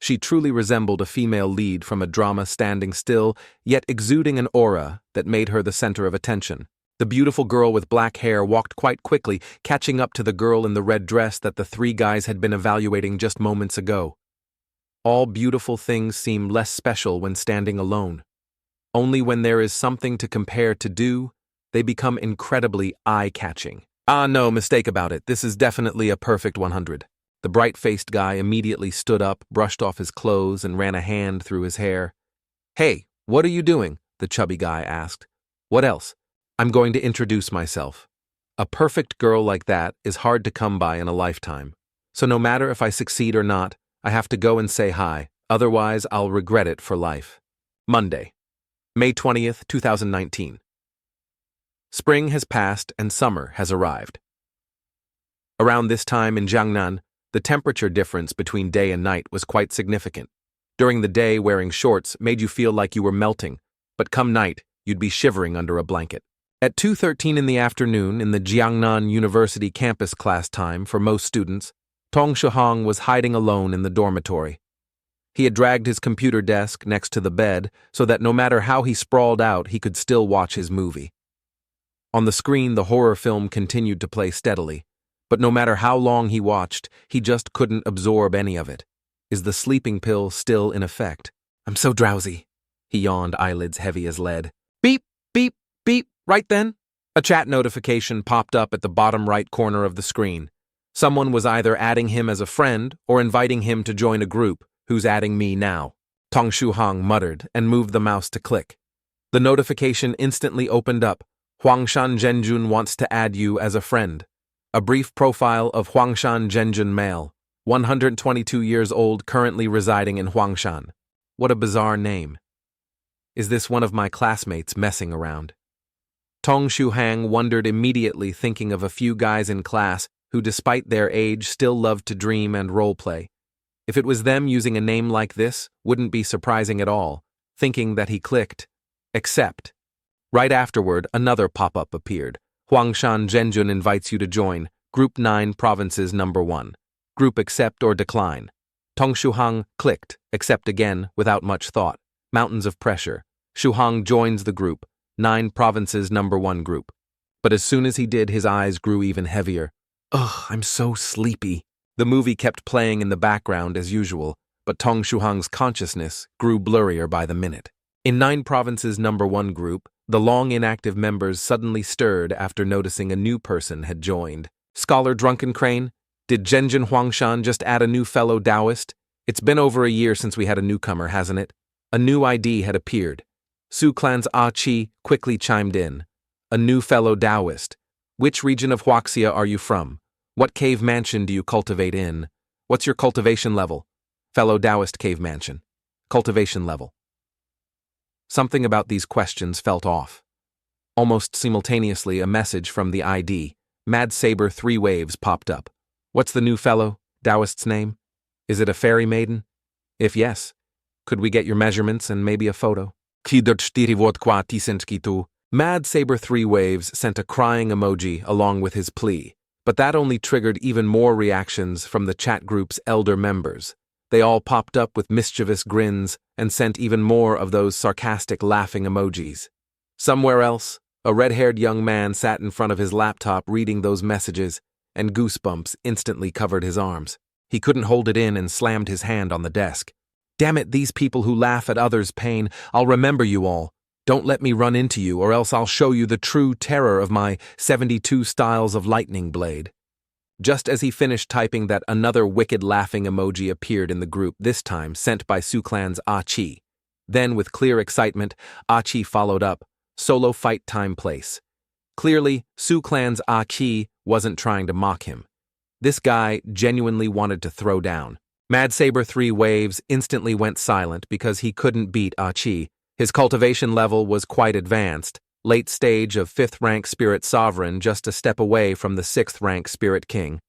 She truly resembled a female lead from a drama, standing still, yet exuding an aura that made her the center of attention. The beautiful girl with black hair walked quite quickly, catching up to the girl in the red dress that the three guys had been evaluating just moments ago. All beautiful things seem less special when standing alone. Only when there is something to compare to do, they become incredibly eye-catching. Ah, no mistake about it, this is definitely a perfect 100. The bright-faced guy immediately stood up, brushed off his clothes, and ran a hand through his hair. "Hey, what are you doing?" the chubby guy asked. "What else?" "I'm going to introduce myself. A perfect girl like that is hard to come by in a lifetime. So no matter if I succeed or not, I have to go and say hi, otherwise I'll regret it for life." Monday, May 20th, 2019. Spring has passed and summer has arrived. Around this time in Jiangnan, the temperature difference between day and night was quite significant. During the day, wearing shorts made you feel like you were melting, but come night, you'd be shivering under a blanket. At 2:13 in the afternoon, in the Jiangnan University campus class time for most students, Tong Shuhang was hiding alone in the dormitory. He had dragged his computer desk next to the bed so that no matter how he sprawled out, he could still watch his movie. On the screen, the horror film continued to play steadily, but no matter how long he watched, he just couldn't absorb any of it. Is the sleeping pill still in effect? "I'm so drowsy," he yawned, eyelids heavy as lead. Beep, beep, beep. Right then, a chat notification popped up at the bottom right corner of the screen. Someone was either adding him as a friend or inviting him to join a group. "Who's adding me now?" Tong Shuhang muttered and moved the mouse to click. The notification instantly opened up. "Huangshan Zhenjun wants to add you as a friend." A brief profile of Huangshan Zhenjun male, 122 years old, currently residing in Huangshan. What a bizarre name. Is this one of my classmates messing around? Tong Shuhang wondered immediately, thinking of a few guys in class who, despite their age, still loved to dream and roleplay. If it was them using a name like this, wouldn't be surprising at all, thinking that he clicked accept. Right afterward, another pop-up appeared. "Huangshan Zhenjun invites you to join. Group 9 Provinces Number 1. Group accept or decline." Tong Shuhang clicked accept again without much thought. Mountains of pressure. Shuhang joins the group, 9 Provinces Number 1 group. But as soon as he did, his eyes grew even heavier. "Ugh, I'm so sleepy." The movie kept playing in the background as usual, but Tong Shuhang's consciousness grew blurrier by the minute. In 9 Provinces Number 1 group, the long inactive members suddenly stirred after noticing a new person had joined. "Scholar Drunken Crane, did Zhenjun Huangshan just add a new fellow Taoist? It's been over a year since we had a newcomer, hasn't it?" A new ID had appeared. Su Clan's Ah Chi quickly chimed in. "A new fellow Taoist. Which region of Huaxia are you from? What cave mansion do you cultivate in? What's your cultivation level?" "Fellow Taoist cave mansion. Cultivation level." Something about these questions felt off. Almost simultaneously, a message from the ID, Mad Saber 3 Waves, popped up. "What's the new fellow Taoist's name? Is it a fairy maiden? If yes, could we get your measurements and maybe a photo?" Mad Saber 3 Waves sent a crying emoji along with his plea, but that only triggered even more reactions from the chat group's elder members. They all popped up with mischievous grins and sent even more of those sarcastic laughing emojis. Somewhere else, a red-haired young man sat in front of his laptop reading those messages, and goosebumps instantly covered his arms. He couldn't hold it in and slammed his hand on the desk. "Damn it, these people who laugh at others' pain, I'll remember you all. Don't let me run into you, or else I'll show you the true terror of my 72 styles of lightning blade." Just as he finished typing that, another wicked laughing emoji appeared in the group, this time sent by Su Clan's Ah Chi. Then, with clear excitement, Ah Chi followed up, "Solo fight time place." Clearly, Su Clan's Ah Chi wasn't trying to mock him. This guy genuinely wanted to throw down. Mad Saber 3 Waves instantly went silent because he couldn't beat Ah Chi. His cultivation level was quite advanced, late stage of 5th rank Spirit Sovereign, just a step away from the 6th rank Spirit King.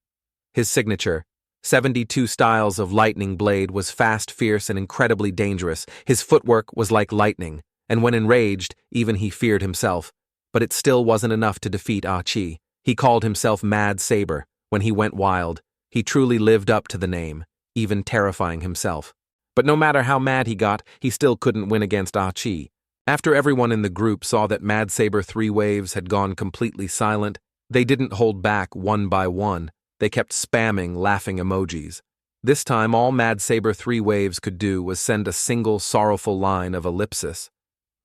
His signature, 72 styles of lightning blade, was fast, fierce, and incredibly dangerous. His footwork was like lightning, and when enraged, even he feared himself. But it still wasn't enough to defeat Ah Chi. He called himself Mad Saber. When he went wild, he truly lived up to the name, even terrifying himself. But no matter how mad he got, he still couldn't win against Ah Chi. After everyone in the group saw that Mad Saber 3 Waves had gone completely silent, they didn't hold back one by one. They kept spamming laughing emojis. This time, all Mad Saber 3 Waves could do was send a single sorrowful line of ellipsis.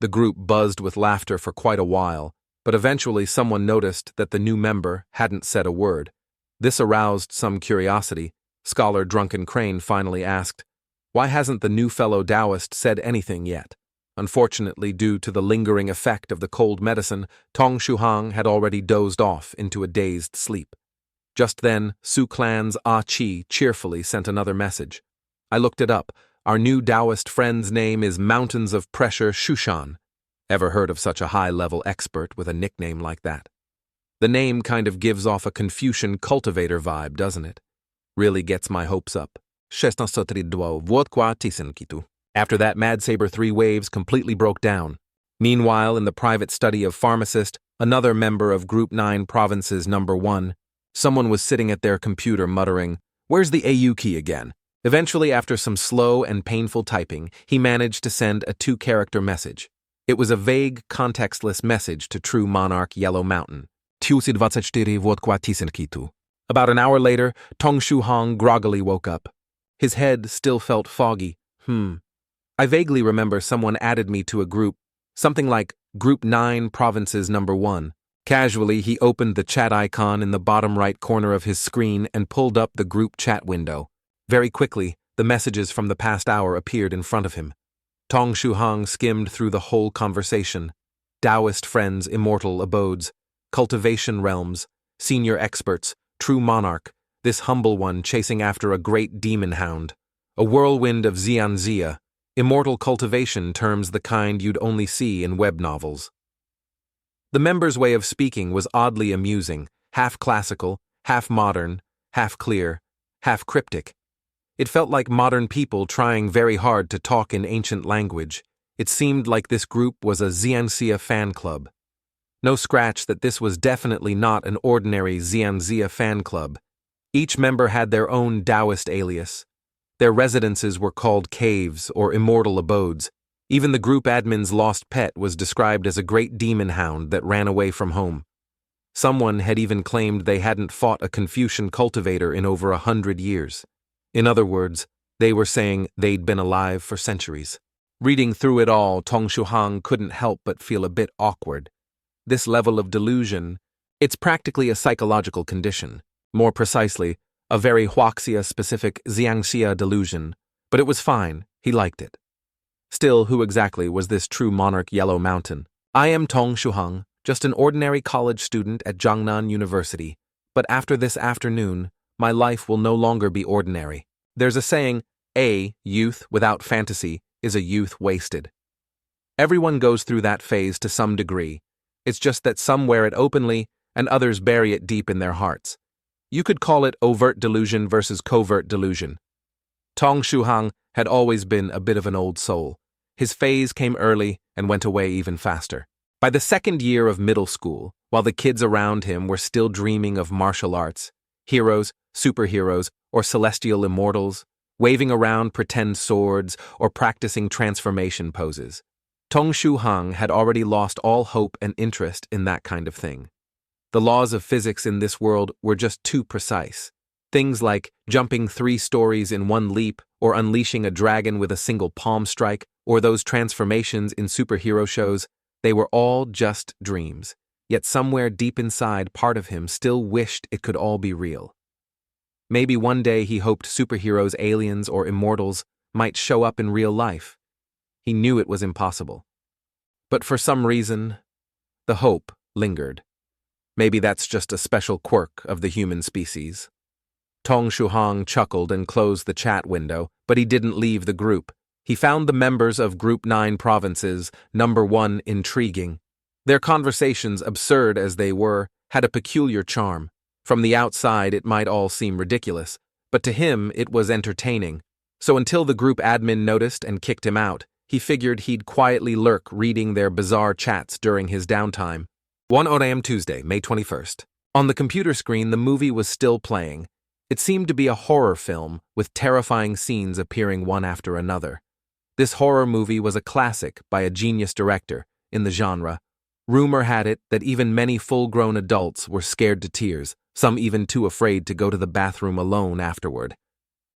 The group buzzed with laughter for quite a while, but eventually someone noticed that the new member hadn't said a word. This aroused some curiosity. Scholar Drunken Crane finally asked, "Why hasn't the new fellow Taoist said anything yet?" Unfortunately, due to the lingering effect of the cold medicine, Tong Shuhang had already dozed off into a dazed sleep. Just then, Su Clan's Ah Chi cheerfully sent another message. I looked it up. Our new Taoist friend's name is Mountains of Pressure Shushan. Ever heard of such a high-level expert with a nickname like that? The name kind of gives off a Confucian cultivator vibe, doesn't it? Really gets my hopes up. After that, Mad Saber 3 Waves completely broke down. Meanwhile, in the private study of Pharmacist, another member of Group 9 Provinces Number 1, someone was sitting at their computer muttering, "Where's the AU key again?" Eventually, after some slow and painful typing, he managed to send a 2-character message. It was a vague, contextless message to true monarch Yellow Mountain. About an hour later, Tong Shuhang groggily woke up. His head still felt foggy. I vaguely remember someone added me to a group, something like Group 9 Provinces Number 1. Casually, he opened the chat icon in the bottom right corner of his screen and pulled up the group chat window. Very quickly, the messages from the past hour appeared in front of him. Tong Shuhang skimmed through the whole conversation. Taoist friends, immortal abodes, cultivation realms, senior experts, true monarch, this humble one chasing after a great demon hound, a whirlwind of Xianxia, immortal cultivation terms the kind you'd only see in web novels. The member's way of speaking was oddly amusing, half classical, half modern, half clear, half cryptic. It felt like modern people trying very hard to talk in ancient language. It seemed like this group was a Xianxia fan club. No scratch that this was definitely not an ordinary Xianxia fan club. Each member had their own Taoist alias. Their residences were called caves or immortal abodes. Even the group admin's lost pet was described as a great demon hound that ran away from home. Someone had even claimed they hadn't fought a Confucian cultivator in over 100 years. In other words, they were saying they'd been alive for centuries. Reading through it all, Tong Shuhang couldn't help but feel a bit awkward. This level of delusion, it's practically a psychological condition. More precisely, a very Huaxia-specific Xianxia delusion. But it was fine, he liked it. Still, who exactly was this true monarch Yellow Mountain? I am Tong Shuhang, just an ordinary college student at Jiangnan University. But after this afternoon, my life will no longer be ordinary. There's a saying, a youth without fantasy is a youth wasted. Everyone goes through that phase to some degree. It's just that some wear it openly and others bury it deep in their hearts. You could call it overt delusion versus covert delusion. Tong Shuhang had always been a bit of an old soul. His phase came early and went away even faster. By the second year of middle school, while the kids around him were still dreaming of martial arts, heroes, superheroes, or celestial immortals, waving around pretend swords or practicing transformation poses, Tong Shuhang had already lost all hope and interest in that kind of thing. The laws of physics in this world were just too precise. Things like jumping 3 stories in one leap, or unleashing a dragon with a single palm strike, or those transformations in superhero shows, they were all just dreams. Yet somewhere deep inside, part of him still wished it could all be real. Maybe one day he hoped superheroes, aliens, or immortals might show up in real life. He knew it was impossible. But for some reason, the hope lingered. Maybe that's just a special quirk of the human species. Tong Shuhang chuckled and closed the chat window, but he didn't leave the group. He found the members of Group 9 Provinces, Number 1, intriguing. Their conversations, absurd as they were, had a peculiar charm. From the outside, it might all seem ridiculous, but to him, it was entertaining. So until the group admin noticed and kicked him out, he figured he'd quietly lurk reading their bizarre chats during his downtime. 1 a.m. Tuesday, May 21st. On the computer screen, the movie was still playing. It seemed to be a horror film, with terrifying scenes appearing one after another. This horror movie was a classic by a genius director in the genre. Rumor had it that even many full-grown adults were scared to tears, some even too afraid to go to the bathroom alone afterward.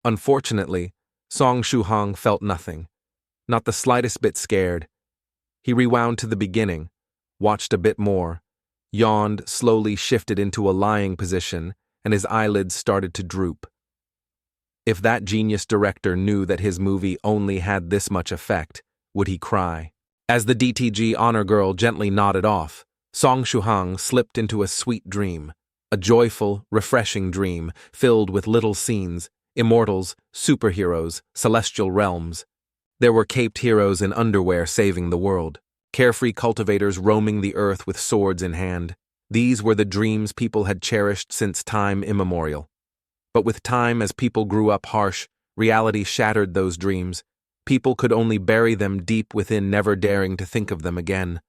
Unfortunately, Song Shuhong felt nothing, not the slightest bit scared. He rewound to the beginning, watched a bit more, yawned, slowly shifted into a lying position, and his eyelids started to droop. If that genius director knew that his movie only had this much effect, would he cry? As the DTG honor girl gently nodded off, Song Shuhang slipped into a sweet dream, a joyful, refreshing dream filled with little scenes, immortals, superheroes, celestial realms. There were caped heroes in underwear saving the world, carefree cultivators roaming the earth with swords in hand. These were the dreams people had cherished since time immemorial. But with time, as people grew up harsh, reality shattered those dreams. People could only bury them deep within, never daring to think of them again.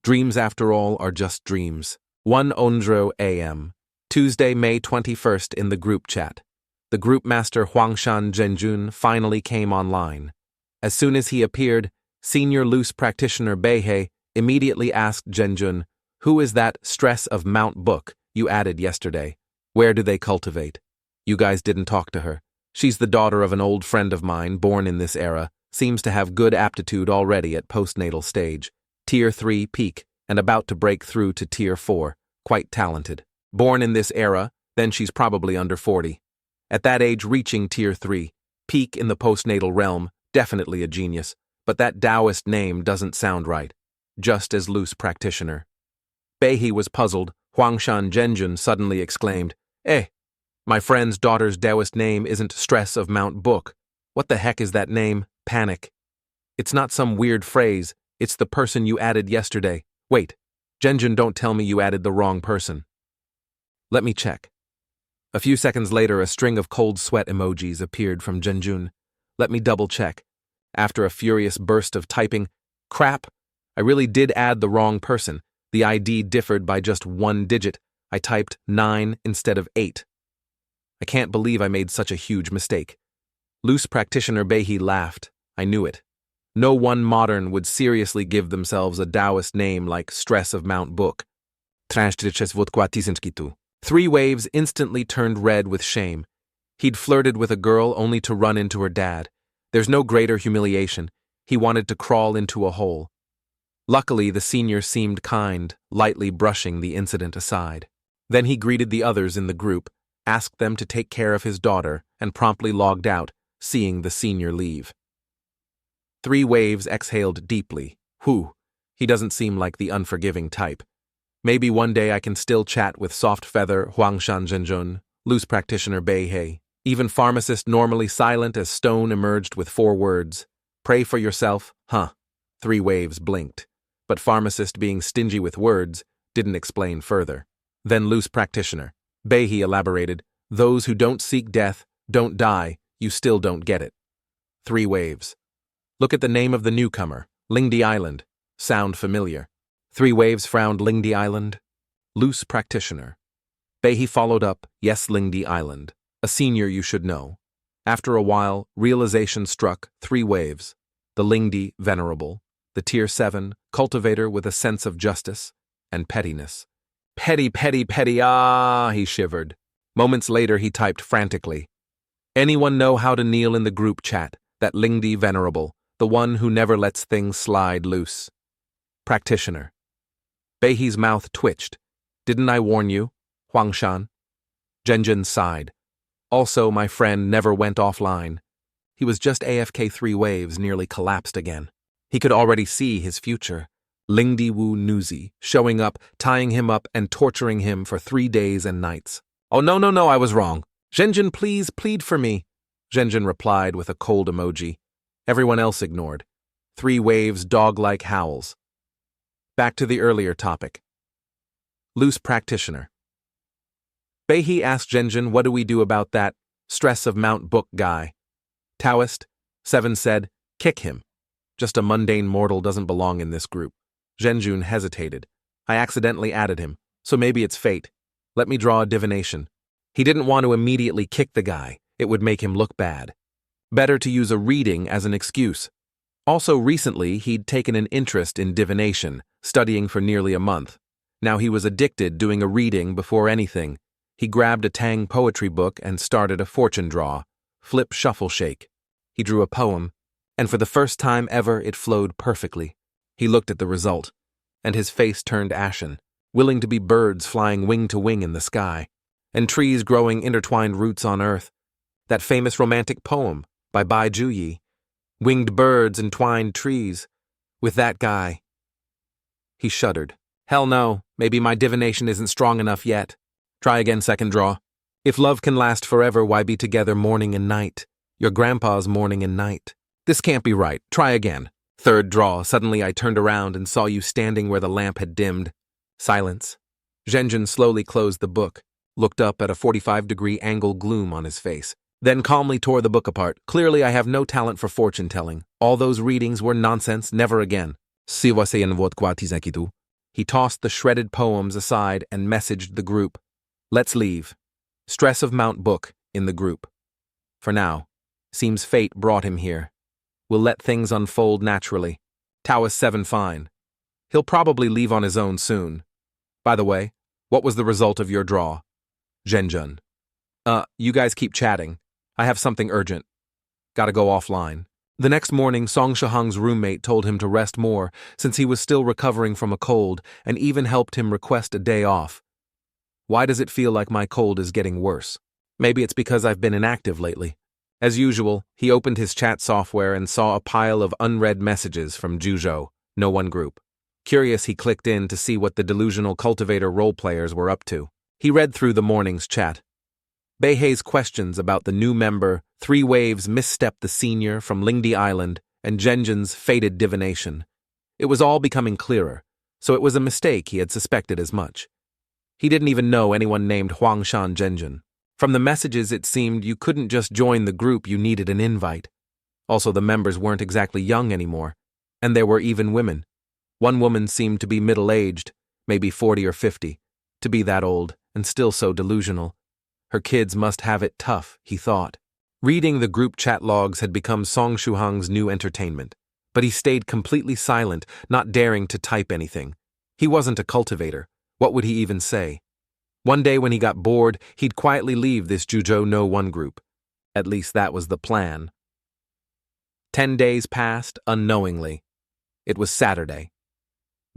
Dreams, after all, are just dreams. 1 Ondro a.m. Tuesday, May 21st in the group chat. The group master Huangshan Zhenjun finally came online. As soon as he appeared, senior loose practitioner Beihe immediately asked Zhenjun, "Who is that stress of Mount book you added yesterday? Where do they cultivate? You guys didn't talk to her. She's the daughter of an old friend of mine, born in this era, seems to have good aptitude already at postnatal stage. Tier 3 peak, and about to break through to Tier 4, quite talented. Born in this era, then she's probably under 40. At that age reaching Tier 3, peak in the postnatal realm, definitely a genius, but that Taoist name doesn't sound right. Just as loose practitioner." Beihe was puzzled. Huangshan Zhenjun suddenly exclaimed, "Eh, my friend's daughter's Taoist name isn't Stress of Mount Book. What the heck is that name? Panic. It's not some weird phrase, it's the person you added yesterday. Wait, Zhenjun, don't tell me you added the wrong person." "Let me check." A few seconds later, a string of cold sweat emojis appeared from Zhenjun. "Let me double check." After a furious burst of typing, "Crap, I really did add the wrong person. The ID differed by just 1 digit. I typed 9 instead of 8. I can't believe I made such a huge mistake." Loose practitioner Beihe laughed. "I knew it. No one modern would seriously give themselves a Taoist name like Stress of Mount Book." 3 Waves instantly turned red with shame. He'd flirted with a girl only to run into her dad. There's no greater humiliation. He wanted to crawl into a hole. Luckily, the senior seemed kind, lightly brushing the incident aside. Then he greeted the others in the group, asked them to take care of his daughter, and promptly logged out, seeing the senior leave. 3 Waves exhaled deeply. Whew, he doesn't seem like the unforgiving type. Maybe one day I can still chat with Soft Feather Huangshan Zhenjun, loose practitioner Beihe. Even pharmacist normally silent as stone emerged with 4 words. "Pray for yourself, huh?" 3 Waves blinked. But pharmacist, being stingy with words, didn't explain further. Then loose practitioner Beihe elaborated, "Those who don't seek death, don't die, you still don't get it." 3 Waves. "Look at the name of the newcomer, Lingdi Island. Sound familiar?" 3 Waves frowned. "Lingdi Island?" Loose practitioner Beihe followed up, "Yes, Lingdi Island. A senior you should know." After a while, realization struck 3 Waves. The Lingdi venerable, the Tier 7 cultivator with a sense of justice and pettiness. "Petty, petty, petty, ah," he shivered. Moments later, he typed frantically, "Anyone know how to kneel in the group chat? That Lingdi venerable, the one who never lets things slide loose." Practitioner Beihe's mouth twitched. "Didn't I warn you, Huangshan?" Zhenjun sighed. "Also, my friend never went offline. He was just AFK. 3 Waves nearly collapsed again. He could already see his future. Lingdi Wu Nuzi showing up, tying him up, and torturing him for 3 days and nights. "Oh, no, I was wrong. Zhenjun, please plead for me." Zhenjun replied with a cold emoji. Everyone else ignored. 3 Waves dog-like howls. Back to the earlier topic. Loose practitioner Beihe asked Zhenjun, "What do we do about that Stress of Mount Book guy?" Taoist 7 said, "Kick him. Just a mundane mortal doesn't belong in this group." Zhenjun hesitated. "I accidentally added him, so maybe it's fate. Let me draw a divination." He didn't want to immediately kick the guy, it would make him look bad. Better to use a reading as an excuse. Also, recently, he'd taken an interest in divination, studying for nearly a month. Now he was addicted doing a reading before anything. He grabbed a Tang poetry book and started a fortune draw, flip shuffle shake. He drew a poem, and for the first time ever it flowed perfectly. He looked at the result, and his face turned ashen, willing to be birds flying wing to wing in the sky, and trees growing intertwined roots on earth. That famous romantic poem by Bai Juyi, winged birds entwined trees, with that guy. He shuddered. Hell no, maybe my divination isn't strong enough yet. Try again, second draw. If love can last forever, why be together morning and night? Your grandpa's morning and night. This can't be right. Try again. Third draw. Suddenly I turned around and saw you standing where the lamp had dimmed. Silence. Zhenjun slowly closed the book, looked up at a 45-degree angle gloom on his face, then calmly tore the book apart. Clearly I have no talent for fortune-telling. All those readings were nonsense, never again. He tossed the shredded poems aside and messaged the group. Let's leave. Stress of Mount Book in the group. For now. Seems fate brought him here. We'll let things unfold naturally. Taoist 7 fine. He'll probably leave on his own soon. By the way, what was the result of your draw? Zhenjun. You guys keep chatting. I have something urgent. Gotta go offline. The next morning, Song Shihang's roommate told him to rest more since he was still recovering from a cold and even helped him request a day off. Why does it feel like my cold is getting worse? Maybe it's because I've been inactive lately. As usual, he opened his chat software and saw a pile of unread messages from Juzhou, no one group. Curious, he clicked in to see what the delusional cultivator role players were up to. He read through the morning's chat. Beihei's questions about the new member, Three Waves misstepped the senior from Lingdi Island, and Zhenjun's fated divination. It was all becoming clearer, so it was a mistake he had suspected as much. He didn't even know anyone named Huangshan Zhenjun. From the messages it seemed you couldn't just join the group, you needed an invite. Also, the members weren't exactly young anymore, and there were even women. One woman seemed to be middle-aged, maybe 40 or 50, to be that old, and still so delusional. Her kids must have it tough, he thought. Reading the group chat logs had become Song Shuhang's new entertainment, but he stayed completely silent, not daring to type anything. He wasn't a cultivator. What would he even say? One day when he got bored, he'd quietly leave this Juzhou No 1 group. At least that was the plan. 10 days passed unknowingly. It was Saturday,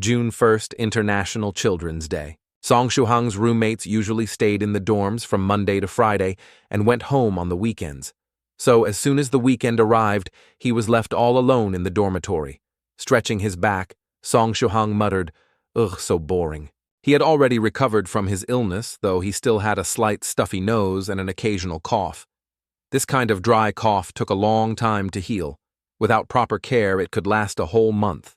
June 1st, International Children's Day. Song Shuhang's roommates usually stayed in the dorms from Monday to Friday and went home on the weekends. So as soon as the weekend arrived, he was left all alone in the dormitory. Stretching his back, Song Shuhang muttered, "Ugh, so boring." He had already recovered from his illness, though he still had a slight stuffy nose and an occasional cough. This kind of dry cough took a long time to heal. Without proper care, it could last a whole month.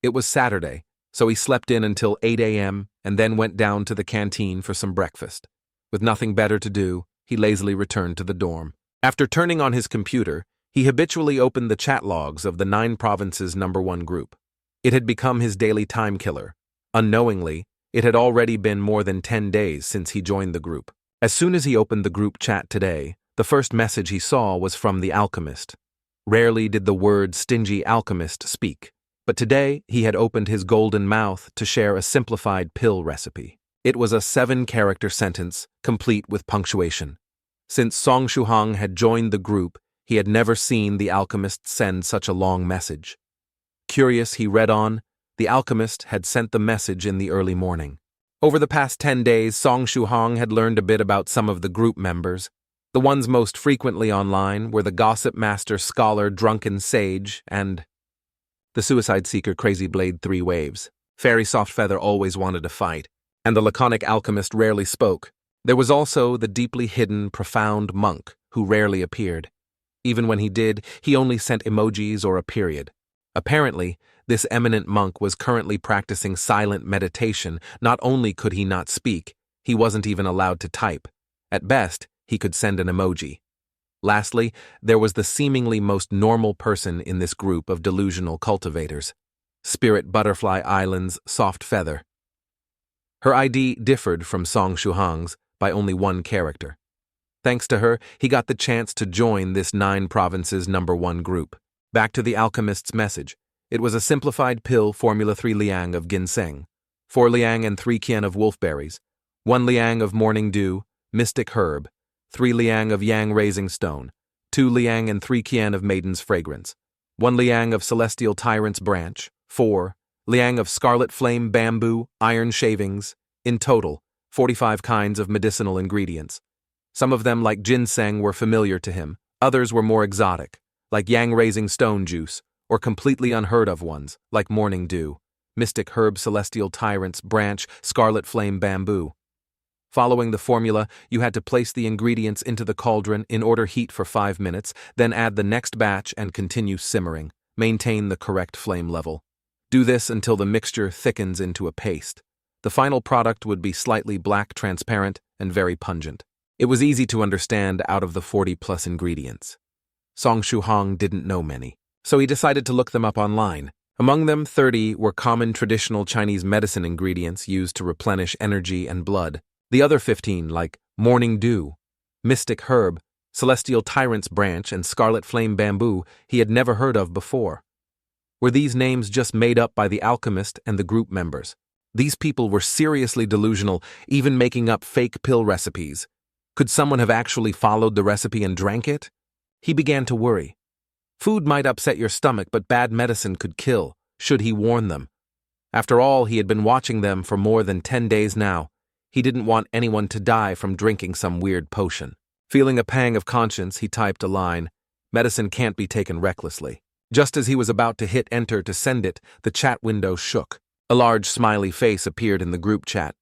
It was Saturday, so he slept in until 8 a.m. and then went down to the canteen for some breakfast. With nothing better to do, he lazily returned to the dorm. After turning on his computer, he habitually opened the chat logs of the 9 Provinces No. 1 group. It had become his daily time killer. Unknowingly, it had already been more than 10 days since he joined the group. As soon as he opened the group chat today, the first message he saw was from the alchemist. Rarely did the word stingy alchemist speak, but today he had opened his golden mouth to share a simplified pill recipe. It was a 7-character sentence, complete with punctuation. Since Song Shuhang had joined the group, he had never seen the alchemist send such a long message. Curious, he read on. The alchemist had sent the message in the early morning. Over the past 10 days, Song Shuhang had learned a bit about some of the group members. The ones most frequently online were the gossip master scholar Drunken Sage and the suicide seeker Crazy Blade 3 Waves. Fairy Softfeather always wanted to fight, and the laconic alchemist rarely spoke. There was also the deeply hidden, profound monk who rarely appeared. Even when he did, he only sent emojis or a period. Apparently, this eminent monk was currently practicing silent meditation. Not only could he not speak, he wasn't even allowed to type. At best, he could send an emoji. Lastly, there was the seemingly most normal person in this group of delusional cultivators. Spirit Butterfly Island's Soft Feather. Her ID differed from Song Shuhang's, by only one character. Thanks to her, he got the chance to join this 9 provinces #1 group. Back to the alchemist's message. It was a simplified pill formula: 3 liang of ginseng, 4 liang and 3 qian of wolfberries, 1 liang of morning dew, mystic herb, 3 liang of yang raising stone, 2 liang and 3 qian of maiden's fragrance, 1 liang of celestial tyrant's branch, 4 liang of scarlet flame bamboo, iron shavings, in total, 45 kinds of medicinal ingredients. Some of them, like ginseng, were familiar to him. Others were more exotic, like yang-raising stone juice, or completely unheard of ones, like morning dew, mystic herb, celestial tyrant's branch, scarlet flame bamboo. Following the formula, you had to place the ingredients into the cauldron in order heat for 5 minutes, then add the next batch and continue simmering. Maintain the correct flame level. Do this until the mixture thickens into a paste. The final product would be slightly black, transparent, and very pungent. It was easy to understand out of the 40-plus ingredients. Song Shuhong didn't know many, so he decided to look them up online. Among them, 30 were common traditional Chinese medicine ingredients used to replenish energy and blood. The other 15, like morning dew, mystic herb, celestial tyrant's branch, and scarlet flame bamboo, he had never heard of before. Were these names just made up by the alchemist and the group members? These people were seriously delusional, even making up fake pill recipes. Could someone have actually followed the recipe and drank it? He began to worry. Food might upset your stomach, but bad medicine could kill, should he warn them. After all, he had been watching them for more than 10 days now. He didn't want anyone to die from drinking some weird potion. Feeling a pang of conscience, he typed a line, "Medicine can't be taken recklessly." Just as he was about to hit enter to send it, the chat window shook. A large smiley face appeared in the group chat.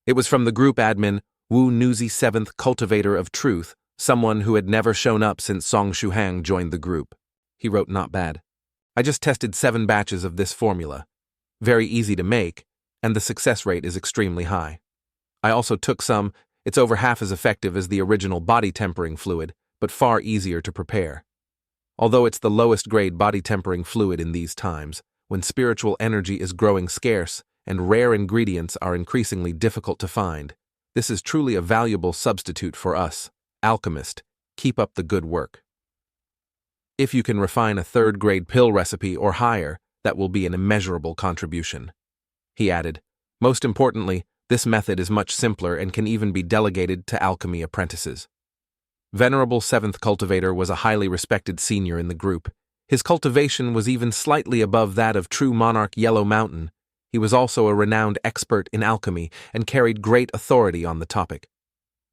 It was from the group admin, Wu Newsy 7th Cultivator of Truth, someone who had never shown up since Song Shuhang joined the group. He wrote, "Not bad. I just tested 7 batches of this formula. Very easy to make, and the success rate is extremely high. I also took some. It's over half as effective as the original body tempering fluid, but far easier to prepare. Although it's the lowest grade body tempering fluid in these times, when spiritual energy is growing scarce and rare ingredients are increasingly difficult to find, this is truly a valuable substitute for us. Alchemist, keep up the good work. If you can refine a 3rd-grade pill recipe or higher, that will be an immeasurable contribution." He added, "Most importantly, this method is much simpler and can even be delegated to alchemy apprentices." Venerable 7th Cultivator was a highly respected senior in the group. His cultivation was even slightly above that of true monarch Yellow Mountain. He was also a renowned expert in alchemy and carried great authority on the topic.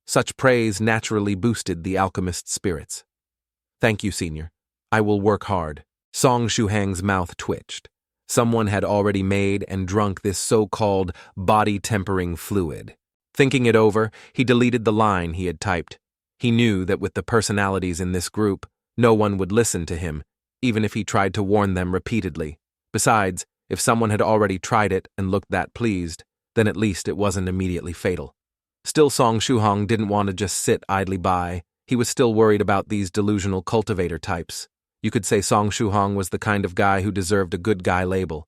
Such praise naturally boosted the alchemist's spirits. "Thank you, senior. I will work hard." Song Shuhang's mouth twitched. Someone had already made and drunk this so-called body-tempering fluid. Thinking it over, he deleted the line he had typed. He knew that with the personalities in this group, no one would listen to him, even if he tried to warn them repeatedly. Besides, if someone had already tried it and looked that pleased, then at least it wasn't immediately fatal. Still, Song Shuhong didn't want to just sit idly by. He was still worried about these delusional cultivator types. You could say Song Shuhong was the kind of guy who deserved a good guy label.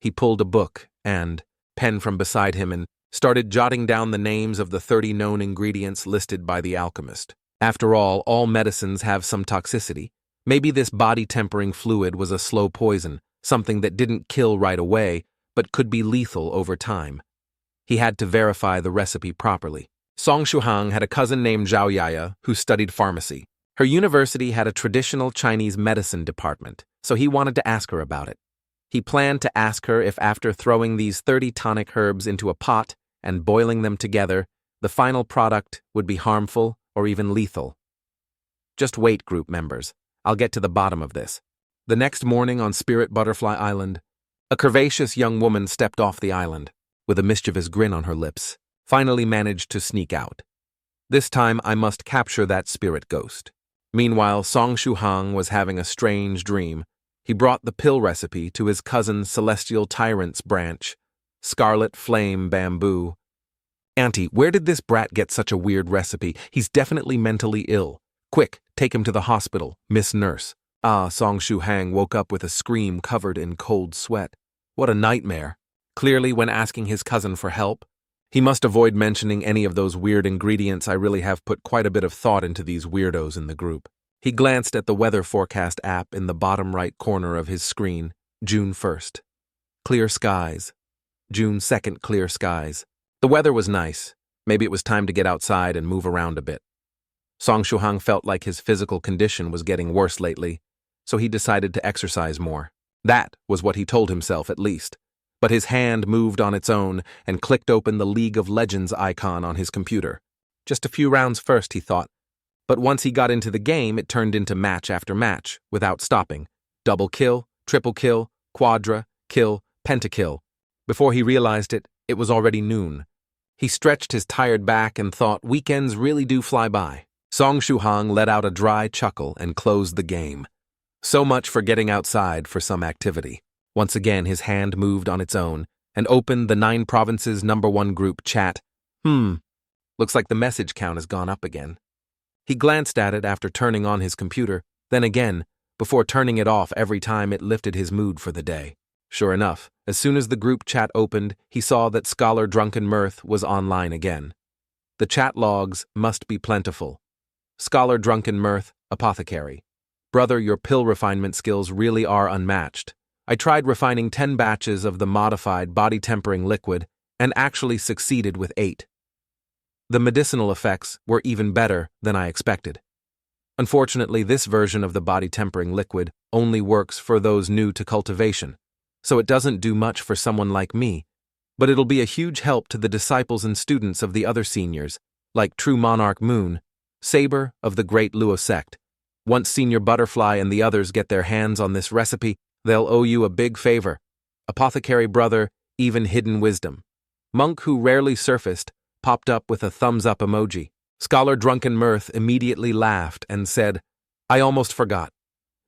He pulled a book and pen from beside him and started jotting down the names of the 30 known ingredients listed by the alchemist. After all medicines have some toxicity. Maybe this body-tempering fluid was a slow poison, something that didn't kill right away, but could be lethal over time. He had to verify the recipe properly. Song Shuhang had a cousin named Zhao Yaya who studied pharmacy. Her university had a traditional Chinese medicine department, so he wanted to ask her about it. He planned to ask her if after throwing these 30 tonic herbs into a pot and boiling them together, the final product would be harmful or even lethal. Just wait, group members. I'll get to the bottom of this. The next morning on Spirit Butterfly Island, a curvaceous young woman stepped off the island, with a mischievous grin on her lips, finally managed to sneak out. This time I must capture that spirit ghost. Meanwhile, Song Shuhang was having a strange dream. He brought the pill recipe to his cousin Celestial Tyrant's branch, Scarlet Flame Bamboo. "Auntie, where did this brat get such a weird recipe? He's definitely mentally ill. Quick, take him to the hospital, Miss Nurse." Song Shuhang woke up with a scream covered in cold sweat. What a nightmare. Clearly, when asking his cousin for help, He must avoid mentioning any of those weird ingredients. I really have put quite a bit of thought into these weirdos in the group. He glanced at the weather forecast app in the bottom right corner of his screen. June 1st. Clear skies. June 2nd, clear skies. The weather was nice. Maybe it was time to get outside and move around a bit. Song Shuhang felt like his physical condition was getting worse lately, so he decided to exercise more. That was what he told himself, at least. But his hand moved on its own and clicked open the League of Legends icon on his computer. Just a few rounds first, he thought. But once he got into the game, it turned into match after match, without stopping. Double kill, triple kill, quadra, kill, pentakill. Before he realized it, it was already noon. He stretched his tired back and thought, weekends really do fly by. Song Shuhang let out a dry chuckle and closed the game. So much for getting outside for some activity. Once again, his hand moved on its own and opened the 9 Provinces #1 group chat. Looks like the message count has gone up again. He glanced at it after turning on his computer, then again, before turning it off every time it lifted his mood for the day. Sure enough, as soon as the group chat opened, he saw that Scholar Drunken Mirth was online again. The chat logs must be plentiful. Scholar Drunken Mirth, apothecary. Brother, your pill refinement skills really are unmatched. I tried refining 10 batches of the modified body-tempering liquid and actually succeeded with 8. The medicinal effects were even better than I expected. Unfortunately, this version of the body-tempering liquid only works for those new to cultivation, so it doesn't do much for someone like me, but it'll be a huge help to the disciples and students of the other seniors, like True Monarch Moon, Saber of the Great Luo sect. Once Senior Butterfly and the others get their hands on this recipe, they'll owe you a big favor. Apothecary brother, even hidden wisdom. Monk, who rarely surfaced, popped up with a thumbs-up emoji. Scholar Drunken Mirth immediately laughed and said, I almost forgot.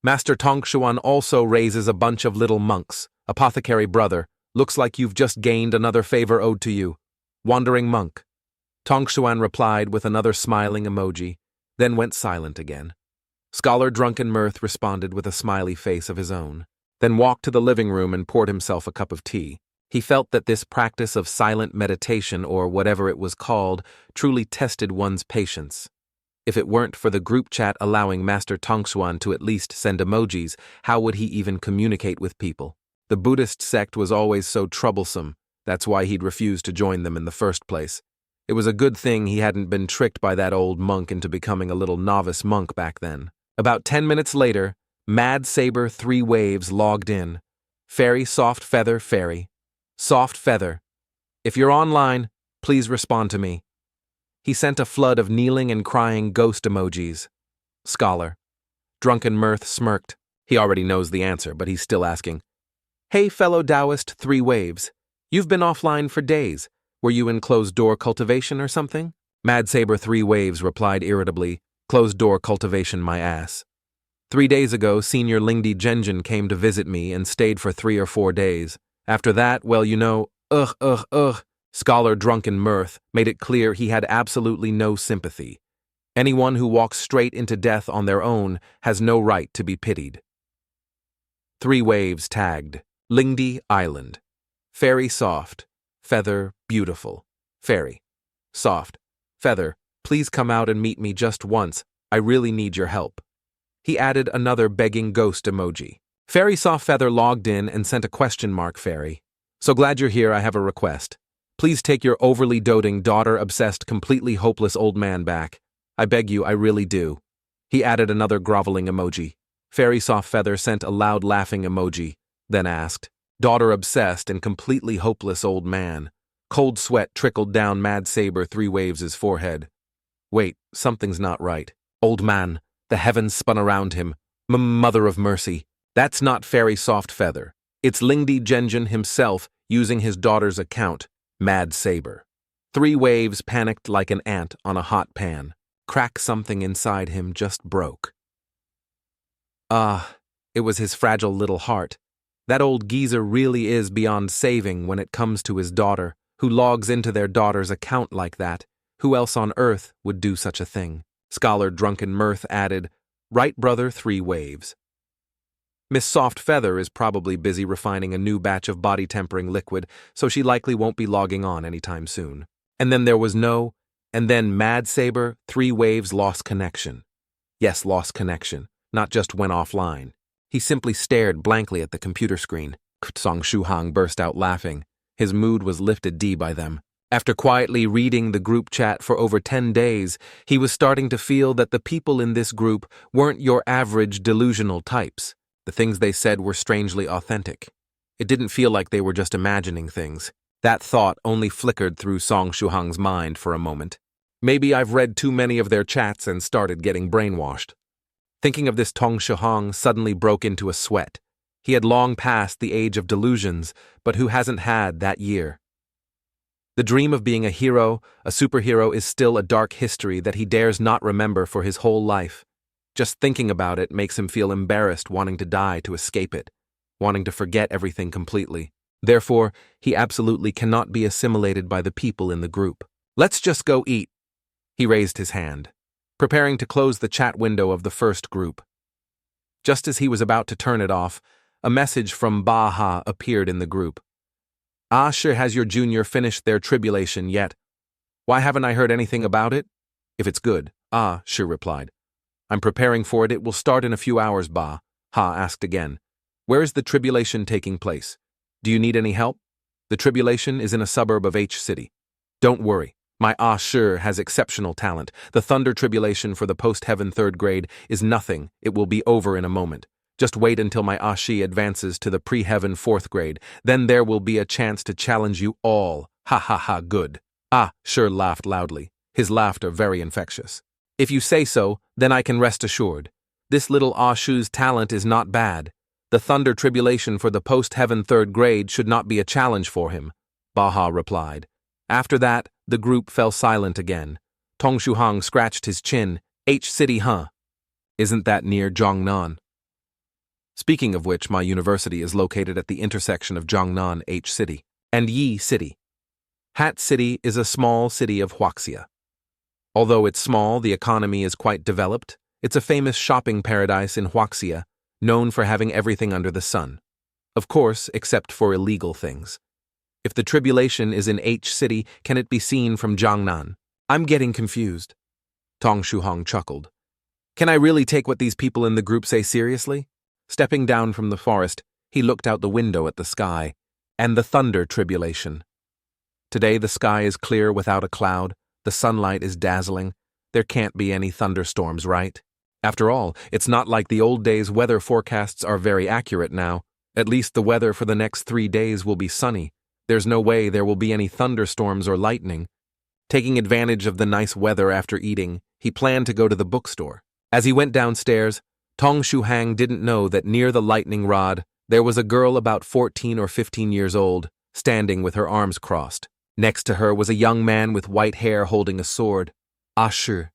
Master Tongshuan also raises a bunch of little monks. Apothecary brother, looks like you've just gained another favor owed to you. Wandering monk. Tongshuan replied with another smiling emoji, then went silent again. Scholar Drunken Mirth responded with a smiley face of his own, then walked to the living room and poured himself a cup of tea. He felt that this practice of silent meditation, or whatever it was called, truly tested one's patience. If it weren't for the group chat allowing Master Tongshuan to at least send emojis, how would he even communicate with people? The Buddhist sect was always so troublesome. That's why he'd refused to join them in the first place. It was a good thing he hadn't been tricked by that old monk into becoming a little novice monk back then. About 10 minutes later, Mad Saber 3 Waves logged in. Fairy Soft Feather Fairy. Soft Feather. If you're online, please respond to me. He sent a flood of kneeling and crying ghost emojis. Scholar. Drunken Mirth smirked. He already knows the answer, but he's still asking. Hey, fellow Taoist 3 Waves. You've been offline for days. Were you in closed-door cultivation or something? Mad Saber 3 Waves replied irritably, closed-door cultivation my ass. 3 days ago, Senior Lingdi Genjin came to visit me and stayed for 3 or 4 days. After that, well, you know, Scholar Drunken Mirth made it clear he had absolutely no sympathy. Anyone who walks straight into death on their own has no right to be pitied. 3 Waves tagged. Lingdi Island. Fairy Soft. Feather Beautiful. Fairy. Soft. Feather, please come out and meet me just once. I really need your help. He added another begging ghost emoji. Fairy Soft Feather logged in and sent a question mark fairy. So glad you're here, I have a request. Please take your overly doting, daughter-obsessed, completely hopeless old man back. I beg you, I really do. He added another groveling emoji. Fairy Soft Feather sent a loud laughing emoji, then asked, daughter-obsessed and completely hopeless old man. Cold sweat trickled down Mad Saber 3 Waves' forehead. Wait, something's not right. Old man, the heavens spun around him. Mother of mercy. That's not Fairy Soft Feather. It's Lingdi Genjin himself using his daughter's account, Mad Saber. 3 Waves panicked like an ant on a hot pan. Crack, something inside him just broke. It was his fragile little heart. That old geezer really is beyond saving when it comes to his daughter, who logs into their daughter's account like that. Who else on earth would do such a thing? Scholar Drunken Mirth added, Right, brother 3 Waves. Miss Soft Feather is probably busy refining a new batch of body-tempering liquid, so she likely won't be logging on anytime soon. And then there was no, and then Mad Saber, 3 waves lost connection. Yes, lost connection, not just went offline. He simply stared blankly at the computer screen. Song Shuhang burst out laughing. His mood was lifted D by them. After quietly reading the group chat for over 10 days, he was starting to feel that the people in this group weren't your average delusional types. The things they said were strangely authentic. It didn't feel like they were just imagining things. That thought only flickered through Song Shuhang's mind for a moment. Maybe I've read too many of their chats and started getting brainwashed. Thinking of this, Tong Shuhang suddenly broke into a sweat. He had long passed the age of delusions, but who hasn't had that year? The dream of being a hero, a superhero, is still a dark history that he dares not remember for his whole life. Just thinking about it makes him feel embarrassed, wanting to die to escape it, wanting to forget everything completely. Therefore, he absolutely cannot be assimilated by the people in the group. Let's just go eat. He raised his hand, preparing to close the chat window of the first group. Just as he was about to turn it off, a message from Baha appeared in the group. Sure, has your junior finished their tribulation yet? Why haven't I heard anything about it? If it's good, Sure replied. I'm preparing for it. It will start in a few hours, Ha asked again. Where is the tribulation taking place? Do you need any help? The tribulation is in a suburb of H City. Don't worry. My Sure has exceptional talent. The Thunder Tribulation for the post-heaven 3rd grade is nothing. It will be over in a moment. Just wait until my Ashi advances to the pre-heaven 4th grade. Then there will be a chance to challenge you all. Ha ha ha, good. Sure laughed loudly, his laughter very infectious. If you say so, then I can rest assured. This little Ashu's talent is not bad. The Thunder Tribulation for the post-heaven 3rd grade should not be a challenge for him, Baha replied. After that, the group fell silent again. Tong Shuhang scratched his chin. H City, huh? Isn't that near Jiangnan? Speaking of which, my university is located at the intersection of Jiangnan, H City, and Yi City. Hat City is a small city of Huaxia. Although it's small, the economy is quite developed. It's a famous shopping paradise in Huaxia, known for having everything under the sun. Of course, except for illegal things. If the tribulation is in H City, can it be seen from Jiangnan? I'm getting confused. Tong Shuhang chuckled. Can I really take what these people in the group say seriously? Stepping down from the forest, he looked out the window at the sky, and the Thunder Tribulation. Today the sky is clear without a cloud, the sunlight is dazzling, there can't be any thunderstorms, right? After all, it's not like the old days. Weather forecasts are very accurate now. At least the weather for the next 3 days will be sunny. There's no way there will be any thunderstorms or lightning. Taking advantage of the nice weather after eating, he planned to go to the bookstore. As he went downstairs, Tong Shuhang didn't know that near the lightning rod, there was a girl about 14 or 15 years old, standing with her arms crossed. Next to her was a young man with white hair holding a sword. Sure.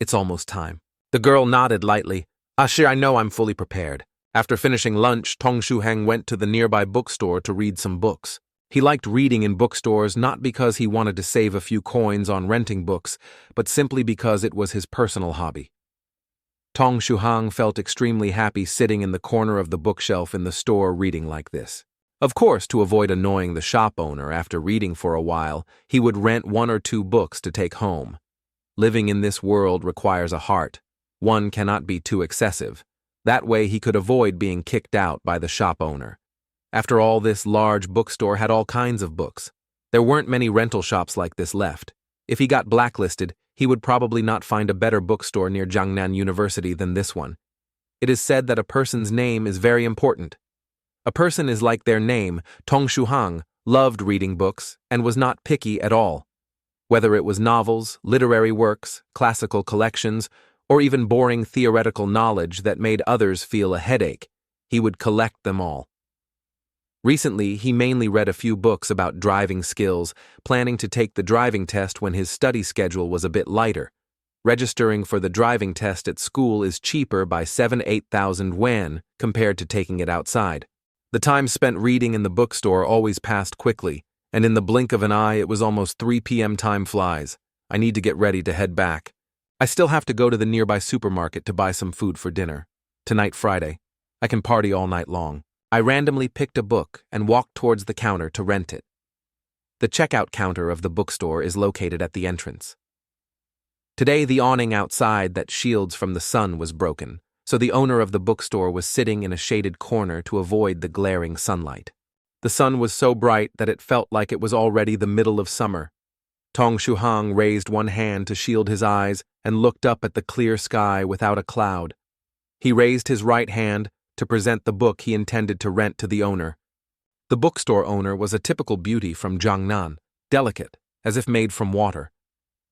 It's almost time. The girl nodded lightly. Sure, I know, I'm fully prepared. After finishing lunch, Tong Shuhang went to the nearby bookstore to read some books. He liked reading in bookstores not because he wanted to save a few coins on renting books, but simply because it was his personal hobby. Tong Shuhang felt extremely happy sitting in the corner of the bookshelf in the store reading like this. Of course, to avoid annoying the shop owner after reading for a while, he would rent 1 or 2 books to take home. Living in this world requires a heart. One cannot be too excessive. That way he could avoid being kicked out by the shop owner. After all, this large bookstore had all kinds of books. There weren't many rental shops like this left. If he got blacklisted, he would probably not find a better bookstore near Jiangnan University than this one. It is said that a person's name is very important. A person is like their name. Tong Shuhang loved reading books and was not picky at all. Whether it was novels, literary works, classical collections, or even boring theoretical knowledge that made others feel a headache, he would collect them all. Recently, he mainly read a few books about driving skills, planning to take the driving test when his study schedule was a bit lighter. Registering for the driving test at school is cheaper by 7,000–8,000 yuan compared to taking it outside. The time spent reading in the bookstore always passed quickly, and in the blink of an eye it was almost 3 p.m. Time flies. I need to get ready to head back. I still have to go to the nearby supermarket to buy some food for dinner. Tonight, Friday. I can party all night long. I randomly picked a book and walked towards the counter to rent it. The checkout counter of the bookstore is located at the entrance. Today, the awning outside that shields from the sun was broken, so the owner of the bookstore was sitting in a shaded corner to avoid the glaring sunlight. The sun was so bright that it felt like it was already the middle of summer. Tong Shuhang raised one hand to shield his eyes and looked up at the clear sky without a cloud. He raised his right hand to present the book he intended to rent to the owner. The bookstore owner was a typical beauty from Jiangnan, delicate, as if made from water.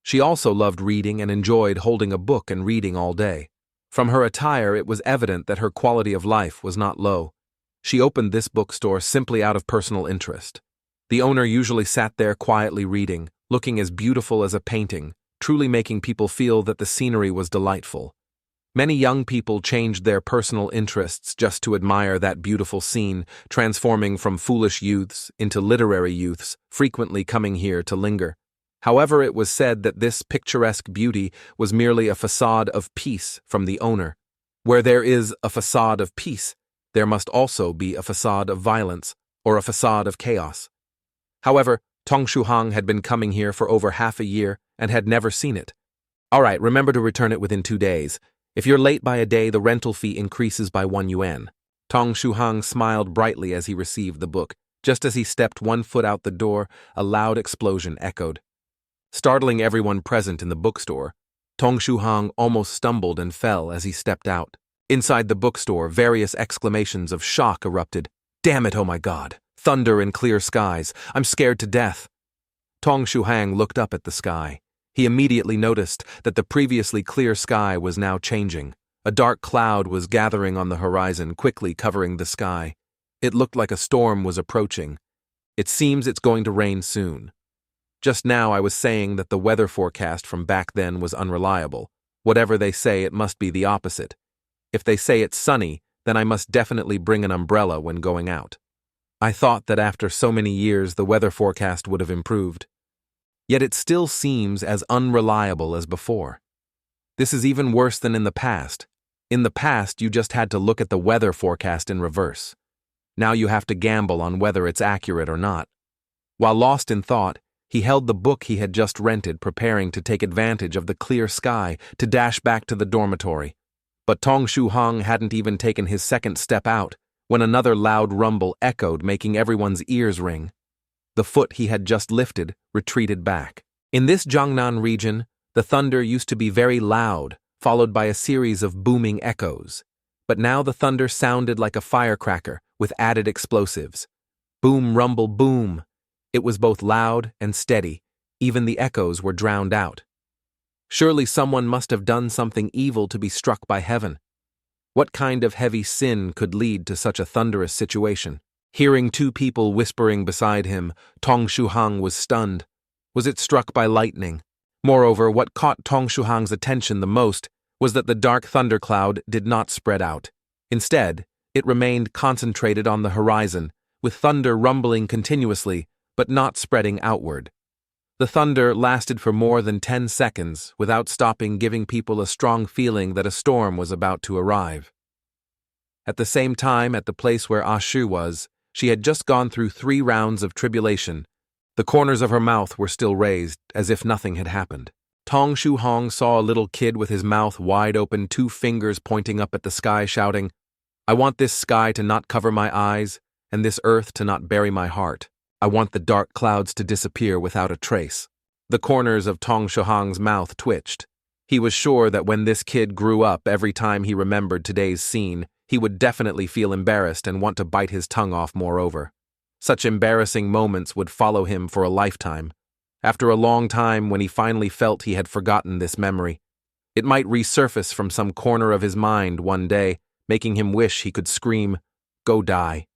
She also loved reading and enjoyed holding a book and reading all day. From her attire, it was evident that her quality of life was not low. She opened this bookstore simply out of personal interest. The owner usually sat there quietly reading, looking as beautiful as a painting, truly making people feel that the scenery was delightful. Many young people changed their personal interests just to admire that beautiful scene, transforming from foolish youths into literary youths, frequently coming here to linger. However, it was said that this picturesque beauty was merely a facade of peace from the owner. Where there is a facade of peace, there must also be a facade of violence or a facade of chaos. However, Tong Shuhang had been coming here for over half a year and had never seen it. All right, remember to return it within 2 days. If you're late by a day, the rental fee increases by 1 yuan. Tong Shuhang smiled brightly as he received the book. Just as he stepped 1 foot out the door, a loud explosion echoed. Startling everyone present in the bookstore, Tong Shuhang almost stumbled and fell as he stepped out. Inside the bookstore, various exclamations of shock erupted. Damn it, oh my God! Thunder and clear skies. I'm scared to death. Tong Shuhang looked up at the sky. He immediately noticed that the previously clear sky was now changing. A dark cloud was gathering on the horizon, quickly covering the sky. It looked like a storm was approaching. It seems it's going to rain soon. Just now I was saying that the weather forecast from back then was unreliable. Whatever they say, it must be the opposite. If they say it's sunny, then I must definitely bring an umbrella when going out. I thought that after so many years the weather forecast would have improved. Yet it still seems as unreliable as before. This is even worse than in the past. In the past, you just had to look at the weather forecast in reverse. Now you have to gamble on whether it's accurate or not. While lost in thought, he held the book he had just rented, preparing to take advantage of the clear sky to dash back to the dormitory. But Tong Shuhang hadn't even taken his second step out when another loud rumble echoed, making everyone's ears ring. The foot he had just lifted retreated back. In this Jiangnan region, the thunder used to be very loud, followed by a series of booming echoes. But now the thunder sounded like a firecracker with added explosives. Boom, rumble, boom. It was both loud and steady. Even the echoes were drowned out. Surely someone must have done something evil to be struck by heaven. What kind of heavy sin could lead to such a thunderous situation? Hearing 2 people whispering beside him, Tong Shuhang was stunned. Was it struck by lightning? Moreover, what caught Tong Shuhang's attention the most was that the dark thundercloud did not spread out. Instead, it remained concentrated on the horizon, with thunder rumbling continuously, but not spreading outward. The thunder lasted for more than 10 seconds without stopping, giving people a strong feeling that a storm was about to arrive. At the same time, at the place where Asura was, she had just gone through 3 rounds of tribulation. The corners of her mouth were still raised, as if nothing had happened. Tong Shuhang saw a little kid with his mouth wide open, 2 fingers pointing up at the sky, shouting, "I want this sky to not cover my eyes, and this earth to not bury my heart. I want the dark clouds to disappear without a trace." The corners of Tong Shuhang's mouth twitched. He was sure that when this kid grew up, every time he remembered today's scene, he would definitely feel embarrassed and want to bite his tongue off moreover. Such embarrassing moments would follow him for a lifetime. After a long time, when he finally felt he had forgotten this memory, it might resurface from some corner of his mind one day, making him wish he could scream, "Go die."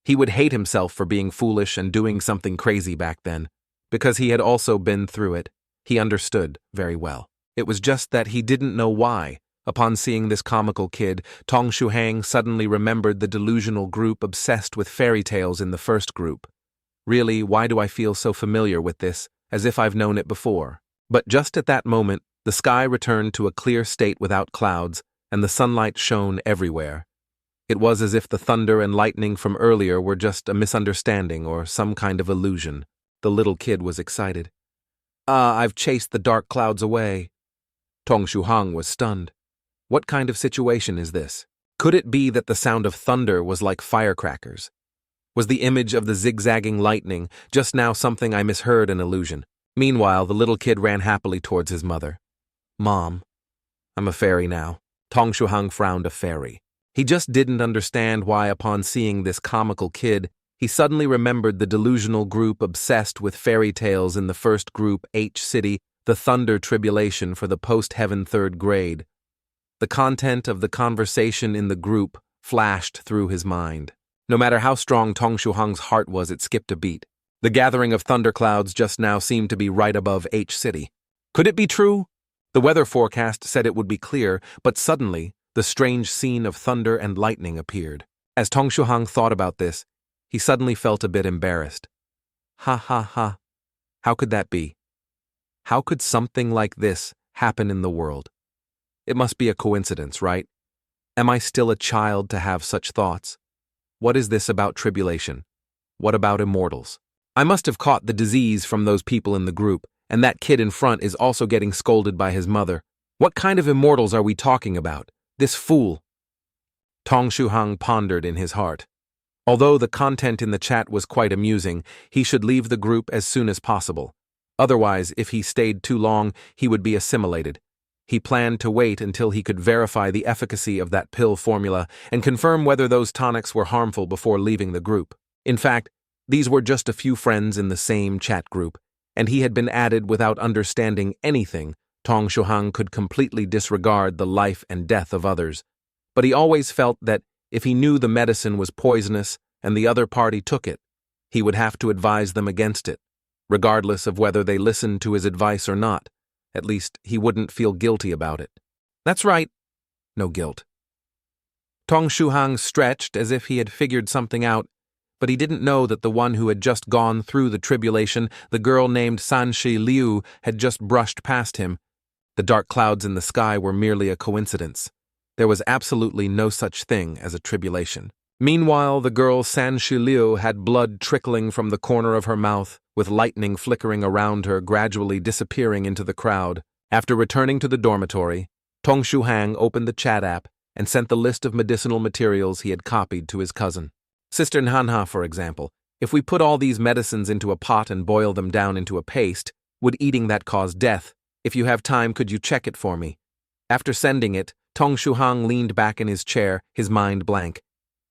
He would hate himself for being foolish and doing something crazy back then, because he had also been through it. He understood very well. It was just that he didn't know why. Upon seeing this comical kid, Tong Shuhang suddenly remembered the delusional group obsessed with fairy tales in the first group. Really, why do I feel so familiar with this, as if I've known it before? But just at that moment, the sky returned to a clear state without clouds, and the sunlight shone everywhere. It was as if the thunder and lightning from earlier were just a misunderstanding or some kind of illusion. The little kid was excited. Ah, I've chased the dark clouds away. Tong Shuhang was stunned. What kind of situation is this? Could it be that the sound of thunder was like firecrackers? Was the image of the zigzagging lightning just now something I misheard, an illusion? Meanwhile, the little kid ran happily towards his mother. Mom, I'm a fairy now. Tong Shuhang frowned. A fairy. He just didn't understand why, upon seeing this comical kid, he suddenly remembered the delusional group obsessed with fairy tales in the first group H City, the Thunder Tribulation for the post-heaven third grade. The content of the conversation in the group flashed through his mind. No matter how strong Tong Shuhang's heart was, it skipped a beat. The gathering of thunderclouds just now seemed to be right above H City. Could it be true? The weather forecast said it would be clear, but suddenly, the strange scene of thunder and lightning appeared. As Tong Shuhang thought about this, he suddenly felt a bit embarrassed. Ha ha ha. How could that be? How could something like this happen in the world? It must be a coincidence, right? Am I still a child to have such thoughts? What is this about tribulation? What about immortals? I must have caught the disease from those people in the group, and that kid in front is also getting scolded by his mother. What kind of immortals are we talking about? This fool. Tong Shuhang pondered in his heart. Although the content in the chat was quite amusing, he should leave the group as soon as possible. Otherwise, if he stayed too long, he would be assimilated. He planned to wait until he could verify the efficacy of that pill formula and confirm whether those tonics were harmful before leaving the group. In fact, these were just a few friends in the same chat group, and he had been added without understanding anything. Tong Shuhang could completely disregard the life and death of others. But he always felt that if he knew the medicine was poisonous and the other party took it, he would have to advise them against it, regardless of whether they listened to his advice or not. At least, he wouldn't feel guilty about it. That's right. No guilt. Tong Shuhang stretched as if he had figured something out, but he didn't know that the one who had just gone through the tribulation, the girl named Sanshi Liu, had just brushed past him. The dark clouds in the sky were merely a coincidence. There was absolutely no such thing as a tribulation. Meanwhile, the girl Sanshi Liu had blood trickling from the corner of her mouth, with lightning flickering around her, gradually disappearing into the crowd. After returning to the dormitory, Tong Shuhang opened the chat app and sent the list of medicinal materials he had copied to his cousin. Sister Manhwa, for example, if we put all these medicines into a pot and boil them down into a paste, would eating that cause death? If you have time, could you check it for me? After sending it, Tong Shuhang leaned back in his chair, his mind blank.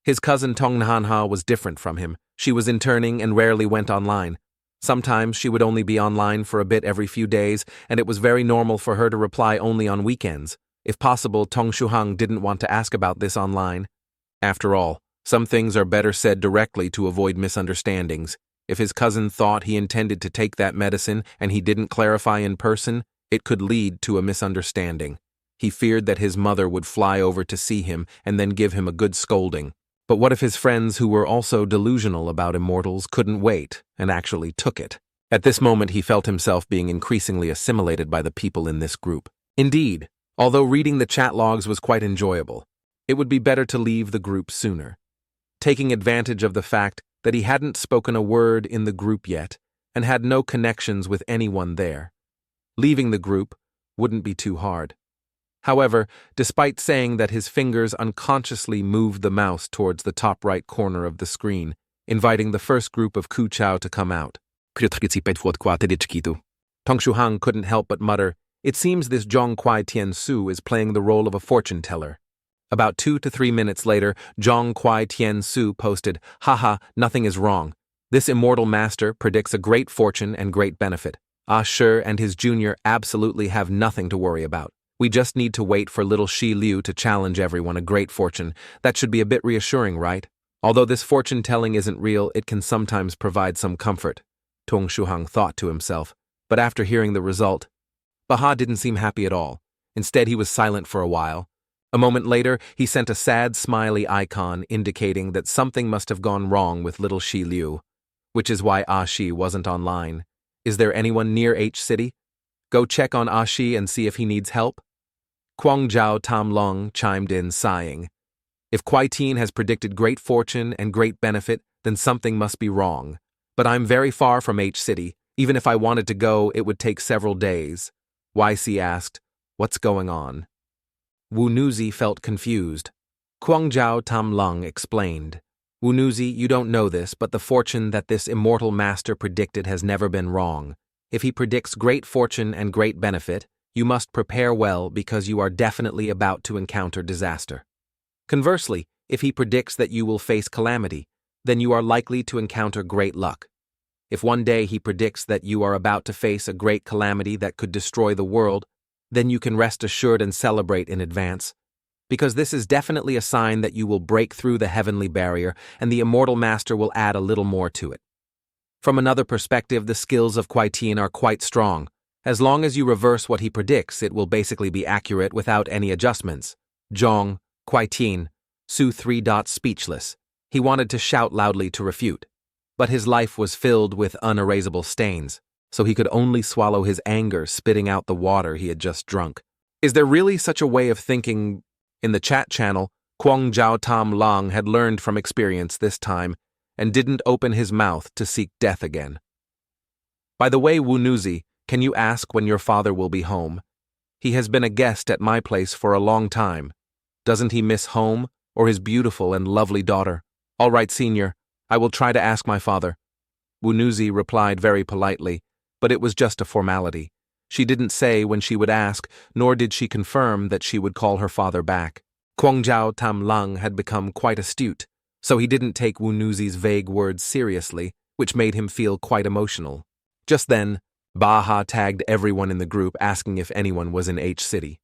His cousin Tong Manhwa was different from him. She was interning and rarely went online. Sometimes she would only be online for a bit every few days, and it was very normal for her to reply only on weekends. If possible, Tong Shuhang didn't want to ask about this online. After all, some things are better said directly to avoid misunderstandings. If his cousin thought he intended to take that medicine and he didn't clarify in person, it could lead to a misunderstanding. He feared that his mother would fly over to see him and then give him a good scolding. But what if his friends who were also delusional about immortals couldn't wait and actually took it? At this moment, he felt himself being increasingly assimilated by the people in this group. Indeed, although reading the chat logs was quite enjoyable, it would be better to leave the group sooner. Taking advantage of the fact that he hadn't spoken a word in the group yet and had no connections with anyone there, leaving the group wouldn't be too hard. However, despite saying that, his fingers unconsciously moved the mouse towards the top right corner of the screen, inviting the first group of Ku Chao to come out. Tong Shuhang couldn't help but mutter, "It seems this Zhong Kwai Tian Su is playing the role of a fortune teller." About 2 to 3 minutes later, Zhong Kwai Tian Su posted, "Haha, nothing is wrong. This immortal master predicts a great fortune and great benefit. Asura and his junior absolutely have nothing to worry about. We just need to wait for little Shi Liu to challenge everyone. A great fortune. That should be a bit reassuring, right? Although this fortune-telling isn't real, it can sometimes provide some comfort," Tong Shuhang thought to himself. But after hearing the result, Baha didn't seem happy at all. Instead, he was silent for a while. A moment later, he sent a sad smiley icon indicating that something must have gone wrong with little Shi Liu, which is why Ashi wasn't online. Is there anyone near H City? Go check on Ashi and see if he needs help? Kwang Jiao Tam Long chimed in, sighing. If Kwai Tien has predicted great fortune and great benefit, then something must be wrong. But I'm very far from H City. Even if I wanted to go, it would take several days. YC asked, "What's going on?" Wu Nuzi felt confused. Guangzhou Tam Lung explained, "Wu Nuzi, you don't know this, but the fortune that this immortal master predicted has never been wrong. If he predicts great fortune and great benefit, you must prepare well because you are definitely about to encounter disaster. Conversely, if he predicts that you will face calamity, then you are likely to encounter great luck. If one day he predicts that you are about to face a great calamity that could destroy the world, then you can rest assured and celebrate in advance, because this is definitely a sign that you will break through the heavenly barrier and the immortal master will add a little more to it. From another perspective, the skills of Kuai-Tien are quite strong. As long as you reverse what he predicts, it will basically be accurate without any adjustments." Zhong, Kuai-Tien, Su 3. Speechless. He wanted to shout loudly to refute, but his life was filled with unerasable stains, so he could only swallow his anger, spitting out the water he had just drunk. Is there really such a way of thinking? In the chat channel, Guangzhou Tam Lang had learned from experience this time and didn't open his mouth to seek death again. "By the way, Wu Nuzi, can you ask when your father will be home? He has been a guest at my place for a long time. Doesn't he miss home or his beautiful and lovely daughter?" "All right, senior, I will try to ask my father." Wu Nuzi replied very politely, but it was just a formality. She didn't say when she would ask, nor did she confirm that she would call her father back. Guangzhou Tam Lang had become quite astute, so he didn't take Wu Nuzi's vague words seriously, which made him feel quite emotional. Just then, Baha tagged everyone in the group asking if anyone was in H City.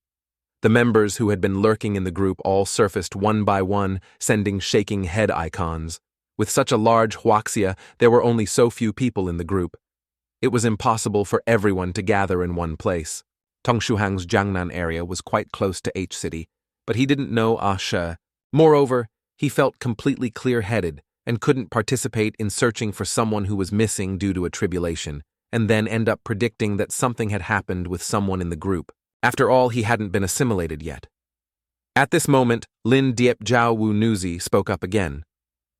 The members who had been lurking in the group all surfaced one by one, sending shaking head icons. With such a large huaxia, there were only so few people in the group. It was impossible for everyone to gather in one place. Tongshuhang's Jiangnan area was quite close to H City, but he didn't know Asha. Moreover, he felt completely clear-headed and couldn't participate in searching for someone who was missing due to a tribulation, and then end up predicting that something had happened with someone in the group. After all, he hadn't been assimilated yet. At this moment, Lin Diep Jiao Wu Nuzi spoke up again.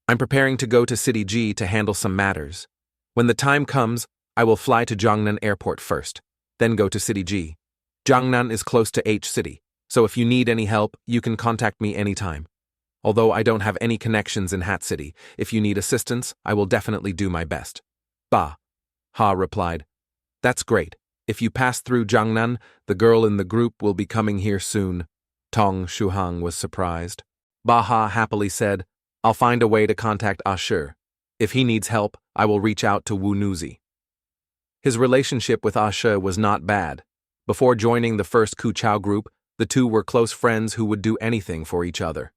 "I'm preparing to go to City G to handle some matters. When the time comes, I will fly to Jiangnan Airport first, then go to City G. Jiangnan is close to H City, so if you need any help, you can contact me anytime. Although I don't have any connections in Hat City, if you need assistance, I will definitely do my best." "Ba," Ha replied. "That's great. If you pass through Jiangnan, the girl in the group will be coming here soon." Tong Shuhang was surprised. Baha happily said, "I'll find a way to contact Asura. If he needs help, I will reach out to Wu Nuzi." His relationship with Asha was not bad. Before joining the first Kuchao group, the two were close friends who would do anything for each other.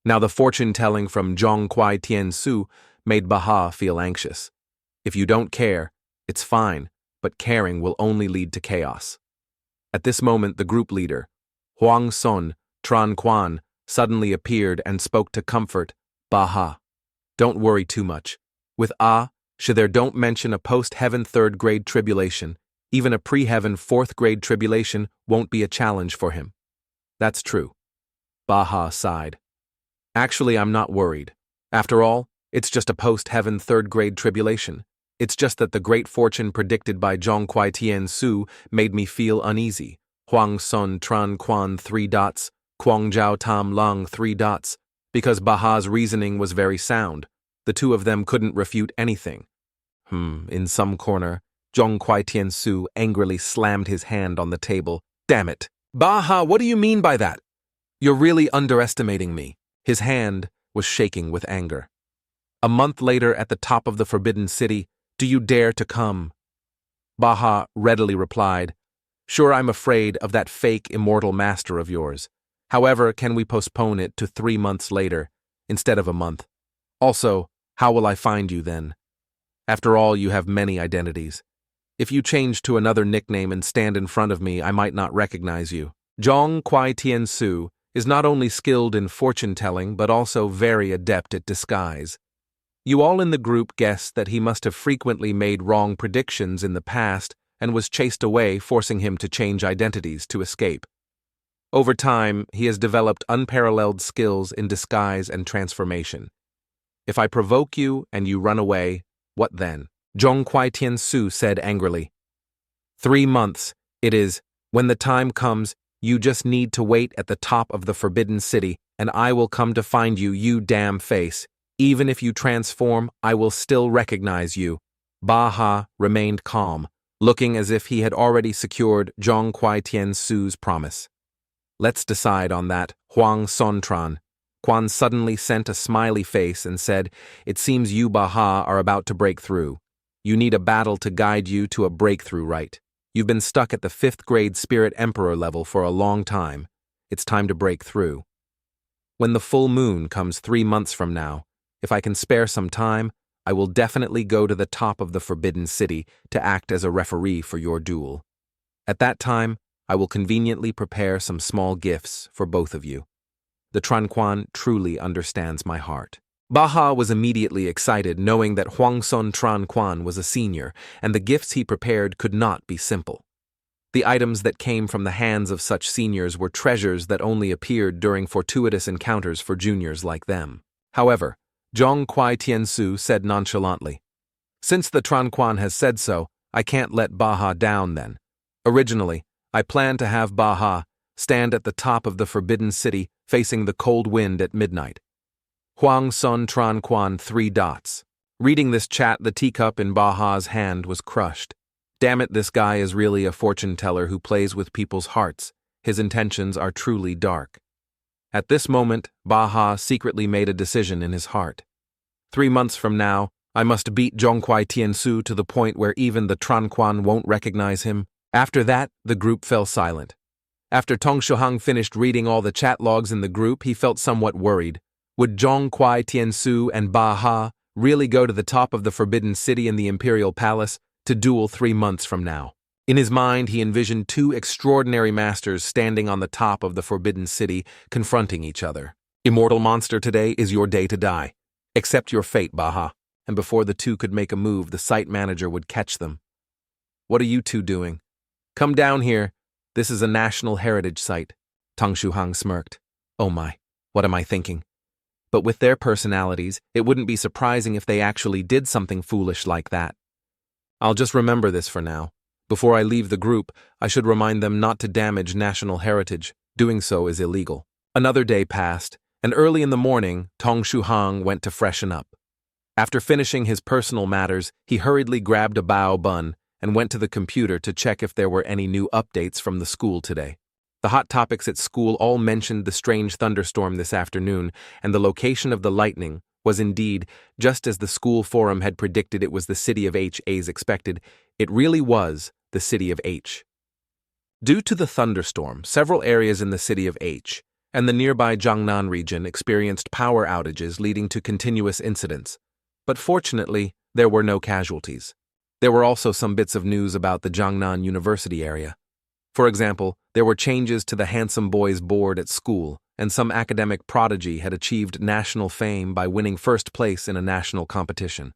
Now the fortune-telling from Zhong Kuai Tian Su made Baha feel anxious. If you don't care, it's fine, but caring will only lead to chaos. At this moment, the group leader, Huang Son Tran Quan, suddenly appeared and spoke to comfort Baha. "Don't worry too much. With Shidher don't mention a post-heaven 3rd grade tribulation. Even a pre-heaven 4th grade tribulation won't be a challenge for him." "That's true." Baha sighed. "Actually, I'm not worried. After all, it's just a post-heaven 3rd grade tribulation. It's just that the great fortune predicted by Zhong Kuai Tian Su made me feel uneasy." Huang Son Tran Quan 3. Guangzhou Tam Lang 3. Because Baha's reasoning was very sound. The two of them couldn't refute anything. In some corner, Zhong Kuai Tian Su angrily slammed his hand on the table. "Damn it! Baha, what do you mean by that? You're really underestimating me." His hand was shaking with anger. "A month later at the top of the Forbidden City, do you dare to come?" Baha readily replied, "Sure, I'm afraid of that fake immortal master of yours. However, can we postpone it to 3 months later, instead of a month? Also, how will I find you then? After all, you have many identities. If you change to another nickname and stand in front of me, I might not recognize you." Zhong Kuai Tian Su is not only skilled in fortune-telling, but also very adept at disguise. You all in the group guessed that he must have frequently made wrong predictions in the past and was chased away, forcing him to change identities to escape. Over time, he has developed unparalleled skills in disguise and transformation. If I provoke you and you run away, what then? Zhong Kuai Tian Su said angrily. 3 months, it is. When the time comes, you just need to wait at the top of the Forbidden City, and I will come to find you, you damn face. Even if you transform, I will still recognize you. Ba Ha remained calm, looking as if he had already secured Zhong Kuai Tian Su's promise. Let's decide on that, Huang Sontran. Quan suddenly sent a smiley face and said, It seems you, Ba Ha, are about to break through. You need a battle to guide you to a breakthrough, right? You've been stuck at the 5th grade Spirit Emperor level for a long time. It's time to break through. When the full moon comes 3 months from now, if I can spare some time, I will definitely go to the top of the Forbidden City to act as a referee for your duel. At that time, I will conveniently prepare some small gifts for both of you. The Tranquan truly understands my heart. Ba Ha was immediately excited, knowing that Huang Son Tranquan was a senior, and the gifts he prepared could not be simple. The items that came from the hands of such seniors were treasures that only appeared during fortuitous encounters for juniors like them. However, Zhong Kuai Tian Su said nonchalantly, Since the Tranquan has said so, I can't let Ba Ha down then. Originally, I planned to have Ba Ha stand at the top of the Forbidden City facing the cold wind at midnight. Huang Son Tranquan 3 dots. Reading this chat, the teacup in Ba Ha's hand was crushed. Damn it, this guy is really a fortune teller who plays with people's hearts. His intentions are truly dark. At this moment, Ba Ha secretly made a decision in his heart. 3 months from now, I must beat Zhong Kuai Tian Su to the point where even the Tranquan won't recognize him. After that, the group fell silent. After Tong Shuhang finished reading all the chat logs in the group, he felt somewhat worried. Would Zhong Kuai Tian Su and Ba Ha really go to the top of the Forbidden City in the Imperial Palace to duel 3 months from now? In his mind, he envisioned 2 extraordinary masters standing on the top of the Forbidden City, confronting each other. Immortal monster, today is your day to die. Accept your fate, Ba Ha. And before the 2 could make a move, the site manager would catch them. What are you 2 doing? Come down here. This is a national heritage site. Tang Shuhang smirked. Oh my, what am I thinking? But with their personalities, it wouldn't be surprising if they actually did something foolish like that. I'll just remember this for now. Before I leave the group, I should remind them not to damage national heritage. Doing so is illegal. Another day passed, and early in the morning, Tong Shuhang went to freshen up. After finishing his personal matters, he hurriedly grabbed a bao bun and went to the computer to check if there were any new updates from the school today. The hot topics at school all mentioned the strange thunderstorm this afternoon, and the location of the lightning was indeed, just as the school forum had predicted it was the city of H as expected, it really was the city of H. Due to the thunderstorm, several areas in the city of H and the nearby Jiangnan region experienced power outages leading to continuous incidents. But fortunately, there were no casualties. There were also some bits of news about the Jiangnan University area. For example, there were changes to the Handsome Boys board at school, and some academic prodigy had achieved national fame by winning first place in a national competition.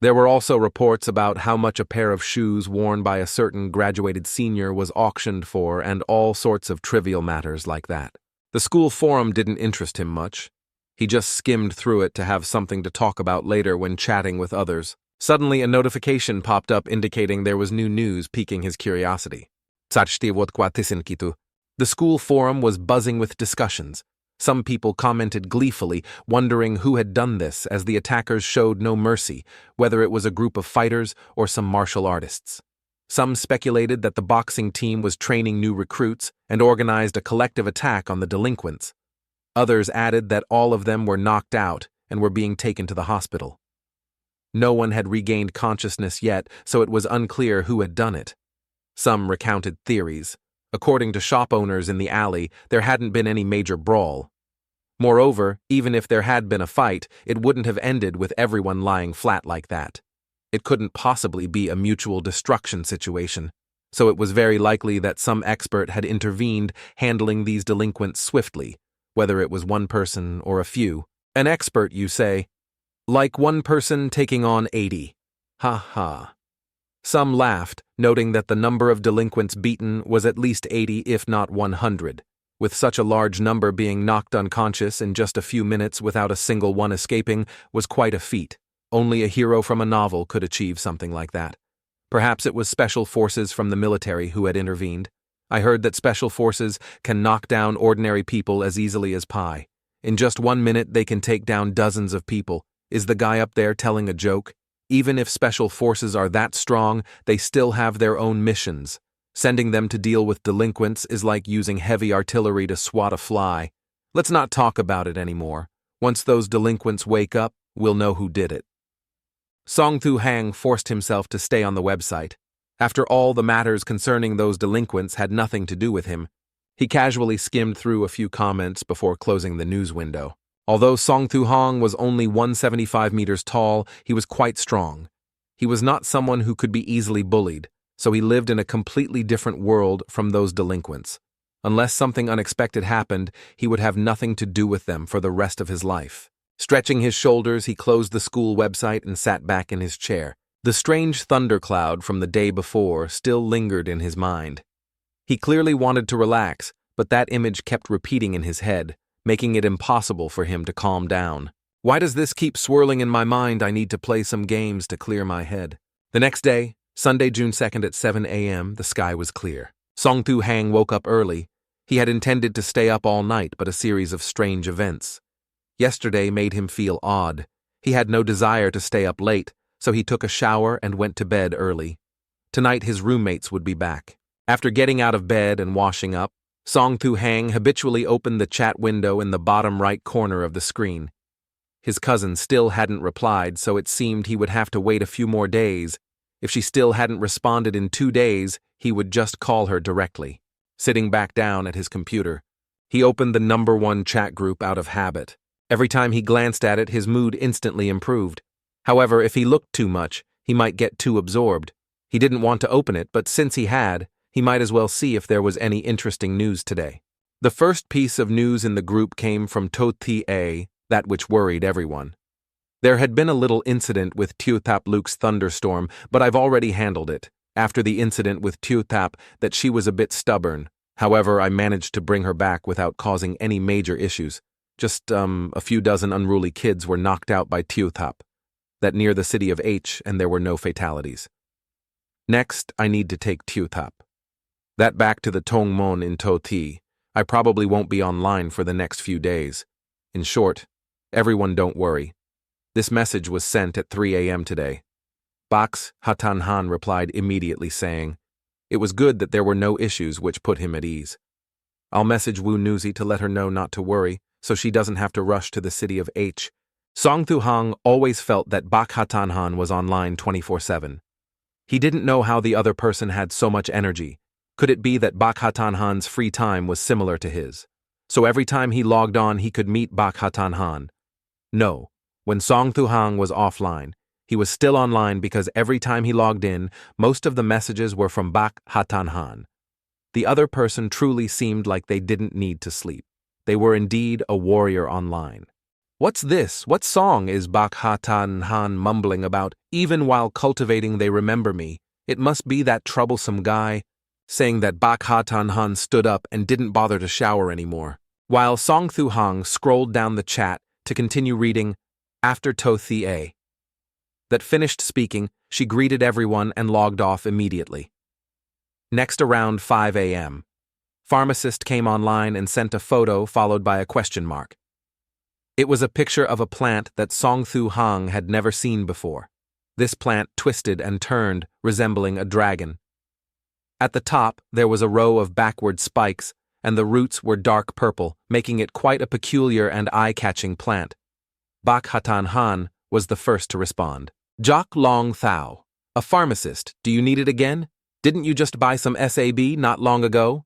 There were also reports about how much a pair of shoes worn by a certain graduated senior was auctioned for and all sorts of trivial matters like that. The school forum didn't interest him much. He just skimmed through it to have something to talk about later when chatting with others. Suddenly, a notification popped up indicating there was new news piquing his curiosity. The school forum was buzzing with discussions. Some people commented gleefully, wondering who had done this, as the attackers showed no mercy, whether it was a group of fighters or some martial artists. Some speculated that the boxing team was training new recruits and organized a collective attack on the delinquents. Others added that all of them were knocked out and were being taken to the hospital. No one had regained consciousness yet, so it was unclear who had done it. Some recounted theories. According to shop owners in the alley, there hadn't been any major brawl. Moreover, even if there had been a fight, it wouldn't have ended with everyone lying flat like that. It couldn't possibly be a mutual destruction situation, so it was very likely that some expert had intervened, handling these delinquents swiftly, whether it was one person or a few. An expert, you say? Like one person taking on 80. Ha ha. Some laughed, noting that the number of delinquents beaten was at least 80 if not 100. With such a large number being knocked unconscious in just a few minutes without a single one escaping was quite a feat. Only a hero from a novel could achieve something like that. Perhaps it was special forces from the military who had intervened. I heard that special forces can knock down ordinary people as easily as pie. In just 1 minute, they can take down dozens of people. Is the guy up there telling a joke? Even if special forces are that strong, they still have their own missions. Sending them to deal with delinquents is like using heavy artillery to swat a fly. Let's not talk about it anymore. Once those delinquents wake up, we'll know who did it. Song Thu-hang forced himself to stay on the website. After all, the matters concerning those delinquents had nothing to do with him. He casually skimmed through a few comments before closing the news window. Although Song Thu-hang was only 175 meters tall, he was quite strong. He was not someone who could be easily bullied, so he lived in a completely different world from those delinquents. Unless something unexpected happened, he would have nothing to do with them for the rest of his life. Stretching his shoulders, he closed the school website and sat back in his chair. The strange thundercloud from the day before still lingered in his mind. He clearly wanted to relax, but that image kept repeating in his head, making it impossible for him to calm down. Why does this keep swirling in my mind? I need to play some games to clear my head. The next day, Sunday, June 2nd at 7 a.m., the sky was clear. Song Thu-hang woke up early. He had intended to stay up all night, but a series of strange events. Yesterday made him feel odd. He had no desire to stay up late, so he took a shower and went to bed early. Tonight his roommates would be back. After getting out of bed and washing up, Song Thu-hang habitually opened the chat window in the bottom right corner of the screen. His cousin still hadn't replied, so it seemed he would have to wait a few more days. If she still hadn't responded in 2 days, he would just call her directly. Sitting back down at his computer, he opened the #1 chat group out of habit. Every time he glanced at it, his mood instantly improved. However, if he looked too much, he might get too absorbed. He didn't want to open it, but since he had, he might as well see if there was any interesting news today. The first piece of news in the group came from Tothia, that which worried everyone. There had been a little incident with Tuthap Luke's thunderstorm, but I've already handled it. After the incident with Tuthap, that she was a bit stubborn. However, I managed to bring her back without causing any major issues. Just, a few dozen unruly kids were knocked out by Tuthap. That near the city of H, and there were no fatalities. Next, I need to take Tuthap. That back to the Tongmon in Toti. I probably won't be online for the next few days. In short, everyone don't worry. This message was sent at 3 a.m. today. Box Hatanhan replied immediately saying, it was good that there were no issues, which put him at ease. I'll message Wu Nuzi to let her know not to worry, so she doesn't have to rush to the city of H. Song Thu-hang always felt that Bak Hatanhan was online 24/7. He didn't know how the other person had so much energy. Could it be that Bak Hatanhan's free time was similar to his? So every time he logged on, he could meet Bak Hatanhan. No, when Song Thu-hang was offline, he was still online because every time he logged in, most of the messages were from Bak Hatanhan. The other person truly seemed like they didn't need to sleep. They were indeed a warrior online. What's this? What song is Bak Hatanhan mumbling about? Even while cultivating, they remember me. It must be that troublesome guy, saying that Bak Hatanhan stood up and didn't bother to shower anymore. While Song Thu-hang scrolled down the chat to continue reading, after Tothia that finished speaking, she greeted everyone and logged off immediately. Next, around 5 a.m., Pharmacist came online and sent a photo followed by a question mark. It was a picture of a plant that Song Thu-hang had never seen before. This plant twisted and turned, resembling a dragon. At the top, there was a row of backward spikes, and the roots were dark purple, making it quite a peculiar and eye-catching plant. Bak Hatanhan was the first to respond. Jock Long Thao, a pharmacist, do you need it again? Didn't you just buy some SAB not long ago?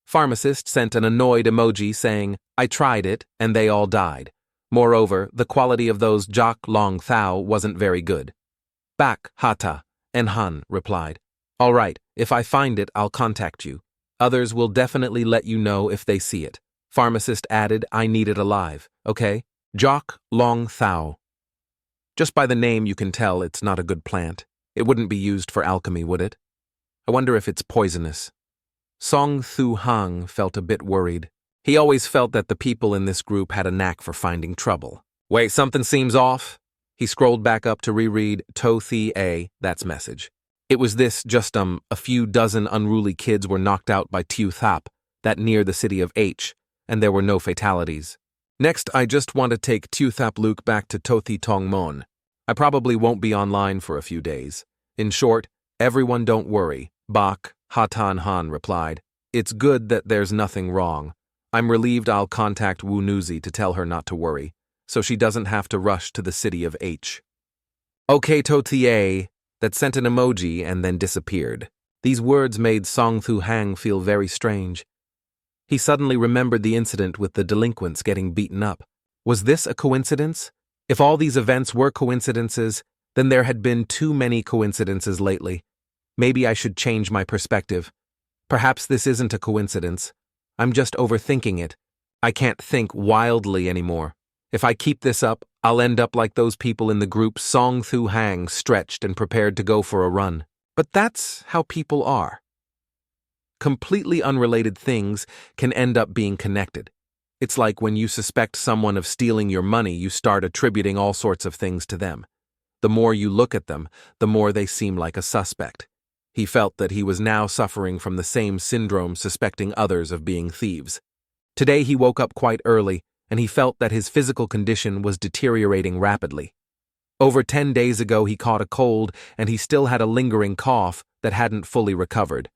Pharmacist sent an annoyed emoji saying, I tried it, and they all died. Moreover, the quality of those Jock Long Thao wasn't very good. Bak Hata Enhan replied, all right, if I find it, I'll contact you. Others will definitely let you know if they see it. Pharmacist added, I need it alive, okay? Jock Long Thao. Just by the name you can tell it's not a good plant. It wouldn't be used for alchemy, would it? I wonder if it's poisonous. Song Thu-hang felt a bit worried. He always felt that the people in this group had a knack for finding trouble. Wait, something seems off? He scrolled back up to reread To Thi A, that's message. It was this, just a few dozen unruly kids were knocked out by Tiu Thap, that near the city of H, and there were no fatalities. Next, I just want to take Tiu Thap Luke back to Tothi Tong Mon. I probably won't be online for a few days. In short, everyone don't worry, Bak, Hatan Han replied. It's good that there's nothing wrong. I'm relieved I'll contact Wu Nuzi to tell her not to worry, so she doesn't have to rush to the city of H. Okay, Totie, that sent an emoji and then disappeared. These words made Song Thu Hang feel very strange. He suddenly remembered the incident with the delinquents getting beaten up. Was this a coincidence? If all these events were coincidences, then there had been too many coincidences lately. Maybe I should change my perspective. Perhaps this isn't a coincidence. I'm just overthinking it. I can't think wildly anymore. If I keep this up, I'll end up like those people in the group Song Thu Hang, stretched and prepared to go for a run. But that's how people are. Completely unrelated things can end up being connected. It's like when you suspect someone of stealing your money, you start attributing all sorts of things to them. The more you look at them, the more they seem like a suspect. He felt that he was now suffering from the same syndrome, suspecting others of being thieves. Today he woke up quite early, and he felt that his physical condition was deteriorating rapidly. Over 10 days ago he caught a cold, and he still had a lingering cough that hadn't fully recovered,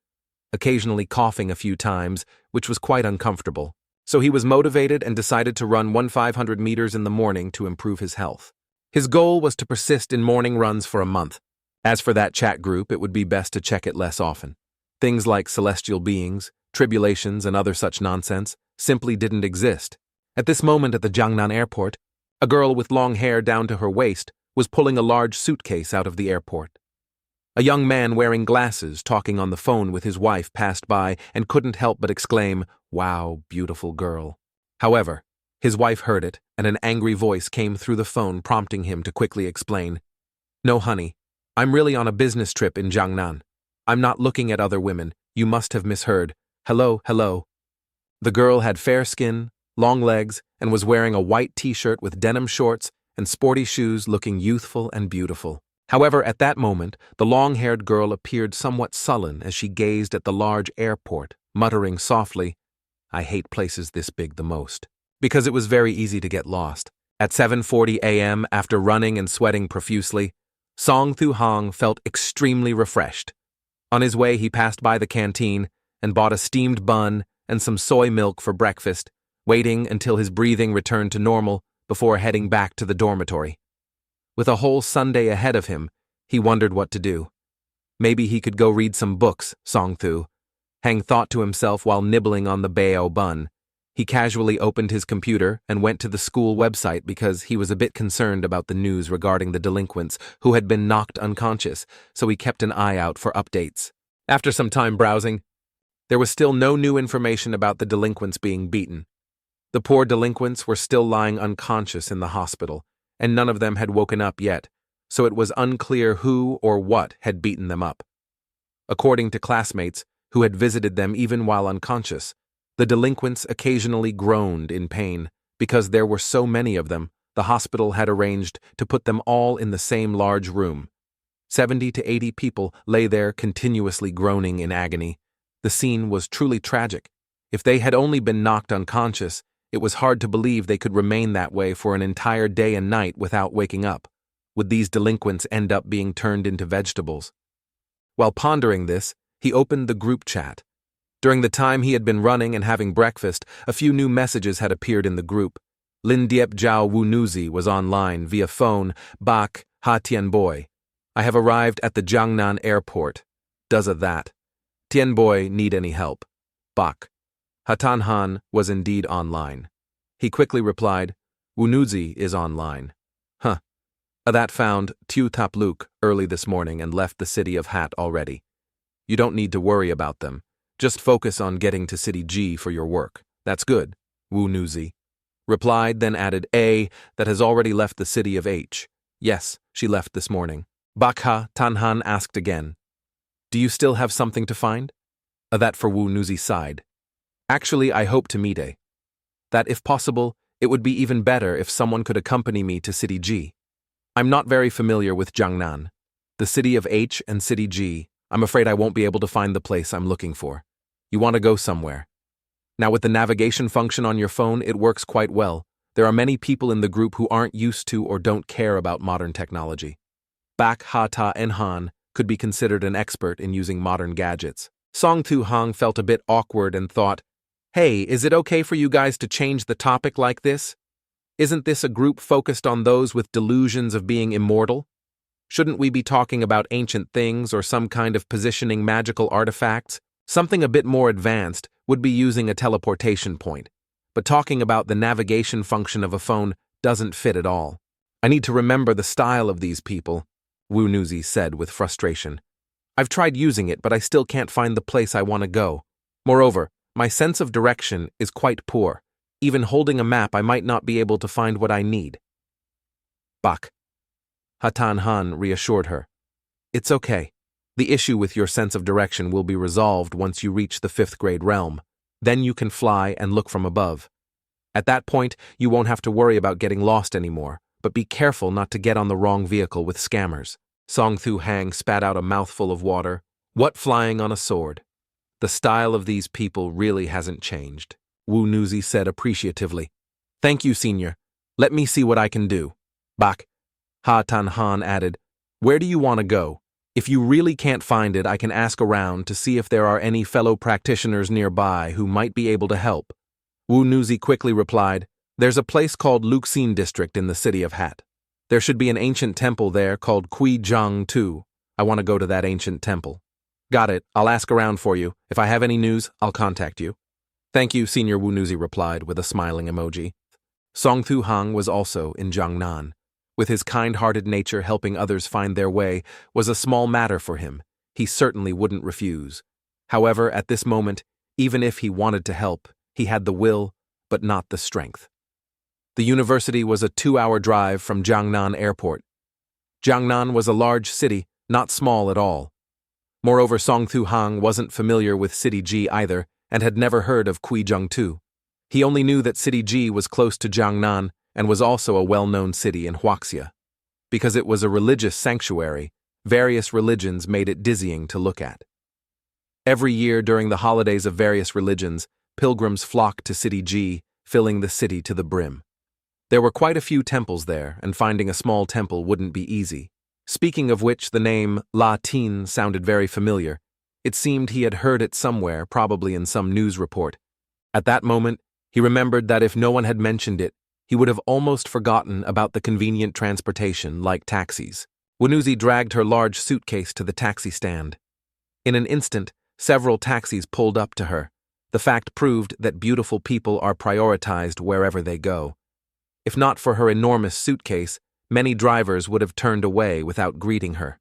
occasionally coughing a few times, which was quite uncomfortable. So he was motivated and decided to run 500 meters in the morning to improve his health. His goal was to persist in morning runs for a month. As for that chat group, it would be best to check it less often. Things like celestial beings, tribulations, and other such nonsense simply didn't exist. At this moment at the Jiangnan airport, a girl with long hair down to her waist was pulling a large suitcase out of the airport. A young man wearing glasses talking on the phone with his wife passed by and couldn't help but exclaim, "Wow, beautiful girl." However, his wife heard it, and an angry voice came through the phone prompting him to quickly explain, "No, honey, I'm really on a business trip in Jiangnan. I'm not looking at other women. You must have misheard. Hello, hello." The girl had fair skin, long legs, and was wearing a white t-shirt with denim shorts and sporty shoes, looking youthful and beautiful. However, at that moment, the long-haired girl appeared somewhat sullen as she gazed at the large airport, muttering softly, "I hate places this big the most," because it was very easy to get lost. At 7:40 a.m., after running and sweating profusely, Song Thu Hang felt extremely refreshed. On his way, he passed by the canteen and bought a steamed bun and some soy milk for breakfast, waiting until his breathing returned to normal before heading back to the dormitory. With a whole Sunday ahead of him, he wondered what to do. Maybe he could go read some books, Song Thu Hang thought to himself while nibbling on the bao bun. He casually opened his computer and went to the school website because he was a bit concerned about the news regarding the delinquents who had been knocked unconscious, so he kept an eye out for updates. After some time browsing, there was still no new information about the delinquents being beaten. The poor delinquents were still lying unconscious in the hospital, and none of them had woken up yet, so it was unclear who or what had beaten them up. According to classmates who had visited them even while unconscious, the delinquents occasionally groaned in pain. Because there were so many of them, the hospital had arranged to put them all in the same large room. 70 to 80 people lay there continuously groaning in agony. The scene was truly tragic. If they had only been knocked unconscious, it was hard to believe they could remain that way for an entire day and night without waking up. Would these delinquents end up being turned into vegetables? While pondering this, he opened the group chat. During the time he had been running and having breakfast, a few new messages had appeared in the group. Lin Diep Jiao Wu Nuzi was online via phone. Bak, Ha Tien Boy. I have arrived at the Jiangnan airport. Does a that. Tien Boy need any help. Bak. Hatan Han was indeed online. He quickly replied, Wu Nuzi is online. Huh. That found Tiu Tap Luke early this morning and left the city of Hat already. You don't need to worry about them. Just focus on getting to City G for your work. That's good, Wu Nuzi replied, then added, A, that has already left the city of H. Yes, she left this morning. Bakha Tanhan asked again. Do you still have something to find? That for Wu Nuzi sighed. Actually, I hope to meet A. That if possible, it would be even better if someone could accompany me to City G. I'm not very familiar with Jiangnan, the city of H and city G. I'm afraid I won't be able to find the place I'm looking for. You want to go somewhere. Now with the navigation function on your phone, it works quite well. There are many people in the group who aren't used to or don't care about modern technology. Bak Ha Ta En Han could be considered an expert in using modern gadgets. Song Tu Hong felt a bit awkward and thought, "Hey, is it okay for you guys to change the topic like this? Isn't this a group focused on those with delusions of being immortal? Shouldn't we be talking about ancient things or some kind of positioning magical artifacts? Something a bit more advanced would be using a teleportation point. But talking about the navigation function of a phone doesn't fit at all. I need to remember the style of these people," Wu Nuzi said with frustration. "I've tried using it, but I still can't find the place I want to go. Moreover, my sense of direction is quite poor. Even holding a map, I might not be able to find what I need." Bak Hatan Han reassured her. "It's okay. The issue with your sense of direction will be resolved once you reach the 5th grade realm. Then you can fly and look from above. At that point, you won't have to worry about getting lost anymore, but be careful not to get on the wrong vehicle with scammers." Song Thu Hang spat out a mouthful of water. What flying on a sword? The style of these people really hasn't changed, Wu Nuzi said appreciatively. "Thank you, senior. Let me see what I can do." Bak Ha Tan Han added, "Where do you want to go? If you really can't find it, I can ask around to see if there are any fellow practitioners nearby who might be able to help." Wu Nuzi quickly replied, "There's a place called Luxin District in the city of Hat. There should be an ancient temple there called Kui Zhang Tu. I want to go to that ancient temple." "Got it. I'll ask around for you. If I have any news, I'll contact you." "Thank you," Senior Wu Nuzi replied with a smiling emoji. Song Thu Hang was also in Jiangnan. With his kind-hearted nature, helping others find their way was a small matter for him. He certainly wouldn't refuse. However, at this moment, even if he wanted to help, he had the will, but not the strength. The university was a 2-hour drive from Jiangnan Airport. Jiangnan was a large city, not small at all. Moreover, Song Thu Hang wasn't familiar with City G either and had never heard of Kui Zhang Tu. He only knew that City G was close to Jiangnan and was also a well-known city in Huaxia. Because it was a religious sanctuary, various religions made it dizzying to look at. Every year during the holidays of various religions, pilgrims flocked to City G, filling the city to the brim. There were quite a few temples there, and finding a small temple wouldn't be easy. Speaking of which, the name La Tin sounded very familiar. It seemed he had heard it somewhere, probably in some news report. At that moment, he remembered that if no one had mentioned it, he would have almost forgotten about the convenient transportation like taxis. Wu Nuzi dragged her large suitcase to the taxi stand. In an instant, several taxis pulled up to her. The fact proved that beautiful people are prioritized wherever they go. If not for her enormous suitcase, many drivers would have turned away without greeting her.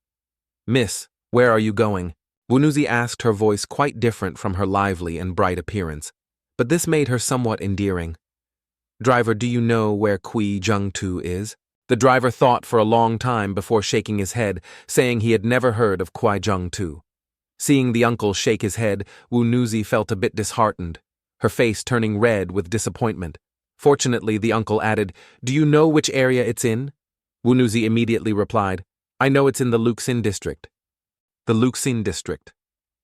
"Miss, where are you going?" Wu Nuzi asked, her voice quite different from her lively and bright appearance. But this made her somewhat endearing. "Driver, do you know where Kui Zhang Tu is?" The driver thought for a long time before shaking his head, saying he had never heard of Kui Zhang Tu. Seeing the uncle shake his head, Wu Nuzi felt a bit disheartened, her face turning red with disappointment. Fortunately, the uncle added, "Do you know which area it's in?" Wu Nuzi immediately replied, "I know it's in the Luxin district." "The Luxin district.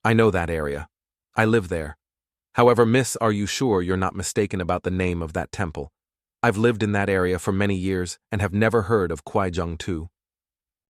I know that area. I live there. However, miss, are you sure you're not mistaken about the name of that temple? I've lived in that area for many years and have never heard of Kui Zhang Tu."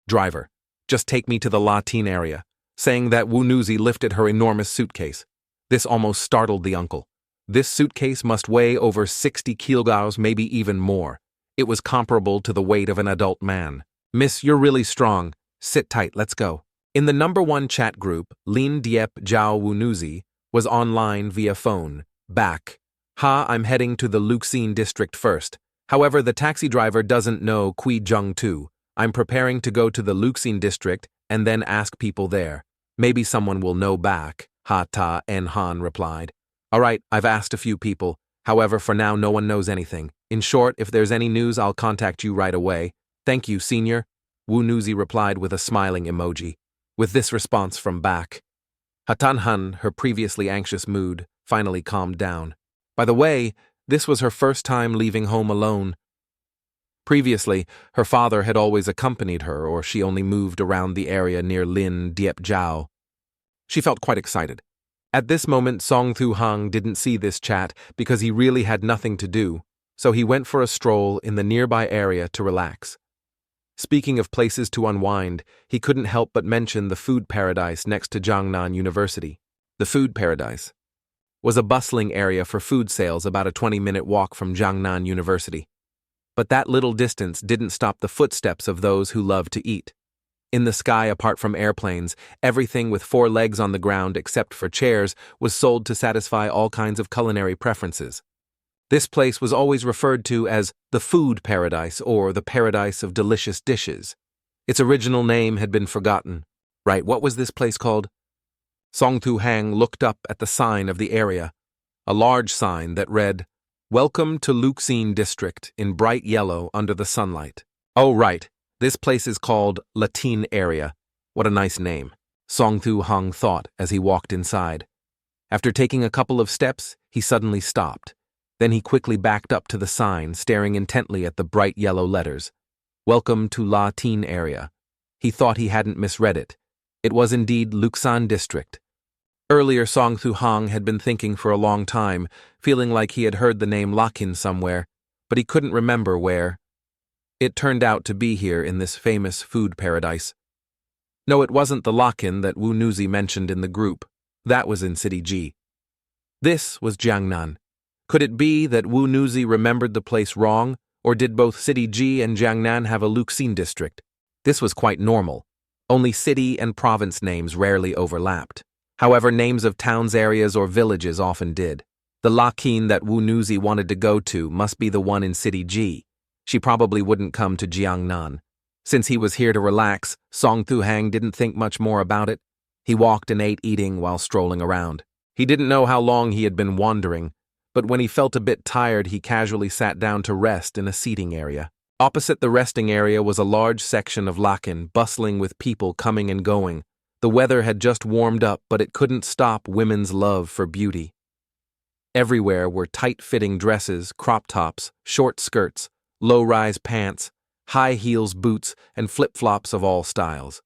"Driver, just take me to the Latin area." Saying that, Wu Nuzi lifted her enormous suitcase. This almost startled the uncle. This suitcase must weigh over 60 kilograms, maybe even more. It was comparable to the weight of an adult man. "Miss, you're really strong. Sit tight, let's go." In the #1 chat group, Lin Diep Zhao Wu Nuzi was online via phone. "Back. I'm heading to the Luxin district first. However, the taxi driver doesn't know Kui Zhang Tu. I'm preparing to go to the Luxin district and then ask people there. Maybe someone will know back," Ha Ta En Han replied. "All right, I've asked a few people. However, for now no one knows anything. In short, if there's any news, I'll contact you right away." "Thank you, senior," Wu Nuzi replied with a smiling emoji. With this response from back, Hatan Han, her previously anxious mood, finally calmed down. By the way, this was her first time leaving home alone. Previously, her father had always accompanied her, or she only moved around the area near Lin Diep Jiao. She felt quite excited. At this moment, Song Thu Hang didn't see this chat because he really had nothing to do, so he went for a stroll in the nearby area to relax. Speaking of places to unwind, he couldn't help but mention the food paradise next to Jiangnan University. The food paradise was a bustling area for food sales about a 20-minute walk from Jiangnan University. But that little distance didn't stop the footsteps of those who loved to eat. In the sky, apart from airplanes, everything with 4 legs on the ground except for chairs was sold to satisfy all kinds of culinary preferences. This place was always referred to as the food paradise or the paradise of delicious dishes. Its original name had been forgotten. Right, what was this place called? Song Thu Hang looked up at the sign of the area, a large sign that read, "Welcome to Luxin District," in bright yellow under the sunlight. Oh, right. This place is called Latin Area. What a nice name, Song Thu Hang thought as he walked inside. After taking a couple of steps, he suddenly stopped. Then he quickly backed up to the sign, staring intently at the bright yellow letters. Welcome to Latin Area. He thought he hadn't misread it. It was indeed Luxin District. Earlier, Song Thu Hang had been thinking for a long time, feeling like he had heard the name Lakin somewhere, but he couldn't remember where. It turned out to be here in this famous food paradise. No, it wasn't the Lakin that Wu Nuzi mentioned in the group. That was in City G. This was Jiangnan. Could it be that Wu Nuzi remembered the place wrong, or did both City G and Jiangnan have a Luxin district? This was quite normal. Only city and province names rarely overlapped. However, names of towns, areas, or villages often did. The Lakin that Wu Nuzi wanted to go to must be the one in City G. She probably wouldn't come to Jiangnan. Since he was here to relax, Song Thu Hang didn't think much more about it. He walked and ate, eating while strolling around. He didn't know how long he had been wandering, but when he felt a bit tired, he casually sat down to rest in a seating area. Opposite the resting area was a large section of Lakin, bustling with people coming and going. The weather had just warmed up, but it couldn't stop women's love for beauty. Everywhere were tight-fitting dresses, crop tops, short skirts, low-rise pants, high heels boots, and flip-flops of all styles.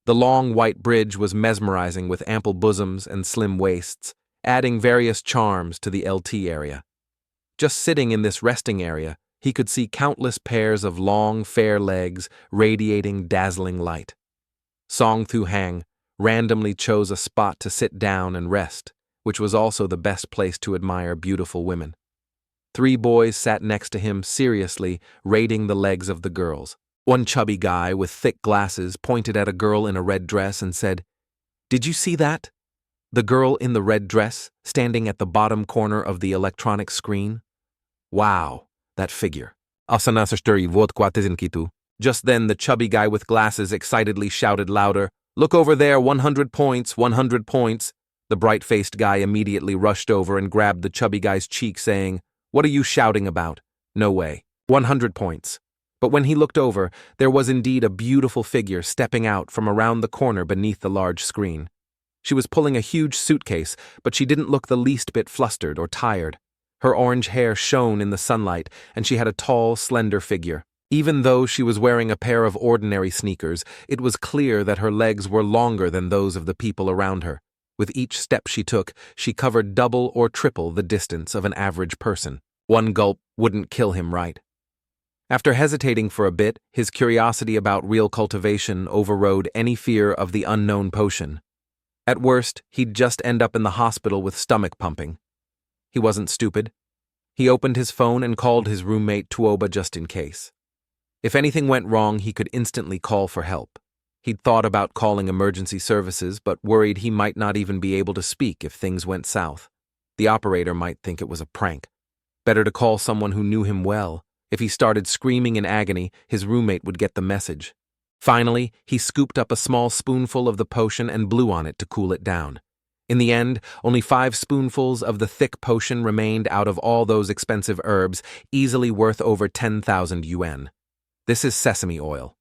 The long white bridge was mesmerizing with ample bosoms and slim waists, adding various charms to the LT area. Just sitting in this resting area, he could see countless pairs of long, fair legs radiating dazzling light. Song Thu Hang randomly chose a spot to sit down and rest, which was also the best place to admire beautiful women. 3 boys sat next to him seriously, rating the legs of the girls. One chubby guy with thick glasses pointed at a girl in a red dress and said, "Did you see that? The girl in the red dress, standing at the bottom corner of the electronic screen? Wow, that figure." Just then, the chubby guy with glasses excitedly shouted louder, "Look over there, 100 points, 100 points." The bright-faced guy immediately rushed over and grabbed the chubby guy's cheek, saying, "What are you shouting about? No way. 100 points." But when he looked over, there was indeed a beautiful figure stepping out from around the corner beneath the large screen. She was pulling a huge suitcase, but she didn't look the least bit flustered or tired. Her orange hair shone in the sunlight, and she had a tall, slender figure. Even though she was wearing a pair of ordinary sneakers, it was clear that her legs were longer than those of the people around her. With each step she took, she covered double or triple the distance of an average person. One gulp wouldn't kill him, right? After hesitating for a bit, his curiosity about real cultivation overrode any fear of the unknown potion. At worst, he'd just end up in the hospital with stomach pumping. He wasn't stupid. He opened his phone and called his roommate Tuoba just in case. If anything went wrong, he could instantly call for help. He'd thought about calling emergency services, but worried he might not even be able to speak if things went south. The operator might think it was a prank. Better to call someone who knew him well. If he started screaming in agony, his roommate would get the message. Finally, he scooped up a small spoonful of the potion and blew on it to cool it down. In the end, only 5 spoonfuls of the thick potion remained out of all those expensive herbs, easily worth over 10,000 yuan. This is sesame oil.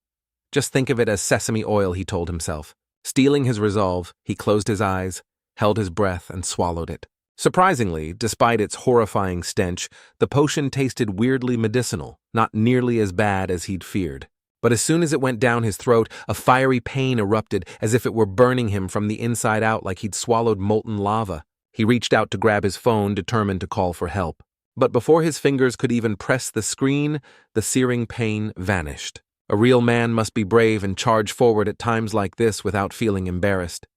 Just think of it as sesame oil, he told himself. Steeling his resolve, he closed his eyes, held his breath, and swallowed it. Surprisingly, despite its horrifying stench, the potion tasted weirdly medicinal, not nearly as bad as he'd feared. But as soon as it went down his throat, a fiery pain erupted as if it were burning him from the inside out like he'd swallowed molten lava. He reached out to grab his phone, determined to call for help. But before his fingers could even press the screen, the searing pain vanished. A real man must be brave and charge forward at times like this without feeling embarrassed.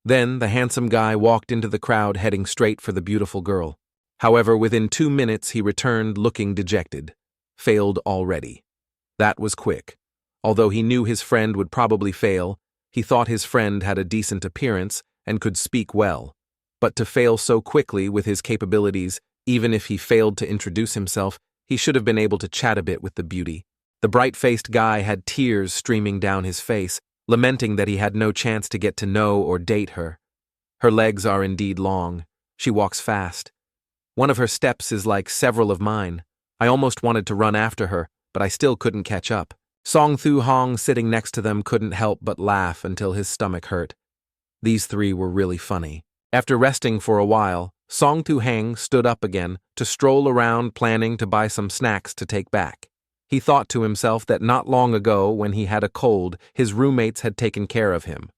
Then the handsome guy walked into the crowd heading straight for the beautiful girl. However, within 2 minutes he returned looking dejected. Failed already. That was quick. Although he knew his friend would probably fail, he thought his friend had a decent appearance and could speak well. But to fail so quickly with his capabilities, even if he failed to introduce himself, he should have been able to chat a bit with the beauty. The bright-faced guy had tears streaming down his face, lamenting that he had no chance to get to know or date her. Her legs are indeed long. She walks fast. One of her steps is like several of mine. I almost wanted to run after her, but I still couldn't catch up. Song Thu Hong sitting next to them couldn't help but laugh until his stomach hurt. These three were really funny. After resting for a while, Song Thu Hang stood up again to stroll around planning to buy some snacks to take back. He thought to himself that not long ago, when he had a cold, his roommates had taken care of him.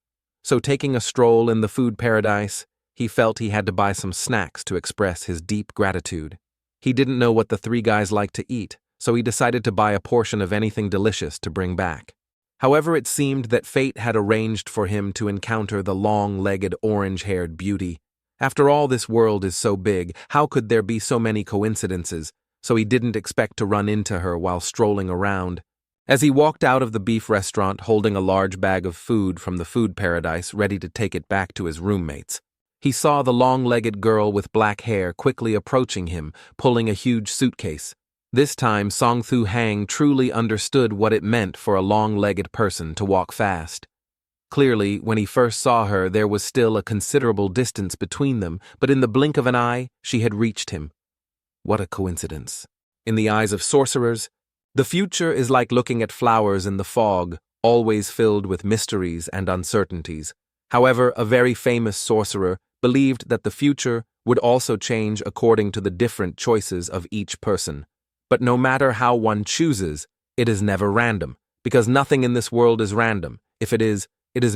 So taking a stroll in the food paradise, he felt he had to buy some snacks to express his deep gratitude. He didn't know what the three guys liked to eat, so he decided to buy a portion of anything delicious to bring back. However, it seemed that fate had arranged for him to encounter the long-legged, orange-haired beauty. After all, this world is so big, how could there be so many coincidences? So he didn't expect to run into her while strolling around. As he walked out of the beef restaurant holding a large bag of food from the food paradise ready to take it back to his roommates, he saw the long-legged girl with black hair quickly approaching him, pulling a huge suitcase. This time, Song Thu Hang truly understood what it meant for a long-legged person to walk fast. Clearly, when he first saw her, there was still a considerable distance between them, but in the blink of an eye, she had reached him. What a coincidence. In the eyes of sorcerers, the future is like looking at flowers in the fog, always filled with mysteries and uncertainties. However, a very famous sorcerer believed that the future would also change according to the different choices of each person. But no matter how one chooses, it is never random, because nothing in this world is random. If it is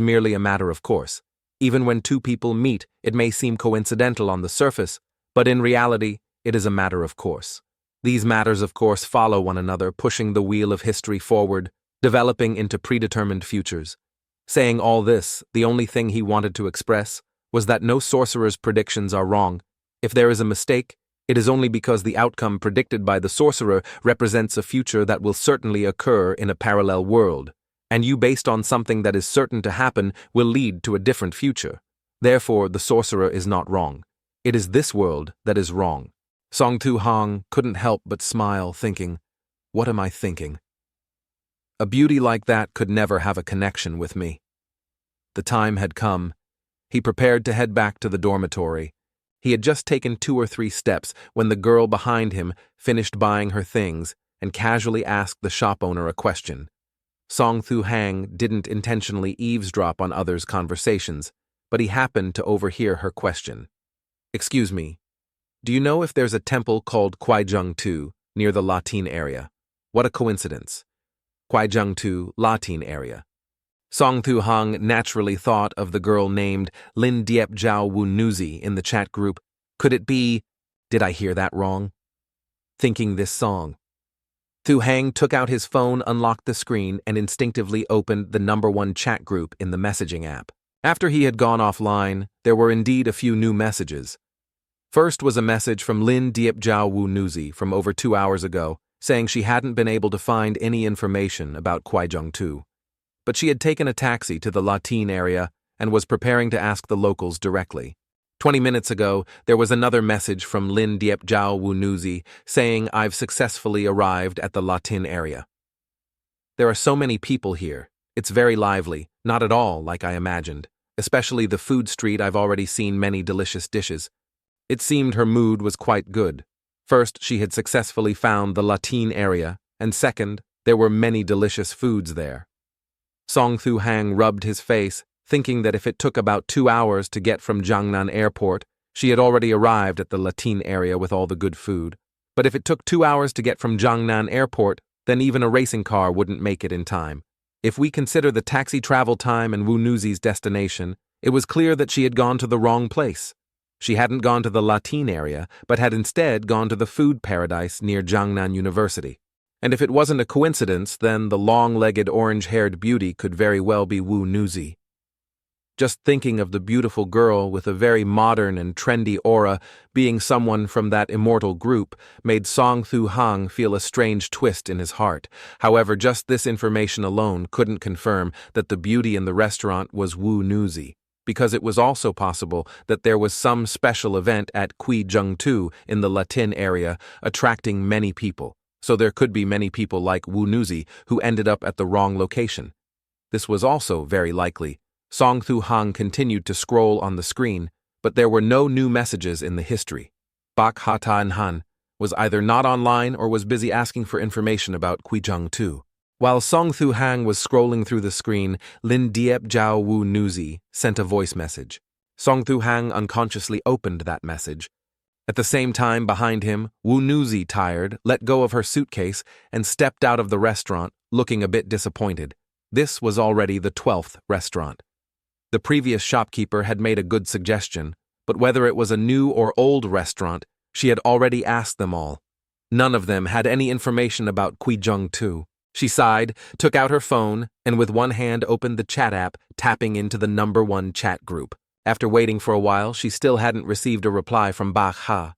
merely a matter of course. Even when two people meet, it may seem coincidental on the surface, but in reality, it is a matter of course. These matters, of course, follow one another, pushing the wheel of history forward, developing into predetermined futures. Saying all this, the only thing he wanted to express was that no sorcerer's predictions are wrong. If there is a mistake, it is only because the outcome predicted by the sorcerer represents a future that will certainly occur in a parallel world, and you, based on something that is certain to happen, will lead to a different future. Therefore, the sorcerer is not wrong. It is this world that is wrong. Song Thu Hong couldn't help but smile, thinking, what am I thinking? A beauty like that could never have a connection with me. The time had come. He prepared to head back to the dormitory. He had just taken 2 or 3 steps when the girl behind him finished buying her things and casually asked the shop owner a question. Song Thu Hang didn't intentionally eavesdrop on others' conversations, but he happened to overhear her question. Excuse me, do you know if there's a temple called Kwaijiang-tu near the Latin area? What a coincidence. Kwaijiang-tu, Latin area. Song Thu Hang naturally thought of the girl named Lin Diep Jiao Wu Nuzi in the chat group. Could it be, did I hear that wrong? Thinking this song. Thu Hang took out his phone, unlocked the screen, and instinctively opened the #1 chat group in the messaging app. After he had gone offline, there were indeed a few new messages. First was a message from Lin Diep Jiao Wu Nuzi from over 2 hours ago, saying she hadn't been able to find any information about Kwaijiang-tu. But she had taken a taxi to the Latin area and was preparing to ask the locals directly. 20 minutes ago, there was another message from Lin Diep Jiao Wu Nuzi saying, I've successfully arrived at the Latin area. There are so many people here. It's very lively, not at all like I imagined. Especially the food street, I've already seen many delicious dishes. It seemed her mood was quite good. First, she had successfully found the Latin area, and second, there were many delicious foods there. Song Thu Hang rubbed his face, thinking that if it took about 2 hours to get from Jiangnan Airport, She had already arrived at the Latin area with all the good food. But if it took 2 hours to get from Jiangnan Airport, then even a racing car wouldn't make it in time. If we consider the taxi travel time and Wu Nuzi's destination, it was clear that she had gone to the wrong place. She hadn't gone to the Latin area, but had instead gone to the food paradise near Jiangnan University. And if it wasn't a coincidence, then the long-legged orange-haired beauty could very well be Wu Nuzi. Just thinking of the beautiful girl with a very modern and trendy aura being someone from that immortal group made Song Thu Hang feel a strange twist in his heart. However, just this information alone couldn't confirm that the beauty in the restaurant was Wu Nuzi, because it was also possible that there was some special event at Qi in the Latin area attracting many people, so there could be many people like Wu Nuzi who ended up at the wrong location. This was also very likely. Song Thu Hang continued to scroll on the screen, but there were no new messages in the history. Bak Hata Han was either not online or was busy asking for information about Qi. While Song Thu Hang was scrolling through the screen, Lin Diep Jiao Wu Nuzi sent a voice message. Song Thu Hang unconsciously opened that message. At the same time, behind him, Wu Nuzi, tired, let go of her suitcase and stepped out of the restaurant, looking a bit disappointed. This was already the 12th restaurant. The previous shopkeeper had made a good suggestion, but whether it was a new or old restaurant, she had already asked them all. None of them had any information about Qi. She sighed, took out her phone, and with one hand opened the chat app, tapping into the #1 chat group. After waiting for a while, she still hadn't received a reply from Bak Ha.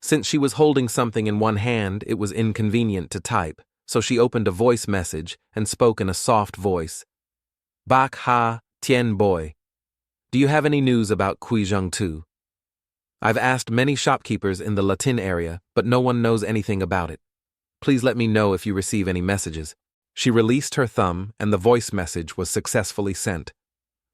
Since she was holding something in one hand, it was inconvenient to type, so she opened a voice message and spoke in a soft voice. Bak Ha, Tian boy, do you have any news about Qi? I've asked many shopkeepers in the Latin area, but no one knows anything about it. Please let me know if you receive any messages. She released her thumb, and the voice message was successfully sent.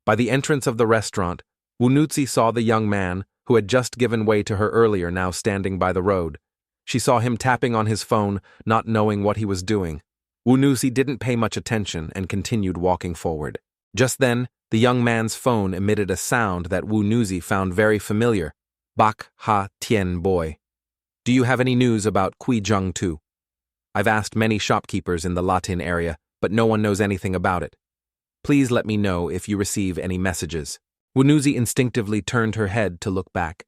By the entrance of the restaurant, Wu Nuzi saw the young man, who had just given way to her earlier, now standing by the road. She saw him tapping on his phone, not knowing what he was doing. Wu Nuzi didn't pay much attention and continued walking forward. Just then, the young man's phone emitted a sound that Wu Nuzi found very familiar. Bak Ha Tian boy. Do you have any news about Qi? I've asked many shopkeepers in the Latin area, but no one knows anything about it. Please let me know if you receive any messages. Wu Nuzi instinctively turned her head to look back.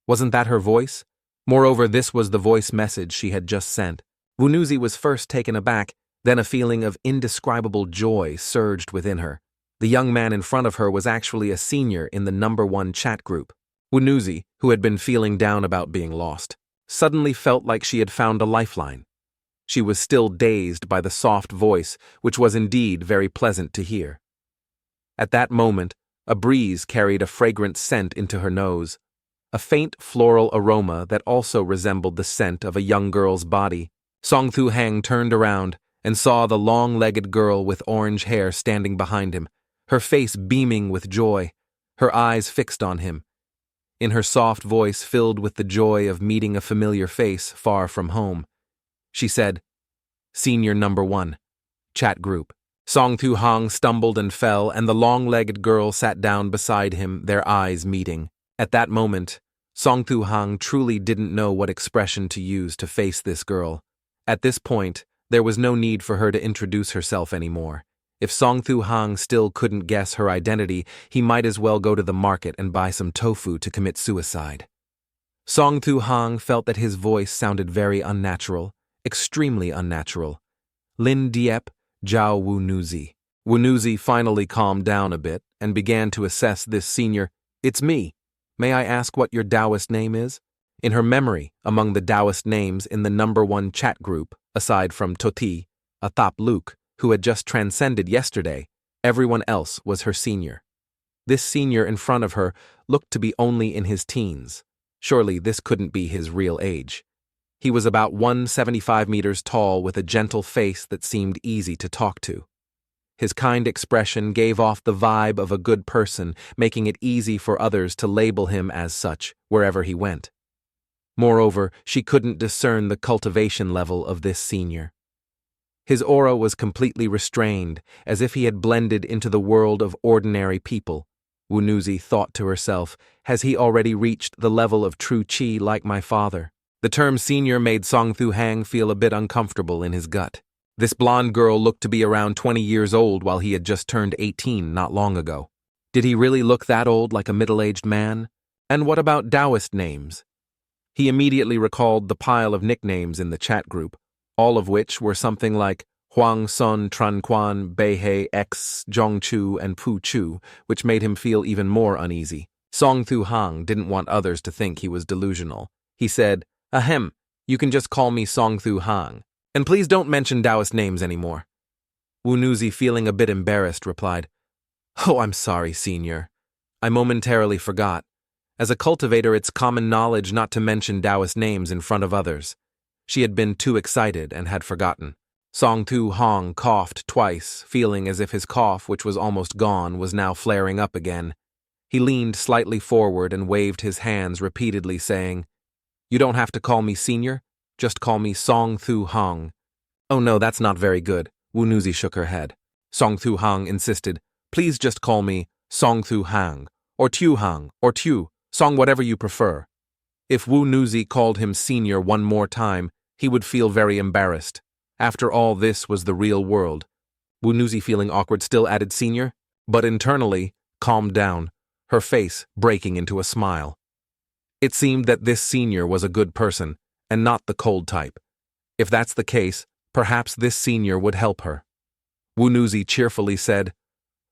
Wasn't that her voice? Moreover, this was the voice message she had just sent. Wu Nuzi was first taken aback, then a feeling of indescribable joy surged within her. The young man in front of her was actually a senior in the #1 chat group. Wu Nuzi, who had been feeling down about being lost, suddenly felt like she had found a lifeline. She was still dazed by the soft voice, which was indeed very pleasant to hear. At that moment, a breeze carried a fragrant scent into her nose, a faint floral aroma that also resembled the scent of a young girl's body. Song Thu Hang turned around and saw the long-legged girl with orange hair standing behind him, her face beaming with joy, her eyes fixed on him. In her soft voice filled with the joy of meeting a familiar face far from home, she said, Senior #1, chat group. Song Thu Hang stumbled and fell, and the long-legged girl sat down beside him, their eyes meeting. At that moment, Song Thu Hang truly didn't know what expression to use to face this girl. At this point, there was no need for her to introduce herself anymore. If Song Thu Hang still couldn't guess her identity, he might as well go to the market and buy some tofu to commit suicide. Song Thu Hang felt that his voice sounded very unnatural, extremely unnatural. Lin Diep Jiao Wu Nuzi. Wu Nuzi finally calmed down a bit and began to assess this senior. It's me. May I ask what your Taoist name is? In her memory, among the Taoist names in the #1 chat group, aside from Toti, Athap Luke, who had just transcended yesterday, everyone else was her senior. This senior in front of her looked to be only in his teens. Surely this couldn't be his real age. He was about 175 meters tall with a gentle face that seemed easy to talk to. His kind expression gave off the vibe of a good person, making it easy for others to label him as such wherever he went. Moreover, she couldn't discern the cultivation level of this senior. His aura was completely restrained, as if he had blended into the world of ordinary people. Wunuzi thought to herself. Has he already reached the level of true chi like my father? The term senior made Song Thu Hang feel a bit uncomfortable in his gut. This blonde girl looked to be around 20 years old while he had just turned 18 not long ago. Did he really look that old, like a middle-aged man? And what about Taoist names? He immediately recalled the pile of nicknames in the chat group, all of which were something like Huang Sun Tran Quan, Beihei X, Zhongchu, and Pu Chu, which made him feel even more uneasy. Song Thu Hang didn't want others to think he was delusional. He said, "Ahem, you can just call me Song Thu Hang. And please don't mention Taoist names anymore." Wunuzi, feeling a bit embarrassed, replied, "Oh, I'm sorry, senior. I momentarily forgot. As a cultivator, it's common knowledge not to mention Taoist names in front of others." She had been too excited and had forgotten. Song Thu Hang coughed twice, feeling as if his cough, which was almost gone, was now flaring up again. He leaned slightly forward and waved his hands repeatedly, saying, "You don't have to call me senior. Just call me Song Thu Hang." "Oh no, that's not very good." Wunuzi shook her head. Song Thu Hang insisted, "Please just call me Song Thu Hang, or Tu Hang, or Tu, Song whatever you prefer." If Wunuzi called him senior one more time, he would feel very embarrassed. After all, this was the real world. Wunuzi, feeling awkward, still added senior, but internally calmed down, her face breaking into a smile. It seemed that this senior was a good person, and not the cold type. If that's the case, perhaps this senior would help her. Wunuzi cheerfully said,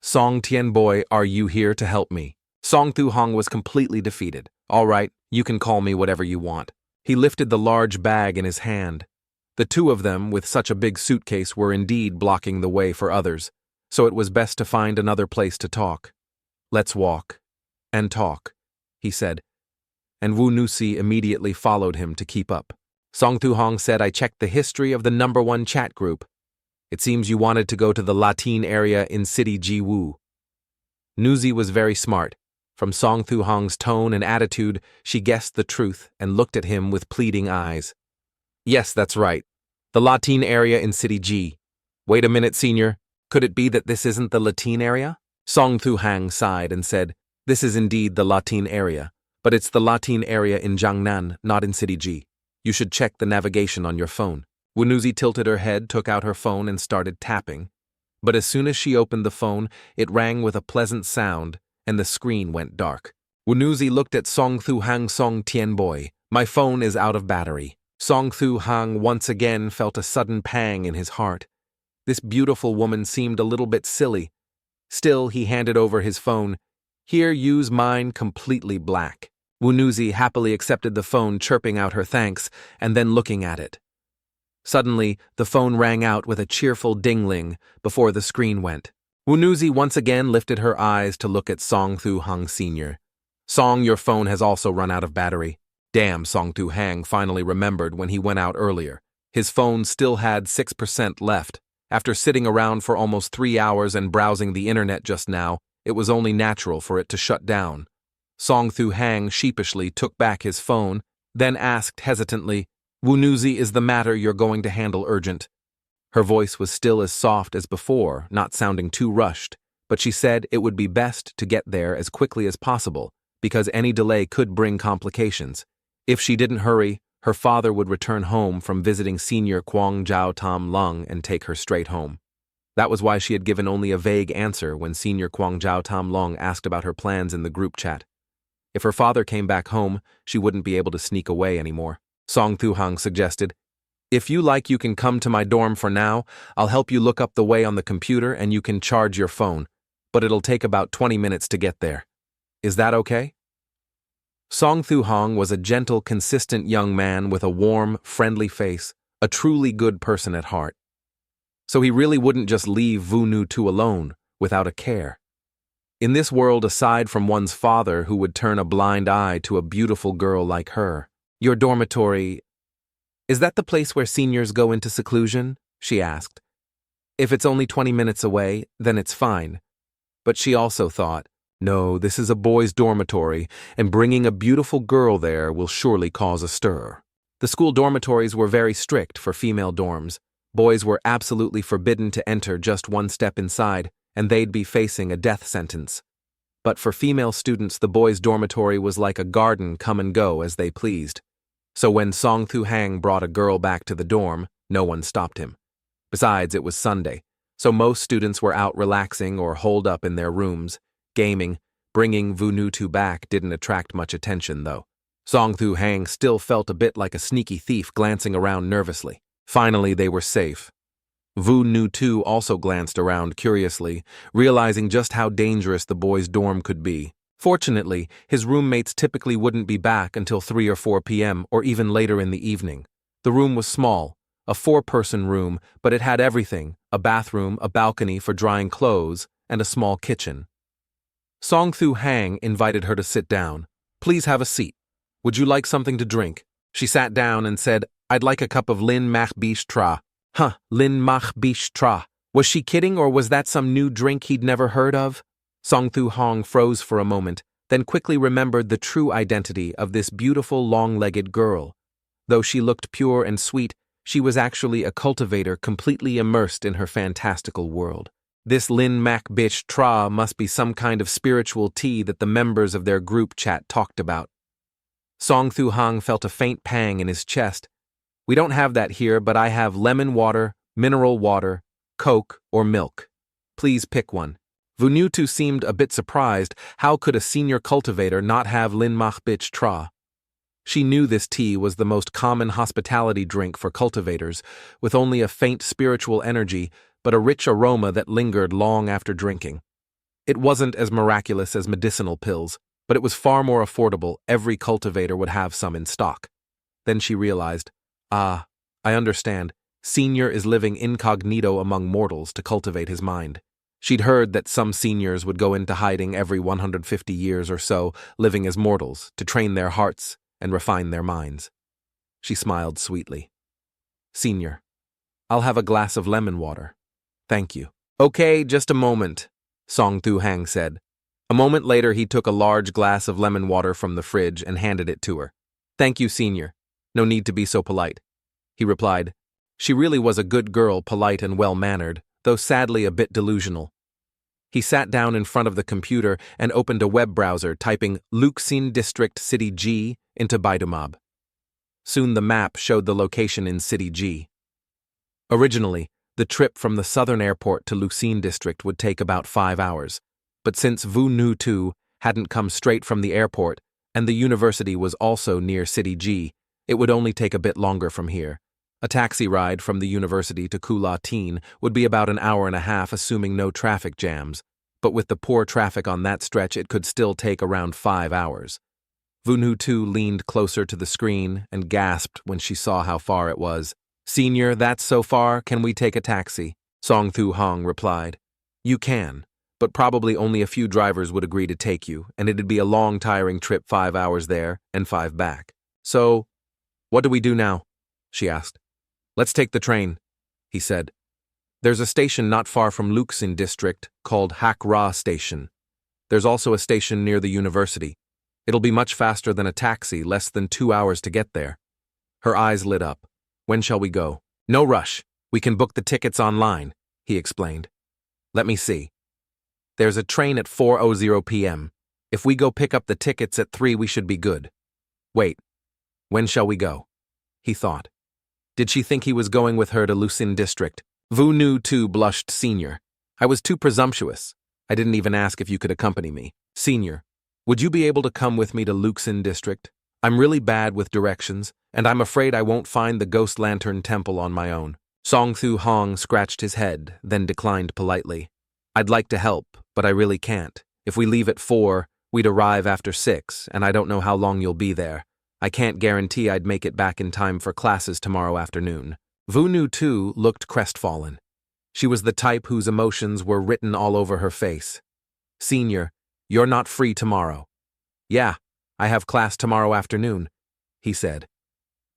"Song Tien Boy, are you here to help me?" Song Thu Hang was completely defeated. "All right, you can call me whatever you want." He lifted the large bag in his hand. The two of them, with such a big suitcase, were indeed blocking the way for others, so it was best to find another place to talk. "Let's walk and talk," he said, and Wunuzi immediately followed him to keep up. Song Thu Hang said, "I checked the history of the #1 chat group. It seems you wanted to go to the Latin area in city Jiwu." Nuzi was very smart. From Song Thu Hang's tone and attitude, she guessed the truth and looked at him with pleading eyes. "Yes, that's right. The Latin area in city G. Wait a minute, senior. Could it be that this isn't the Latin area?" Song Thu Hang sighed and said, "This is indeed the Latin area, but it's the Latin area in Jiangnan, not in city G. You should check the navigation on your phone." Wunuzi tilted her head, took out her phone, and started tapping. But as soon as she opened the phone, it rang with a pleasant sound, and the screen went dark. Wunuzi looked at Song Thu Hang. "Song Tien Boy, my phone is out of battery." Song Thu Hang once again felt a sudden pang in his heart. This beautiful woman seemed a little bit silly. Still, he handed over his phone. "Here, use mine completely black." Wunuzi happily accepted the phone, chirping out her thanks, and then looking at it. Suddenly, the phone rang out with a cheerful ding-ling before the screen went. Wunuzi once again lifted her eyes to look at Song Thu Hang Sr. "Song, your phone has also run out of battery." Damn, Song Thu Hang finally remembered when he went out earlier. His phone still had 6% left. After sitting around for almost 3 hours and browsing the internet just now, it was only natural for it to shut down. Song Thu Hang sheepishly took back his phone, then asked hesitantly, "Wunuzi, is the matter you're going to handle urgent?" Her voice was still as soft as before, not sounding too rushed, but she said it would be best to get there as quickly as possible, because any delay could bring complications. If she didn't hurry, her father would return home from visiting Senior Kwang Jiao Tam Lung and take her straight home. That was why she had given only a vague answer when Senior Kwang Jiao Tam Lung asked about her plans in the group chat. If her father came back home, she wouldn't be able to sneak away anymore. Song Thu Hang suggested, "If you like, you can come to my dorm for now. I'll help you look up the way on the computer and you can charge your phone, but it'll take about 20 minutes to get there. Is that okay?" Song Thu Hang was a gentle, consistent young man with a warm, friendly face, a truly good person at heart. So he really wouldn't just leave Wunuzi alone, without a care. In this world, aside from one's father who would turn a blind eye to a beautiful girl like her. "Your dormitory, is that the place where seniors go into seclusion?" she asked. "If it's only 20 minutes away, then it's fine." But she also thought, no, this is a boys' dormitory, and bringing a beautiful girl there will surely cause a stir. The school dormitories were very strict for female dorms. Boys were absolutely forbidden to enter just one step inside, and they'd be facing a death sentence. But for female students, the boys' dormitory was like a garden, come and go as they pleased. So when Song Thu Hang brought a girl back to the dorm, no one stopped him. Besides, it was Sunday, so most students were out relaxing or holed up in their rooms, gaming. Bringing Vu Nu Tu back didn't attract much attention, though. Song Thu Hang still felt a bit like a sneaky thief glancing around nervously. Finally, they were safe. Vu Nu Tu also glanced around curiously, realizing just how dangerous the boys' dorm could be. Fortunately, his roommates typically wouldn't be back until 3 or 4 p.m. or even later in the evening. The room was small, a 4-person room, but it had everything: a bathroom, a balcony for drying clothes, and a small kitchen. Song Thu Hang invited her to sit down. "Please have a seat. Would you like something to drink?" She sat down and said, "I'd like a cup of Lin Mach Bish Tra." Huh, Lin Mach Bish Tra. Was she kidding, or was that some new drink he'd never heard of? Song Thu Hang froze for a moment, then quickly remembered the true identity of this beautiful long-legged girl. Though she looked pure and sweet, she was actually a cultivator completely immersed in her fantastical world. This Lin Mach Bish Tra must be some kind of spiritual tea that the members of their group chat talked about. Song Thu Hang felt a faint pang in his chest. "We don't have that here, but I have lemon water, mineral water, Coke, or milk. Please pick one." Vu Nu Tu seemed a bit surprised. How could a senior cultivator not have Lin Mach Bish Tra? She knew this tea was the most common hospitality drink for cultivators, with only a faint spiritual energy, but a rich aroma that lingered long after drinking. It wasn't as miraculous as medicinal pills, but it was far more affordable. Every cultivator would have some in stock. Then she realized, I understand. Senior is living incognito among mortals to cultivate his mind. She'd heard that some seniors would go into hiding every 150 years or so, living as mortals, to train their hearts and refine their minds. She smiled sweetly. "Senior, I'll have a glass of lemon water. Thank you." "Okay, just a moment," Song Thu Hang said. A moment later, he took a large glass of lemon water from the fridge and handed it to her. "Thank you, Senior. No need to be so polite," he replied. She really was a good girl, polite and well-mannered, though sadly a bit delusional. He sat down in front of the computer and opened a web browser, typing Luxin District City G into Baidumab. Soon the map showed the location in City G. Originally, the trip from the southern airport to Luxin District would take about 5 hours, but since Vu Nu Tu hadn't come straight from the airport and the university was also near City G, it would only take a bit longer from here. A taxi ride from the university to Kula Teen would be about an hour and a half, assuming no traffic jams, but with the poor traffic on that stretch, it could still take around 5 hours. Vu Nu Tu leaned closer to the screen and gasped when she saw how far it was. "Senior, that's so far, can we take a taxi?" Song Thu Hang replied. "You can, but probably only a few drivers would agree to take you, and it'd be a long, tiring trip, 5 hours there and 5 back. So, what do we do now?" she asked. "Let's take the train," he said. "There's a station not far from Luxin District called Hak Ra Station. There's also a station near the university. It'll be much faster than a taxi, less than 2 hours to get there." Her eyes lit up. "When shall we go?" "No rush. We can book the tickets online," he explained. "Let me see. There's a train at 4:00 p.m. If we go pick up the tickets at 3, we should be good. Wait, when shall we go?" he thought. Did she think he was going with her to Luxin District? Vu Nu Tu blushed. "Senior, I was too presumptuous. I didn't even ask if you could accompany me. Senior, would you be able to come with me to Luxin District? I'm really bad with directions, and I'm afraid I won't find the Ghost Lantern Temple on my own." Song Thu Hang scratched his head, then declined politely. "I'd like to help, but I really can't. If we leave at 4, we'd arrive after 6, and I don't know how long you'll be there. I can't guarantee I'd make it back in time for classes tomorrow afternoon." Vu Nu Tu looked crestfallen. She was the type whose emotions were written all over her face. "Senior, you're not free tomorrow." "Yeah, I have class tomorrow afternoon," he said.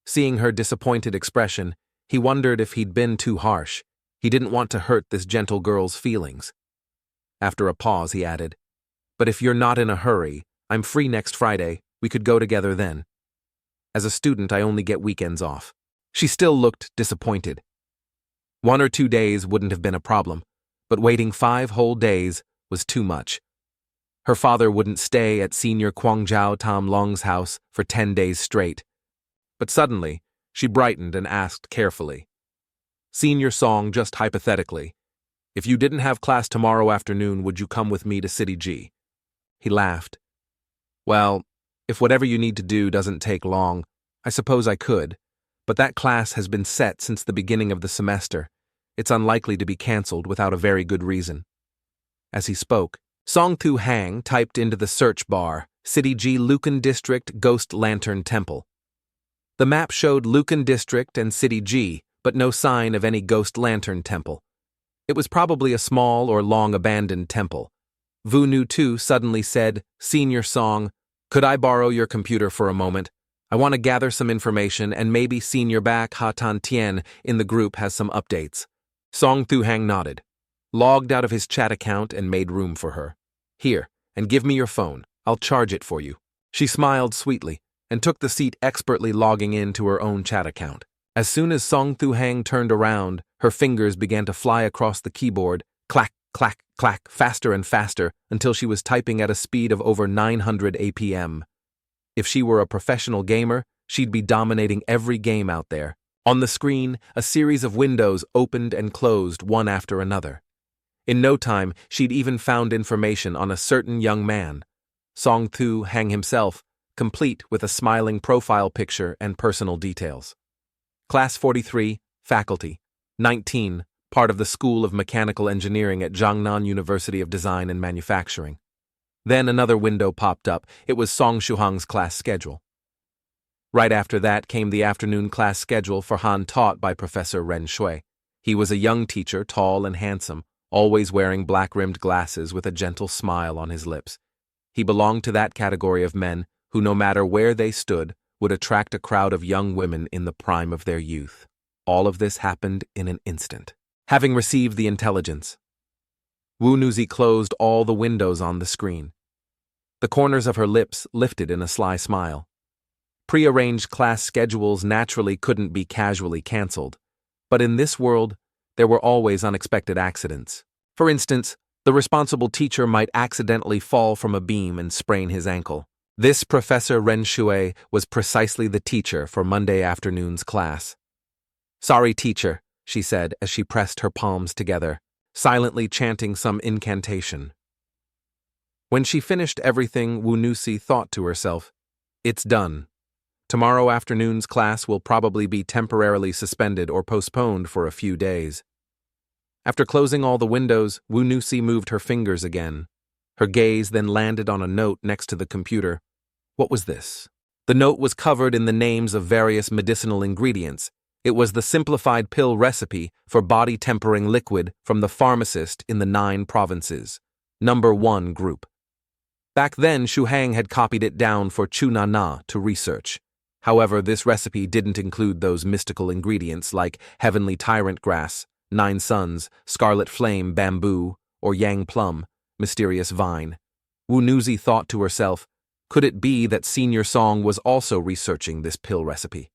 Seeing her disappointed expression, he wondered if he'd been too harsh. He didn't want to hurt this gentle girl's feelings. After a pause, he added, "But if you're not in a hurry, I'm free next Friday. We could go together then. As a student, I only get weekends off." She still looked disappointed. 1 or 2 days wouldn't have been a problem, but waiting 5 whole days was too much. Her father wouldn't stay at Senior Kwangjiao Tam Long's house for 10 days straight. But suddenly, she brightened and asked carefully, "Senior Song, just hypothetically, if you didn't have class tomorrow afternoon, would you come with me to City G?" He laughed. "Well, if whatever you need to do doesn't take long, I suppose I could, but that class has been set since the beginning of the semester. It's unlikely to be cancelled without a very good reason." As he spoke, Song Thu Hang typed into the search bar, City G Lucan District Ghost Lantern Temple. The map showed Lucan District and City G, but no sign of any Ghost Lantern Temple. It was probably a small or long-abandoned temple. Vu Nu Tu suddenly said, "Senior Song, could I borrow your computer for a moment? I want to gather some information and maybe Senior Back Ha Tan Tien in the group has some updates." Song Thu Hang nodded, logged out of his chat account and made room for her. "Here, and give me your phone. I'll charge it for you." She smiled sweetly and took the seat, expertly logging in to her own chat account. As soon as Song Thu Hang turned around, her fingers began to fly across the keyboard, clack, clack, clack, faster and faster, until she was typing at a speed of over 900 APM. If she were a professional gamer, she'd be dominating every game out there. On the screen, a series of windows opened and closed one after another. In no time, she'd even found information on a certain young man, Song Thu Hang himself, complete with a smiling profile picture and personal details. Class 43, Faculty, 19, part of the School of Mechanical Engineering at Jiangnan University of Design and Manufacturing. Then another window popped up. It was Song Shuhang's class schedule. Right after that came the afternoon class schedule for Han, taught by Professor Ren Shui. He was a young teacher, tall and handsome, always wearing black-rimmed glasses with a gentle smile on his lips. He belonged to that category of men who, no matter where they stood, would attract a crowd of young women in the prime of their youth. All of this happened in an instant. Having received the intelligence, Wu Nuzi closed all the windows on the screen. The corners of her lips lifted in a sly smile. Prearranged class schedules naturally couldn't be casually cancelled, but in this world, there were always unexpected accidents. For instance, the responsible teacher might accidentally fall from a beam and sprain his ankle. This Professor Ren Shui was precisely the teacher for Monday afternoon's class. "Sorry, teacher," she said as she pressed her palms together, silently chanting some incantation. When she finished everything, Wu Nusi thought to herself, "It's done. Tomorrow afternoon's class will probably be temporarily suspended or postponed for a few days." After closing all the windows, Wu Nusi moved her fingers again. Her gaze then landed on a note next to the computer. What was this? The note was covered in the names of various medicinal ingredients. It was the simplified pill recipe for body-tempering liquid from the pharmacist in the 9 provinces. Number 1 group. Back then, Shu Hang had copied it down for Chu Na Na to research. However, this recipe didn't include those mystical ingredients like heavenly tyrant grass, 9 suns, scarlet flame bamboo, or yang plum, mysterious vine. Wu Nuzi thought to herself, could it be that Senior Song was also researching this pill recipe?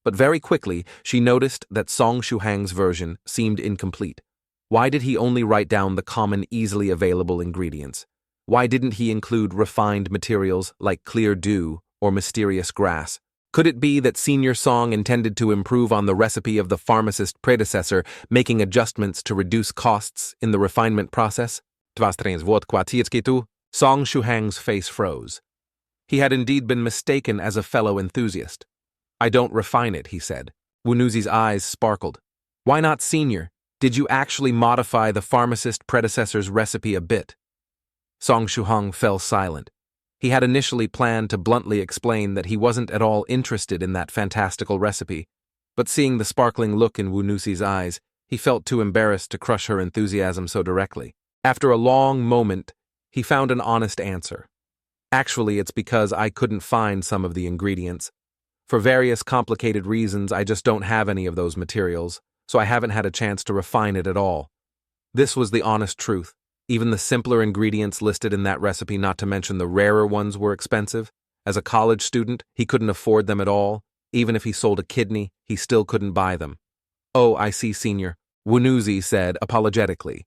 But very quickly, she noticed that Song Shuhang's version seemed incomplete. Why did he only write down the common, easily available ingredients? Why didn't he include refined materials like clear dew or mysterious grass? Could it be that Senior Song intended to improve on the recipe of the pharmacist predecessor, making adjustments to reduce costs in the refinement process? Song Shuhang's face froze. He had indeed been mistaken as a fellow enthusiast. "I don't refine it," he said. Wu Nuzi's eyes sparkled. "Why not, Senior? Did you actually modify the pharmacist predecessor's recipe a bit?" Song Shuhang fell silent. He had initially planned to bluntly explain that he wasn't at all interested in that fantastical recipe, but seeing the sparkling look in Wu Nuzi's eyes, he felt too embarrassed to crush her enthusiasm so directly. After a long moment, he found an honest answer. "Actually, it's because I couldn't find some of the ingredients. For various complicated reasons, I just don't have any of those materials, so I haven't had a chance to refine it at all." This was the honest truth. Even the simpler ingredients listed in that recipe, not to mention the rarer ones, were expensive. As a college student, he couldn't afford them at all. Even if he sold a kidney, he still couldn't buy them. "Oh, I see, Senior," Wu Nuzi said apologetically.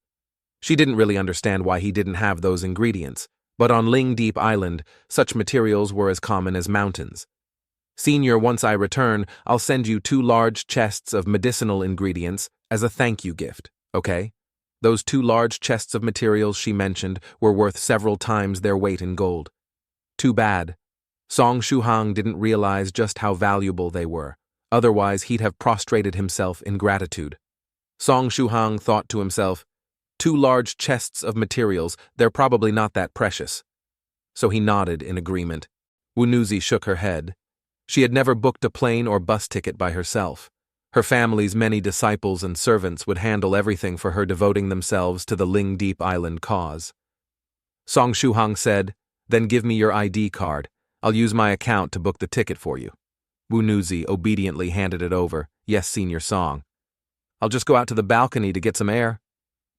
She didn't really understand why he didn't have those ingredients, But on Ling Deep Island, such materials were as common as mountains. Senior, once I return, I'll send you 2 large chests of medicinal ingredients as a thank you gift, okay? Those 2 large chests of materials she mentioned were worth several times their weight in gold. Too bad. Song Shuhang didn't realize just how valuable they were. Otherwise, he'd have prostrated himself in gratitude. Song Shuhang thought to himself, 2 large chests of materials, they're probably not that precious. So he nodded in agreement. Wunuzi shook her head. She had never booked a plane or bus ticket by herself. Her family's many disciples and servants would handle everything for her, devoting themselves to the Ling Deep Island cause. Song Shuhang said, "Then give me your ID card. I'll use my account to book the ticket for you." Wunuzi obediently handed it over. "Yes, Senior Song. I'll just go out to the balcony to get some air."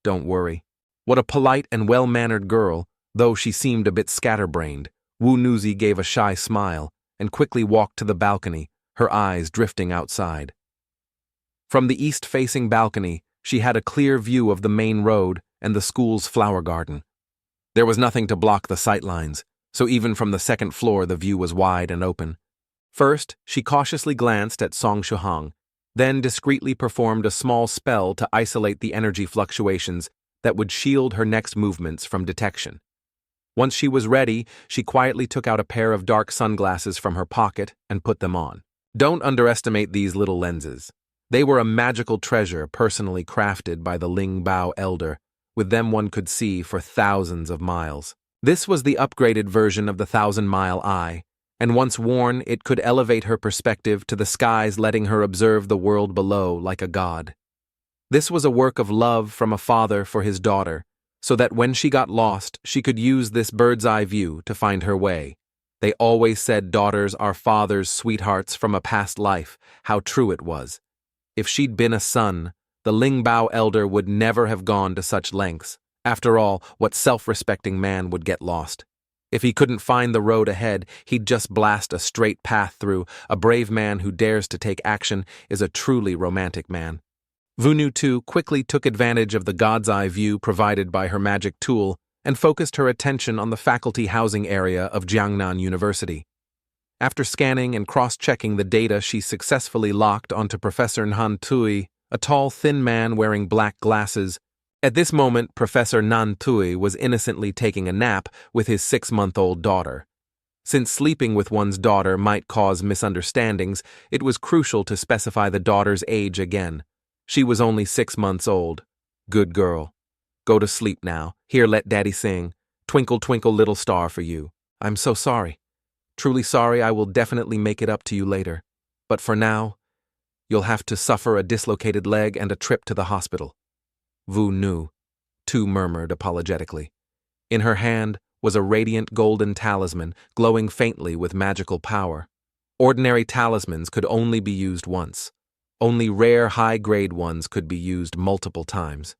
"Don't worry." What a polite and well-mannered girl, though she seemed a bit scatterbrained. Wunuzi gave a shy smile and quickly walked to the balcony, her eyes drifting outside. From the east-facing balcony, she had a clear view of the main road and the school's flower garden. There was nothing to block the sightlines, so even from the second floor the view was wide and open. First, she cautiously glanced at Song Shuhang, then discreetly performed a small spell to isolate the energy fluctuations that would shield her next movements from detection. Once she was ready, she quietly took out a pair of dark sunglasses from her pocket and put them on. Don't underestimate these little lenses. They were a magical treasure personally crafted by the Ling Bao elder. With them one could see for thousands of miles. This was the upgraded version of the 1,000-mile eye, and once worn, it could elevate her perspective to the skies, letting her observe the world below like a god. This was a work of love from a father for his daughter, so that when she got lost, she could use this bird's-eye view to find her way. They always said daughters are fathers' sweethearts from a past life. How true it was. If she'd been a son, the Ling Bao elder would never have gone to such lengths. After all, what self-respecting man would get lost? If he couldn't find the road ahead, he'd just blast a straight path through. A brave man who dares to take action is a truly romantic man. Vunu too quickly took advantage of the god's eye view provided by her magic tool and focused her attention on the faculty housing area of Jiangnan University. After scanning and cross-checking the data, she successfully locked onto Professor Nan Tui, a tall, thin man wearing black glasses. At this moment, Professor Nan Tui was innocently taking a nap with his 6-month-old daughter. Since sleeping with one's daughter might cause misunderstandings, it was crucial to specify the daughter's age again. She was only 6 months old. Good girl. Go to sleep now. Here, let Daddy sing. Twinkle, twinkle, little star for you. I'm so sorry. Truly sorry. I will definitely make it up to you later. But for now, you'll have to suffer a dislocated leg and a trip to the hospital. Vu Nu, Tu murmured apologetically. In her hand was a radiant golden talisman glowing faintly with magical power. Ordinary talismans could only be used once. Only rare high-grade ones could be used multiple times.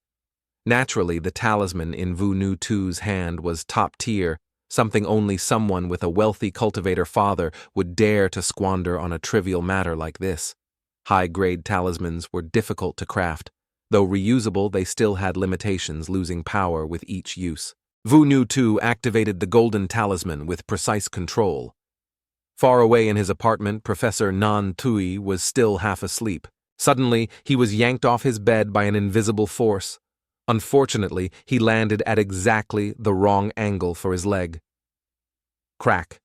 Naturally, the talisman in Vu Nu Tu's hand was top tier, something only someone with a wealthy cultivator father would dare to squander on a trivial matter like this. High-grade talismans were difficult to craft. Though reusable, they still had limitations, losing power with each use. Vu Nu Tu activated the golden talisman with precise control. Far away in his apartment, Professor Nan Tui was still half asleep. Suddenly, he was yanked off his bed by an invisible force. Unfortunately, he landed at exactly the wrong angle for his leg. Crack.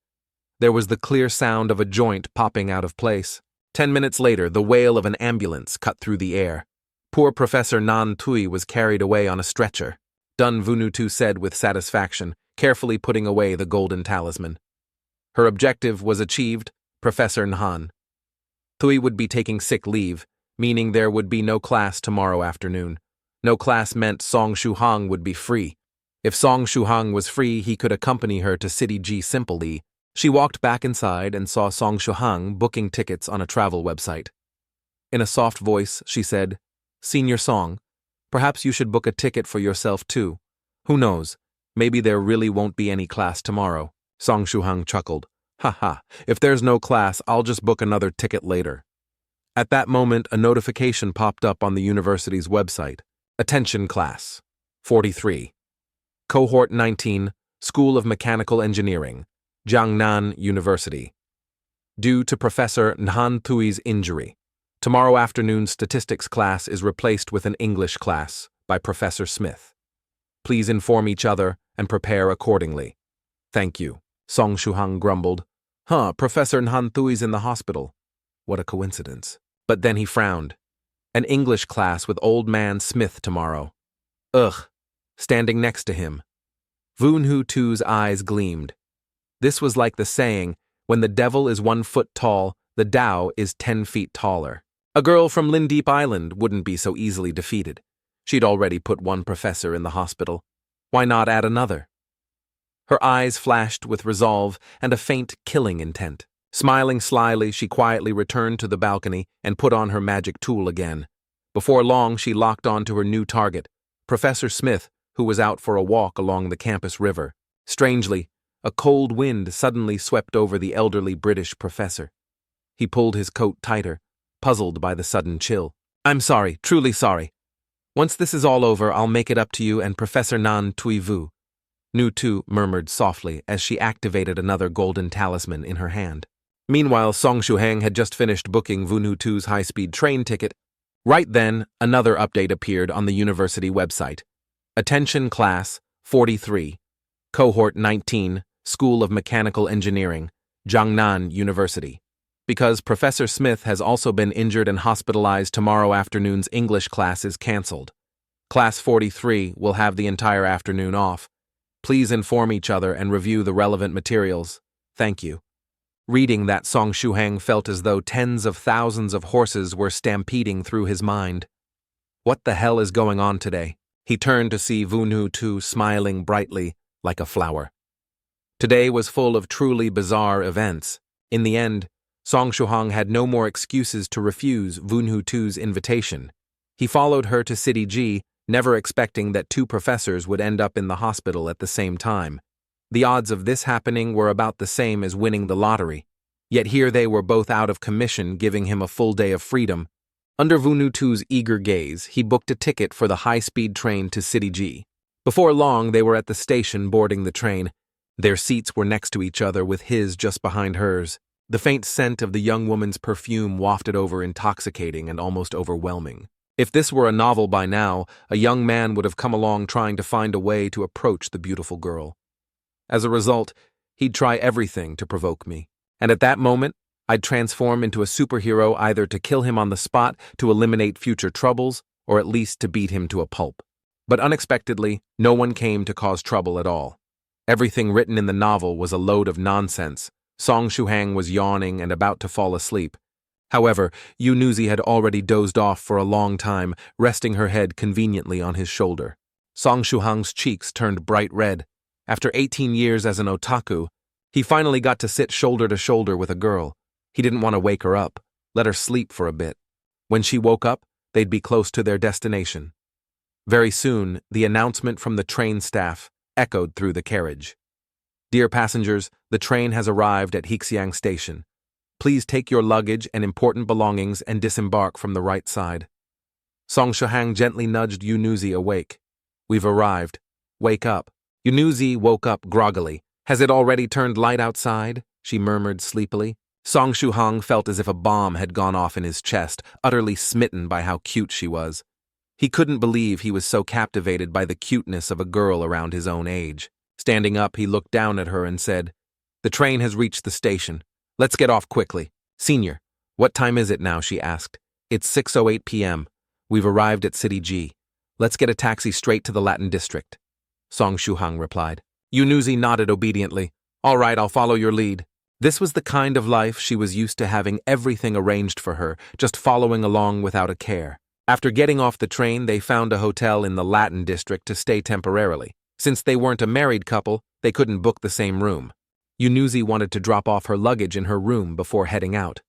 There was the clear sound of a joint popping out of place. 10 minutes later, the wail of an ambulance cut through the air. Poor Professor Nan Tui was carried away on a stretcher. Dun Vunutu said with satisfaction, carefully putting away the golden talisman. Her objective was achieved, Professor Nhan. Tui would be taking sick leave, meaning there would be no class tomorrow afternoon. No class meant Song Shuhang would be free. If Song Shuhang was free, he could accompany her to City G Simply. She walked back inside and saw Song Shuhang booking tickets on a travel website. In a soft voice, she said, "Senior Song, perhaps you should book a ticket for yourself too. Who knows, maybe there really won't be any class tomorrow." Song Shuhang chuckled. "Ha, if there's no class, I'll just book another ticket later." At that moment, a notification popped up on the university's website. Attention class. 43. Cohort 19, School of Mechanical Engineering, Jiangnan University. Due to Professor Nhan Thui's injury, tomorrow afternoon's statistics class is replaced with an English class by Professor Smith. Please inform each other and prepare accordingly. Thank you. Song Shuhang grumbled. Professor Nhan Thui's in the hospital. What a coincidence. But then he frowned. An English class with old man Smith tomorrow. Ugh. Standing next to him. Vunhu Tu's eyes gleamed. This was like the saying, when the devil is 1 foot tall, the Tao is 10 feet taller. A girl from Lindeep Island wouldn't be so easily defeated. She'd already put one professor in the hospital. Why not add another? Her eyes flashed with resolve and a faint killing intent. Smiling slyly, she quietly returned to the balcony and put on her magic tool again. Before long, she locked onto her new target, Professor Smith, who was out for a walk along the campus river. Strangely, a cold wind suddenly swept over the elderly British professor. He pulled his coat tighter, puzzled by the sudden chill. I'm sorry, truly sorry. Once this is all over, I'll make it up to you and Professor Nan Tui Vu. Nu Tu murmured softly as she activated another golden talisman in her hand. Meanwhile, Song Shuhang had just finished booking Vunhu Tu's high-speed train ticket. Right then, another update appeared on the university website. Attention Class 43, Cohort 19, School of Mechanical Engineering, Jiangnan University. Because Professor Smith has also been injured and hospitalized, tomorrow afternoon's English class is cancelled. Class 43 will have the entire afternoon off. Please inform each other and review the relevant materials. Thank you. Reading that, Song Shuhang felt as though tens of thousands of horses were stampeding through his mind. What the hell is going on today? He turned to see Vunhu Tu smiling brightly like a flower. Today was full of truly bizarre events. In the end, Song Shuhang had no more excuses to refuse Vunhu Tu's invitation. He followed her to City G, never expecting that 2 professors would end up in the hospital at the same time. The odds of this happening were about the same as winning the lottery. Yet here they were both out of commission, giving him a full day of freedom. Under Vunhu Tu's eager gaze, he booked a ticket for the high-speed train to City G. Before long, they were at the station boarding the train. Their seats were next to each other, with his just behind hers. The faint scent of the young woman's perfume wafted over, intoxicating and almost overwhelming. If this were a novel by now, a young man would have come along trying to find a way to approach the beautiful girl. As a result, he'd try everything to provoke me. And at that moment, I'd transform into a superhero, either to kill him on the spot, to eliminate future troubles, or at least to beat him to a pulp. But unexpectedly, no one came to cause trouble at all. Everything written in the novel was a load of nonsense. Song Shuhang was yawning and about to fall asleep. However, Yunuzi had already dozed off for a long time, resting her head conveniently on his shoulder. Song Shuhang's cheeks turned bright red. After 18 years as an otaku, he finally got to sit shoulder to shoulder with a girl. He didn't want to wake her up, let her sleep for a bit. When she woke up, they'd be close to their destination. Very soon, the announcement from the train staff echoed through the carriage. Dear passengers, the train has arrived at Hixiang Station. Please take your luggage and important belongings and disembark from the right side. Song Shuhang gently nudged Yunuzi awake. We've arrived. Wake up. Yunuzi woke up groggily. Has it already turned light outside? She murmured sleepily. Song Shuhang felt as if a bomb had gone off in his chest, utterly smitten by how cute she was. He couldn't believe he was so captivated by the cuteness of a girl around his own age. Standing up, he looked down at her and said, The train has reached the station. Let's get off quickly. Senior, what time is it now? She asked. It's 6:08 p.m. We've arrived at City G. Let's get a taxi straight to the Latin District. Song Shuhang replied. Yunuzi nodded obediently. All right, I'll follow your lead. This was the kind of life she was used to, having everything arranged for her, just following along without a care. After getting off the train, they found a hotel in the Latin District to stay temporarily. Since they weren't a married couple, they couldn't book the same room. Yunuzi wanted to drop off her luggage in her room before heading out.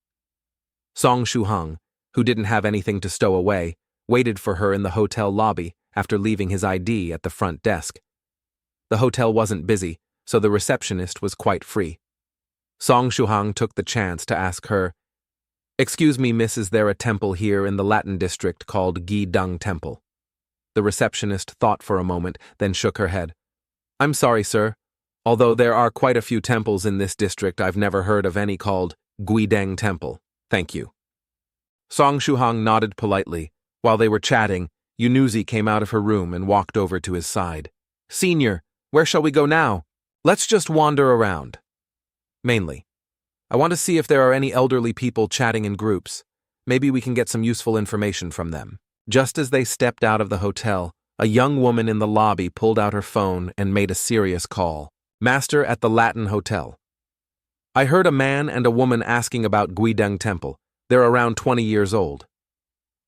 Song Shuhang, who didn't have anything to stow away, waited for her in the hotel lobby after leaving his ID at the front desk. The hotel wasn't busy, so the receptionist was quite free. Song Shuhang took the chance to ask her, Excuse me, miss, is there a temple here in the Latin District called Gi-Dung Temple? The receptionist thought for a moment, then shook her head. I'm sorry, sir. Although there are quite a few temples in this district, I've never heard of any called Guideng Temple. Thank you. Song Shuhang nodded politely. While they were chatting, Yunuzi came out of her room and walked over to his side. Senior, where shall we go now? Let's just wander around. Mainly, I want to see if there are any elderly people chatting in groups. Maybe we can get some useful information from them. Just as they stepped out of the hotel, a young woman in the lobby pulled out her phone and made a serious call. Master at the Latin Hotel. I heard a man and a woman asking about Guideng Temple. They're around 20 years old.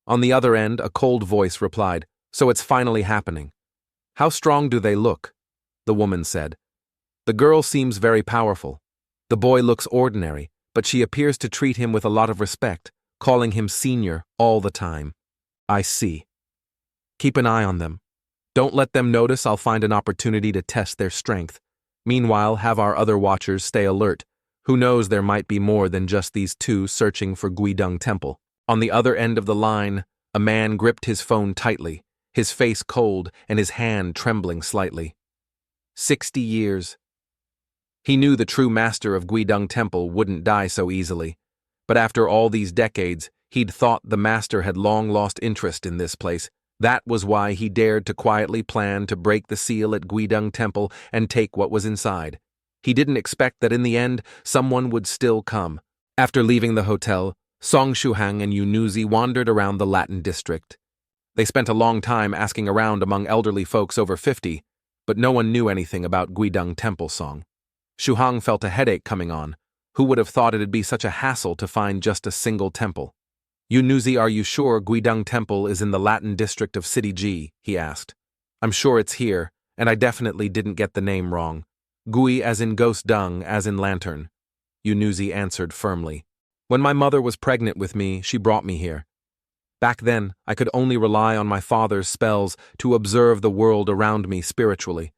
On the other end, a cold voice replied, So it's finally happening. How strong do they look? The woman said. The girl seems very powerful. The boy looks ordinary, but she appears to treat him with a lot of respect, calling him senior all the time. I see. Keep an eye on them. Don't let them notice. I'll find an opportunity to test their strength. Meanwhile, have our other watchers stay alert. Who knows, there might be more than just these two searching for Guideng Temple. On the other end of the line, a man gripped his phone tightly, his face cold and his hand trembling slightly. 60 years. He knew the true master of Guideng Temple wouldn't die so easily, but after all these decades, he'd thought the master had long lost interest in this place. That was why he dared to quietly plan to break the seal at Guideng Temple and take what was inside. He didn't expect that in the end, someone would still come. After leaving the hotel, Song Shuhang and Yunuzi wandered around the Latin district. They spent a long time asking around among elderly folks over 50, but no one knew anything about Guideng Temple song. Shuhang felt a headache coming on. Who would have thought it'd be such a hassle to find just a single temple? Yunuzi, are you sure Guideng Temple is in the Latin district of City G? He asked. I'm sure it's here, and I definitely didn't get the name wrong. Gui as in ghost, dung as in lantern. Yunuzi answered firmly. When my mother was pregnant with me, she brought me here. Back then, I could only rely on my father's spells to observe the world around me spiritually.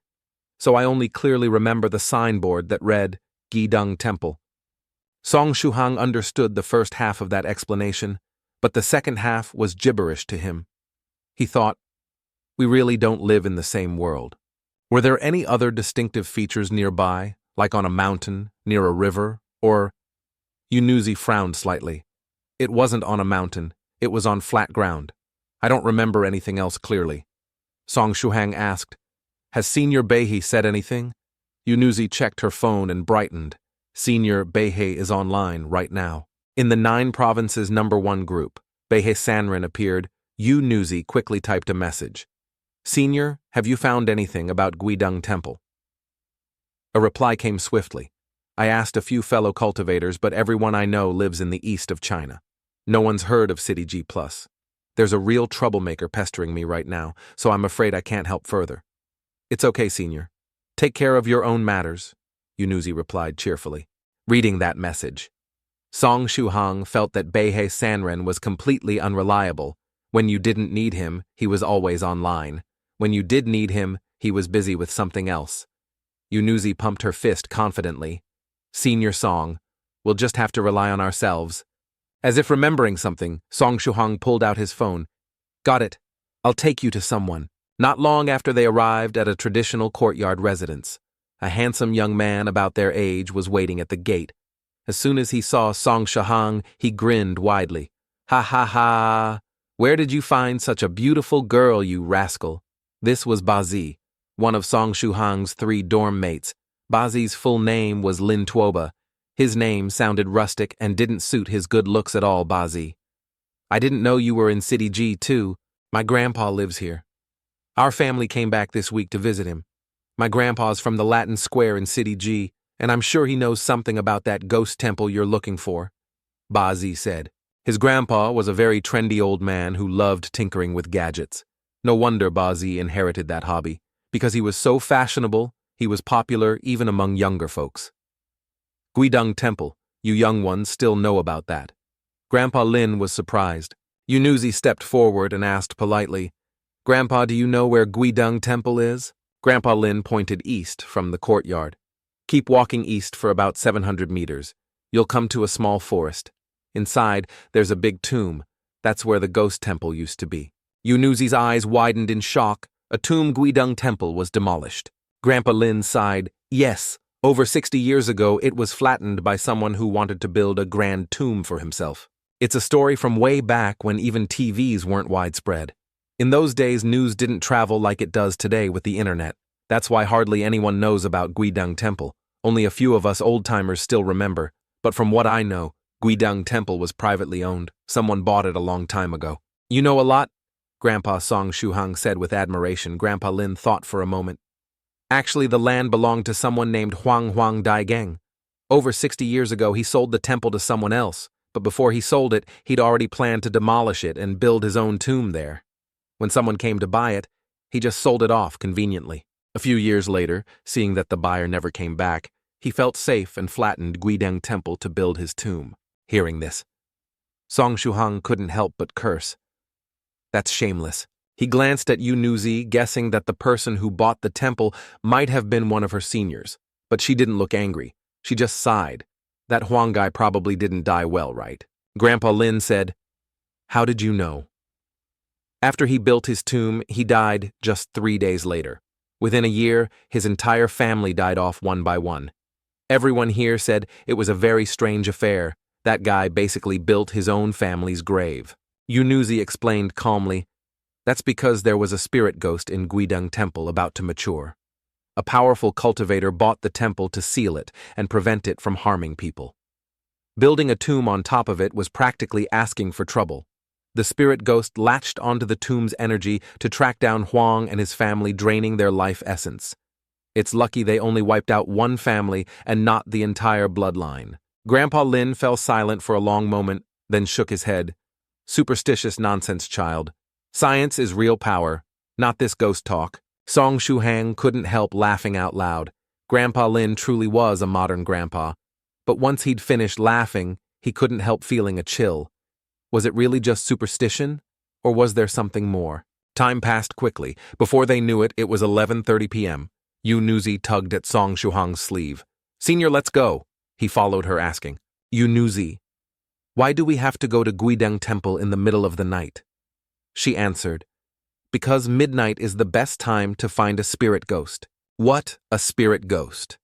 So I only clearly remember the signboard that read, Guideng Temple. Song Shuhang understood the first half of that explanation, but the second half was gibberish to him. He thought, we really don't live in the same world. Were there any other distinctive features nearby, like on a mountain, near a river, or… Yunuzi frowned slightly. It wasn't on a mountain, it was on flat ground. I don't remember anything else clearly. Song Shuhang asked, Has Senior Beihei said anything? Yunuzi checked her phone and brightened. Senior Beihei is online right now. In the 9 provinces #1 group, Beihei Sanren appeared. Yunuzi quickly typed a message. Senior, have you found anything about Guideng Temple? A reply came swiftly. I asked a few fellow cultivators, but everyone I know lives in the east of China. No one's heard of City G+. There's a real troublemaker pestering me right now, so I'm afraid I can't help further. It's okay, Senior. Take care of your own matters, Yunuzi replied cheerfully. Reading that message, Song Shuhang felt that Beihei Sanren was completely unreliable. When you didn't need him, he was always online. When you did need him, he was busy with something else. Yunuzi pumped her fist confidently. Senior Song, we'll just have to rely on ourselves. As if remembering something, Song Shuhang pulled out his phone. Got it. I'll take you to someone. Not long after they arrived at a traditional courtyard residence, a handsome young man about their age was waiting at the gate. As soon as he saw Song Shuhang, he grinned widely. Ha ha ha! Where did you find such a beautiful girl, you rascal? This was Bazi, one of Song Shuhang's 3 dorm mates. Bazi's full name was Lin Tuoba. His name sounded rustic and didn't suit his good looks at all, Bazi. I didn't know you were in City G, too. My grandpa lives here. Our family came back this week to visit him. My grandpa's from the Latin Square in City G, and I'm sure he knows something about that ghost temple you're looking for, Bazi said. His grandpa was a very trendy old man who loved tinkering with gadgets. No wonder Bazi inherited that hobby, because he was so fashionable. He was popular even among younger folks. Guideng Temple, you young ones still know about that. Grandpa Lin was surprised. Yunuzi stepped forward and asked politely, Grandpa, do you know where Guideng Temple is? Grandpa Lin pointed east from the courtyard. Keep walking east for about 700 meters. You'll come to a small forest. Inside, there's a big tomb. That's where the ghost temple used to be. Yunuzi's eyes widened in shock. A tomb Guideng Temple was demolished. Grandpa Lin sighed. Yes, over 60 years ago it was flattened by someone who wanted to build a grand tomb for himself. It's a story from way back when even TVs weren't widespread. In those days, news didn't travel like it does today with the internet. That's why hardly anyone knows about Guidong Temple. Only a few of us old-timers still remember. But from what I know, Guidong Temple was privately owned. Someone bought it a long time ago. You know a lot? Grandpa Song Shuhang said with admiration. Grandpa Lin thought for a moment. Actually, the land belonged to someone named Huang Daigeng. Over 60 years ago, he sold the temple to someone else. But before he sold it, he'd already planned to demolish it and build his own tomb there. When someone came to buy it, he just sold it off conveniently. A few years later, seeing that the buyer never came back, he felt safe and flattened Guidong Temple to build his tomb. Hearing this, Song Shuhang couldn't help but curse. That's shameless. He glanced at Yu Nuzi, guessing that the person who bought the temple might have been one of her seniors. But she didn't look angry. She just sighed. That Huang guy probably didn't die well, right? Grandpa Lin said, "How did you know?" After he built his tomb, he died just 3 days later. Within a year, his entire family died off one by one. Everyone here said it was a very strange affair. That guy basically built his own family's grave. Yunuzi explained calmly, "That's because there was a spirit ghost in Guidong Temple about to mature. A powerful cultivator bought the temple to seal it and prevent it from harming people. Building a tomb on top of it was practically asking for trouble. The spirit ghost latched onto the tomb's energy to track down Huang and his family, draining their life essence. It's lucky they only wiped out one family and not the entire bloodline." Grandpa Lin fell silent for a long moment, then shook his head. "Superstitious nonsense, child. Science is real power, not this ghost talk." Song Shuhang couldn't help laughing out loud. Grandpa Lin truly was a modern grandpa. But once he'd finished laughing, he couldn't help feeling a chill. Was it really just superstition, or was there something more? Time passed quickly. Before they knew it, it was 11:30 p.m. Yu Nuzi tugged at Song Shuhang's sleeve. "Senior, let's go," he followed her, asking. "Yu Nuzi, why do we have to go to Guidong Temple in the middle of the night?" She answered, "Because midnight is the best time to find a spirit ghost." "What, a spirit ghost?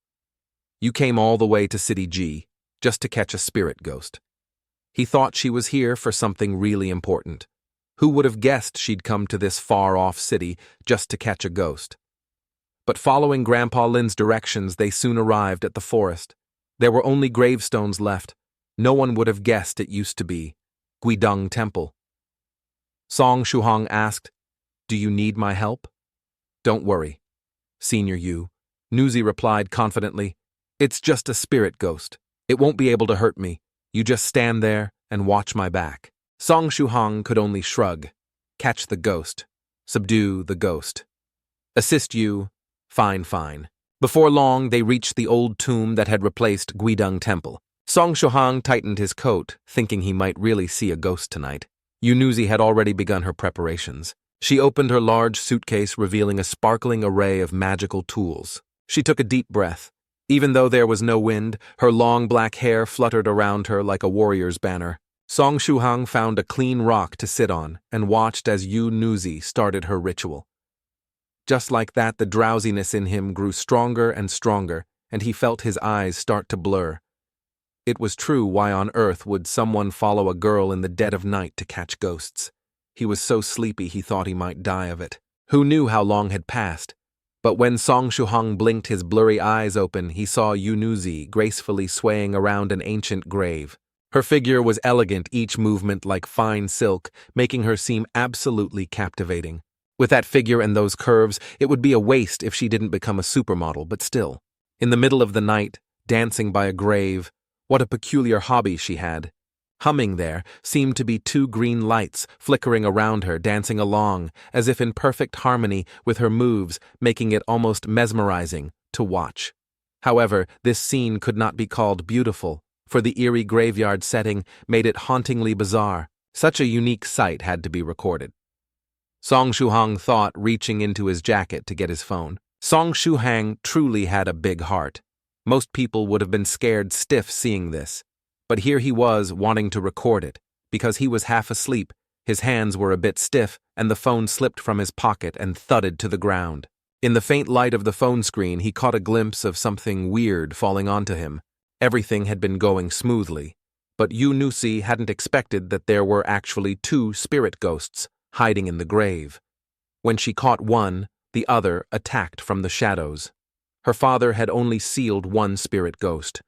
You came all the way to City G just to catch a spirit ghost." He thought she was here for something really important. Who would have guessed she'd come to this far-off city just to catch a ghost? But following Grandpa Lin's directions, they soon arrived at the forest. There were only gravestones left. No one would have guessed it used to be Guidong Temple. Song Shuhang asked, "Do you need my help?" "Don't worry, Senior Yu," Nuzi replied confidently. "It's just a spirit ghost. It won't be able to hurt me. You just stand there and watch my back." Song Shuhang could only shrug. Catch the ghost. Subdue the ghost. Assist you. Fine. Before long, they reached the old tomb that had replaced Guidong Temple. Song Shuhang tightened his coat, thinking he might really see a ghost tonight. Yunuzi had already begun her preparations. She opened her large suitcase, revealing a sparkling array of magical tools. She took a deep breath. Even though there was no wind, her long black hair fluttered around her like a warrior's banner. Song Shuhang found a clean rock to sit on and watched as Yu Nuzi started her ritual. Just like that, the drowsiness in him grew stronger and stronger, and he felt his eyes start to blur. It was true. Why on earth would someone follow a girl in the dead of night to catch ghosts? He was so sleepy he thought he might die of it. Who knew how long had passed? But when Song Shuhang blinked his blurry eyes open, he saw Yunuzi gracefully swaying around an ancient grave. Her figure was elegant, each movement like fine silk, making her seem absolutely captivating. With that figure and those curves, it would be a waste if she didn't become a supermodel, but still. In the middle of the night, dancing by a grave, what a peculiar hobby she had. Humming there seemed to be two green lights flickering around her, dancing along, as if in perfect harmony with her moves, making it almost mesmerizing to watch. However, this scene could not be called beautiful, for the eerie graveyard setting made it hauntingly bizarre. Such a unique sight had to be recorded. Song Shuhang thought, reaching into his jacket to get his phone. Song Shuhang truly had a big heart. Most people would have been scared stiff seeing this. But here he was wanting to record it. Because he was half asleep, his hands were a bit stiff, and the phone slipped from his pocket and thudded to the ground. In the faint light of the phone screen, he caught a glimpse of something weird falling onto him. Everything had been going smoothly, but Yunusi hadn't expected that there were actually two spirit ghosts hiding in the grave. When she caught one, the other attacked from the shadows. Her father had only sealed one spirit ghost.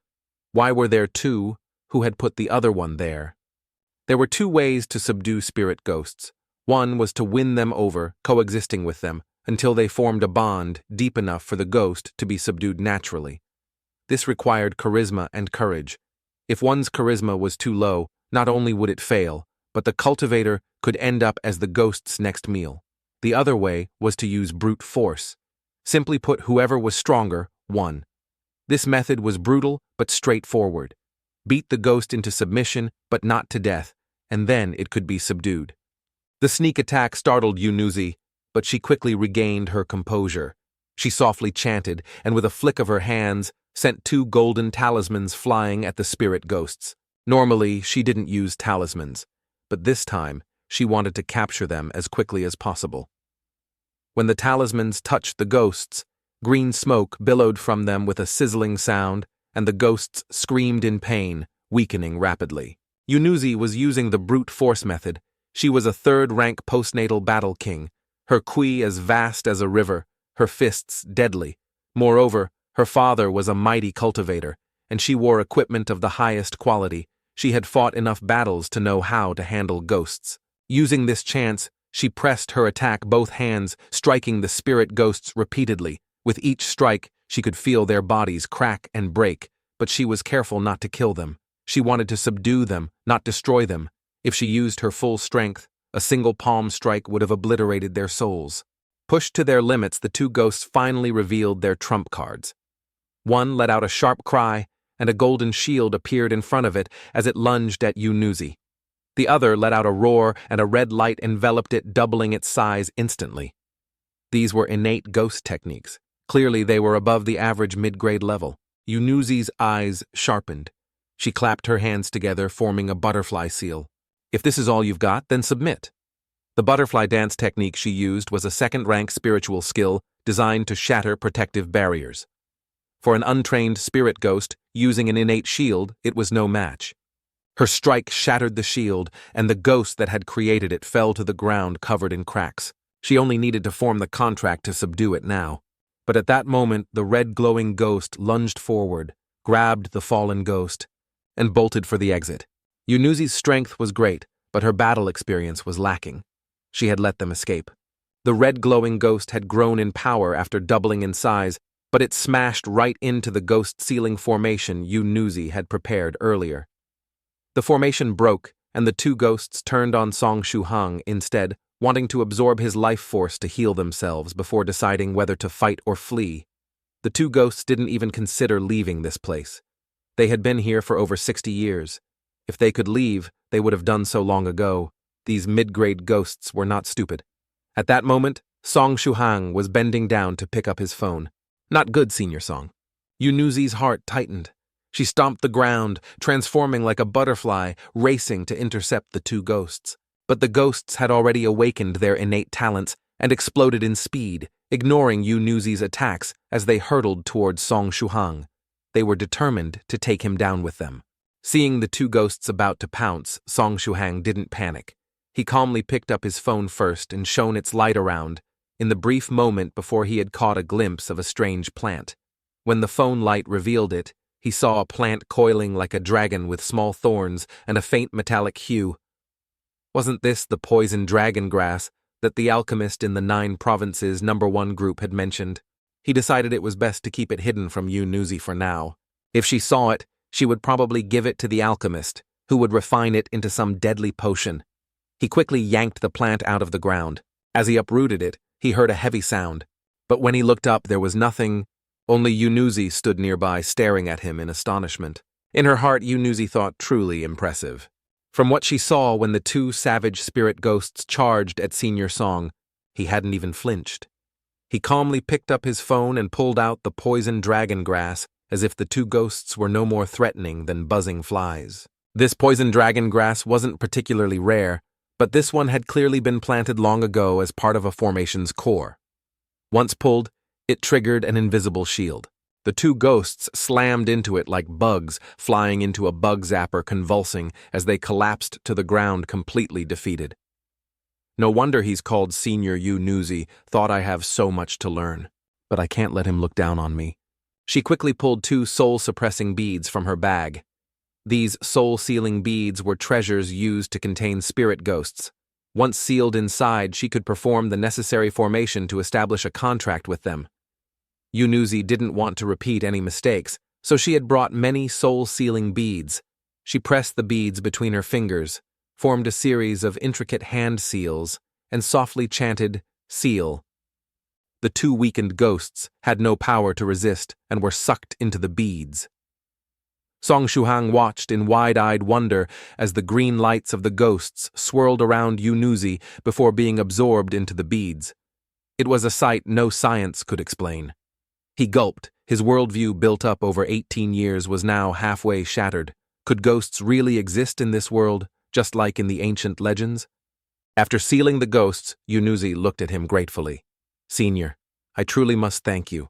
Why were there two? Who had put the other one there? There were two ways to subdue spirit ghosts. One was to win them over, coexisting with them, until they formed a bond deep enough for the ghost to be subdued naturally. This required charisma and courage. If one's charisma was too low, not only would it fail, but the cultivator could end up as the ghost's next meal. The other way was to use brute force. Simply put, whoever was stronger won. This method was brutal but straightforward. Beat the ghost into submission, but not to death, and then it could be subdued. The sneak attack startled Yunusi, but she quickly regained her composure. She softly chanted, and with a flick of her hands, sent two golden talismans flying at the spirit ghosts. Normally, she didn't use talismans, but this time, she wanted to capture them as quickly as possible. When the talismans touched the ghosts, green smoke billowed from them with a sizzling sound, and the ghosts screamed in pain, weakening rapidly. Yunusi was using the brute force method. She was a third-rank postnatal battle king, her qui as vast as a river, her fists deadly. Moreover, her father was a mighty cultivator, and she wore equipment of the highest quality. She had fought enough battles to know how to handle ghosts. Using this chance, she pressed her attack both hands, striking the spirit ghosts repeatedly. With each strike, she could feel their bodies crack and break, but she was careful not to kill them. She wanted to subdue them, not destroy them. If she used her full strength, a single palm strike would have obliterated their souls. Pushed to their limits, the two ghosts finally revealed their trump cards. One let out a sharp cry, and a golden shield appeared in front of it as it lunged at Yunusi. The other let out a roar, and a red light enveloped it, doubling its size instantly. These were innate ghost techniques. Clearly, they were above the average mid-grade level. Yunusi's eyes sharpened. She clapped her hands together, forming a butterfly seal. If this is all you've got, then submit. The butterfly dance technique she used was a second-rank spiritual skill designed to shatter protective barriers. For an untrained spirit ghost, using an innate shield, it was no match. Her strike shattered the shield, and the ghost that had created it fell to the ground covered in cracks. She only needed to form the contract to subdue it now. But at that moment, the red glowing ghost lunged forward, grabbed the fallen ghost, and bolted for the exit. Yunusi's strength was great, but her battle experience was lacking. She had let them escape. The red glowing ghost had grown in power after doubling in size, but it smashed right into the ghost sealing formation Yunusi had prepared earlier. The formation broke, and the two ghosts turned on Song Shuhang instead, wanting to absorb his life force to heal themselves before deciding whether to fight or flee. The two ghosts didn't even consider leaving this place. They had been here for over 60 years. If they could leave, they would have done so long ago. These mid-grade ghosts were not stupid. At that moment, Song Shuhang was bending down to pick up his phone. Not good, Senior Song. Yunusi's heart tightened. She stomped the ground, transforming like a butterfly, racing to intercept the two ghosts. But the ghosts had already awakened their innate talents and exploded in speed, ignoring Yunusi's attacks as they hurtled towards Song Shuhang. They were determined to take him down with them. Seeing the two ghosts about to pounce, Song Shuhang didn't panic. He calmly picked up his phone first and shone its light around, in the brief moment before he had caught a glimpse of a strange plant. When the phone light revealed it, he saw a plant coiling like a dragon with small thorns and a faint metallic hue. Wasn't this the poison dragon grass that the alchemist in the 9 provinces #1 group had mentioned? He decided it was best to keep it hidden from Yunusi for now. If she saw it, she would probably give it to the alchemist, who would refine it into some deadly potion. He quickly yanked the plant out of the ground. As he uprooted it, he heard a heavy sound. But when he looked up, there was nothing. Only Yunusi stood nearby, staring at him in astonishment. In her heart, Yunusi thought truly impressive. From what she saw when the two savage spirit ghosts charged at Senior Song, he hadn't even flinched. He calmly picked up his phone and pulled out the poison dragon grass, as if the two ghosts were no more threatening than buzzing flies. This poison dragon grass wasn't particularly rare, but this one had clearly been planted long ago as part of a formation's core. Once pulled, It triggered an invisible shield. The two ghosts slammed into it like bugs, flying into a bug zapper, convulsing as they collapsed to the ground, completely defeated. No wonder he's called Senior Yu Nuzi, thought I have so much to learn. But I can't let him look down on me. She quickly pulled 2 soul-suppressing beads from her bag. These soul-sealing beads were treasures used to contain spirit ghosts. Once sealed inside, she could perform the necessary formation to establish a contract with them. Yunuzi didn't want to repeat any mistakes, so she had brought many soul-sealing beads. She pressed the beads between her fingers, formed a series of intricate hand seals, and softly chanted, "Seal." The 2 weakened ghosts had no power to resist and were sucked into the beads. Song Shuhang watched in wide-eyed wonder as the green lights of the ghosts swirled around Yunuzi before being absorbed into the beads. It was a sight no science could explain. He gulped. His worldview, built up over 18 years, was now halfway shattered. Could ghosts really exist in this world, just like in the ancient legends? After sealing the ghosts, Yunuzi looked at him gratefully. "Senior, I truly must thank you.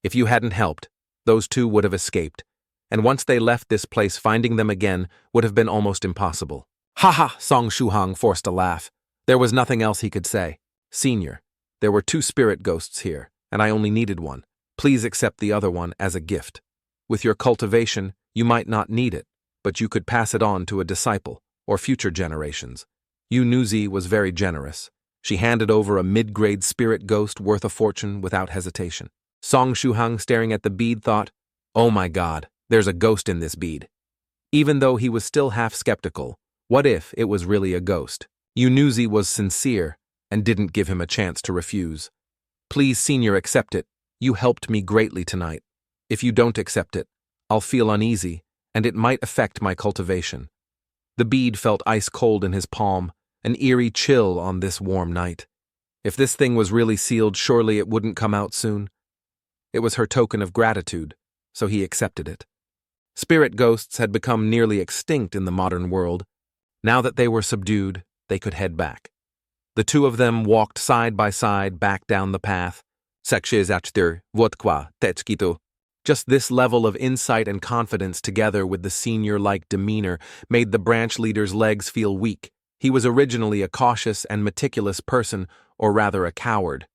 If you hadn't helped, those 2 would have escaped, and once they left this place, finding them again would have been almost impossible." "Ha ha!" Song Shuhang forced a laugh. There was nothing else he could say. "Senior, there were 2 spirit ghosts here, and I only needed one. Please accept the other one as a gift. With your cultivation, you might not need it, but you could pass it on to a disciple or future generations." Yunuzi was very generous. She handed over a mid-grade spirit ghost worth a fortune without hesitation. Song Shuhang, staring at the bead, thought, "Oh my God, there's a ghost in this bead." Even though he was still half skeptical, what if it was really a ghost? Yunuzi was sincere and didn't give him a chance to refuse. "Please, Senior, accept it. You helped me greatly tonight. If you don't accept it, I'll feel uneasy, and it might affect my cultivation." The bead felt ice-cold in his palm, an eerie chill on this warm night. If this thing was really sealed, surely it wouldn't come out soon. It was her token of gratitude, so he accepted it. Spirit ghosts had become nearly extinct in the modern world. Now that they were subdued, they could head back. The 2 of them walked side by side back down the path. Just this level of insight and confidence, together with the senior-like demeanor, made the branch leader's legs feel weak. He was originally a cautious and meticulous person, or rather a coward.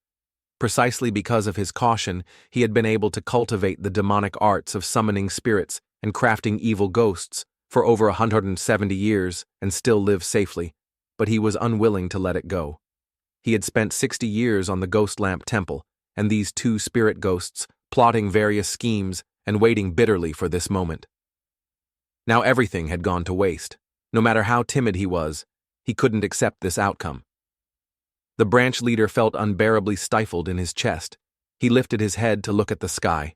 Precisely because of his caution, he had been able to cultivate the demonic arts of summoning spirits and crafting evil ghosts for over 170 years and still live safely, but he was unwilling to let it go. He had spent 60 years on the Ghost Lamp Temple, and these 2 spirit ghosts, plotting various schemes and waiting bitterly for this moment. Now everything had gone to waste. No matter how timid he was, he couldn't accept this outcome. The branch leader felt unbearably stifled in his chest. He lifted his head to look at the sky.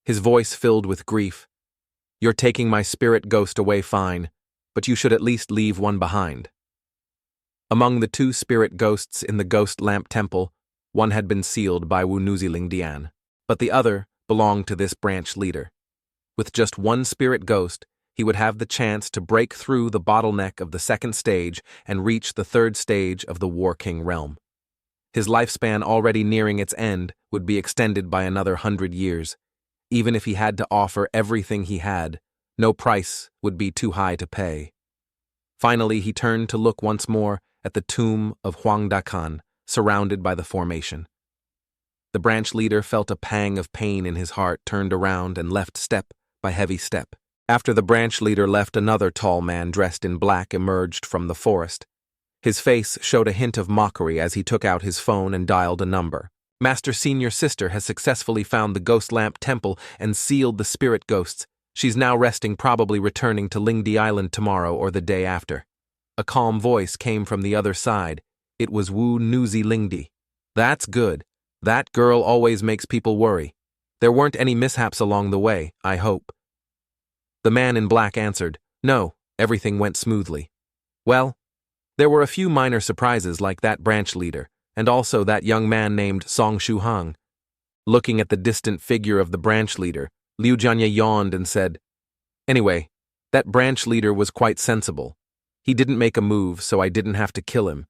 His voice filled with grief. "You're taking my spirit ghost away, fine, but you should at least leave one behind." Among the 2 spirit ghosts in the Ghost Lamp Temple, one had been sealed by Wunuzi Lingdian, but the other belonged to this branch leader. With just 1 spirit ghost, he would have the chance to break through the bottleneck of the 2nd stage and reach the 3rd stage of the War King realm. His lifespan, already nearing its end, would be extended by another 100 years. Even if he had to offer everything he had, no price would be too high to pay. Finally, he turned to look once more at the tomb of Huang Dakan, surrounded by the formation. The branch leader felt a pang of pain in his heart, turned around, and left step by heavy step. After the branch leader left, another tall man dressed in black emerged from the forest. His face showed a hint of mockery as he took out his phone and dialed a number. "Master Senior's sister has successfully found the Ghost Lamp Temple and sealed the spirit ghosts. She's now resting, probably returning to Lingdi Island tomorrow or the day after." A calm voice came from the other side. It was Wu Nuzi Lingdi. "That's good. That girl always makes people worry. There weren't any mishaps along the way, I hope." The man in black answered, "No, everything went smoothly." "Well, there were a few minor surprises, like that branch leader, and also that young man named Song Shuhang." Looking at the distant figure of the branch leader, Liu Jianya yawned and said, "Anyway, that branch leader was quite sensible. He didn't make a move, so I didn't have to kill him.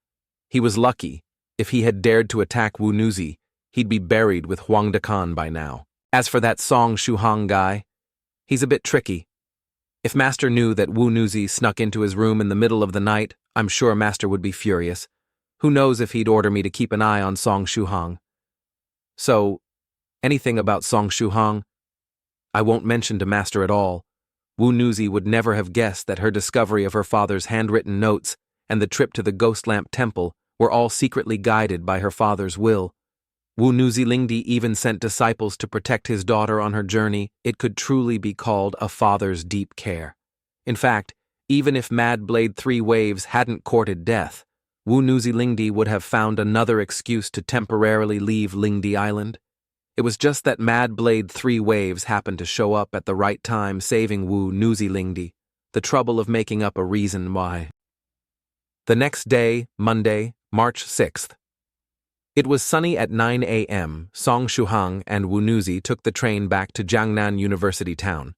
He was lucky. If he had dared to attack Wu Nuzi, he'd be buried with Huang Dekan by now. As for that Song Shuhang guy, he's a bit tricky. If Master knew that Wu Nuzi snuck into his room in the middle of the night, I'm sure Master would be furious. Who knows if he'd order me to keep an eye on Song Shuhang. So, anything about Song Shuhang? I won't mention to Master at all. Wu Nuzi would never have guessed that her discovery of her father's handwritten notes and the trip to the Ghost Lamp Temple were all secretly guided by her father's will. Wu Nuzi Lingdi even sent disciples to protect his daughter on her journey. It could truly be called a father's deep care. In fact, even if Mad Blade 3 Waves hadn't courted death, Wu Nuzi Lingdi would have found another excuse to temporarily leave Lingdi Island. It was just that Mad Blade 3 Waves happened to show up at the right time, saving Wu Nuzi Lingdi the trouble of making up a reason why. The next day, Monday, March 6th. It was sunny at 9 a.m. Song Shuhang and Wu Nuzi took the train back to Jiangnan University Town.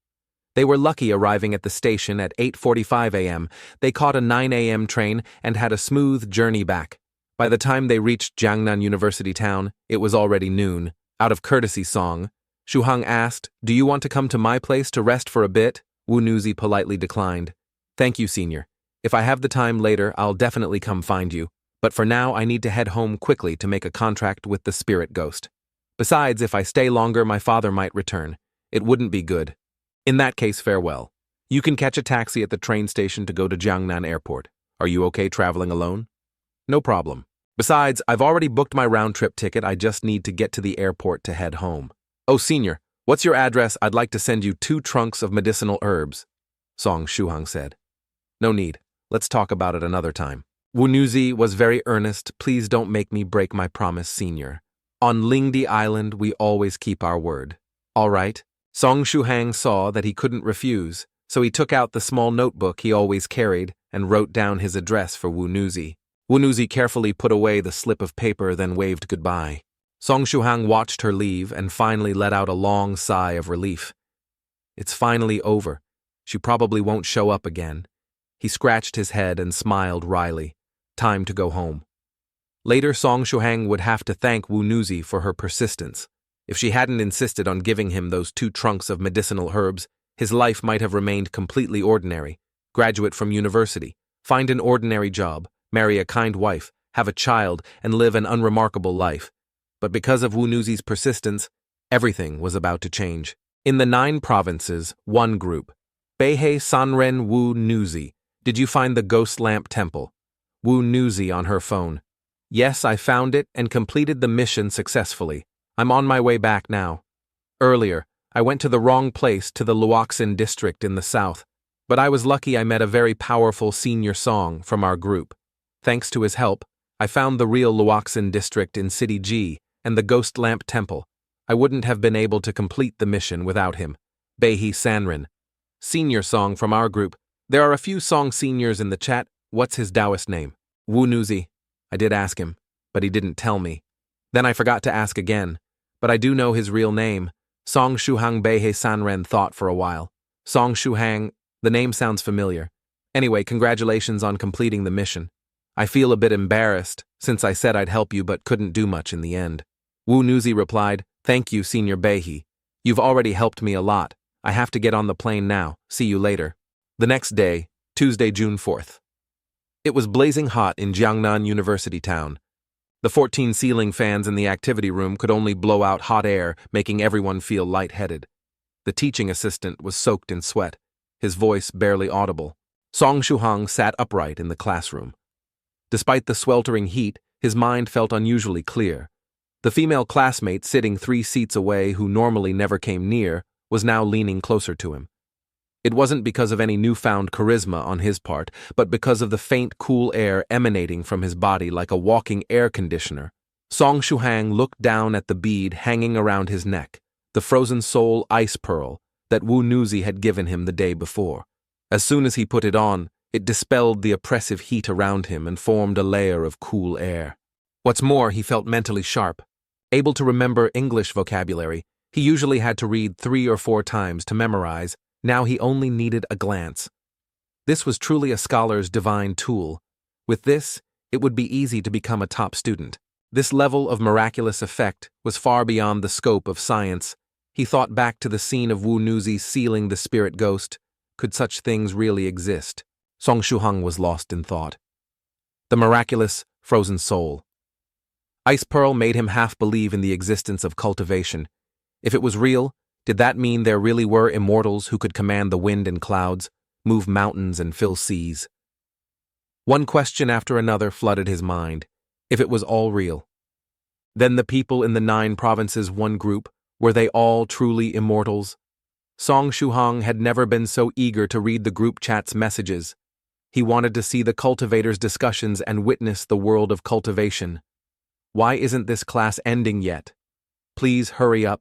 They were lucky arriving at the station at 8:45 a.m. They caught a 9 a.m. train and had a smooth journey back. By the time they reached Jiangnan University Town, it was already noon. Out of courtesy, Song Shuhang asked, "Do you want to come to my place to rest for a bit?" Wu Nuzi politely declined. "Thank you, senior. If I have the time later, I'll definitely come find you. But for now, I need to head home quickly to make a contract with the spirit ghost. Besides, if I stay longer, my father might return. It wouldn't be good. In that case, farewell. You can catch a taxi at the train station to go to Jiangnan Airport. Are you okay traveling alone?" "No problem. Besides, I've already booked my round-trip ticket. I just need to get to the airport to head home." "Oh, senior, what's your address? I'd like to send you 2 trunks of medicinal herbs," Song Shuhang said. "No need. Let's talk about it another time." Wu Nuzi was very earnest. "Please don't make me break my promise, senior. On Lingdi Island, we always keep our word." "All right." Song Shuhang saw that he couldn't refuse, so he took out the small notebook he always carried and wrote down his address for Wu Nuzi. Wu Nuzi carefully put away the slip of paper, then waved goodbye. Song Shuhang watched her leave and finally let out a long sigh of relief. It's finally over. She probably won't show up again. He scratched his head and smiled wryly. Time to go home. Later, Song Shuhang would have to thank Wu Nuzi for her persistence. If she hadn't insisted on giving him those 2 trunks of medicinal herbs, his life might have remained completely ordinary. Graduate from university, find an ordinary job, marry a kind wife, have a child, and live an unremarkable life. But because of Wu Nuzi's persistence, everything was about to change. In the 9 provinces, one group. Beihei Sanren Wu Nuzi. Did you find the Ghost Lamp Temple? Wu Nuzi on her phone. Yes, I found it and completed the mission successfully. I'm on my way back now. Earlier, I went to the wrong place, to the Luoxin district in the south. But I was lucky I met a very powerful senior Song from our group. Thanks to his help, I found the real Luoxin district in City G and the Ghost Lamp Temple. I wouldn't have been able to complete the mission without him. Beihei Sanren. Senior Song from our group. There are a few Song seniors in the chat. What's his Taoist name? Wu Nuzi. I did ask him, but he didn't tell me. Then I forgot to ask again, but I do know his real name. Song Shuhang. Beihei Sanren thought for a while. Song Shuhang, the name sounds familiar. Anyway, congratulations on completing the mission. I feel a bit embarrassed, since I said I'd help you but couldn't do much in the end. Wu Nuzi replied, "Thank you, Senior Beihei. You've already helped me a lot. I have to get on the plane now. See you later." The next day, Tuesday, June 4th. It was blazing hot in Jiangnan University Town. The 14 ceiling fans in the activity room could only blow out hot air, making everyone feel lightheaded. The teaching assistant was soaked in sweat, his voice barely audible. Song Shuhang sat upright in the classroom. Despite the sweltering heat, his mind felt unusually clear. The female classmate sitting 3 seats away, who normally never came near, was now leaning closer to him. It wasn't because of any newfound charisma on his part, but because of the faint, cool air emanating from his body like a walking air conditioner. Song Shuhang looked down at the bead hanging around his neck, the frozen soul ice pearl that Wu Nuzi had given him the day before. As soon as he put it on, it dispelled the oppressive heat around him and formed a layer of cool air. What's more, he felt mentally sharp. Able to remember English vocabulary, he usually had to read 3 or 4 times to memorize. Now he only needed a glance. This was truly a scholar's divine tool. With this, it would be easy to become a top student. This level of miraculous effect was far beyond the scope of science. He thought back to the scene of Wu Nuzi sealing the spirit ghost. Could such things really exist? Song Shuhang was lost in thought. The miraculous, frozen soul. Ice Pearl made him half believe in the existence of cultivation. If it was real, did that mean there really were immortals who could command the wind and clouds, move mountains and fill seas? One question after another flooded his mind. If it was all real, then the people in the 9 provinces, one group, were they all truly immortals? Song Shuhang had never been so eager to read the group chat's messages. He wanted to see the cultivators' discussions and witness the world of cultivation. Why isn't this class ending yet? Please hurry up.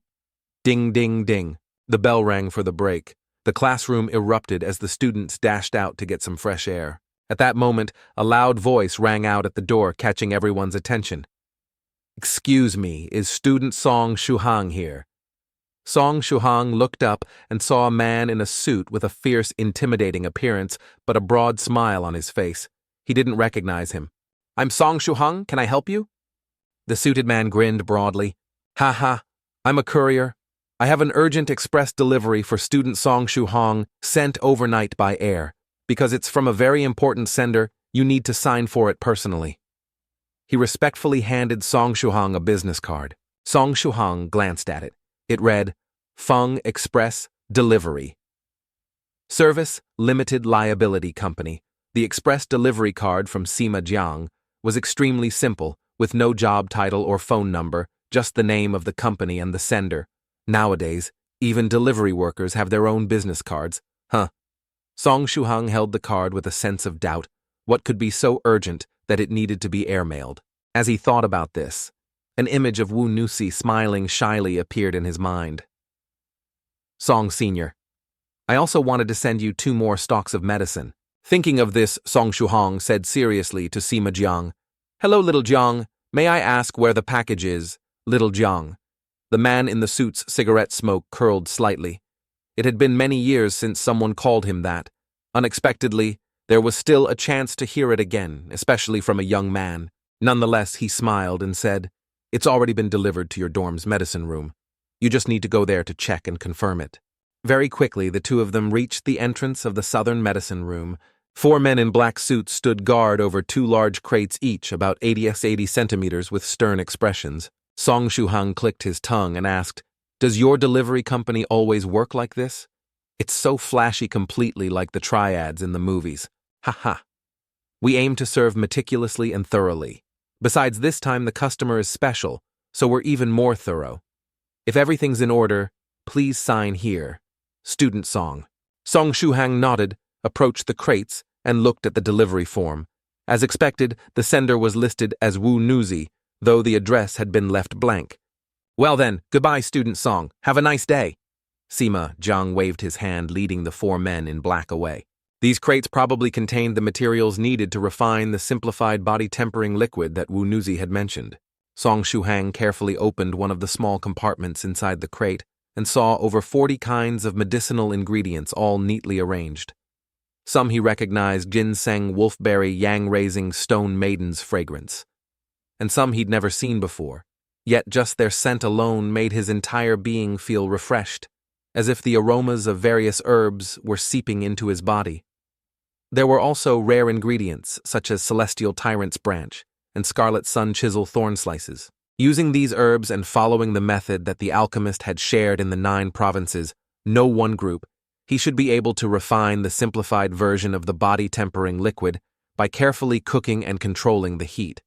Ding, ding, ding. The bell rang for the break. The classroom erupted as the students dashed out to get some fresh air. At that moment, a loud voice rang out at the door, catching everyone's attention. "Excuse me, is student Song Shuhang here?" Song Shuhang looked up and saw a man in a suit with a fierce, intimidating appearance, but a broad smile on his face. He didn't recognize him. "I'm Song Shuhang, can I help you?" The suited man grinned broadly. "Ha ha, I'm a courier. I have an urgent express delivery for student Song Shuhang, sent overnight by air. Because it's from a very important sender, you need to sign for it personally." He respectfully handed Song Shuhang a business card. Song Shuhang glanced at it. It read, Feng Express Delivery. Service Limited Liability Company. The express delivery card from Sima Jiang was extremely simple, with no job title or phone number, just the name of the company and the sender. Nowadays, even delivery workers have their own business cards. Huh. Song Shuhang held the card with a sense of doubt. What could be so urgent that it needed to be airmailed? As he thought about this, an image of Wu Nuzi smiling shyly appeared in his mind. Song Sr., I also wanted to send you 2 more stocks of medicine. Thinking of this, Song Shuhang said seriously to Sima Jiang, "Hello, little Jiang. May I ask where the package is?" Little Jiang. The man in the suit's cigarette smoke curled slightly. It had been many years since someone called him that. Unexpectedly, there was still a chance to hear it again, especially from a young man. Nonetheless, he smiled and said, "It's already been delivered to your dorm's medicine room. You just need to go there to check and confirm it." Very quickly, the 2 of them reached the entrance of the southern medicine room. 4 men in black suits stood guard over 2 large crates each, about 80 centimeters, with stern expressions. Song Shuhang clicked his tongue and asked, "Does your delivery company always work like this? It's so flashy, completely like the triads in the movies. Ha ha. We aim to serve meticulously and thoroughly. Besides, this time the customer is special, so we're even more thorough. If everything's in order, please sign here. Student Song." Song Shuhang nodded, approached the crates, and looked at the delivery form. As expected, the sender was listed as Wu Nuzi, though the address had been left blank. "Well then, goodbye, student Song. Have a nice day." Sima Jiang waved his hand, leading the 4 men in black away. These crates probably contained the materials needed to refine the simplified body-tempering liquid that Wu Nuzi had mentioned. Song Shuhang carefully opened one of the small compartments inside the crate and saw over 40 kinds of medicinal ingredients, all neatly arranged. Some he recognized: ginseng, wolfberry, yang-raising, stone maiden's fragrance. And some he'd never seen before. Yet just their scent alone made his entire being feel refreshed, as if the aromas of various herbs were seeping into his body. There were also rare ingredients, such as celestial tyrant's branch and scarlet sun chisel thorn slices. Using these herbs and following the method that the alchemist had shared in the 9 provinces, no one group, he should be able to refine the simplified version of the body-tempering liquid by carefully cooking and controlling the heat.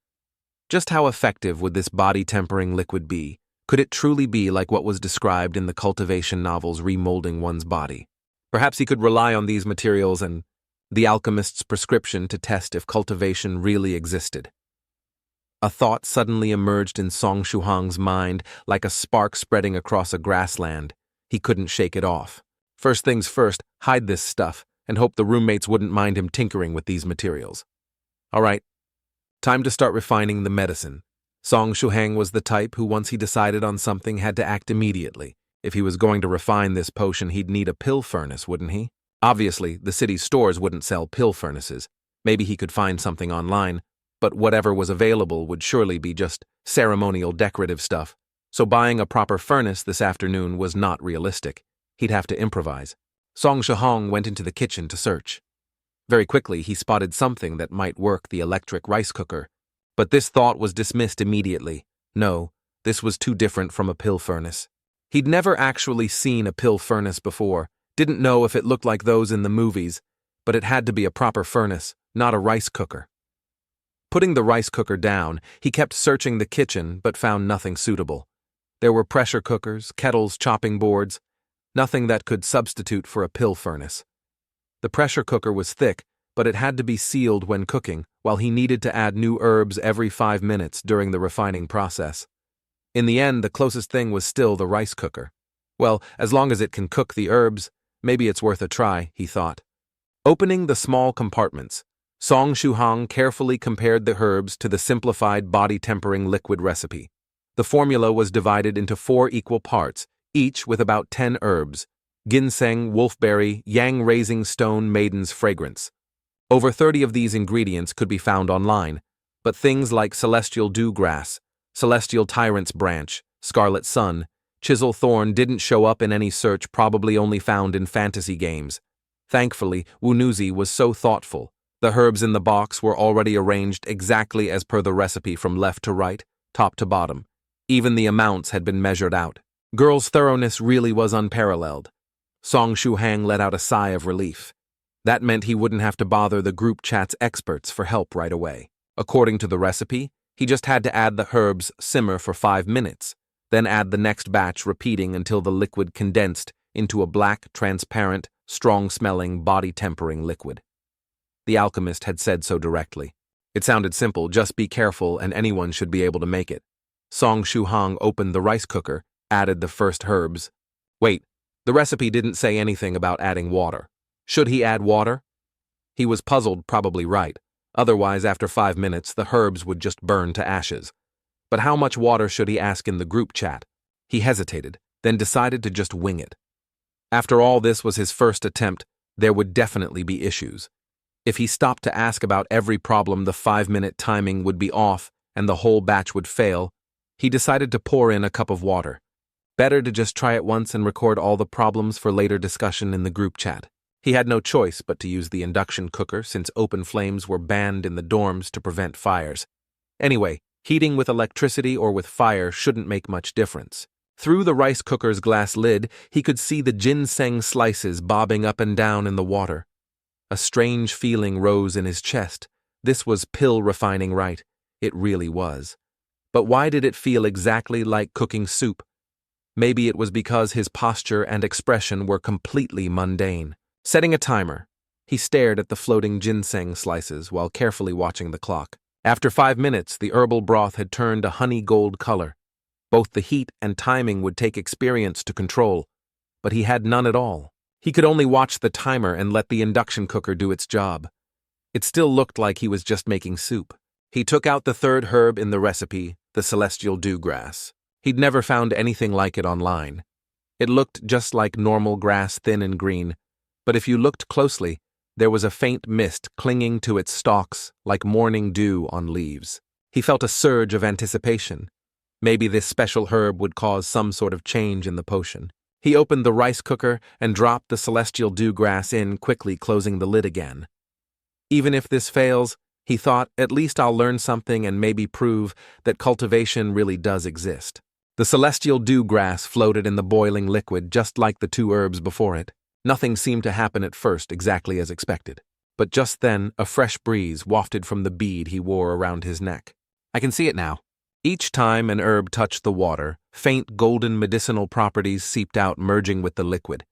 Just how effective would this body-tempering liquid be? Could it truly be like what was described in the Cultivation novels, remolding one's body? Perhaps he could rely on these materials and the alchemist's prescription to test if cultivation really existed. A thought suddenly emerged in Song Shuhang's mind, like a spark spreading across a grassland. He couldn't shake it off. First things first, hide this stuff and hope the roommates wouldn't mind him tinkering with these materials. All right. Time to start refining the medicine. Song Shuhang was the type who, once he decided on something, had to act immediately. If he was going to refine this potion, he'd need a pill furnace, wouldn't he? Obviously, the city's stores wouldn't sell pill furnaces. Maybe he could find something online. but whatever was available would surely be just ceremonial decorative stuff. So buying a proper furnace this afternoon was not realistic. He'd have to improvise. Song Shihong went into the kitchen to search. Very quickly, he spotted something that might work: the electric rice cooker. But this thought was dismissed immediately. No, this was too different from a pill furnace. He'd never actually seen a pill furnace before, didn't know if it looked like those in the movies, but it had to be a proper furnace, not a rice cooker. Putting the rice cooker down, he kept searching the kitchen but found nothing suitable. There were pressure cookers, kettles, chopping boards, nothing that could substitute for a pill furnace. The pressure cooker was thick, but it had to be sealed when cooking, while he needed to add new herbs every 5 minutes during the refining process. In the end, the closest thing was still the rice cooker. Well, as long as it can cook the herbs, maybe it's worth a try, he thought. Opening the small compartments, Song Shihong carefully compared the herbs to the simplified body-tempering liquid recipe. The formula was divided into 4 equal parts, each with about 10 herbs: ginseng, wolfberry, yang-raising stone, maiden's fragrance. Over 30 of these ingredients could be found online, but things like celestial dew grass, celestial tyrant's branch, scarlet sun, chisel thorn didn't show up in any search, probably only found in fantasy games. Thankfully, Wunuzi was so thoughtful. The herbs in the box were already arranged exactly as per the recipe from left to right, top to bottom. Even the amounts had been measured out. Girl's thoroughness really was unparalleled. Song Shihong let out a sigh of relief. That meant he wouldn't have to bother the group chat's experts for help right away. According to the recipe, he just had to add the herbs, simmer for 5 minutes, then add the next batch, repeating until the liquid condensed into a black, transparent, strong-smelling, body-tempering liquid. The alchemist had said so directly. It sounded simple: just be careful and anyone should be able to make it. Song Shihong opened the rice cooker, added the first herbs. Wait, the recipe didn't say anything about adding water. Should he add water? He was puzzled, probably right. Otherwise, after 5 minutes, the herbs would just burn to ashes. But how much water should he ask in the group chat? He hesitated, then decided to just wing it. After all, this was his first attempt. There would definitely be issues. If he stopped to ask about every problem, the 5-minute timing would be off and the whole batch would fail. He decided to pour in a cup of water. Better to just try it once and record all the problems for later discussion in the group chat. He had no choice but to use the induction cooker, since open flames were banned in the dorms to prevent fires. Anyway, heating with electricity or with fire shouldn't make much difference. Through the rice cooker's glass lid, he could see the ginseng slices bobbing up and down in the water. A strange feeling rose in his chest. This was pill refining right. It really was. But why did it feel exactly like cooking soup? Maybe it was because his posture and expression were completely mundane. Setting a timer, he stared at the floating ginseng slices while carefully watching the clock. After 5 minutes, the herbal broth had turned a honey gold color. Both the heat and timing would take experience to control, but he had none at all. He could only watch the timer and let the induction cooker do its job. It still looked like he was just making soup. He took out the third herb in the recipe, the celestial dew grass. He'd never found anything like it online. It looked just like normal grass, thin and green, but if you looked closely, there was a faint mist clinging to its stalks like morning dew on leaves. He felt a surge of anticipation. Maybe this special herb would cause some sort of change in the potion. He opened the rice cooker and dropped the celestial dew grass in, quickly closing the lid again. Even if this fails, he thought, at least I'll learn something and maybe prove that cultivation really does exist. The celestial dew grass floated in the boiling liquid just like the 2 herbs before it. Nothing seemed to happen at first exactly as expected. But just then, a fresh breeze wafted from the bead he wore around his neck. I can see it now. Each time an herb touched the water, faint golden medicinal properties seeped out, merging with the liquid.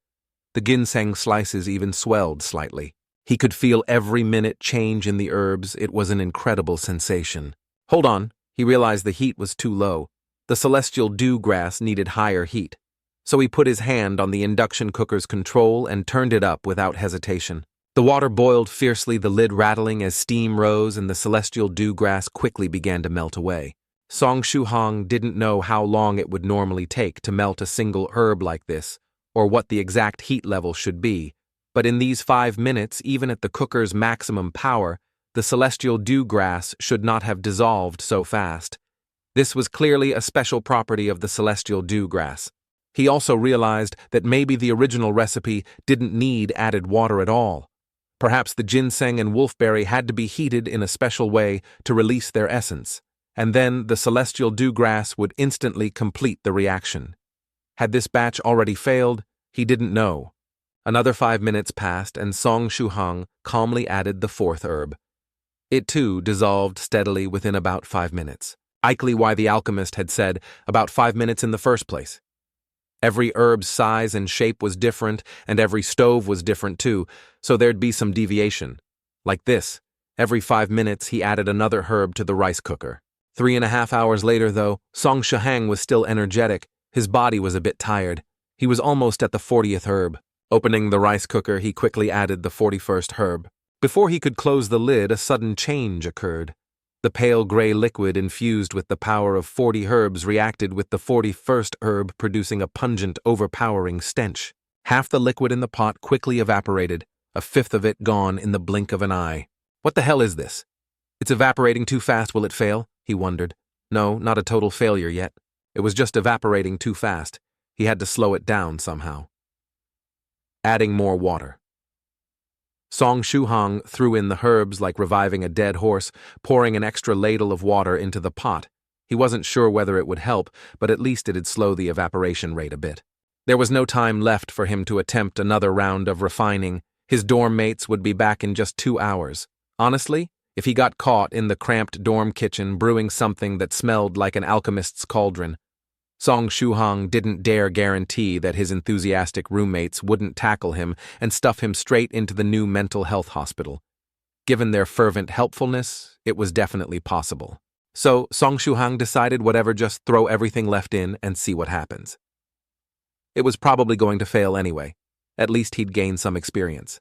The ginseng slices even swelled slightly. He could feel every minute change in the herbs. It was an incredible sensation. Hold on, he realized the heat was too low. The celestial dew grass needed higher heat. So he put his hand on the induction cooker's control and turned it up without hesitation. The water boiled fiercely, the lid rattling as steam rose, and the celestial dew grass quickly began to melt away. Song Shihong didn't know how long it would normally take to melt a single herb like this, or what the exact heat level should be, but in these 5 minutes, even at the cooker's maximum power, the celestial dew grass should not have dissolved so fast. This was clearly a special property of the celestial dew grass. He also realized that maybe the original recipe didn't need added water at all. Perhaps the ginseng and wolfberry had to be heated in a special way to release their essence, and then the celestial dew grass would instantly complete the reaction. Had this batch already failed? He didn't know. Another 5 minutes passed, and Song Shuhang calmly added the fourth herb. It too dissolved steadily within about 5 minutes. Likely why the alchemist had said about 5 minutes in the first place. Every herb's size and shape was different, and every stove was different too, so there'd be some deviation. Like this, every 5 minutes he added another herb to the rice cooker. 3.5 hours later, though, Song Shuhang was still energetic. His body was a bit tired. He was almost at the 40th herb. Opening the rice cooker, he quickly added the 41st herb. Before he could close the lid, a sudden change occurred. The pale gray liquid infused with the power of 40 herbs reacted with the 41st herb, producing a pungent, overpowering stench. Half the liquid in the pot quickly evaporated, a fifth of it gone in the blink of an eye. What the hell is this? It's evaporating too fast, will it fail? He wondered. No, not a total failure yet. It was just evaporating too fast. He had to slow it down somehow. Adding more water. Song Shuhang threw in the herbs like reviving a dead horse, pouring an extra ladle of water into the pot. He wasn't sure whether it would help, but at least it'd slow the evaporation rate a bit. There was no time left for him to attempt another round of refining. His dorm mates would be back in just 2 hours. Honestly, if he got caught in the cramped dorm kitchen brewing something that smelled like an alchemist's cauldron, Song Shuhang didn't dare guarantee that his enthusiastic roommates wouldn't tackle him and stuff him straight into the new mental health hospital. Given their fervent helpfulness, it was definitely possible. So Song Shuhang decided whatever, just throw everything left in and see what happens. It was probably going to fail anyway. At least he'd gain some experience.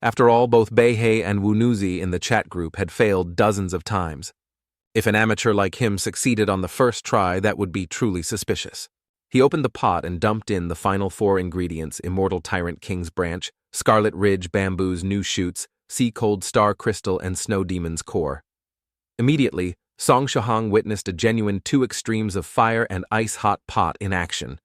After all, both Beihei and Wunuzi in the chat group had failed dozens of times. If an amateur like him succeeded on the first try, that would be truly suspicious. He opened the pot and dumped in the final 4 ingredients: Immortal Tyrant King's Branch, Scarlet Ridge Bamboo's new shoots, Sea Cold Star Crystal, and Snow Demon's core. Immediately, Song Shuhang witnessed a genuine 2 extremes of fire and ice-hot pot in action.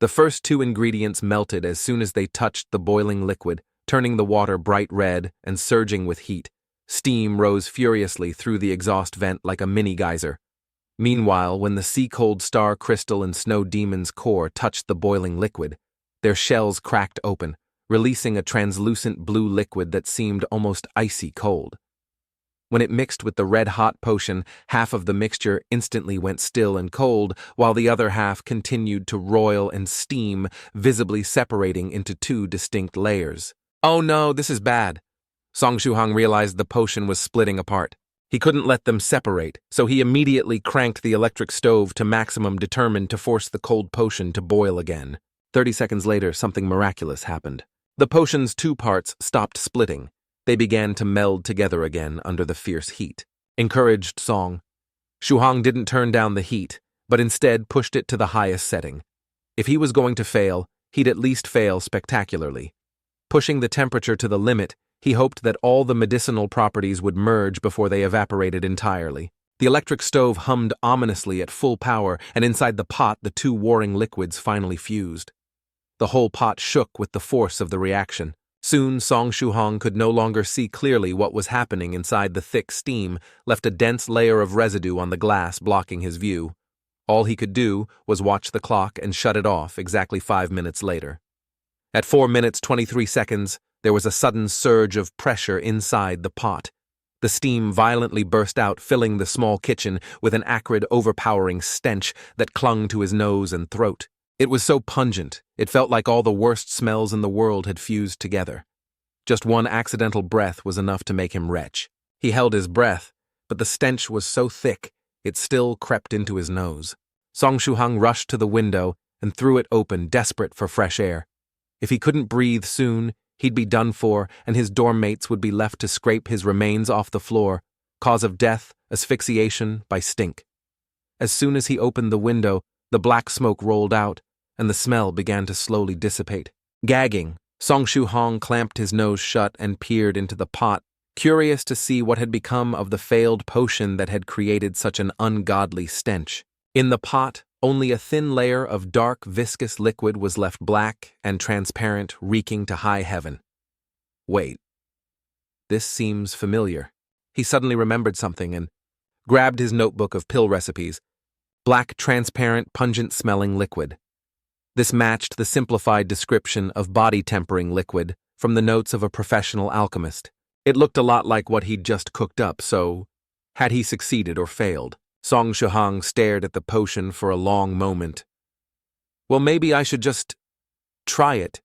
The first 2 ingredients melted as soon as they touched the boiling liquid, turning the water bright red and surging with heat. Steam rose furiously through the exhaust vent like a mini geyser. Meanwhile, when the Sea Cold Star Crystal and Snow Demon's core touched the boiling liquid, their shells cracked open, releasing a translucent blue liquid that seemed almost icy cold. When it mixed with the red-hot potion, half of the mixture instantly went still and cold, while the other half continued to roil and steam, visibly separating into 2 distinct layers. Oh no, this is bad. Song Shuhang realized the potion was splitting apart. He couldn't let them separate, so he immediately cranked the electric stove to maximum, determined to force the cold potion to boil again. 30 seconds later, something miraculous happened. The potion's 2 parts stopped splitting. They began to meld together again under the fierce heat. Encouraged Song Shuhang didn't turn down the heat, but instead pushed it to the highest setting. If he was going to fail, he'd at least fail spectacularly. Pushing the temperature to the limit, he hoped that all the medicinal properties would merge before they evaporated entirely. The electric stove hummed ominously at full power, and inside the pot the 2 warring liquids finally fused. The whole pot shook with the force of the reaction. Soon Song Shuhang could no longer see clearly what was happening inside. The thick steam left a dense layer of residue on the glass, blocking his view. All he could do was watch the clock and shut it off exactly 5 minutes later. At 4 minutes 23 seconds, there was a sudden surge of pressure inside the pot. The steam violently burst out, filling the small kitchen with an acrid, overpowering stench that clung to his nose and throat. It was so pungent, it felt like all the worst smells in the world had fused together. Just one accidental breath was enough to make him retch. He held his breath, but the stench was so thick, it still crept into his nose. Song Shuhang rushed to the window and threw it open, desperate for fresh air. If he couldn't breathe soon, he'd be done for, and his dorm mates would be left to scrape his remains off the floor. Cause of death, asphyxiation by stink. As soon as he opened the window, the black smoke rolled out, and the smell began to slowly dissipate. Gagging, Song Shuhang clamped his nose shut and peered into the pot, curious to see what had become of the failed potion that had created such an ungodly stench. In the pot, only a thin layer of dark, viscous liquid was left, black and transparent, reeking to high heaven. Wait. This seems familiar. He suddenly remembered something and grabbed his notebook of pill recipes. Black, transparent, pungent-smelling liquid. This matched the simplified description of body-tempering liquid from the notes of a professional alchemist. It looked a lot like what he'd just cooked up, so had he succeeded or failed? Song Shuhang stared at the potion for a long moment. Well, maybe I should just try it.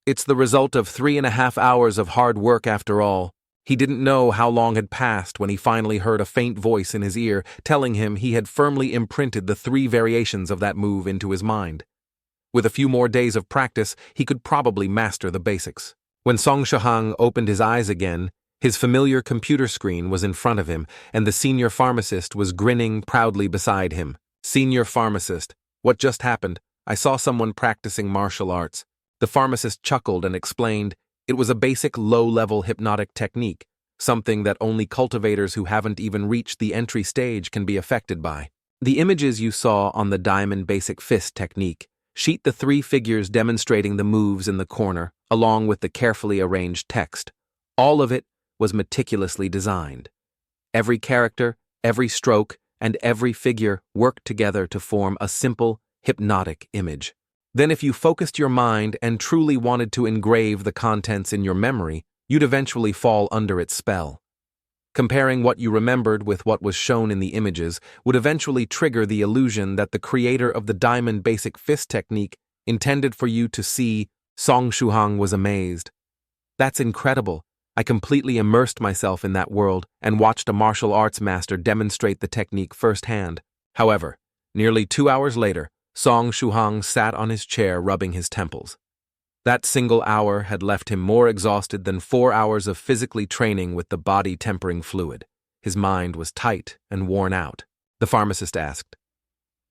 It's the result of 3.5 hours of hard work after all. He didn't know how long had passed when he finally heard a faint voice in his ear telling him he had firmly imprinted the 3 variations of that move into his mind. With a few more days of practice, he could probably master the basics. When Song Shuhang opened his eyes again, his familiar computer screen was in front of him, and the senior pharmacist was grinning proudly beside him. Senior pharmacist, what just happened? I saw someone practicing martial arts. The pharmacist chuckled and explained, it was a basic low-level hypnotic technique, something that only cultivators who haven't even reached the entry stage can be affected by. The images you saw on the diamond basic fist technique sheet the 3 figures demonstrating the moves in the corner, along with the carefully arranged text. All of it was meticulously designed. Every character, every stroke, and every figure worked together to form a simple, hypnotic image. Then if you focused your mind and truly wanted to engrave the contents in your memory, you'd eventually fall under its spell. Comparing what you remembered with what was shown in the images would eventually trigger the illusion that the creator of the diamond basic fist technique intended for you to see. Song Shuhang was amazed. That's incredible. I completely immersed myself in that world and watched a martial arts master demonstrate the technique firsthand. However, nearly 2 hours later, Song Shuhang sat on his chair rubbing his temples. That single hour had left him more exhausted than 4 hours of physically training with the body-tempering fluid. His mind was tight and worn out. The pharmacist asked.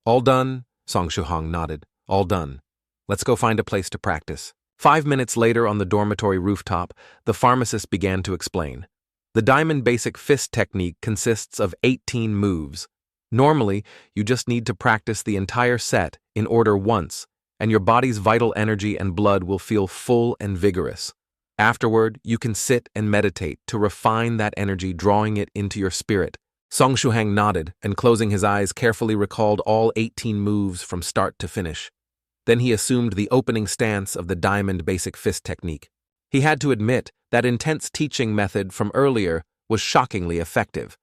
All done? Song Shuhang nodded. All done. Let's go find a place to practice. 5 minutes later on the dormitory rooftop, the pharmacist began to explain. The diamond basic fist technique consists of 18 moves. Normally, you just need to practice the entire set in order once, and your body's vital energy and blood will feel full and vigorous. Afterward, you can sit and meditate to refine that energy, drawing it into your spirit. Song Shuhang nodded and, closing his eyes, carefully recalled all 18 moves from start to finish. Then he assumed the opening stance of the diamond basic fist technique. He had to admit that intense teaching method from earlier was shockingly effective.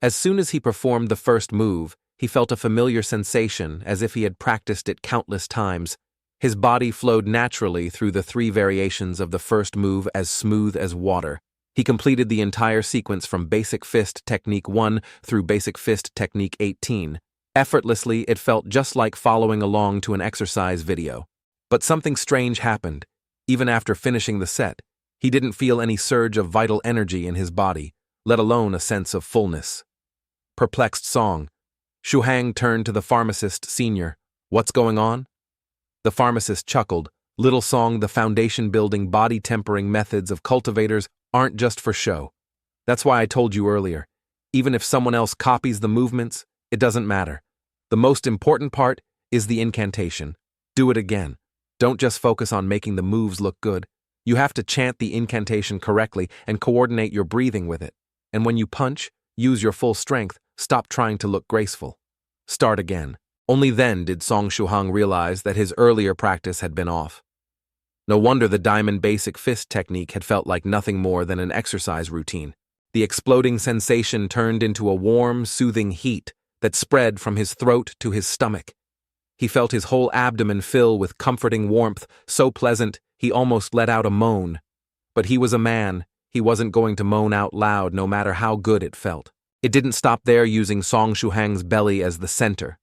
As soon as he performed the first move, he felt a familiar sensation as if he had practiced it countless times. His body flowed naturally through the 3 variations of the first move as smooth as water. He completed the entire sequence from Basic Fist Technique 1 through Basic Fist Technique 18. Effortlessly, it felt just like following along to an exercise video. But something strange happened. Even after finishing the set, he didn't feel any surge of vital energy in his body, let alone a sense of fullness. Perplexed Song Shuhang turned to the pharmacist senior. What's going on? The pharmacist chuckled. Little Song, the foundation-building, body-tempering methods of cultivators aren't just for show. That's why I told you earlier. Even if someone else copies the movements, it doesn't matter. The most important part is the incantation. Do it again. Don't just focus on making the moves look good. You have to chant the incantation correctly and coordinate your breathing with it. And when you punch, use your full strength. Stop trying to look graceful. Start again. Only then did Song Shuhang realize that his earlier practice had been off. No wonder the diamond basic fist technique had felt like nothing more than an exercise routine. The exploding sensation turned into a warm, soothing heat that spread from his throat to his stomach. He felt his whole abdomen fill with comforting warmth, so pleasant he almost let out a moan. But he was a man. He wasn't going to moan out loud no matter how good it felt. It didn't stop there, using Song Shuhang's belly as the center.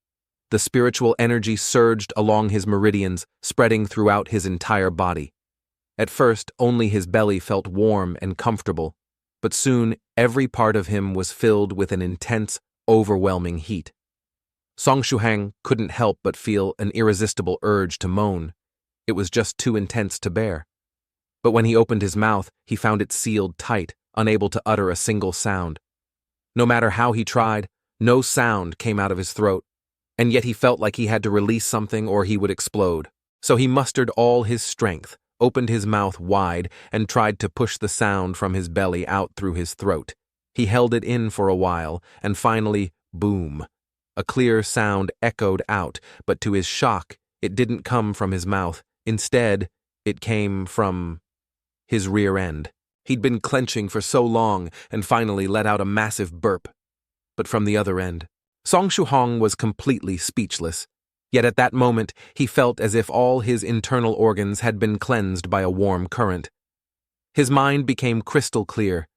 The spiritual energy surged along his meridians, spreading throughout his entire body. At first, only his belly felt warm and comfortable, but soon every part of him was filled with an intense, overwhelming heat. Song Shuhang couldn't help but feel an irresistible urge to moan. It was just too intense to bear. But when he opened his mouth, he found it sealed tight, unable to utter a single sound. No matter how he tried, no sound came out of his throat, and yet he felt like he had to release something or he would explode. So he mustered all his strength, opened his mouth wide, and tried to push the sound from his belly out through his throat. He held it in for a while, and finally, boom. A clear sound echoed out, but to his shock, it didn't come from his mouth. Instead, it came from his rear end. He'd been clenching for so long and finally let out a massive burp. But from the other end, Song Shuhong was completely speechless. Yet at that moment, he felt as if all his internal organs had been cleansed by a warm current. His mind became crystal clear.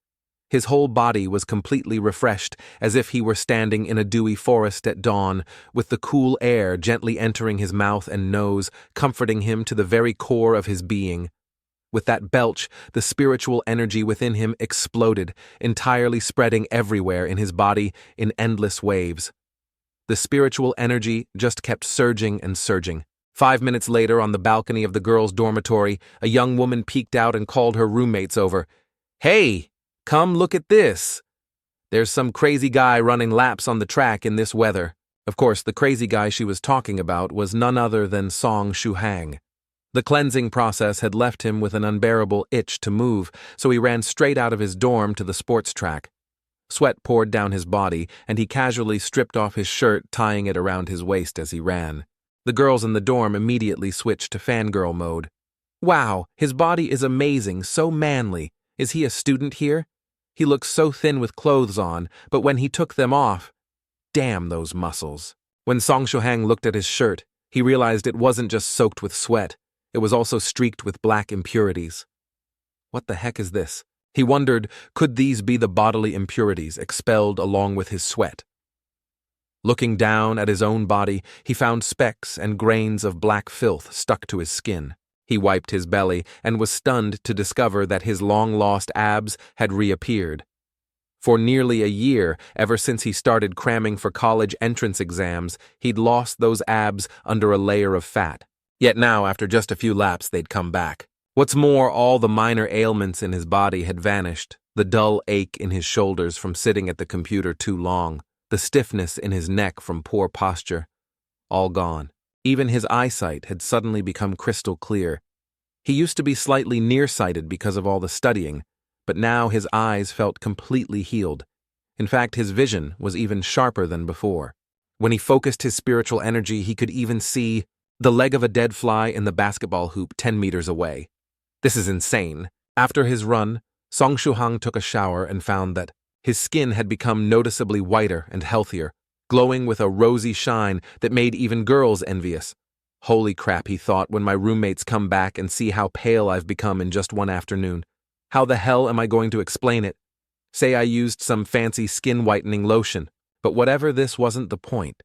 His whole body was completely refreshed, as if he were standing in a dewy forest at dawn, with the cool air gently entering his mouth and nose, comforting him to the very core of his being. With that belch, the spiritual energy within him exploded, entirely spreading everywhere in his body in endless waves. The spiritual energy just kept surging and surging. 5 minutes later, on the balcony of the girls' dormitory, a young woman peeked out and called her roommates over. "Hey! Come look at this. There's some crazy guy running laps on the track in this weather." Of course, the crazy guy she was talking about was none other than Song Shuhang. The cleansing process had left him with an unbearable itch to move, so he ran straight out of his dorm to the sports track. Sweat poured down his body, and he casually stripped off his shirt, tying it around his waist as he ran. The girls in the dorm immediately switched to fangirl mode. "Wow, his body is amazing, so manly. Is he a student here? He looks so thin with clothes on, but when he took them off, damn those muscles." When Song Shuhang looked at his shirt, he realized it wasn't just soaked with sweat, it was also streaked with black impurities. What the heck is this? He wondered, could these be the bodily impurities expelled along with his sweat? Looking down at his own body, he found specks and grains of black filth stuck to his skin. He wiped his belly and was stunned to discover that his long-lost abs had reappeared. For nearly a year, ever since he started cramming for college entrance exams, he'd lost those abs under a layer of fat. Yet now, after just a few laps, they'd come back. What's more, all the minor ailments in his body had vanished, the dull ache in his shoulders from sitting at the computer too long, the stiffness in his neck from poor posture. All gone. Even his eyesight had suddenly become crystal clear. He used to be slightly nearsighted because of all the studying, but now his eyes felt completely healed. In fact, his vision was even sharper than before. When he focused his spiritual energy, he could even see the leg of a dead fly in the basketball hoop 10 meters away. This is insane. After his run, Song Shuhang took a shower and found that his skin had become noticeably whiter and healthier, glowing with a rosy shine that made even girls envious. Holy crap, he thought, when my roommates come back and see how pale I've become in just one afternoon. How the hell am I going to explain it? Say I used some fancy skin whitening lotion. But whatever, this wasn't the point.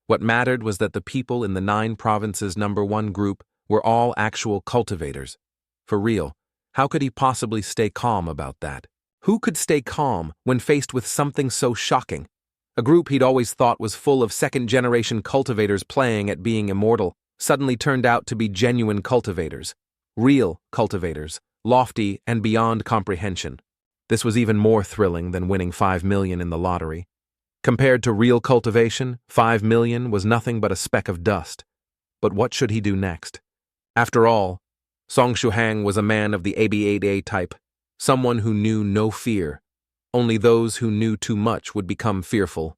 What mattered was that the people in the 9 provinces #1 group were all actual cultivators. For real, how could he possibly stay calm about that? Who could stay calm when faced with something so shocking? A group he'd always thought was full of second-generation cultivators playing at being immortal suddenly turned out to be genuine cultivators. Real cultivators, lofty and beyond comprehension. This was even more thrilling than winning 5 million in the lottery. Compared to real cultivation, 5 million was nothing but a speck of dust. But what should he do next? After all, Song Shuhang was a man of the AB8A type, someone who knew no fear. Only those who knew too much would become fearful.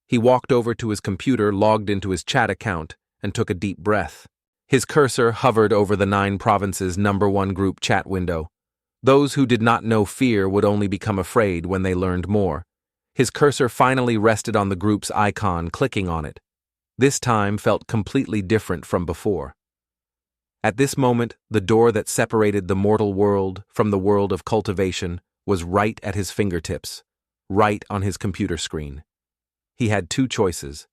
He walked over to his computer, logged into his chat account, and took a deep breath. His cursor hovered over the 9 provinces #1 group chat window. Those who did not know fear would only become afraid when they learned more. His cursor finally rested on the group's icon, clicking on it. This time felt completely different from before. At this moment, the door that separated the mortal world from the world of cultivation was right at his fingertips, right on his computer screen. He had 2 choices: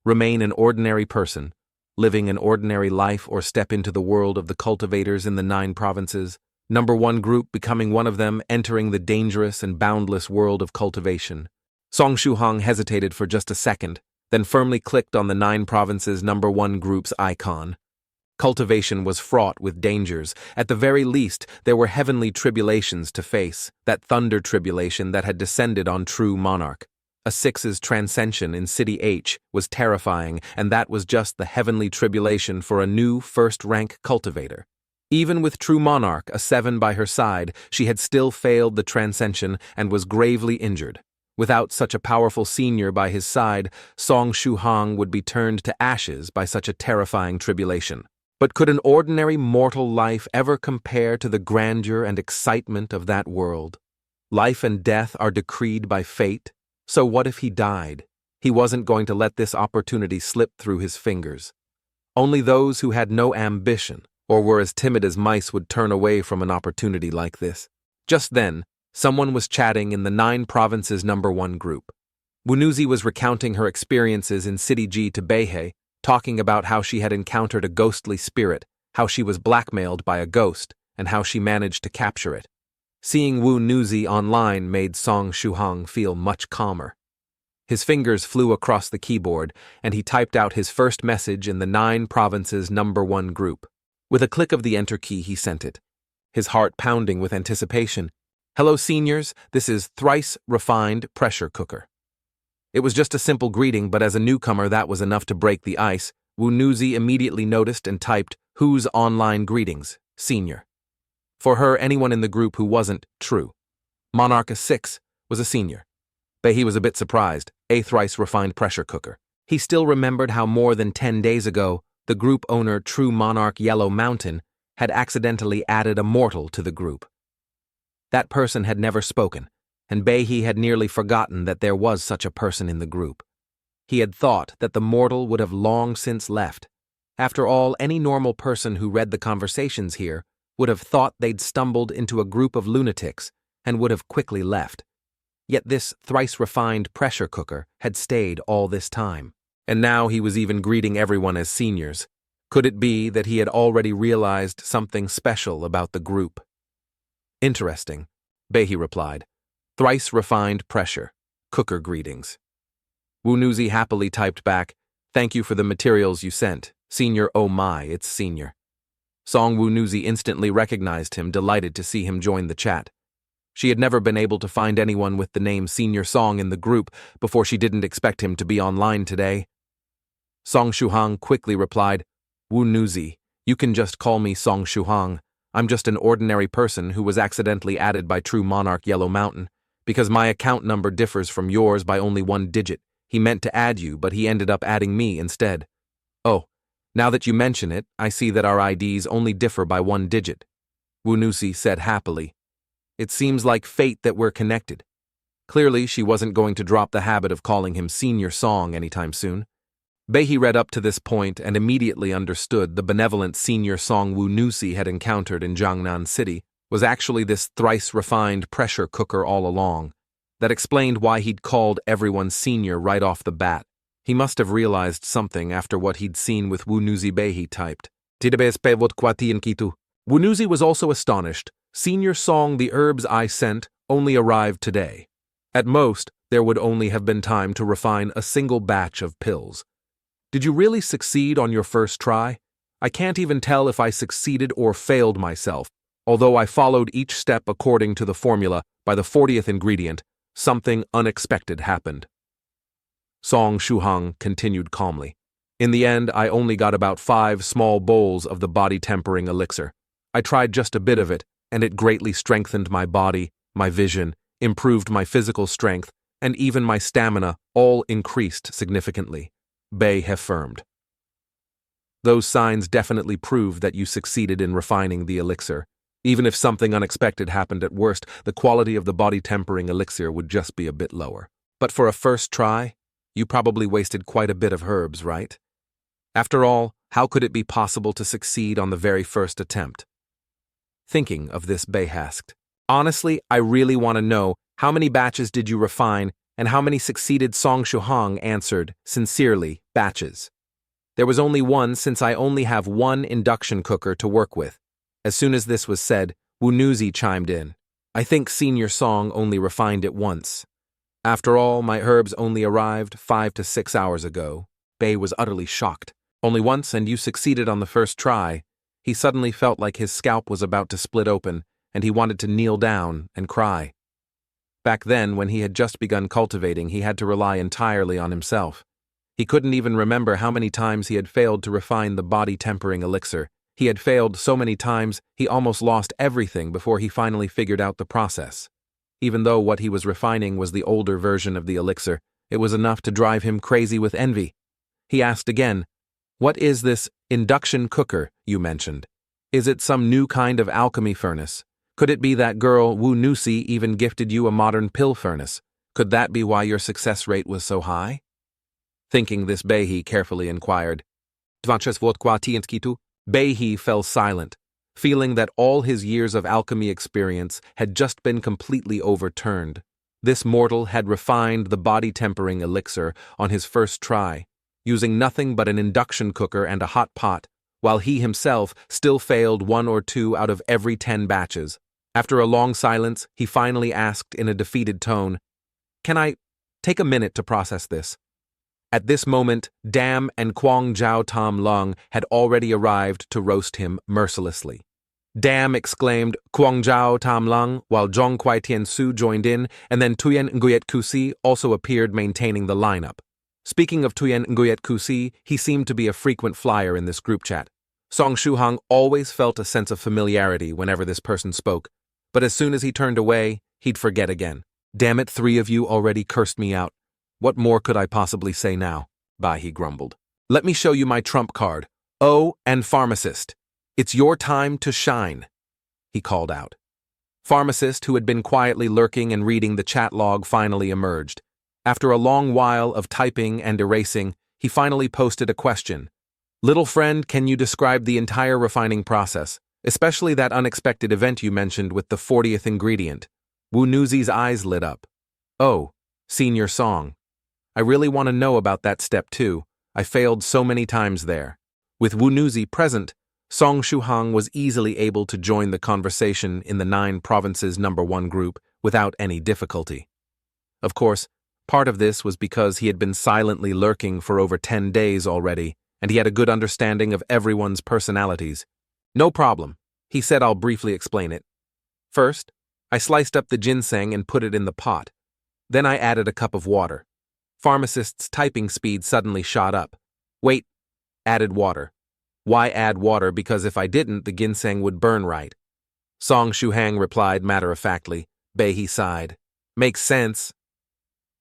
remain an ordinary person, living an ordinary life, or step into the world of the cultivators in the 9 provinces, #1 group becoming one of them, entering the dangerous and boundless world of cultivation. Song Shuhang hesitated for just a second, then firmly clicked on the 9 provinces #1 group's icon. Cultivation was fraught with dangers. At the very least, there were heavenly tribulations to face, that thunder tribulation that had descended on true monarch. A six's transcension in City H was terrifying, and that was just the heavenly tribulation for a new first-rank cultivator. Even with true monarch, a 7 by her side, she had still failed the transcension and was gravely injured. Without such a powerful senior by his side, Song Shuhang would be turned to ashes by such a terrifying tribulation. But could an ordinary mortal life ever compare to the grandeur and excitement of that world? Life and death are decreed by fate, so what if he died? He wasn't going to let this opportunity slip through his fingers. Only those who had no ambition, or were as timid as mice, would turn away from an opportunity like this. Just then, someone was chatting in the 9 Provinces #1 group. Wunuzi was recounting her experiences in City G to Beihei, talking about how she had encountered a ghostly spirit, how she was blackmailed by a ghost, and how she managed to capture it. Seeing Wu Nuzi online made Song Shuhang feel much calmer. His fingers flew across the keyboard, and he typed out his first message in the 9 Provinces #1 group. With a click of the enter key, he sent it, his heart pounding with anticipation. "Hello, seniors, this is Thrice Refined Pressure Cooker." It was just a simple greeting, but as a newcomer that was enough to break the ice. Wu Nuzi immediately noticed and typed, "Who's online greetings? Senior." For her, anyone in the group who wasn't true Monarch 6 was a senior. Behi was a bit surprised, a thrice refined pressure cooker. He still remembered how more than 10 days ago, the group owner True Monarch Yellow Mountain had accidentally added a mortal to the group. That person had never spoken, and Behi had nearly forgotten that there was such a person in the group. He had thought that the mortal would have long since left. After all, any normal person who read the conversations here would have thought they'd stumbled into a group of lunatics and would have quickly left. Yet this thrice-refined pressure cooker had stayed all this time, and now he was even greeting everyone as seniors. Could it be that he had already realized something special about the group? "Interesting," Behi replied. "Thrice-refined pressure, cooker greetings." Wunuzi happily typed back, "Thank you for the materials you sent. Senior, oh my, it's senior." Song Wunuzi instantly recognized him, delighted to see him join the chat. She had never been able to find anyone with the name Senior Song in the group before she didn't expect him to be online today. Song Shuhang quickly replied, "Wunuzi, you can just call me Song Shuhang. I'm just an ordinary person who was accidentally added by True Monarch Yellow Mountain. Because my account number differs from yours by only 1 digit. He meant to add you, but he ended up adding me instead. Oh, now that you mention it, I see that our IDs only differ by 1 digit," Wunuzi said happily. "It seems like fate that we're connected." Clearly, she wasn't going to drop the habit of calling him Senior Song anytime soon. Behi read up to this point and immediately understood the benevolent Senior Song Wunuzi had encountered in Jiangnan City was actually this thrice-refined pressure cooker all along. That explained why he'd called everyone senior right off the bat. He must have realized something after what he'd seen with Wunuzi. Behi typed, Wunuzi was also astonished. Senior Song, the herbs I sent only arrived today. At most, there would only have been time to refine a single batch of pills. Did you really succeed on your first try? I can't even tell if I succeeded or failed myself. Although I followed each step according to the formula, by the 40th ingredient, something unexpected happened. Song Shuhang continued calmly. In the end, I only got about 5 small bowls of the body-tempering elixir. I tried just a bit of it, and it greatly strengthened my body, my vision, improved my physical strength, and even my stamina all increased significantly, Bei affirmed. Those signs definitely prove that you succeeded in refining the elixir. Even if something unexpected happened at worst, the quality of the body-tempering elixir would just be a bit lower. But for a first try, you probably wasted quite a bit of herbs, right? After all, how could it be possible to succeed on the very first attempt? Thinking of this, Bei asked, "Honestly, I really want to know, how many batches did you refine and how many succeeded?" Song Shuhang answered, sincerely, batches. There was only one since I only have 1 induction cooker to work with. As soon as this was said, Wunuzi chimed in. I think Senior Song only refined it once. After all, my herbs only arrived 5 to 6 hours ago. Bei was utterly shocked. Only once, and you succeeded on the first try. He suddenly felt like his scalp was about to split open, and he wanted to kneel down and cry. Back then, when he had just begun cultivating, he had to rely entirely on himself. He couldn't even remember how many times he had failed to refine the body-tempering elixir. He had failed so many times, he almost lost everything before he finally figured out the process. Even though what he was refining was the older version of the elixir, it was enough to drive him crazy with envy. He asked again, "What is this induction cooker you mentioned? Is it some new kind of alchemy furnace? Could it be that girl Wu Nusi even gifted you a modern pill furnace? Could that be why your success rate was so high?" Thinking this, Behi carefully inquired, Behi fell silent, feeling that all his years of alchemy experience had just been completely overturned. This mortal had refined the body-tempering elixir on his first try, using nothing but an induction cooker and a hot pot, while he himself still failed 1 or 2 out of every 10 batches. After a long silence, he finally asked in a defeated tone, "Can I take a minute to process this?" At this moment, Dam and Kwang Jiao Tam Lung had already arrived to roast him mercilessly. "Damn!" exclaimed Kwang Jiao Tam Lung, while Zhong Kwai Tian Su joined in, and then Tuyen Nguyet Kusi also appeared, maintaining the lineup. Speaking of Tuyen Nguyet Kusi, he seemed to be a frequent flyer in this group chat. Song Shuhang always felt a sense of familiarity whenever this person spoke, but as soon as he turned away, he'd forget again. "Damn it, 3 of you already cursed me out. What more could I possibly say now?" He grumbled. "Let me show you my trump card. Oh, and pharmacist. It's your time to shine," he called out. Pharmacist, who had been quietly lurking and reading the chat log, finally emerged. After a long while of typing and erasing, he finally posted a question. "Little friend, can you describe the entire refining process, especially that unexpected event you mentioned with the 40th ingredient?" Wu Nuzi's eyes lit up. "Oh, senior song. I really want to know about that step too. I failed so many times there." With Wu Nuzi present, Song Shuhang was easily able to join the conversation in the 9 provinces #1 group without any difficulty. Of course, part of this was because he had been silently lurking for over 10 days already, and he had a good understanding of everyone's personalities. "No problem," he said. "I'll briefly explain it. First, I sliced up the ginseng and put it in the pot. Then I added a cup of water." Pharmacist's typing speed suddenly shot up. "Wait, added water. Why add water? Because if I didn't, the ginseng would burn, right?" Song Shuhang replied matter-of-factly. Behi sighed. "Makes sense.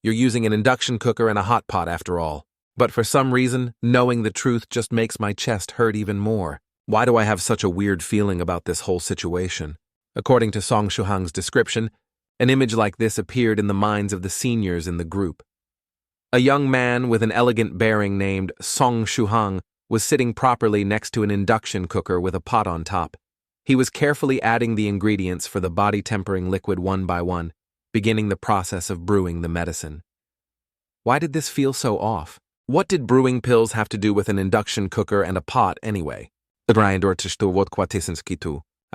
You're using an induction cooker and a hot pot after all. But for some reason, knowing the truth just makes my chest hurt even more. Why do I have such a weird feeling about this whole situation?" According to Song Shuhang's description, an image like this appeared in the minds of the seniors in the group. A young man with an elegant bearing named Song Shuhang was sitting properly next to an induction cooker with a pot on top. He was carefully adding the ingredients for the body-tempering liquid one by one, beginning the process of brewing the medicine. Why did this feel so off? What did brewing pills have to do with an induction cooker and a pot anyway? I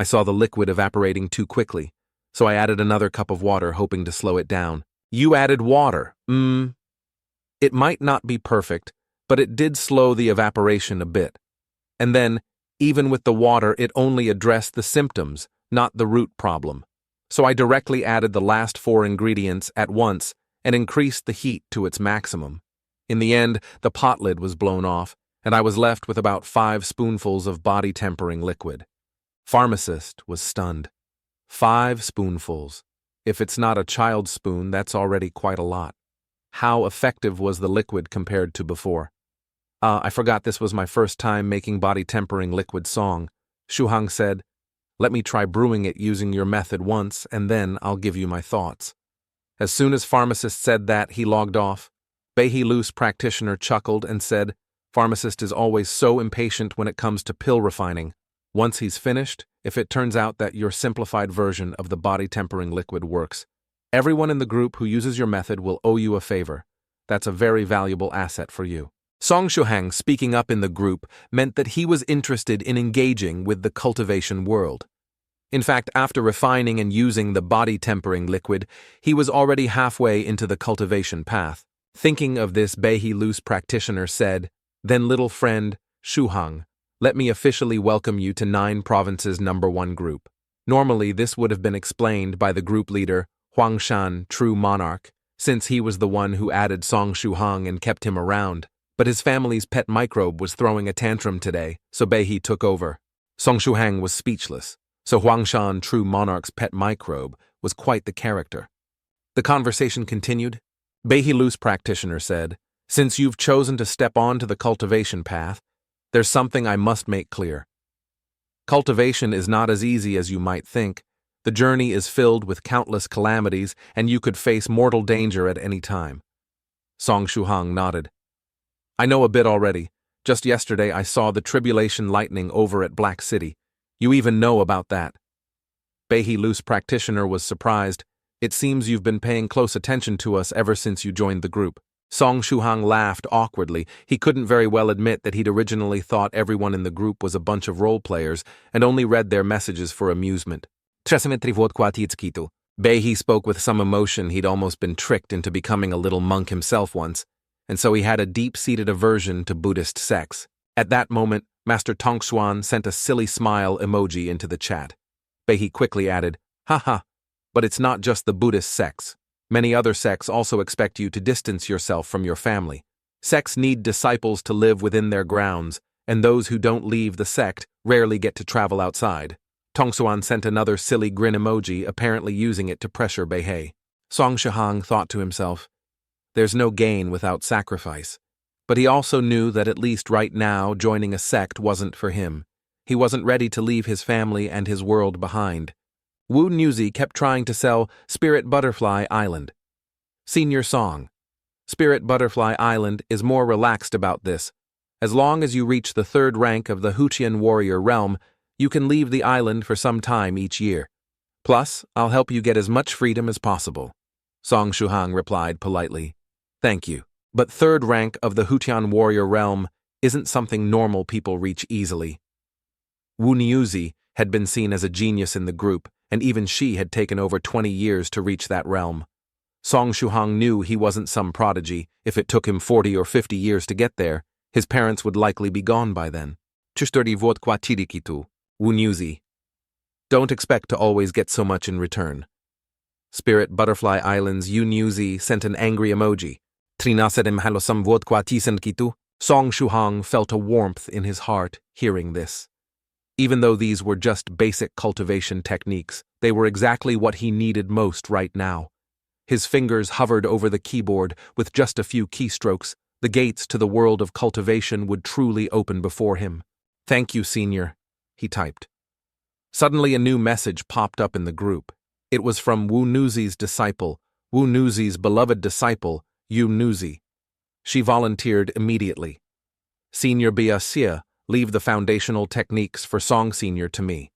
saw the liquid evaporating too quickly, so I added another cup of water, hoping to slow it down. "You added water? It might not be perfect, but it did slow the evaporation a bit. And then, even with the water, it only addressed the symptoms, not the root problem. So I directly added the last 4 ingredients at once and increased the heat to its maximum. In the end, the pot lid was blown off, and I was left with about 5 spoonfuls of body-tempering liquid." Pharmacist was stunned. 5 spoonfuls. If it's not a child's spoon, that's already quite a lot. How effective was the liquid compared to before? I forgot this was my first time making body-tempering liquid song," Shuhang said. "Let me try brewing it using your method once, and then I'll give you my thoughts." As soon as Pharmacist said that, he logged off. Behi Lu's practitioner chuckled and said, "Pharmacist is always so impatient when it comes to pill refining. Once he's finished, if it turns out that your simplified version of the body-tempering liquid works, everyone in the group who uses your method will owe you a favor. That's a very valuable asset for you." Song Shuhang speaking up in the group meant that he was interested in engaging with the cultivation world. In fact, after refining and using the body-tempering liquid, he was already halfway into the cultivation path. Thinking of this, Behi Lu's practitioner said, "Then little friend, Shuhang, let me officially welcome you to 9 Provinces #1 group. Normally, this would have been explained by the group leader, Huangshan, true monarch, since he was the one who added Song Shuhang and kept him around. But his family's pet microbe was throwing a tantrum today, so Beihe took over. Song Shuhang was speechless, so Huangshan, true monarch's pet microbe, was quite the character. The conversation continued. Beihe Lu's practitioner said, "Since you've chosen to step onto the cultivation path, there's something I must make clear. Cultivation is not as easy as you might think. The journey is filled with countless calamities, and you could face mortal danger at any time." Song Shuhang nodded. "I know a bit already. Just yesterday I saw the tribulation lightning over at Black City. You even know about that." Beihe Lu's practitioner was surprised. "It seems you've been paying close attention to us ever since you joined the group." Song Shuhang laughed awkwardly. He couldn't very well admit that he'd originally thought everyone in the group was a bunch of role players and only read their messages for amusement. Beihe spoke with some emotion. He'd almost been tricked into becoming a little monk himself once, and so he had a deep-seated aversion to Buddhist sects. At that moment, Master Tongxuan sent a silly smile emoji into the chat. Beihe quickly added, "Haha, but it's not just the Buddhist sects. Many other sects also expect you to distance yourself from your family. Sects need disciples to live within their grounds, and those who don't leave the sect rarely get to travel outside." Tongxuan sent another silly grin emoji, apparently using it to pressure Beihe. Song Shuhang thought to himself, there's no gain without sacrifice. But he also knew that at least right now joining a sect wasn't for him. He wasn't ready to leave his family and his world behind. Wu Newsy kept trying to sell Spirit Butterfly Island. Senior Song. Spirit Butterfly Island is more relaxed about this. As long as you reach the 3rd rank of the Huqian Warrior realm, you can leave the island for some time each year. Plus, I'll help you get as much freedom as possible. Song Shuhang replied politely. Thank you. But 3rd rank of the Huqian Warrior realm isn't something normal people reach easily. Wu Niuzi had been seen as a genius in the group, and even she had taken over 20 years to reach that realm. Song Shuhang knew he wasn't some prodigy. If it took him 40 or 50 years to get there, his parents would likely be gone by then. Wu Niuzi. Don't expect to always get so much in return. Spirit Butterfly Island's Wu Niuzi sent an angry emoji. Song Shuhang felt a warmth in his heart hearing this. Even though these were just basic cultivation techniques, they were exactly what he needed most right now. His fingers hovered over the keyboard. With just a few keystrokes, the gates to the world of cultivation would truly open before him. Thank you, Senior, he typed. Suddenly a new message popped up in the group. It was from Wu Nuzi's disciple, Wu Nuzi's beloved disciple, Yu Nuzi. She volunteered immediately. Senior Biasia, leave the foundational techniques for Song Senior to me.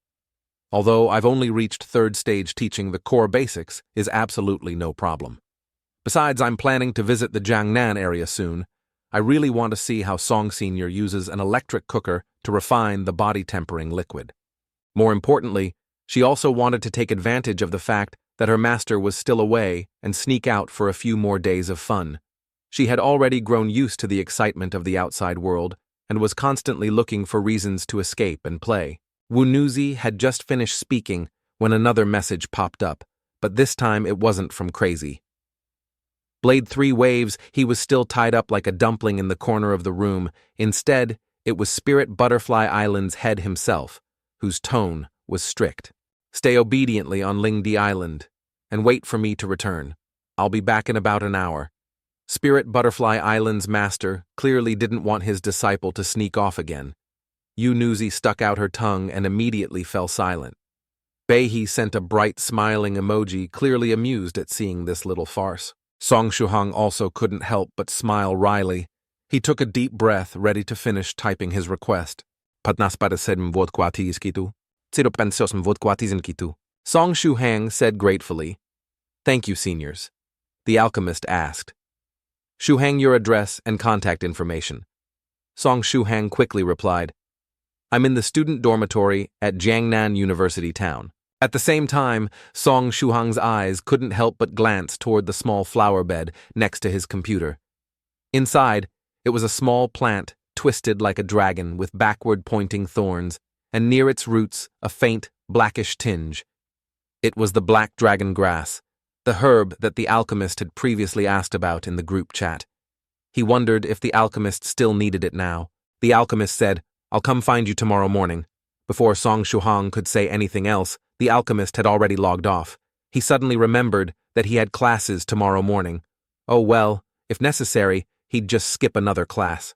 Although I've only reached 3rd stage, teaching the core basics is absolutely no problem. Besides, I'm planning to visit the Jiangnan area soon. I really want to see how Song Senior uses an electric cooker to refine the body-tempering liquid. More importantly, she also wanted to take advantage of the fact that her master was still away and sneak out for a few more days of fun. She had already grown used to the excitement of the outside world and was constantly looking for reasons to escape and play. Wu Nuzi had just finished speaking when another message popped up, but this time it wasn't from Crazy. Blade 3 waves, he was still tied up like a dumpling in the corner of the room. Instead, it was Spirit Butterfly Island's head himself, whose tone was strict. Stay obediently on Lingdi Island, and wait for me to return. I'll be back in about an hour. Spirit Butterfly Island's master clearly didn't want his disciple to sneak off again. Yu Nuzi stuck out her tongue and immediately fell silent. Beihe sent a bright smiling emoji, clearly amused at seeing this little farce. Song Shuhang also couldn't help but smile wryly. He took a deep breath, ready to finish typing his request. Song Shuhang said gratefully, Thank you, seniors. The alchemist asked. Shuhang, your address and contact information. Song Shuhang quickly replied, I'm in the student dormitory at Jiangnan University Town. At the same time, Song Shuhang's eyes couldn't help but glance toward the small flower bed next to his computer. Inside, it was a small plant twisted like a dragon with backward-pointing thorns, and near its roots a faint, blackish tinge. It was the black dragon grass, the herb that the alchemist had previously asked about in the group chat. He wondered if the alchemist still needed it now. The alchemist said, "I'll come find you tomorrow morning." Before Song Shuhang could say anything else, the alchemist had already logged off. He suddenly remembered that he had classes tomorrow morning. Oh well, if necessary, he'd just skip another class.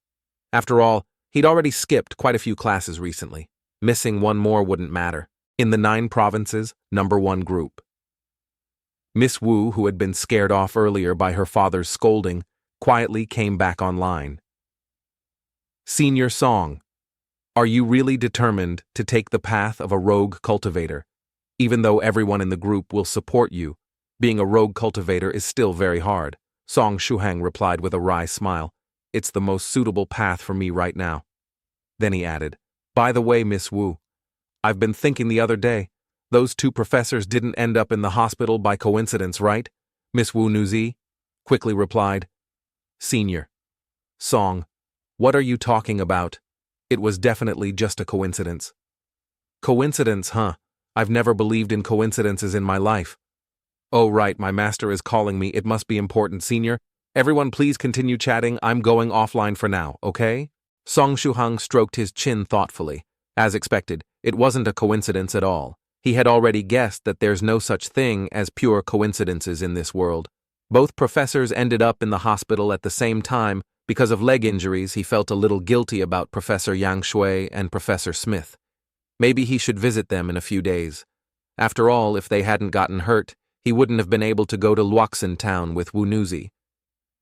After all, he'd already skipped quite a few classes recently. Missing one more wouldn't matter. In the 9 provinces, #1 group. Miss Wu, who had been scared off earlier by her father's scolding, quietly came back online. Senior Song, are you really determined to take the path of a rogue cultivator? Even though everyone in the group will support you, being a rogue cultivator is still very hard. Song Shuhang replied with a wry smile. It's the most suitable path for me right now. Then he added, by the way, Miss Wu, I've been thinking the other day, those 2 professors didn't end up in the hospital by coincidence, right? Miss Wu Nuzi quickly replied. Senior Song, what are you talking about? It was definitely just a coincidence. Coincidence, huh? I've never believed in coincidences in my life. Oh right, my master is calling me, it must be important, senior. Everyone please continue chatting, I'm going offline for now, okay? Song Shuhang stroked his chin thoughtfully. As expected, it wasn't a coincidence at all. He had already guessed that there's no such thing as pure coincidences in this world. Both professors ended up in the hospital at the same time. Because of leg injuries, he felt a little guilty about Professor Yang Shui and Professor Smith. Maybe he should visit them in a few days. After all, if they hadn't gotten hurt, he wouldn't have been able to go to Luoxin town with Wu Nuzi.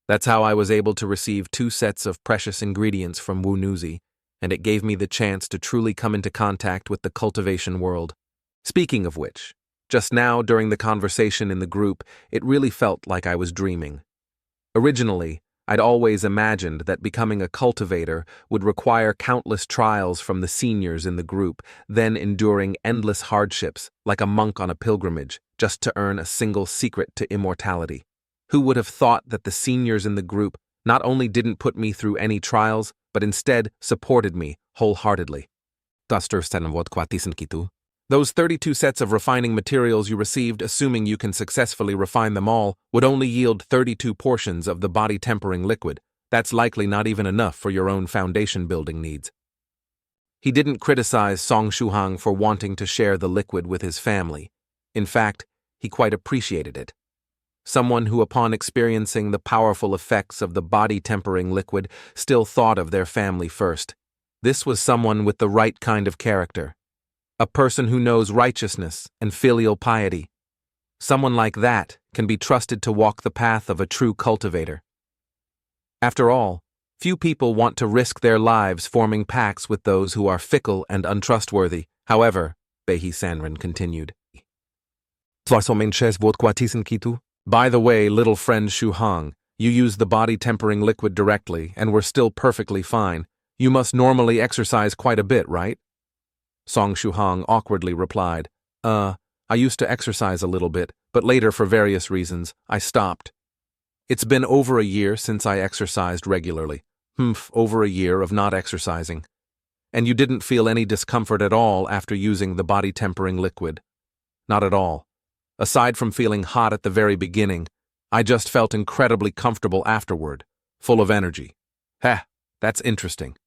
That's how I was able to receive 2 sets of precious ingredients from Wu Nuzi, and it gave me the chance to truly come into contact with the cultivation world. Speaking of which, just now during the conversation in the group, it really felt like I was dreaming. Originally, I'd always imagined that becoming a cultivator would require countless trials from the seniors in the group, then enduring endless hardships like a monk on a pilgrimage, just to earn a single secret to immortality. Who would have thought that the seniors in the group not only didn't put me through any trials, but instead supported me wholeheartedly? Those 32 sets of refining materials you received, assuming you can successfully refine them all, would only yield 32 portions of the body-tempering liquid. That's likely not even enough for your own foundation-building needs. He didn't criticize Song Shuhang for wanting to share the liquid with his family. In fact, he quite appreciated it. Someone who, upon experiencing the powerful effects of the body-tempering liquid, still thought of their family first. This was someone with the right kind of character. A person who knows righteousness and filial piety. Someone like that can be trusted to walk the path of a true cultivator. After all, few people want to risk their lives forming pacts with those who are fickle and untrustworthy. However, Behi Sanren continued. By the way, little friend Shuhang, you used the body-tempering liquid directly and were still perfectly fine. You must normally exercise quite a bit, right? Song Shuhang awkwardly replied, I used to exercise a little bit, but later for various reasons, I stopped. It's been over a year since I exercised regularly. Over a year of not exercising. And you didn't feel any discomfort at all after using the body-tempering liquid? Not at all. Aside from feeling hot at the very beginning, I just felt incredibly comfortable afterward, full of energy. That's interesting.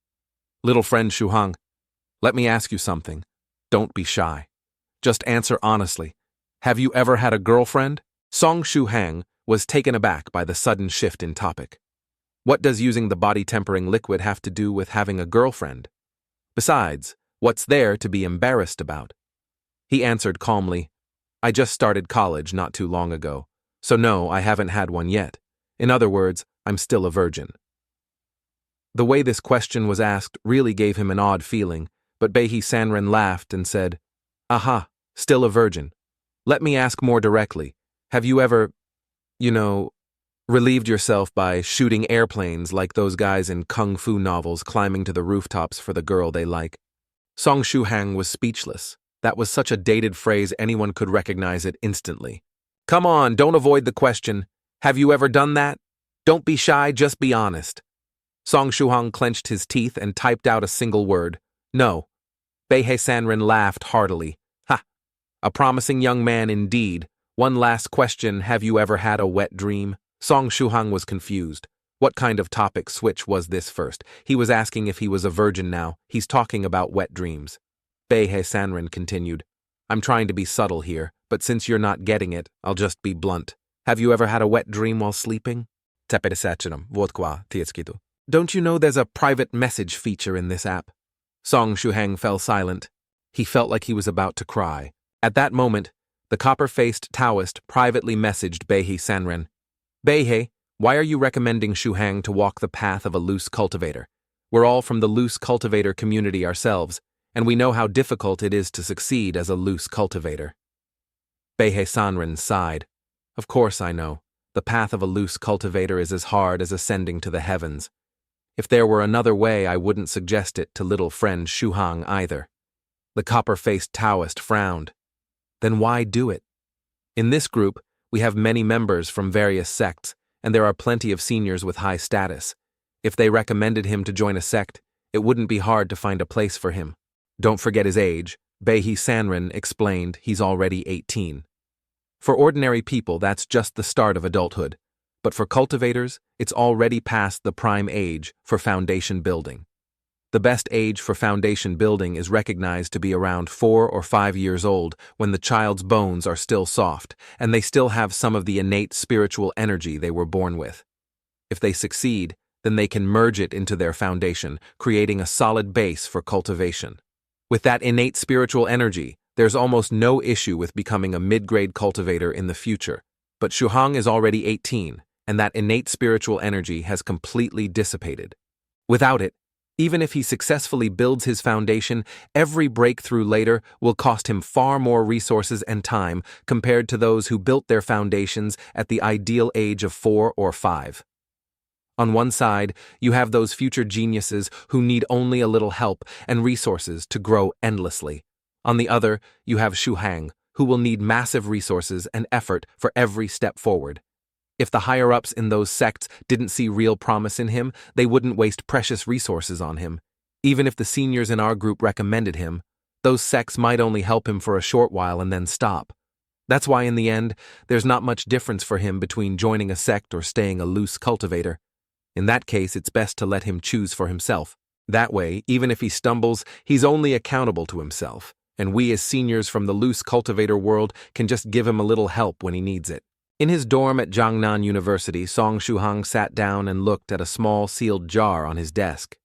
Little friend Shuhang, let me ask you something. Don't be shy. Just answer honestly. Have you ever had a girlfriend? Song Shuhang was taken aback by the sudden shift in topic. What does using the body-tempering liquid have to do with having a girlfriend? Besides, what's there to be embarrassed about? He answered calmly, I just started college not too long ago, so no, I haven't had one yet. In other words, I'm still a virgin. The way this question was asked really gave him an odd feeling, but Behi Sanren laughed and said, Aha, still a virgin. Let me ask more directly. Have you ever, relieved yourself by shooting airplanes like those guys in kung fu novels climbing to the rooftops for the girl they like? Song Shuhang was speechless. That was such a dated phrase anyone could recognize it instantly. Come on, don't avoid the question. Have you ever done that? Don't be shy, just be honest. Song Shuhang clenched his teeth and typed out a single word. No. Beihei Sanren laughed heartily. Ha! A promising young man indeed. One last question, have you ever had a wet dream? Song Shuhang was confused. What kind of topic switch was this first? He was asking if he was a virgin now. He's talking about wet dreams. Beihei Sanren continued. I'm trying to be subtle here, but since you're not getting it, I'll just be blunt. Have you ever had a wet dream while sleeping? Don't you know there's a private message feature in this app? Song Shuhang fell silent. He felt like he was about to cry. At that moment, the copper-faced Taoist privately messaged Beihei Sanren. Beihei, why are you recommending Shuhang to walk the path of a loose cultivator? We're all from the loose cultivator community ourselves, and we know how difficult it is to succeed as a loose cultivator. Beihei Sanren sighed. Of course I know. The path of a loose cultivator is as hard as ascending to the heavens. If there were another way, I wouldn't suggest it to little friend Shuhang either. The copper-faced Taoist frowned. Then why do it? In this group, we have many members from various sects, and there are plenty of seniors with high status. If they recommended him to join a sect, it wouldn't be hard to find a place for him. Don't forget his age. Beihei Sanren explained he's already 18. For ordinary people, that's just the start of adulthood. But for cultivators, it's already past the prime age for foundation building. The best age for foundation building is recognized to be around 4 or 5 years old, when the child's bones are still soft, and they still have some of the innate spiritual energy they were born with. If they succeed, then they can merge it into their foundation, creating a solid base for cultivation. With that innate spiritual energy, there's almost no issue with becoming a mid-grade cultivator in the future. But Shuhang is already 18, and that innate spiritual energy has completely dissipated. Without it, even if he successfully builds his foundation, every breakthrough later will cost him far more resources and time compared to those who built their foundations at the ideal age of 4 or 5. On one side, you have those future geniuses who need only a little help and resources to grow endlessly. On the other, you have Shuhang, who will need massive resources and effort for every step forward. If the higher-ups in those sects didn't see real promise in him, they wouldn't waste precious resources on him. Even if the seniors in our group recommended him, those sects might only help him for a short while and then stop. That's why in the end, there's not much difference for him between joining a sect or staying a loose cultivator. In that case, it's best to let him choose for himself. That way, even if he stumbles, he's only accountable to himself, and we as seniors from the loose cultivator world can just give him a little help when he needs it. In his dorm at Jiangnan University, Song Shuhang sat down and looked at a small sealed jar on his desk.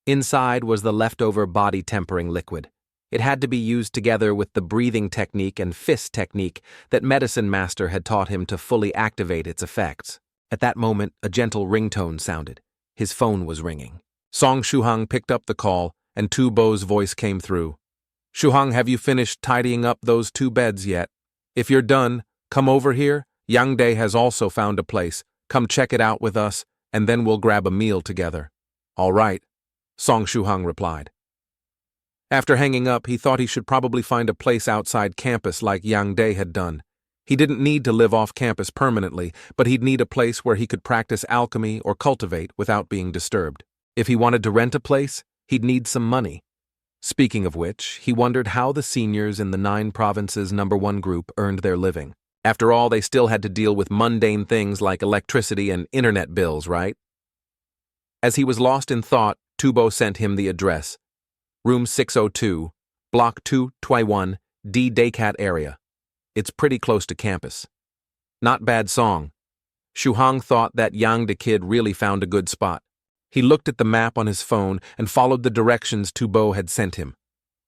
Inside was the leftover body tempering liquid. It had to be used together with the breathing technique and fist technique that Medicine Master had taught him to fully activate its effects. At that moment, a gentle ringtone sounded. His phone was ringing. Song Shuhang picked up the call, and Tu Bo's voice came through. Shuhang, have you finished tidying up those 2 beds yet? If you're done, come over here. Yang Dae has also found a place. Come check it out with us, and then we'll grab a meal together. All right, Song Shuhang replied. After hanging up, he thought he should probably find a place outside campus like Yang Dae had done. He didn't need to live off campus permanently, but he'd need a place where he could practice alchemy or cultivate without being disturbed. If he wanted to rent a place, he'd need some money. Speaking of which, he wondered how the seniors in the 9 provinces #1 group earned their living. After all, they still had to deal with mundane things like electricity and internet bills, right? As he was lost in thought, Tubo sent him the address. Room 602, Block 221, D Daycat area. It's pretty close to campus. Not bad song. Shuhang thought that Yang the kid really found a good spot. He looked at the map on his phone and followed the directions Tubo had sent him.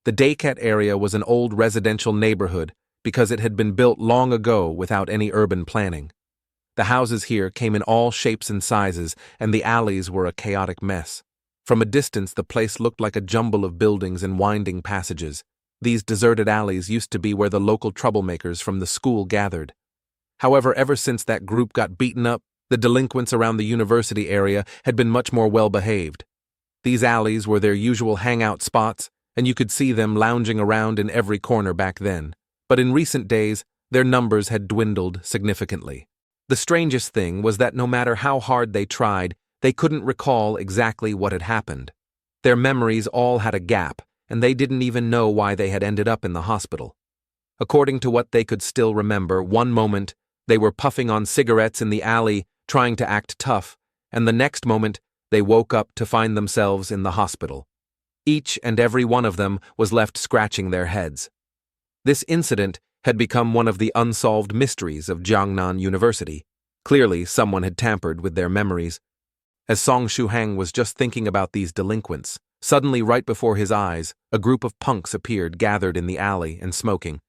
The Daycat area was an old residential neighborhood because it had been built long ago without any urban planning. The houses here came in all shapes and sizes, and the alleys were a chaotic mess. From a distance, the place looked like a jumble of buildings and winding passages. These deserted alleys used to be where the local troublemakers from the school gathered. However, ever since that group got beaten up, the delinquents around the university area had been much more well-behaved. These alleys were their usual hangout spots, and you could see them lounging around in every corner back then. But in recent days, their numbers had dwindled significantly. The strangest thing was that no matter how hard they tried, They couldn't recall exactly what had happened. Their memories all had a gap, and they didn't even know why they had ended up in the hospital. According to what they could still remember, one moment they were puffing on cigarettes in the alley, trying to act tough, and the next moment they woke up to find themselves in the hospital. Each and every one of them was left scratching their heads. This incident had become one of the unsolved mysteries of Jiangnan University. Clearly, someone had tampered with their memories. As Song Shuhang was just thinking about these delinquents, suddenly right before his eyes, a group of punks appeared gathered in the alley and smoking.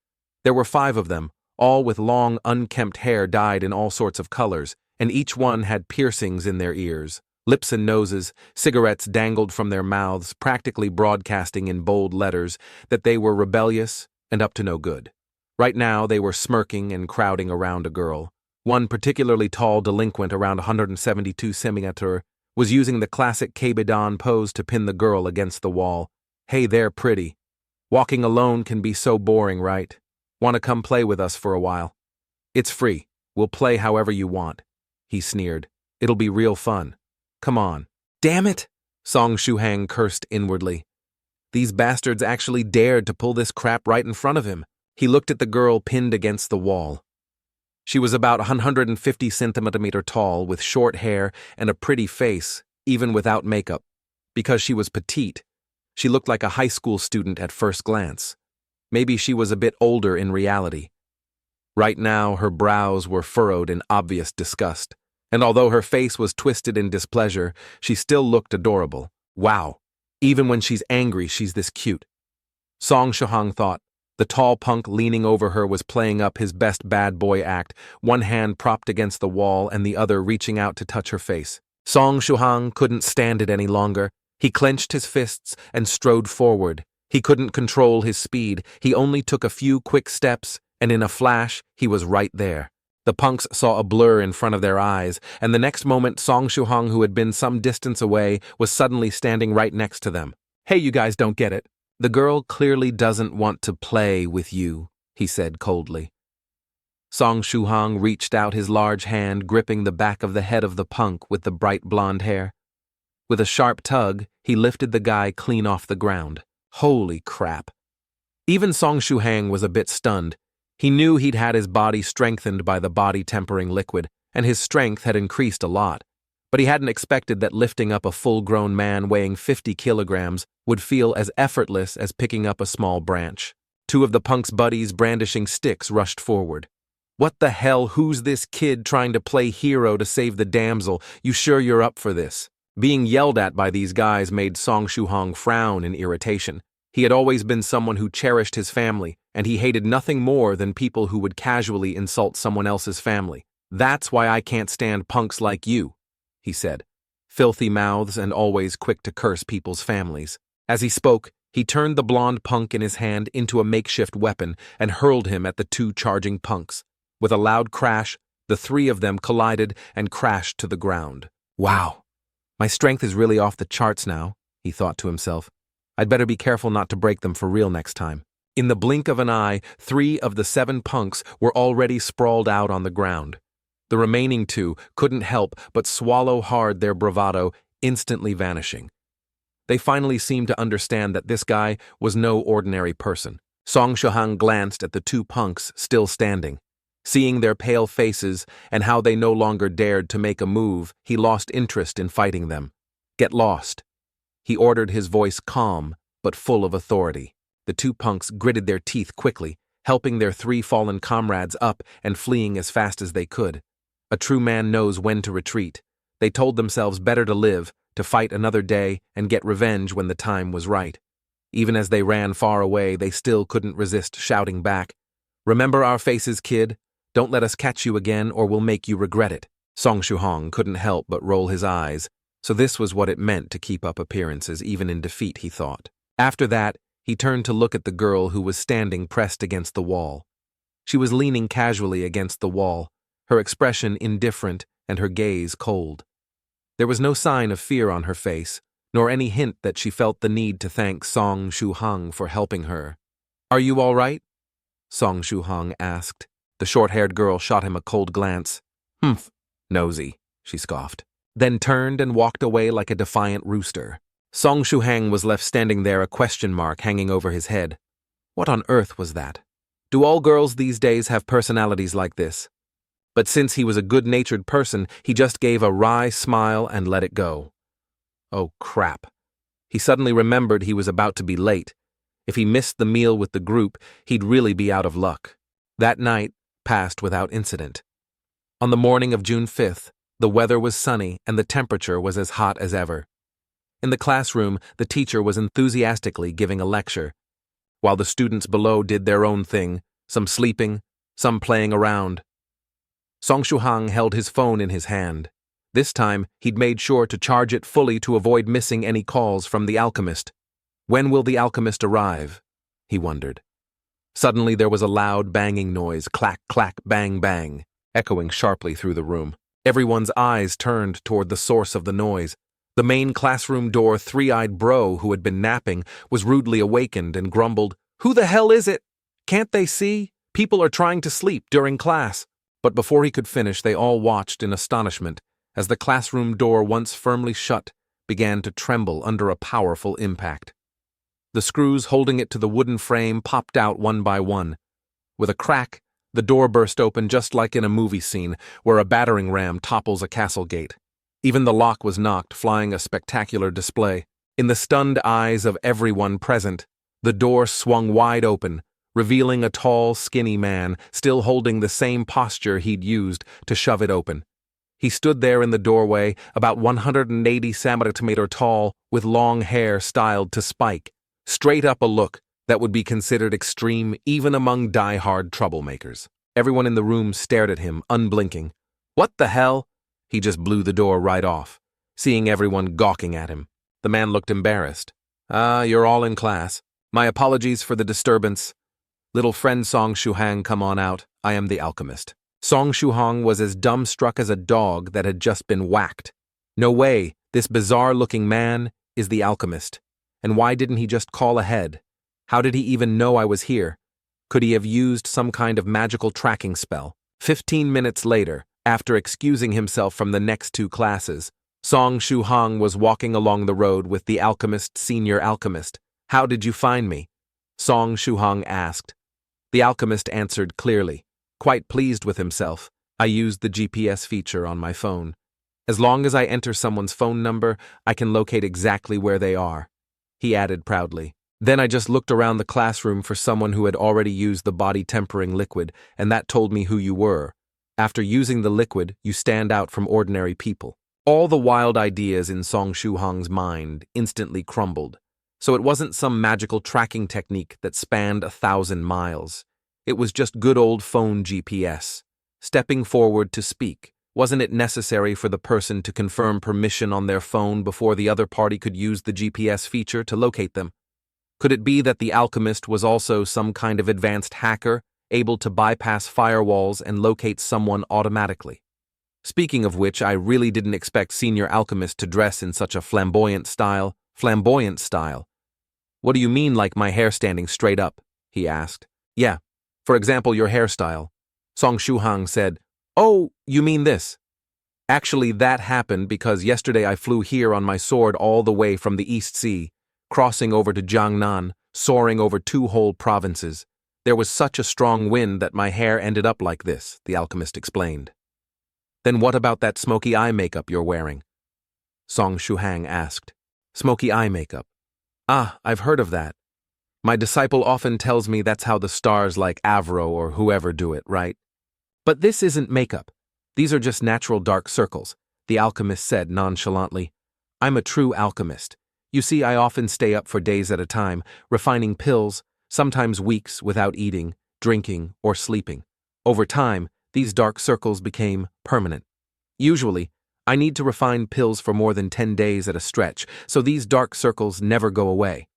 There were 5 of them, all with long, unkempt hair dyed in all sorts of colors, and each one had piercings in their ears, lips and noses. Cigarettes dangled from their mouths, practically broadcasting in bold letters that they were rebellious and up to no good. Right now, they were smirking and crowding around a girl. One particularly tall delinquent, around 172 cm, was using the classic Keibidan pose to pin the girl against the wall. "Hey there, pretty. Walking alone can be so boring, right? Want to come play with us for a while? It's free. We'll play however you want," he sneered. "It'll be real fun. Come on." "Damn it!" Song Shuhang cursed inwardly. These bastards actually dared to pull this crap right in front of him. He looked at the girl pinned against the wall. She was about 150 centimeters tall, with short hair and a pretty face, even without makeup. Because she was petite, she looked like a high school student at first glance. Maybe she was a bit older in reality. Right now, her brows were furrowed in obvious disgust, and although her face was twisted in displeasure, she still looked adorable. Wow, even when she's angry, she's this cute. Song Shuhang thought. The tall punk leaning over her was playing up his best bad boy act, one hand propped against the wall and the other reaching out to touch her face. Song Shuhang couldn't stand it any longer. He clenched his fists and strode forward. He couldn't control his speed. He only took a few quick steps, and in a flash, he was right there. The punks saw a blur in front of their eyes, and the next moment Song Shuhang, who had been some distance away, was suddenly standing right next to them. "Hey, you guys don't get it. The girl clearly doesn't want to play with you," he said coldly. Song Shuhang reached out his large hand, gripping the back of the head of the punk with the bright blonde hair. With a sharp tug, he lifted the guy clean off the ground. Holy crap. Even Song Shuhang was a bit stunned. He knew he'd had his body strengthened by the body-tempering liquid, and his strength had increased a lot. But he hadn't expected that lifting up a full-grown man weighing 50 kilograms would feel as effortless as picking up a small branch. 2 of the punk's buddies brandishing sticks rushed forward. "What the hell? Who's this kid trying to play hero to save the damsel? You sure you're up for this?" Being yelled at by these guys made Song Shuhang frown in irritation. He had always been someone who cherished his family, and he hated nothing more than people who would casually insult someone else's family. "That's why I can't stand punks like you," he said. Filthy mouths and always quick to curse people's families. As he spoke, he turned the blonde punk in his hand into a makeshift weapon and hurled him at the 2 charging punks. With a loud crash, the 3 of them collided and crashed to the ground. "Wow, my strength is really off the charts now," he thought to himself. "I'd better be careful not to break them for real next time." In the blink of an eye, 3 of the 7 punks were already sprawled out on the ground. The remaining 2 couldn't help but swallow hard their bravado, instantly vanishing. They finally seemed to understand that this guy was no ordinary person. Song Shuhang glanced at the 2 punks still standing. Seeing their pale faces and how they no longer dared to make a move, he lost interest in fighting them. "Get lost," he ordered, his voice calm but full of authority. The 2 punks gritted their teeth quickly, helping their 3 fallen comrades up and fleeing as fast as they could. A true man knows when to retreat. They told themselves better to live, to fight another day and get revenge when the time was right. Even as they ran far away, they still couldn't resist shouting back, "Remember our faces, kid? Don't let us catch you again or we'll make you regret it." Song Shuhang couldn't help but roll his eyes. So this was what it meant to keep up appearances, even in defeat, he thought. After that, he turned to look at the girl who was standing pressed against the wall. She was leaning casually against the wall, her expression indifferent and her gaze cold. There was no sign of fear on her face, nor any hint that she felt the need to thank Song Shuhang for helping her. "Are you all right?" Song Shuhang asked. The short-haired girl shot him a cold glance. "Humph, nosy," she scoffed. then turned and walked away like a defiant rooster. Song Shuhang was left standing there, a question mark hanging over his head. What on earth was that? Do all girls these days have personalities like this? But since he was a good-natured person, he just gave a wry smile and let it go. Oh, crap. He suddenly remembered he was about to be late. If he missed the meal with the group, he'd really be out of luck. That night passed without incident. On the morning of June 5th, the weather was sunny and the temperature was as hot as ever. In the classroom, the teacher was enthusiastically giving a lecture, while the students below did their own thing, some sleeping, some playing around. Song Shuhang held his phone in his hand. This time, he'd made sure to charge it fully to avoid missing any calls from the alchemist. When will the alchemist arrive? He wondered. Suddenly there was a loud banging noise, clack, clack, bang, bang, echoing sharply through the room. Everyone's eyes turned toward the source of the noise. The main classroom door three-eyed bro who had been napping was rudely awakened and grumbled, "Who the hell is it? Can't they see? People are trying to sleep during class." But before he could finish, they all watched in astonishment as the classroom door, once firmly shut, began to tremble under a powerful impact. The screws holding it to the wooden frame popped out one by one. With a crack, the door burst open just like in a movie scene where a battering ram topples a castle gate. Even the lock was knocked, flying a spectacular display. In the stunned eyes of everyone present, the door swung wide open, revealing a tall, skinny man, still holding the same posture he'd used to shove it open. He stood there in the doorway, about 180 centimeters tall, with long hair styled to spike, straight up a look that would be considered extreme even among die-hard troublemakers. Everyone in the room stared at him, unblinking. What the hell? He just blew the door right off, seeing everyone gawking at him. The man looked embarrassed. You're all in class. My apologies for the disturbance. Little friend Song Shuhang, come on out. I am the alchemist. Song Shuhang was as dumbstruck as a dog that had just been whacked. No way, this bizarre-looking man is the alchemist. And why didn't he just call ahead? How did he even know I was here? Could he have used some kind of magical tracking spell? 15 minutes later, after excusing himself from the next two classes, Song Shuhang was walking along the road with the alchemist, senior alchemist. How did you find me? Song Shuhang asked. The alchemist answered clearly. Quite pleased with himself, I used the GPS feature on my phone. As long as I enter someone's phone number, I can locate exactly where they are. He added proudly. Then I just looked around the classroom for someone who had already used the body-tempering liquid, and that told me who you were. After using the liquid, you stand out from ordinary people. All the wild ideas in Song Shuhang's mind instantly crumbled. So it wasn't some magical tracking technique that spanned 1,000 miles. It was just good old phone GPS. Stepping forward to speak, wasn't it necessary for the person to confirm permission on their phone before the other party could use the GPS feature to locate them? Could it be that the alchemist was also some kind of advanced hacker, able to bypass firewalls and locate someone automatically? Speaking of which, I really didn't expect Senior Alchemist to dress in such a flamboyant style. Flamboyant style? What do you mean, like my hair standing straight up? He asked. Yeah, for example, your hairstyle. Song Shuhang said, Oh, you mean this? Actually, that happened because yesterday I flew here on my sword all the way from the East Sea, crossing over to Jiangnan, soaring over 2 whole provinces. There was such a strong wind that my hair ended up like this, the alchemist explained. Then what about that smoky eye makeup you're wearing? Song Shuhang asked. Smoky eye makeup. Ah, I've heard of that. My disciple often tells me that's how the stars like Avro or whoever do it, right? But this isn't makeup. These are just natural dark circles, the alchemist said nonchalantly. I'm a true alchemist. You see, I often stay up for days at a time, refining pills, sometimes weeks without eating, drinking, or sleeping. Over time, these dark circles became permanent. Usually, I need to refine pills for more than 10 days at a stretch, so these dark circles never go away.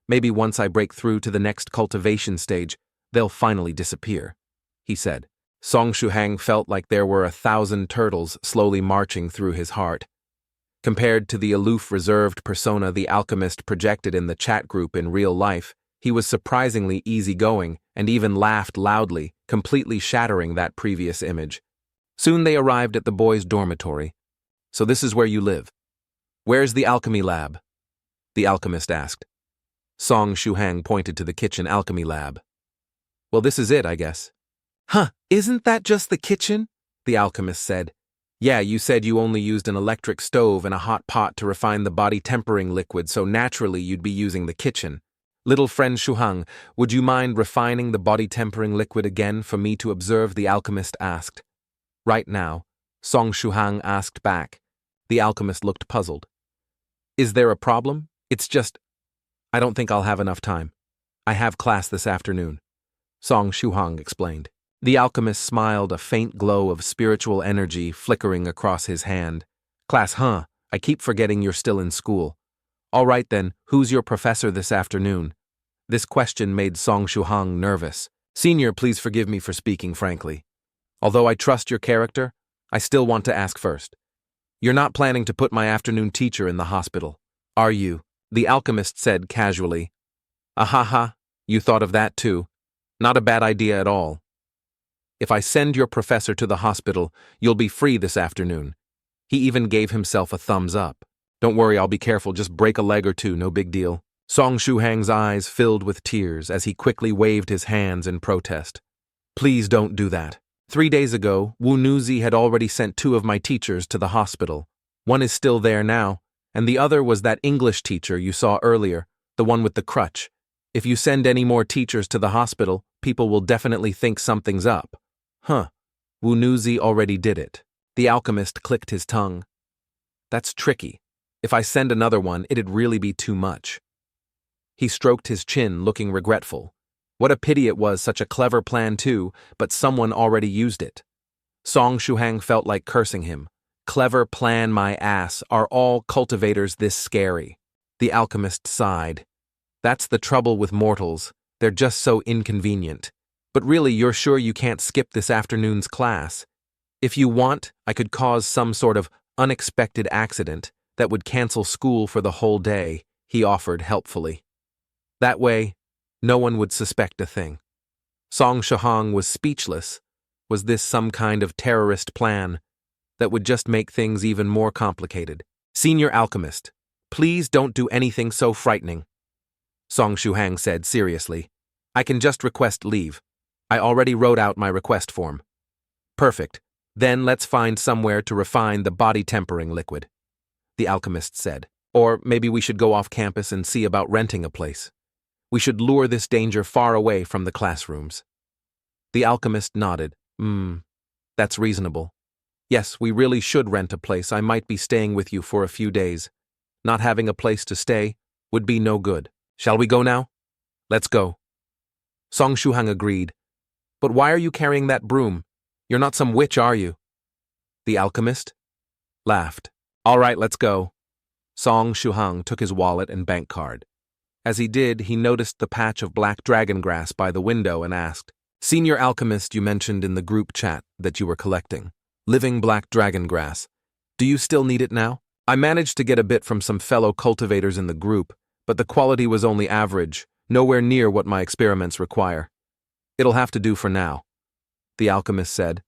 Maybe once I break through to the next cultivation stage, they'll finally disappear, he said. Song Shuhang felt like there were 1,000 turtles slowly marching through his heart. Compared to the aloof, reserved persona the alchemist projected in the chat group in real life, he was surprisingly easygoing and even laughed loudly, completely shattering that previous image. Soon they arrived at the boys' dormitory. So this is where you live. Where's the alchemy lab? The alchemist asked. Song Shuhang pointed to the kitchen alchemy lab. Well, this is it, I guess. Huh, isn't that just the kitchen? The alchemist said. Yeah, you said you only used an electric stove and a hot pot to refine the body tempering liquid, so naturally you'd be using the kitchen. Little friend Shuhang, would you mind refining the body tempering liquid again for me to observe? The alchemist asked. Right now, Song Shuhang asked back. The alchemist looked puzzled. Is there a problem? It's just, I don't think I'll have enough time. I have class this afternoon, Song Shuhang explained. The alchemist smiled, a faint glow of spiritual energy flickering across his hand. Class, huh? I keep forgetting you're still in school. All right then, who's your professor this afternoon? This question made Song Shuhang nervous. Senior, please forgive me for speaking frankly. Although I trust your character, I still want to ask first. You're not planning to put my afternoon teacher in the hospital, are you? The alchemist said casually. Ahaha, you thought of that too. Not a bad idea at all. If I send your professor to the hospital, you'll be free this afternoon. He even gave himself a thumbs up. Don't worry, I'll be careful, just break a leg or two, no big deal. Song Shuhang's eyes filled with tears as he quickly waved his hands in protest. Please don't do that. 3 days ago, Wu Nuzi had already sent 2 of my teachers to the hospital. One is still there now, and the other was that English teacher you saw earlier, the one with the crutch. If you send any more teachers to the hospital, people will definitely think something's up. Huh. Wu Nuzi already did it. The alchemist clicked his tongue. That's tricky. If I send another one, it'd really be too much. He stroked his chin, looking regretful. What a pity it was such a clever plan too, but someone already used it. Song Shuhang felt like cursing him. Clever plan, my ass. Are all cultivators this scary? The alchemist sighed. That's the trouble with mortals. They're just so inconvenient. But really, you're sure you can't skip this afternoon's class? If you want, I could cause some sort of unexpected accident that would cancel school for the whole day, he offered helpfully. That way, no one would suspect a thing. Song Shuhang was speechless. Was this some kind of terrorist plan that would just make things even more complicated? Senior alchemist, please don't do anything so frightening, Song Shuhang said seriously. I can just request leave. I already wrote out my request form. Perfect. Then let's find somewhere to refine the body tempering liquid, the alchemist said. Or maybe we should go off campus and see about renting a place. We should lure this danger far away from the classrooms. The alchemist nodded. That's reasonable. Yes, we really should rent a place. I might be staying with you for a few days. Not having a place to stay would be no good. Shall we go now? Let's go. Song Shuhang agreed. But why are you carrying that broom? You're not some witch, are you? The alchemist laughed. All right, let's go. Song Shuhang took his wallet and bank card. As he did, he noticed the patch of black dragon grass by the window and asked, Senior alchemist, you mentioned in the group chat that you were collecting. Living black dragon grass. Do you still need it now? I managed to get a bit from some fellow cultivators in the group, but the quality was only average, nowhere near what my experiments require. It'll have to do for now, the alchemist said.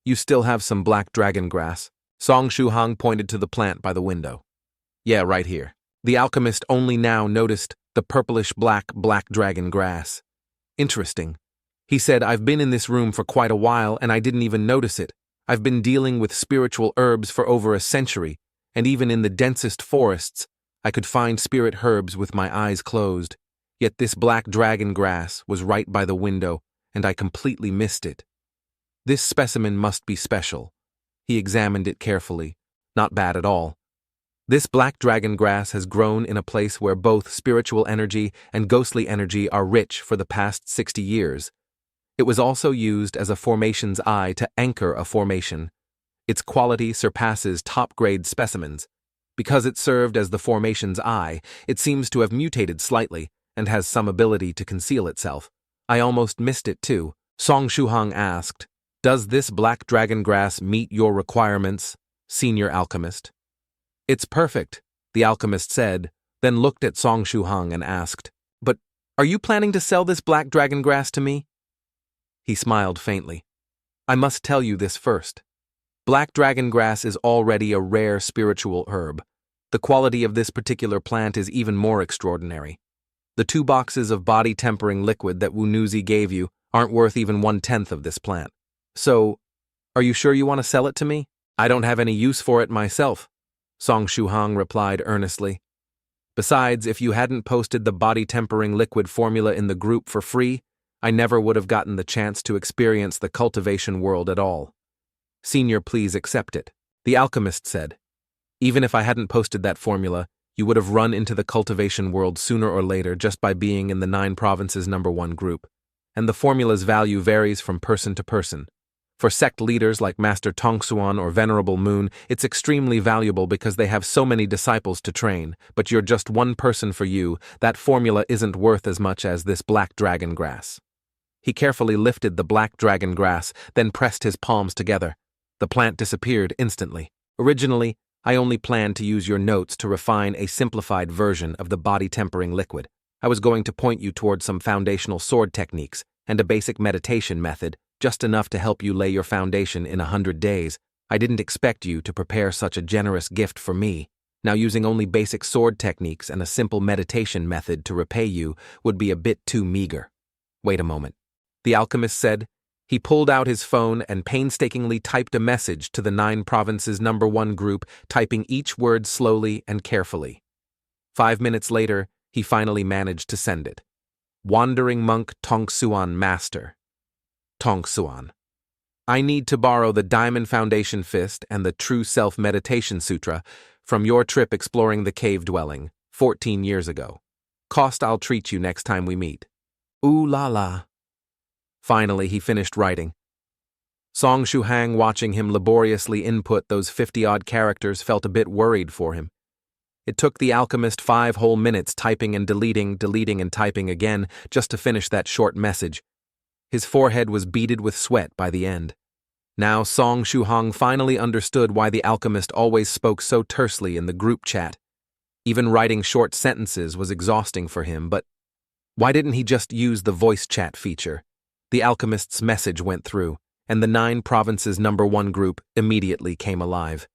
You still have some black dragon grass? Song Shuhang pointed to the plant by the window. Yeah, right here. The alchemist only now noticed the purplish black dragon grass. Interesting. He said, I've been in this room for quite a while and I didn't even notice it. I've been dealing with spiritual herbs for over a century, and even in the densest forests, I could find spirit herbs with my eyes closed. Yet this black dragon grass was right by the window, and I completely missed it. This specimen must be special. He examined it carefully. Not bad at all. This black dragon grass has grown in a place where both spiritual energy and ghostly energy are rich for the past 60 years. It was also used as a formation's eye to anchor a formation. Its quality surpasses top-grade specimens. Because it served as the formation's eye, it seems to have mutated slightly and has some ability to conceal itself. I almost missed it too. Song Shuhang asked, Does this black dragon grass meet your requirements, senior alchemist? It's perfect, the alchemist said, then looked at Song Shuhang and asked, But are you planning to sell this black dragon grass to me? He smiled faintly. I must tell you this first. Black dragon grass is already a rare spiritual herb. The quality of this particular plant is even more extraordinary. The 2 boxes of body-tempering liquid that Wunuzi gave you aren't worth even 1/10 of this plant. So, are you sure you want to sell it to me? I don't have any use for it myself, Song Shuhang replied earnestly. Besides, if you hadn't posted the body-tempering liquid formula in the group for free, I never would have gotten the chance to experience the cultivation world at all. Senior, please accept it, the alchemist said. Even if I hadn't posted that formula, you would have run into the cultivation world sooner or later just by being in the 9 provinces #1 group. And the formula's value varies from person to person. For sect leaders like Master Tongsuan or Venerable Moon, it's extremely valuable because they have so many disciples to train, but you're just one person for you. That formula isn't worth as much as this black dragon grass. He carefully lifted the black dragon grass, then pressed his palms together. The plant disappeared instantly. Originally, I only planned to use your notes to refine a simplified version of the body-tempering liquid. I was going to point you towards some foundational sword techniques and a basic meditation method, just enough to help you lay your foundation in 100 days. I didn't expect you to prepare such a generous gift for me. Now, using only basic sword techniques and a simple meditation method to repay you would be a bit too meager. Wait a moment, the alchemist said. He pulled out his phone and painstakingly typed a message to the 9 provinces #1 group, typing each word slowly and carefully. 5 minutes later, he finally managed to send it. Wandering Monk Tongsuan Master. Tongsuan. I need to borrow the Diamond Foundation Fist and the True Self Meditation Sutra from your trip exploring the cave dwelling 14 years ago. Cost I'll treat you next time we meet. Ooh la la. Finally, he finished writing. Song Shuhang, watching him laboriously input those 50-odd characters, felt a bit worried for him. It took the alchemist 5 whole minutes typing and deleting and typing again just to finish that short message. His forehead was beaded with sweat by the end. Now Song Shuhang finally understood why the alchemist always spoke so tersely in the group chat. Even writing short sentences was exhausting for him, but why didn't he just use the voice chat feature? The alchemist's message went through, and the 9 provinces #1 group immediately came alive.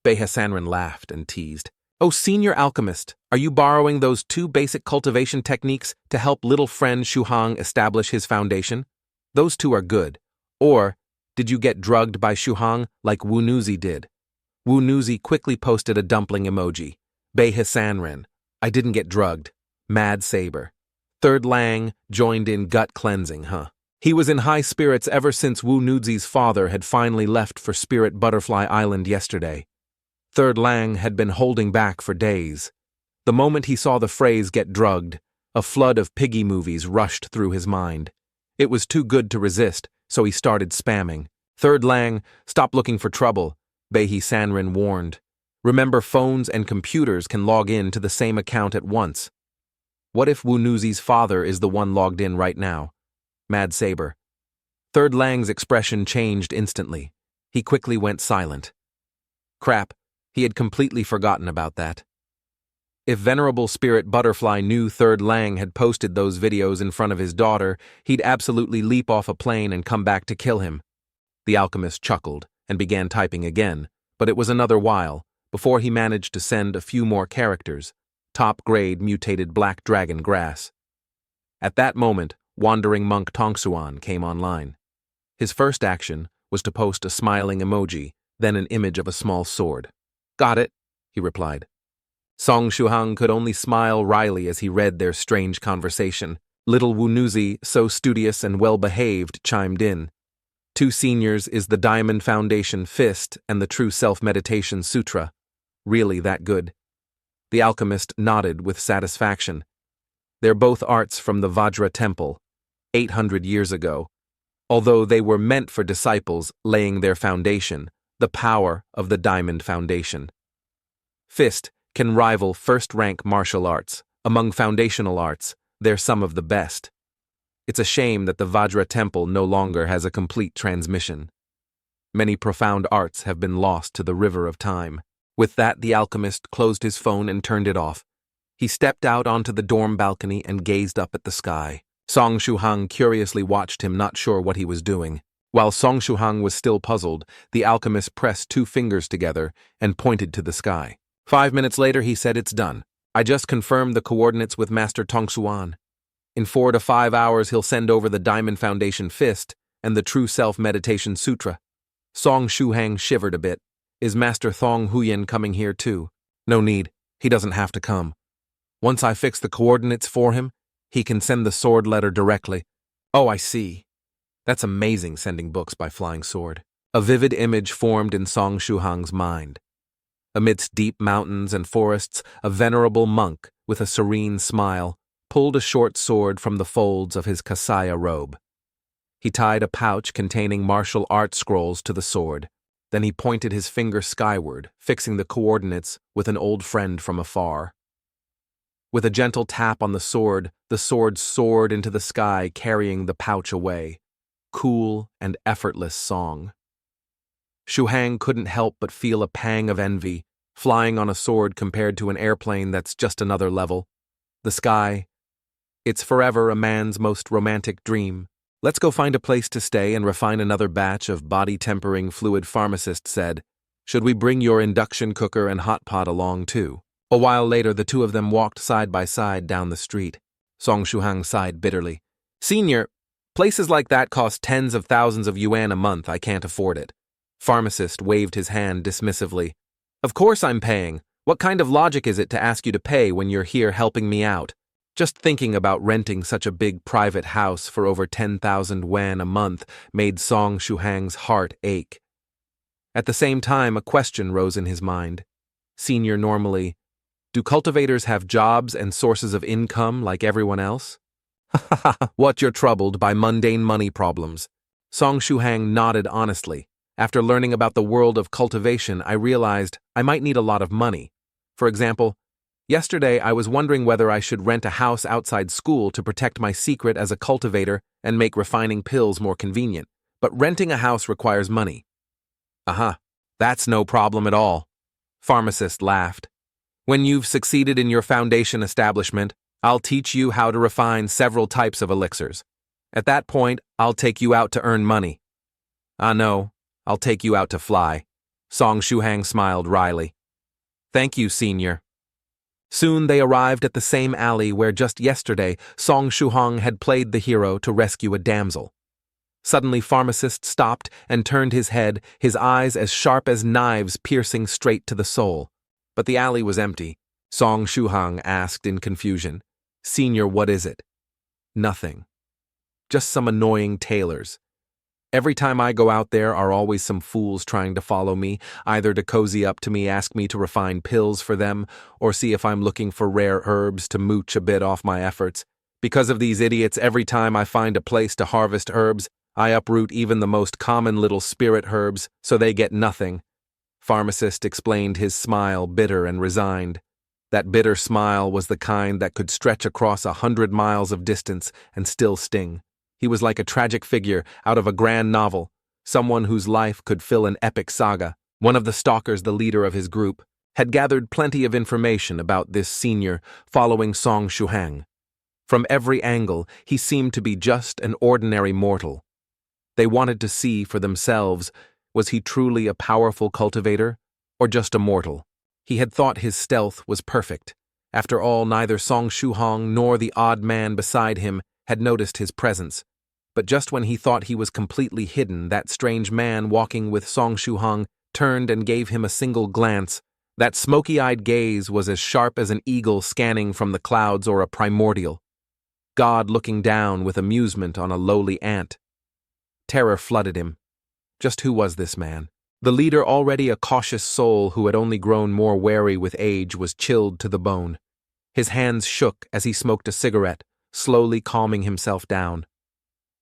Behasanran laughed and teased. Oh, senior alchemist, are you borrowing those 2 basic cultivation techniques to help little friend Shuhang establish his foundation? Those 2 are good. Or, did you get drugged by Shuhang like Wunuzi did? Wunuzi quickly posted a dumpling emoji. Behasanran, I didn't get drugged. Mad Saber. Third Lang joined in gut cleansing, huh? He was in high spirits ever since Wunuzi's father had finally left for Spirit Butterfly Island yesterday. Third Lang had been holding back for days. The moment he saw the phrase "get drugged," a flood of piggy movies rushed through his mind. It was too good to resist, so he started spamming. Third Lang, stop looking for trouble, Behasanran warned. Remember, phones and computers can log in to the same account at once. What if Wunuzi's father is the one logged in right now? Mad Saber. Third Lang's expression changed instantly. He quickly went silent. Crap. He had completely forgotten about that. If Venerable Spirit Butterfly knew Third Lang had posted those videos in front of his daughter, he'd absolutely leap off a plane and come back to kill him. The alchemist chuckled and began typing again, but it was another while before he managed to send a few more characters. Top-grade mutated black dragon grass. At that moment, Wandering Monk Tongsuan came online. His first action was to post a smiling emoji, then an image of a small sword. Got it, he replied. Song Shuhang could only smile wryly as he read their strange conversation. Little Wunuzi, so studious and well-behaved, chimed in. 2 seniors is the Diamond Foundation Fist and the True Self-Meditation Sutra. Really that good? The alchemist nodded with satisfaction. They're both arts from the Vajra Temple, 800 years ago. Although they were meant for disciples laying their foundation, the power of the Diamond Foundation. Fist can rival first-rank martial arts. Among foundational arts, they're some of the best. It's a shame that the Vajra Temple no longer has a complete transmission. Many profound arts have been lost to the river of time. With that, the alchemist closed his phone and turned it off. He stepped out onto the dorm balcony and gazed up at the sky. Song Shuhang curiously watched him, not sure what he was doing. While Song Shuhang was still puzzled, the alchemist pressed two fingers together and pointed to the sky. 5 minutes later, he said, "It's done. I just confirmed the coordinates with Master Tongsuan. In 4 to 5 hours, he'll send over the Diamond Foundation Fist and the True Self Meditation Sutra." Song Shuhang shivered a bit. "Is Master Thong Huyen coming here too?" "No need. He doesn't have to come. Once I fix the coordinates for him, he can send the sword letter directly." "Oh, I see. That's amazing, sending books by flying sword." A vivid image formed in Song Shuhang's mind. Amidst deep mountains and forests, a venerable monk, with a serene smile, pulled a short sword from the folds of his kasaya robe. He tied a pouch containing martial art scrolls to the sword. Then he pointed his finger skyward, fixing the coordinates with an old friend from afar. With a gentle tap on the sword soared into the sky, carrying the pouch away. Cool and effortless song. Shuhang couldn't help but feel a pang of envy, flying on a sword compared to an airplane that's just another level. The sky. It's forever a man's most romantic dream. "Let's go find a place to stay and refine another batch of body-tempering fluid," pharmacist said. "Should we bring your induction cooker and hot pot along too?" A while later, the two of them walked side by side down the street. Song Shuhang sighed bitterly. "Senior, places like that cost tens of thousands of yuan a month. I can't afford it." Pharmacist waved his hand dismissively. "Of course I'm paying. What kind of logic is it to ask you to pay when you're here helping me out?" Just thinking about renting such a big private house for over 10,000 yuan a month made Song Shuhang's heart ache. At the same time, a question rose in his mind. "Senior, normally, do cultivators have jobs and sources of income like everyone else?" "What, you're troubled by mundane money problems?" Song Shuhang nodded honestly. "After learning about the world of cultivation, I realized I might need a lot of money. For example, yesterday I was wondering whether I should rent a house outside school to protect my secret as a cultivator and make refining pills more convenient. But renting a house requires money." That's no problem at all." Pharmacist laughed. "When you've succeeded in your foundation establishment, I'll teach you how to refine several types of elixirs. At that point, I'll take you out to earn money." "No, I'll take you out to fly." Song Shuhang smiled wryly. "Thank you, senior." Soon they arrived at the same alley where just yesterday Song Shuhang had played the hero to rescue a damsel. Suddenly, pharmacist stopped and turned his head, his eyes as sharp as knives piercing straight to the soul. But the alley was empty. Song Shuhang asked in confusion, "Senior, what is it?" "Nothing. Just some annoying tailors. Every time I go out there are always some fools trying to follow me, either to cozy up to me, ask me to refine pills for them, or see if I'm looking for rare herbs to mooch a bit off my efforts. Because of these idiots, every time I find a place to harvest herbs, I uproot even the most common little spirit herbs, so they get nothing." Pharmacist explained, his smile bitter and resigned. That bitter smile was the kind that could stretch across 100 miles of distance and still sting. He was like a tragic figure out of a grand novel, someone whose life could fill an epic saga. One of the stalkers, the leader of his group, had gathered plenty of information about this senior following Song Shuhang. From every angle, he seemed to be just an ordinary mortal. They wanted to see for themselves, was he truly a powerful cultivator, or just a mortal? He had thought his stealth was perfect. After all, neither Song Shuhang nor the odd man beside him had noticed his presence. But just when he thought he was completely hidden, that strange man walking with Song Shuhang turned and gave him a single glance. That smoky-eyed gaze was as sharp as an eagle scanning from the clouds or a primordial god looking down with amusement on a lowly ant. Terror flooded him. Just who was this man? The leader, already a cautious soul who had only grown more wary with age, was chilled to the bone. His hands shook as he smoked a cigarette, slowly calming himself down.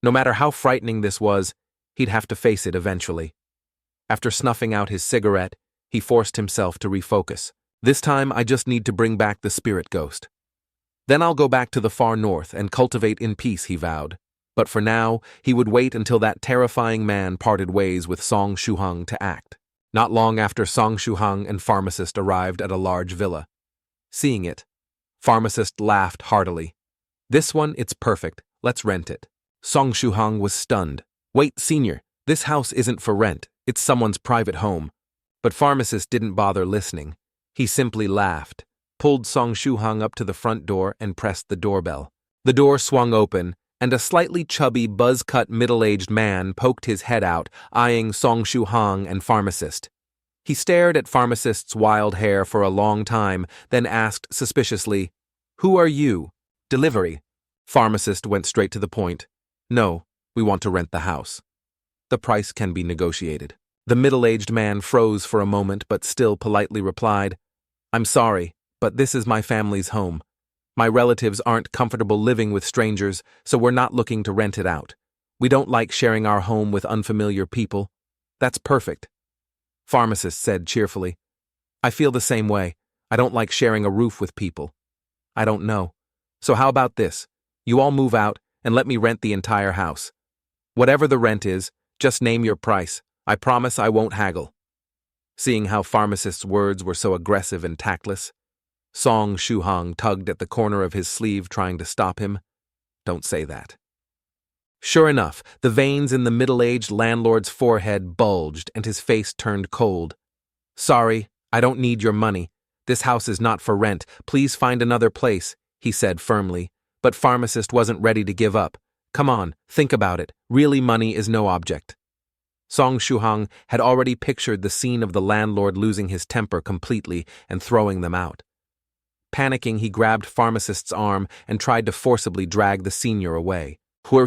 No matter how frightening this was, he'd have to face it eventually. After snuffing out his cigarette, he forced himself to refocus. "This time I just need to bring back the spirit ghost. Then I'll go back to the far north and cultivate in peace," he vowed. But for now, he would wait until that terrifying man parted ways with Song Shuhang to act. Not long after, Song Shuhang and Pharmacist arrived at a large villa. Seeing it, Pharmacist laughed heartily. "This one, it's perfect. Let's rent it." Song Shuhang was stunned. "Wait, senior, This house isn't for rent, it's someone's private home. But pharmacist didn't bother listening. He simply laughed, pulled Song Shuhang up to the front door and pressed the doorbell. The door swung open, and a slightly chubby, buzz-cut middle-aged man poked his head out, eyeing Song Shuhang and pharmacist. He stared at pharmacist's wild hair for a long time, then asked suspiciously, "Who are you?" "Delivery." Pharmacist went straight to the point. "No, we want to rent the house. The price can be negotiated." The middle-aged man froze for a moment but still politely replied, "I'm sorry, but this is my family's home. My relatives aren't comfortable living with strangers, so we're not looking to rent it out. We don't like sharing our home with unfamiliar people." "That's perfect," pharmacist said cheerfully. "I feel the same way. I don't like sharing a roof with people I don't know. So how about this? You all move out and let me rent the entire house. Whatever the rent is, just name your price. I promise I won't haggle." Seeing how pharmacist's words were so aggressive and tactless, Song Shuhang tugged at the corner of his sleeve trying to stop him. "Don't say that." Sure enough, the veins in the middle-aged landlord's forehead bulged and his face turned cold. "Sorry, I don't need your money. This house is not for rent. Please find another place," he said firmly, but pharmacist wasn't ready to give up. "Come on, think about it. Really, money is no object." Song Shuhang had already pictured the scene of the landlord losing his temper completely and throwing them out. Panicking, he grabbed pharmacist's arm and tried to forcibly drag the senior away. "All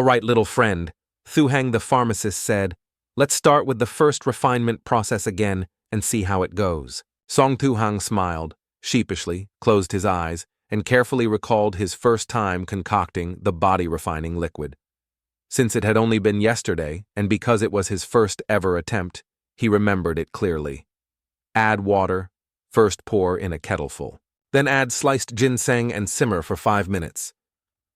right, little friend," Thuhang the pharmacist said. "Let's start with the first refinement process again and see how it goes." Song Thuhang smiled, sheepishly, closed his eyes, and carefully recalled his first time concocting the body-refining liquid. Since it had only been yesterday, and because it was his first ever attempt, he remembered it clearly. Add water, first pour in a kettleful. Then add sliced ginseng and simmer for 5 minutes.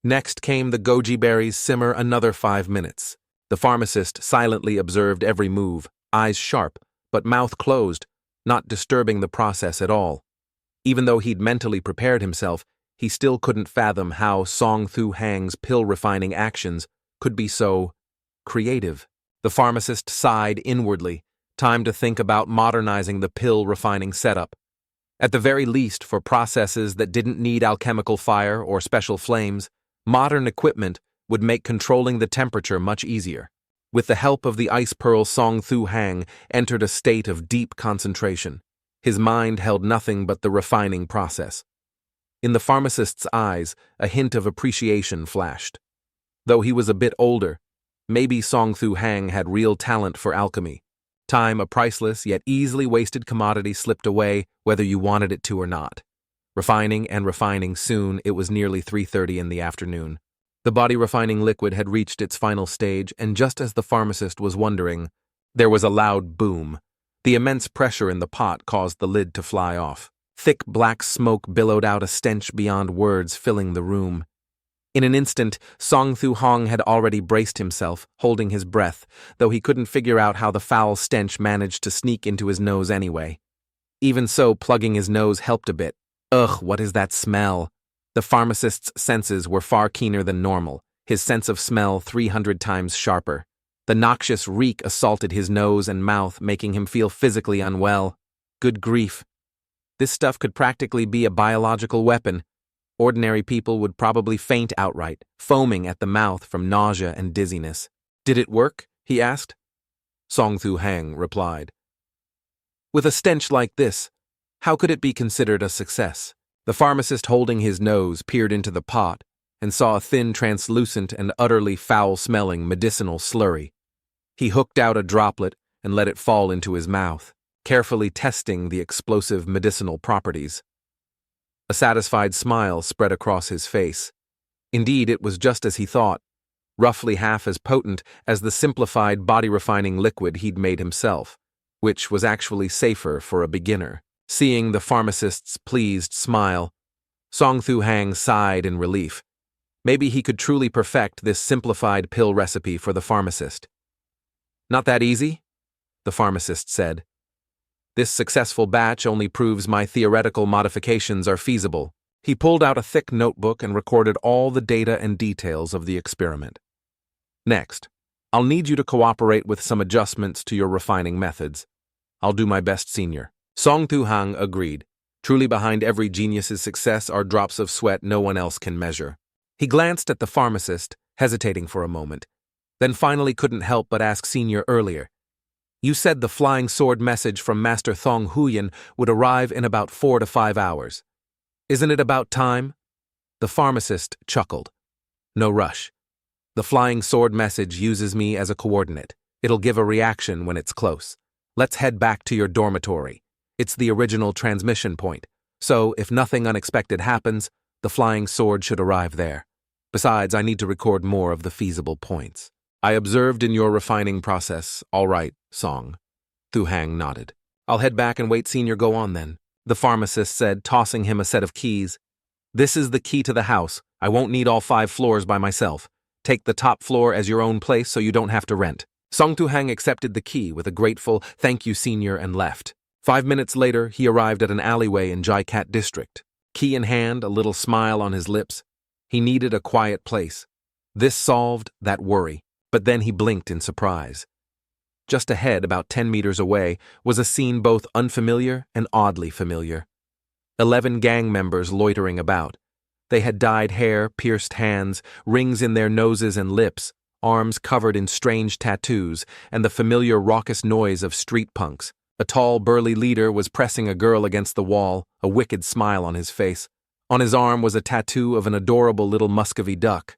Next came the goji berries, simmer another 5 minutes. The pharmacist silently observed every move, eyes sharp, but mouth closed, not disturbing the process at all. Even though he'd mentally prepared himself, he still couldn't fathom how Song Thuhang's pill-refining actions could be so creative. The pharmacist sighed inwardly, time to think about modernizing the pill-refining setup. At the very least, for processes that didn't need alchemical fire or special flames, modern equipment would make controlling the temperature much easier. With the help of the ice pearl, Song Thuhang entered a state of deep concentration. His mind held nothing but the refining process. In the pharmacist's eyes, a hint of appreciation flashed. Though he was a bit older, maybe Song Thuhang had real talent for alchemy. Time, a priceless yet easily wasted commodity, slipped away whether you wanted it to or not. Refining and refining, soon it was nearly 3:30 in the afternoon. The body-refining liquid had reached its final stage, and just as the pharmacist was wondering, there was a loud boom. The immense pressure in the pot caused the lid to fly off. Thick black smoke billowed out, a stench beyond words filling the room. In an instant, Song Thuhang had already braced himself, holding his breath, though he couldn't figure out how the foul stench managed to sneak into his nose anyway. Even so, plugging his nose helped a bit. Ugh, what is that smell? The pharmacist's senses were far keener than normal, his sense of smell 300 times sharper. The noxious reek assaulted his nose and mouth, making him feel physically unwell. Good grief. This stuff could practically be a biological weapon. Ordinary people would probably faint outright, foaming at the mouth from nausea and dizziness. "Did it work?" he asked. Song Thuhang replied. "With a stench like this, how could it be considered a success?" The pharmacist, holding his nose, peered into the pot and saw a thin, translucent, and utterly foul-smelling medicinal slurry. He hooked out a droplet and let it fall into his mouth, carefully testing the explosive medicinal properties. A satisfied smile spread across his face. Indeed, it was just as he thought, roughly half as potent as the simplified body-refining liquid he'd made himself, which was actually safer for a beginner. Seeing the pharmacist's pleased smile, Song Thuhang sighed in relief. Maybe he could truly perfect this simplified pill recipe for the pharmacist. "Not that easy?" the pharmacist said. "This successful batch only proves my theoretical modifications are feasible." He pulled out a thick notebook and recorded all the data and details of the experiment. "Next, I'll need you to cooperate with some adjustments to your refining methods. I'll do my best, senior. Song Tu-hang agreed. Truly behind every genius's success are drops of sweat no one else can measure. He glanced at the pharmacist, hesitating for a moment, then finally couldn't help but ask senior earlier. You said the flying sword message from Master Thong Huyen would arrive in about 4 to 5 hours. Isn't it about time? The pharmacist chuckled. No rush. The flying sword message uses me as a coordinate. It'll give a reaction when it's close. Let's head back to your dormitory. It's the original transmission point, so if nothing unexpected happens, the flying sword should arrive there. Besides, I need to record more of the feasible points. I observed in your refining process. All right, Song. Thu-hang nodded. I'll head back and wait senior go on then, the pharmacist said, tossing him a set of keys. This is the key to the house. I won't need all 5 floors by myself. Take the top floor as your own place so you don't have to rent. Song Tu-hang accepted the key with a grateful thank you senior and left. 5 minutes later, he arrived at an alleyway in Jaikat district. Key in hand, a little smile on his lips. He needed a quiet place. This solved that worry, but then he blinked in surprise. Just ahead, about 10 meters away, was a scene both unfamiliar and oddly familiar. 11 gang members loitering about. They had dyed hair, pierced hands, rings in their noses and lips, arms covered in strange tattoos, and the familiar raucous noise of street punks. A tall, burly leader was pressing a girl against the wall, a wicked smile on his face. On his arm was a tattoo of an adorable little Muscovy duck.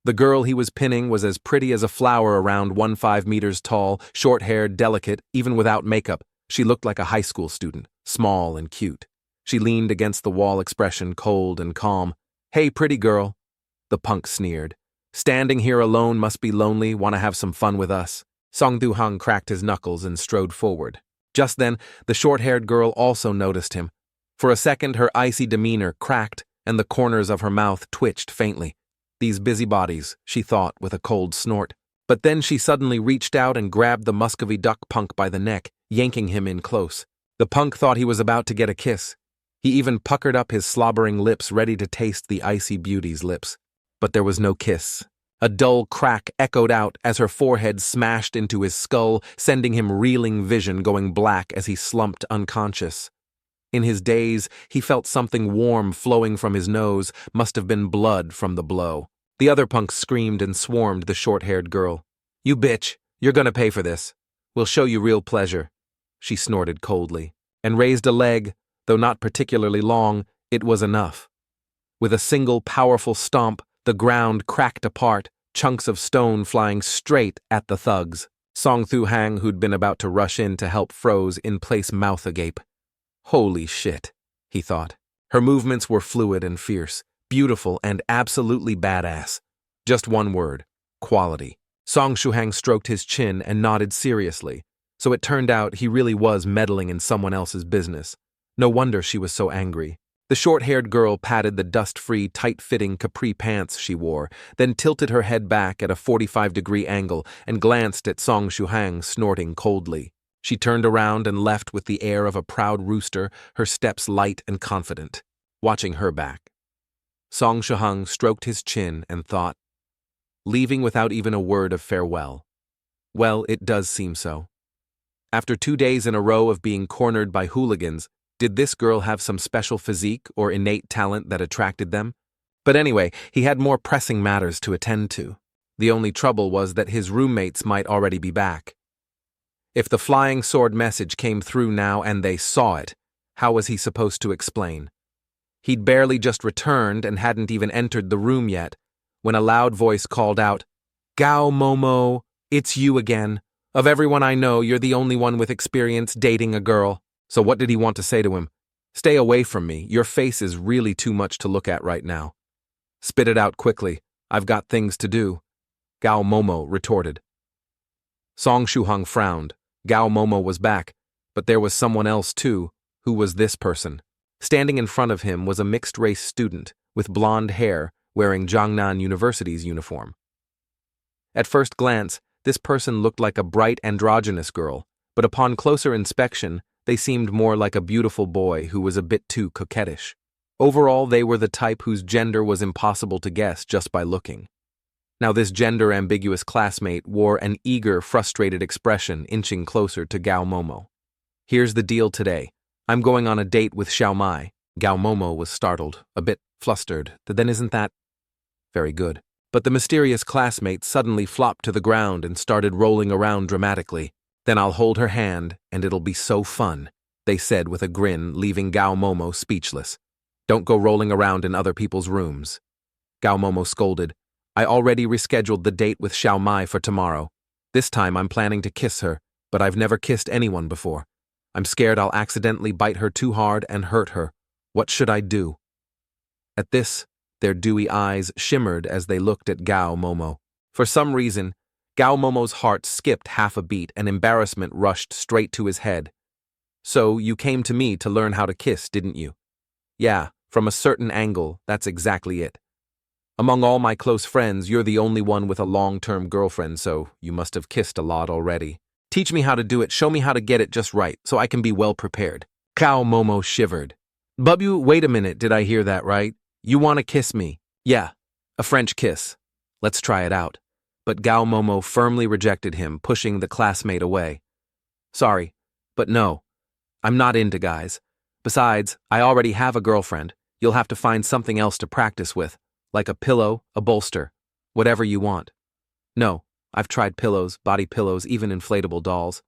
The girl he was pinning was as pretty as a flower around 15 meters tall, short-haired, delicate, even without makeup. She looked like a high school student, small and cute. She leaned against the wall, expression cold and calm. Hey, pretty girl, the punk sneered. Standing here alone must be lonely, want to have some fun with us. Song Tu-hang cracked his knuckles and strode forward. Just then, the short-haired girl also noticed him. For a second, her icy demeanor cracked, and the corners of her mouth twitched faintly. These busybodies, she thought with a cold snort. But then she suddenly reached out and grabbed the Muscovy duck punk by the neck, yanking him in close. The punk thought he was about to get a kiss. He even puckered up his slobbering lips, ready to taste the icy beauty's lips. But there was no kiss. A dull crack echoed out as her forehead smashed into his skull, sending him reeling vision going black as he slumped unconscious. In his daze, he felt something warm flowing from his nose, must have been blood from the blow. The other punks screamed and swarmed the short-haired girl. You bitch, you're gonna pay for this. We'll show you real pleasure, she snorted coldly, and raised a leg. Though not particularly long, it was enough. With a single powerful stomp, the ground cracked apart, chunks of stone flying straight at the thugs. Song Tu-hang, who'd been about to rush in to help, froze in place, mouth agape. Holy shit, he thought. Her movements were fluid and fierce, beautiful and absolutely badass. Just one word: quality. Song Tu-hang stroked his chin and nodded seriously, so it turned out he really was meddling in someone else's business. No wonder she was so angry. The short-haired girl patted the dust-free, tight-fitting capri pants she wore, then tilted her head back at a 45-degree angle and glanced at Song Tu-hang, snorting coldly. She turned around and left with the air of a proud rooster, her steps light and confident, watching her back. Song Tu-hang stroked his chin and thought, leaving without even a word of farewell. Well, it does seem so. After 2 days in a row of being cornered by hooligans, did this girl have some special physique or innate talent that attracted them? But anyway, he had more pressing matters to attend to. The only trouble was that his roommates might already be back. If the flying sword message came through now and they saw it, how was he supposed to explain? He'd barely just returned and hadn't even entered the room yet, when a loud voice called out, Gao Momo, it's you again. Of everyone I know, you're the only one with experience dating a girl. So what did he want to say to him? Stay away from me. Your face is really too much to look at right now. Spit it out quickly. I've got things to do, Gao Momo retorted. Song Tu-hang frowned. Gao Momo was back, but there was someone else too. Who was this person? Standing in front of him was a mixed-race student with blonde hair wearing Jiangnan University's uniform. At first glance, this person looked like a bright androgynous girl, but upon closer inspection, they seemed more like a beautiful boy who was a bit too coquettish. Overall, they were the type whose gender was impossible to guess just by looking. Now this gender-ambiguous classmate wore an eager, frustrated expression inching closer to Gao Momo. Here's the deal today. I'm going on a date with Xiao Mai. Gao Momo was startled, a bit flustered. Then isn't that very good? But the mysterious classmate suddenly flopped to the ground and started rolling around dramatically. Then I'll hold her hand, and it'll be so fun, they said with a grin, leaving Gao Momo speechless. Don't go rolling around in other people's rooms. Gao Momo scolded. I already rescheduled the date with Xiao Mai for tomorrow. This time I'm planning to kiss her, but I've never kissed anyone before. I'm scared I'll accidentally bite her too hard and hurt her. What should I do? At this, their dewy eyes shimmered as they looked at Gao Momo. For some reason, Gao Momo's heart skipped half a beat and embarrassment rushed straight to his head. So you came to me to learn how to kiss, didn't you? Yeah, from a certain angle, that's exactly it. Among all my close friends, you're the only one with a long-term girlfriend, so you must have kissed a lot already. Teach me how to do it, show me how to get it just right, so I can be well prepared. Gao Momo shivered. Bubbu, wait a minute, did I hear that right? You want to kiss me? Yeah, a French kiss. Let's try it out. But Gao Momo firmly rejected him, pushing the classmate away. Sorry, but no. I'm not into guys. Besides, I already have a girlfriend. You'll have to find something else to practice with, like a pillow, a bolster, whatever you want. No, I've tried pillows, body pillows, even inflatable dolls,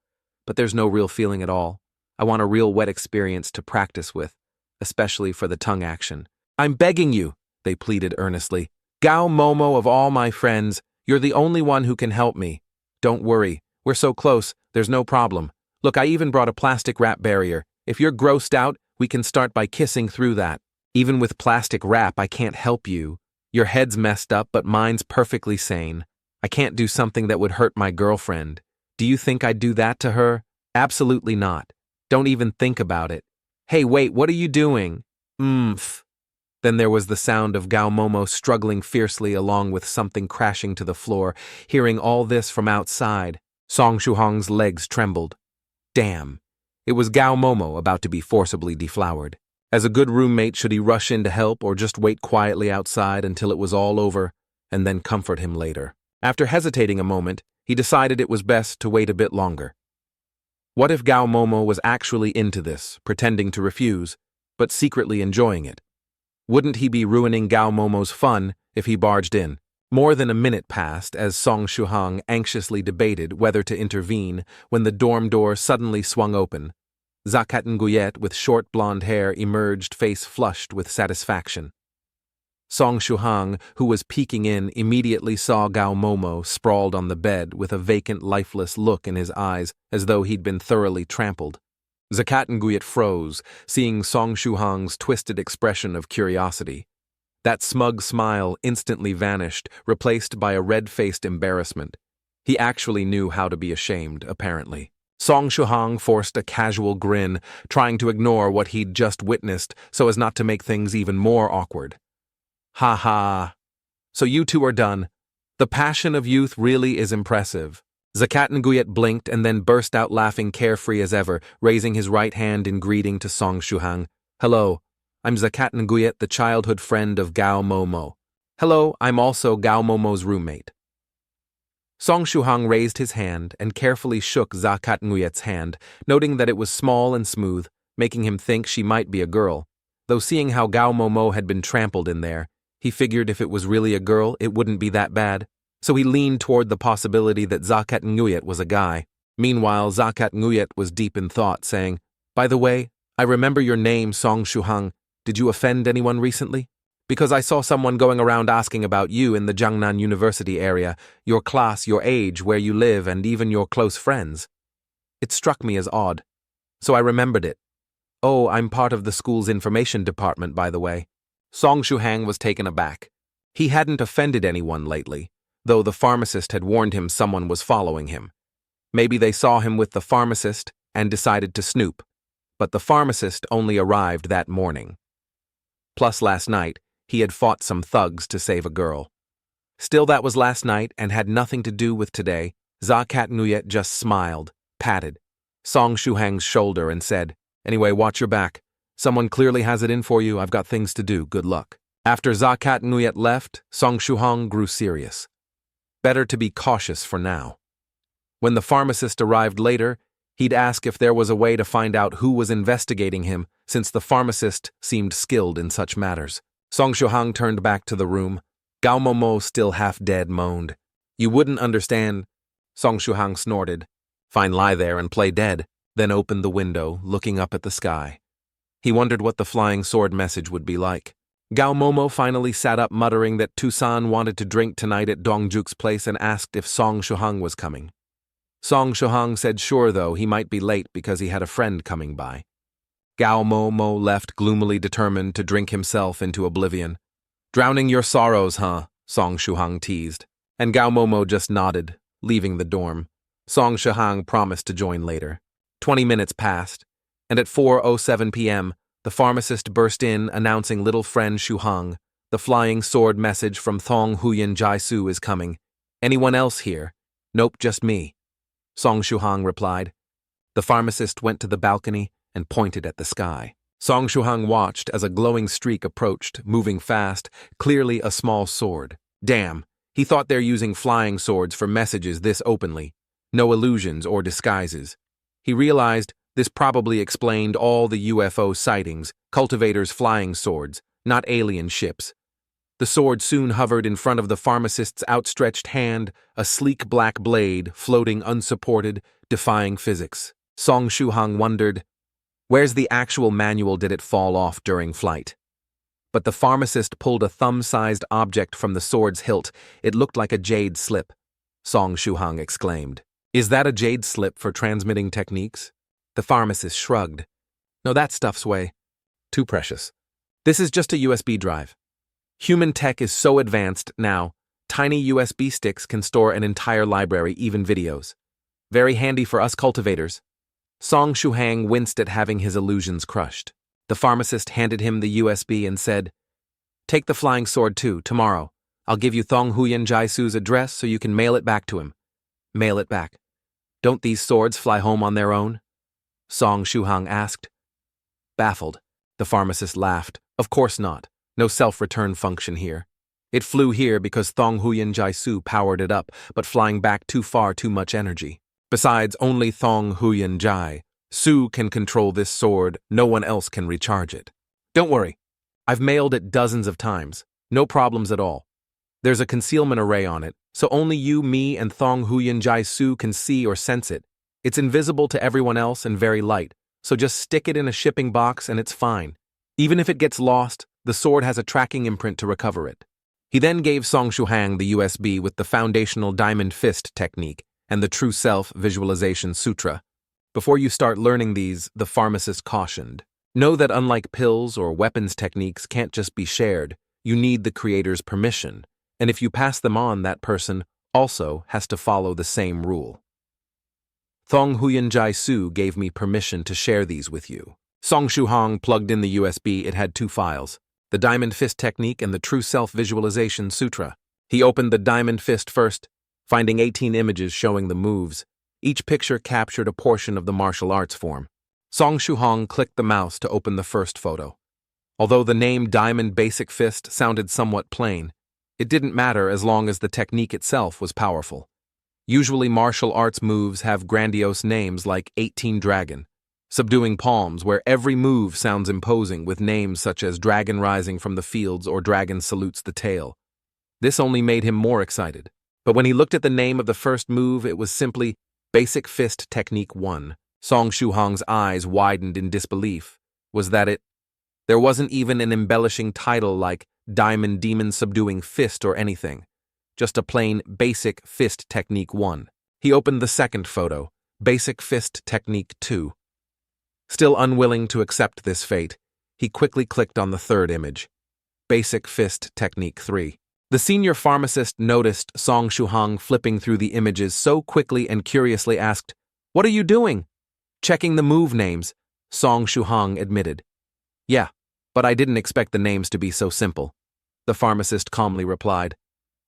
but there's no real feeling at all. I want a real wet experience to practice with, especially for the tongue action. I'm begging you, they pleaded earnestly. Gao Momo, of all my friends, you're the only one who can help me. Don't worry, we're so close, there's no problem. Look, I even brought a plastic wrap barrier. If you're grossed out, we can start by kissing through that. Even with plastic wrap, I can't help you. Your head's messed up, but mine's perfectly sane. I can't do something that would hurt my girlfriend. Do you think I'd do that to her? Absolutely not. Don't even think about it. Hey, wait, what are you doing? Then there was the sound of Gao Momo struggling fiercely along with something crashing to the floor. Hearing all this from outside, Song Shuhong's legs trembled. Damn. It was Gao Momo about to be forcibly deflowered. As a good roommate, should he rush in to help or just wait quietly outside until it was all over and then comfort him later? After hesitating a moment, he decided it was best to wait a bit longer. What if Gao Momo was actually into this, pretending to refuse, but secretly enjoying it? Wouldn't he be ruining Gao Momo's fun if he barged in? More than a minute passed as Song Shuhong anxiously debated whether to intervene when the dorm door suddenly swung open. Zakat Nguyet with short blonde hair emerged, face flushed with satisfaction. Song Shuhong, who was peeking in, immediately saw Gao Momo sprawled on the bed with a vacant, lifeless look in his eyes as though he'd been thoroughly trampled. Zakat Nguyet froze, seeing Song Shuhong's twisted expression of curiosity. That smug smile instantly vanished, replaced by a red-faced embarrassment. He actually knew how to be ashamed, apparently. Song Shuhong forced a casual grin, trying to ignore what he'd just witnessed so as not to make things even more awkward. Ha ha. So you two are done. The passion of youth really is impressive. Zakat Nguyet blinked and then burst out laughing carefree as ever, raising his right hand in greeting to Song Shuhong. Hello, I'm Zakat Nguyet, the childhood friend of Gao Momo. Hello, I'm also Gao Momo's roommate. Song Shuhong raised his hand and carefully shook Zakat Nguyet's hand, noting that it was small and smooth, making him think she might be a girl. Though seeing how Gao Momo had been trampled in there, he figured if it was really a girl, it wouldn't be that bad. So he leaned toward the possibility that Zakat Nguyet was a guy. Meanwhile, Zakat Nguyet was deep in thought, saying, By the way, I remember your name, Song Shuhong. Did you offend anyone recently? Because I saw someone going around asking about you in the Jiangnan University area, your class, your age, where you live, and even your close friends. It struck me as odd. So I remembered it. Oh, I'm part of the school's information department, by the way. Song Shuhong was taken aback. He hadn't offended anyone lately, though the pharmacist had warned him someone was following him. Maybe they saw him with the pharmacist and decided to snoop, but the pharmacist only arrived that morning. Plus last night, he had fought some thugs to save a girl. Still, that was last night and had nothing to do with today. Zakat Nguyet just smiled, patted Song Shuhong's shoulder and said, Anyway, watch your back. Someone clearly has it in for you. I've got things to do. Good luck. After Zakat Nguyet left, Song Shuhong grew serious. Better to be cautious for now. When the pharmacist arrived later, he'd ask if there was a way to find out who was investigating him, since the pharmacist seemed skilled in such matters. Song Shuhang turned back to the room. Gao Momo, still half dead, moaned. "You wouldn't understand," Song Shuhang snorted. "Fine, lie there and play dead," then opened the window, looking up at the sky. He wondered what the flying sword message would be like. Gao Momo finally sat up, muttering that Tusan wanted to drink tonight at Dongjuk's place and asked if Song Shuhang was coming. Song Shuhang said sure, though he might be late because he had a friend coming by. Gao Momo left, gloomily determined to drink himself into oblivion. "Drowning your sorrows, huh?" Song Shuhang teased. And Gao Momo just nodded, leaving the dorm. Song Shuhang promised to join later. 20 minutes passed, and at 4:07 p.m., the pharmacist burst in, announcing little friend Shuhang. "The flying sword message from Thong Huyan Jaisu is coming. Anyone else here?" "Nope, just me," Song Shuhang replied. The pharmacist went to the balcony and pointed at the sky. Song Shuhang watched as a glowing streak approached, moving fast, clearly a small sword. Damn, he thought they're using flying swords for messages this openly. No illusions or disguises. He realized this probably explained all the UFO sightings, cultivators' flying swords, not alien ships. The sword soon hovered in front of the pharmacist's outstretched hand, a sleek black blade, floating unsupported, defying physics. Song Shuhang wondered, where's the actual manual? Did it fall off during flight? But the pharmacist pulled a thumb-sized object from the sword's hilt. It looked like a jade slip. Song Shuhang exclaimed, "Is that a jade slip for transmitting techniques?" The pharmacist shrugged. "No, that stuff's way too precious. This is just a USB drive. Human tech is so advanced now, tiny USB sticks can store an entire library, even videos. Very handy for us cultivators." Song Shuhang winced at having his illusions crushed. The pharmacist handed him the USB and said, "Take the flying sword too, tomorrow. I'll give you Thong Huyan Jaisu's address so you can mail it back to him." "Mail it back? Don't these swords fly home on their own?" Song Shuhang asked. Baffled, the pharmacist laughed. "Of course not. No self-return function here. It flew here because Thong Huyan Jaisu powered it up, but flying back too far, too much energy. Besides, only Thong Huyan Jaisu can control this sword. No one else can recharge it. Don't worry. I've mailed it dozens of times. No problems at all. There's a concealment array on it, so only you, me, and Thong Huyan Jaisu can see or sense it. It's invisible to everyone else and very light, so just stick it in a shipping box and it's fine. Even if it gets lost, the sword has a tracking imprint to recover it." He then gave Song Shuhang the USB with the foundational diamond fist technique and the true self visualization sutra. "Before you start learning these," the pharmacist cautioned, "know that unlike pills or weapons, techniques can't just be shared. You need the creator's permission, and if you pass them on, that person also has to follow the same rule. Thong Huyan Jaisu gave me permission to share these with you." Song Shuhang plugged in the USB. It had two files, the Diamond Fist Technique and the True Self-Visualization Sutra. He opened the Diamond Fist first, finding 18 images showing the moves. Each picture captured a portion of the martial arts form. Song Shuhang clicked the mouse to open the first photo. Although the name Diamond Basic Fist sounded somewhat plain, it didn't matter as long as the technique itself was powerful. Usually martial arts moves have grandiose names like 18 Dragon, Subduing Palms, where every move sounds imposing with names such as Dragon Rising from the Fields or Dragon Salutes the Tail. This only made him more excited. But when he looked at the name of the first move, it was simply Basic Fist Technique 1. Song Shuhang's eyes widened in disbelief. Was that it? There wasn't even an embellishing title like Diamond Demon Subduing Fist or anything. Just a plain Basic Fist Technique 1. He opened the second photo, Basic Fist Technique 2. Still unwilling to accept this fate, he quickly clicked on the third image, Basic Fist Technique 3. The senior pharmacist noticed Song Shuhang flipping through the images so quickly and curiously asked, "What are you doing?" "Checking the move names," Song Shuhang admitted. "Yeah, but I didn't expect the names to be so simple," the pharmacist calmly replied.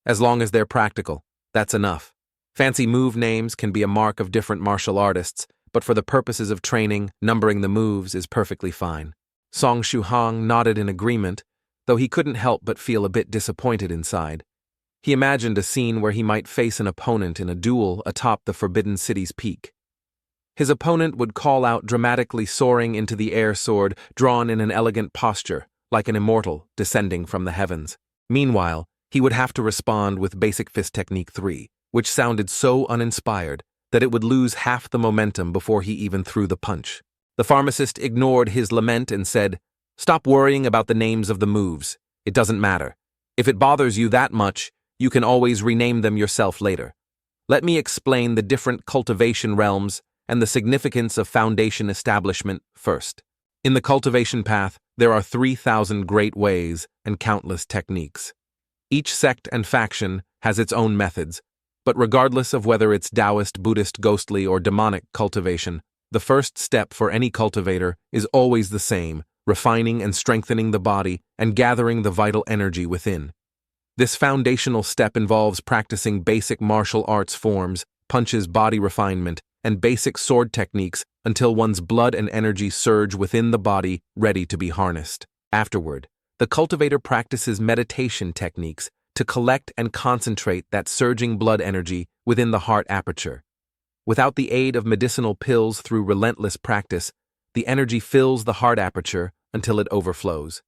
"As long as they're practical, that's enough. Fancy move names can be a mark of different martial artists, but for the purposes of training, numbering the moves is perfectly fine." Song Shuhang nodded in agreement, though he couldn't help but feel a bit disappointed inside. He imagined a scene where he might face an opponent in a duel atop the Forbidden City's peak. His opponent would call out dramatically, soaring into the air, sword drawn in an elegant posture, like an immortal descending from the heavens. Meanwhile, he would have to respond with Basic Fist Technique 3, which sounded so uninspired that it would lose half the momentum before he even threw the punch. The pharmacist ignored his lament and said, "Stop worrying about the names of the moves. It doesn't matter. If it bothers you that much, you can always rename them yourself later. Let me explain the different cultivation realms and the significance of foundation establishment first. In the cultivation path, there are 3,000 great ways and countless techniques. Each sect and faction has its own methods, but regardless of whether it's Taoist, Buddhist, ghostly, or demonic cultivation, the first step for any cultivator is always the same: refining and strengthening the body and gathering the vital energy within. This foundational step involves practicing basic martial arts forms, punches, body refinement, and basic sword techniques until one's blood and energy surge within the body, ready to be harnessed. Afterward, the cultivator practices meditation techniques to collect and concentrate that surging blood energy within the heart aperture. Without the aid of medicinal pills, through relentless practice, the energy fills the heart aperture until it overflows,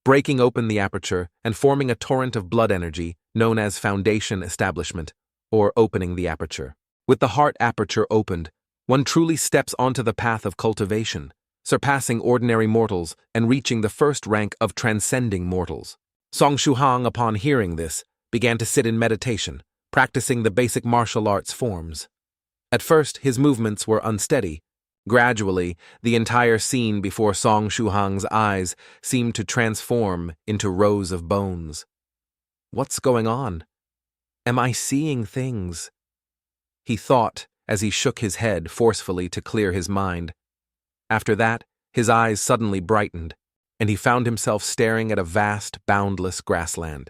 breaking open the aperture and forming a torrent of blood energy known as foundation establishment, or opening the aperture. With the heart aperture opened, one truly steps onto the path of cultivation, surpassing ordinary mortals and reaching the first rank of transcending mortals. Song Shuhang, upon hearing this, began to sit in meditation, practicing the basic martial arts forms. At first, his movements were unsteady. Gradually, the entire scene before Song Shuhang's eyes seemed to transform into rows of bones. What's going on? Am I seeing things? He thought as he shook his head forcefully to clear his mind. After that, his eyes suddenly brightened, and he found himself staring at a vast, boundless grassland.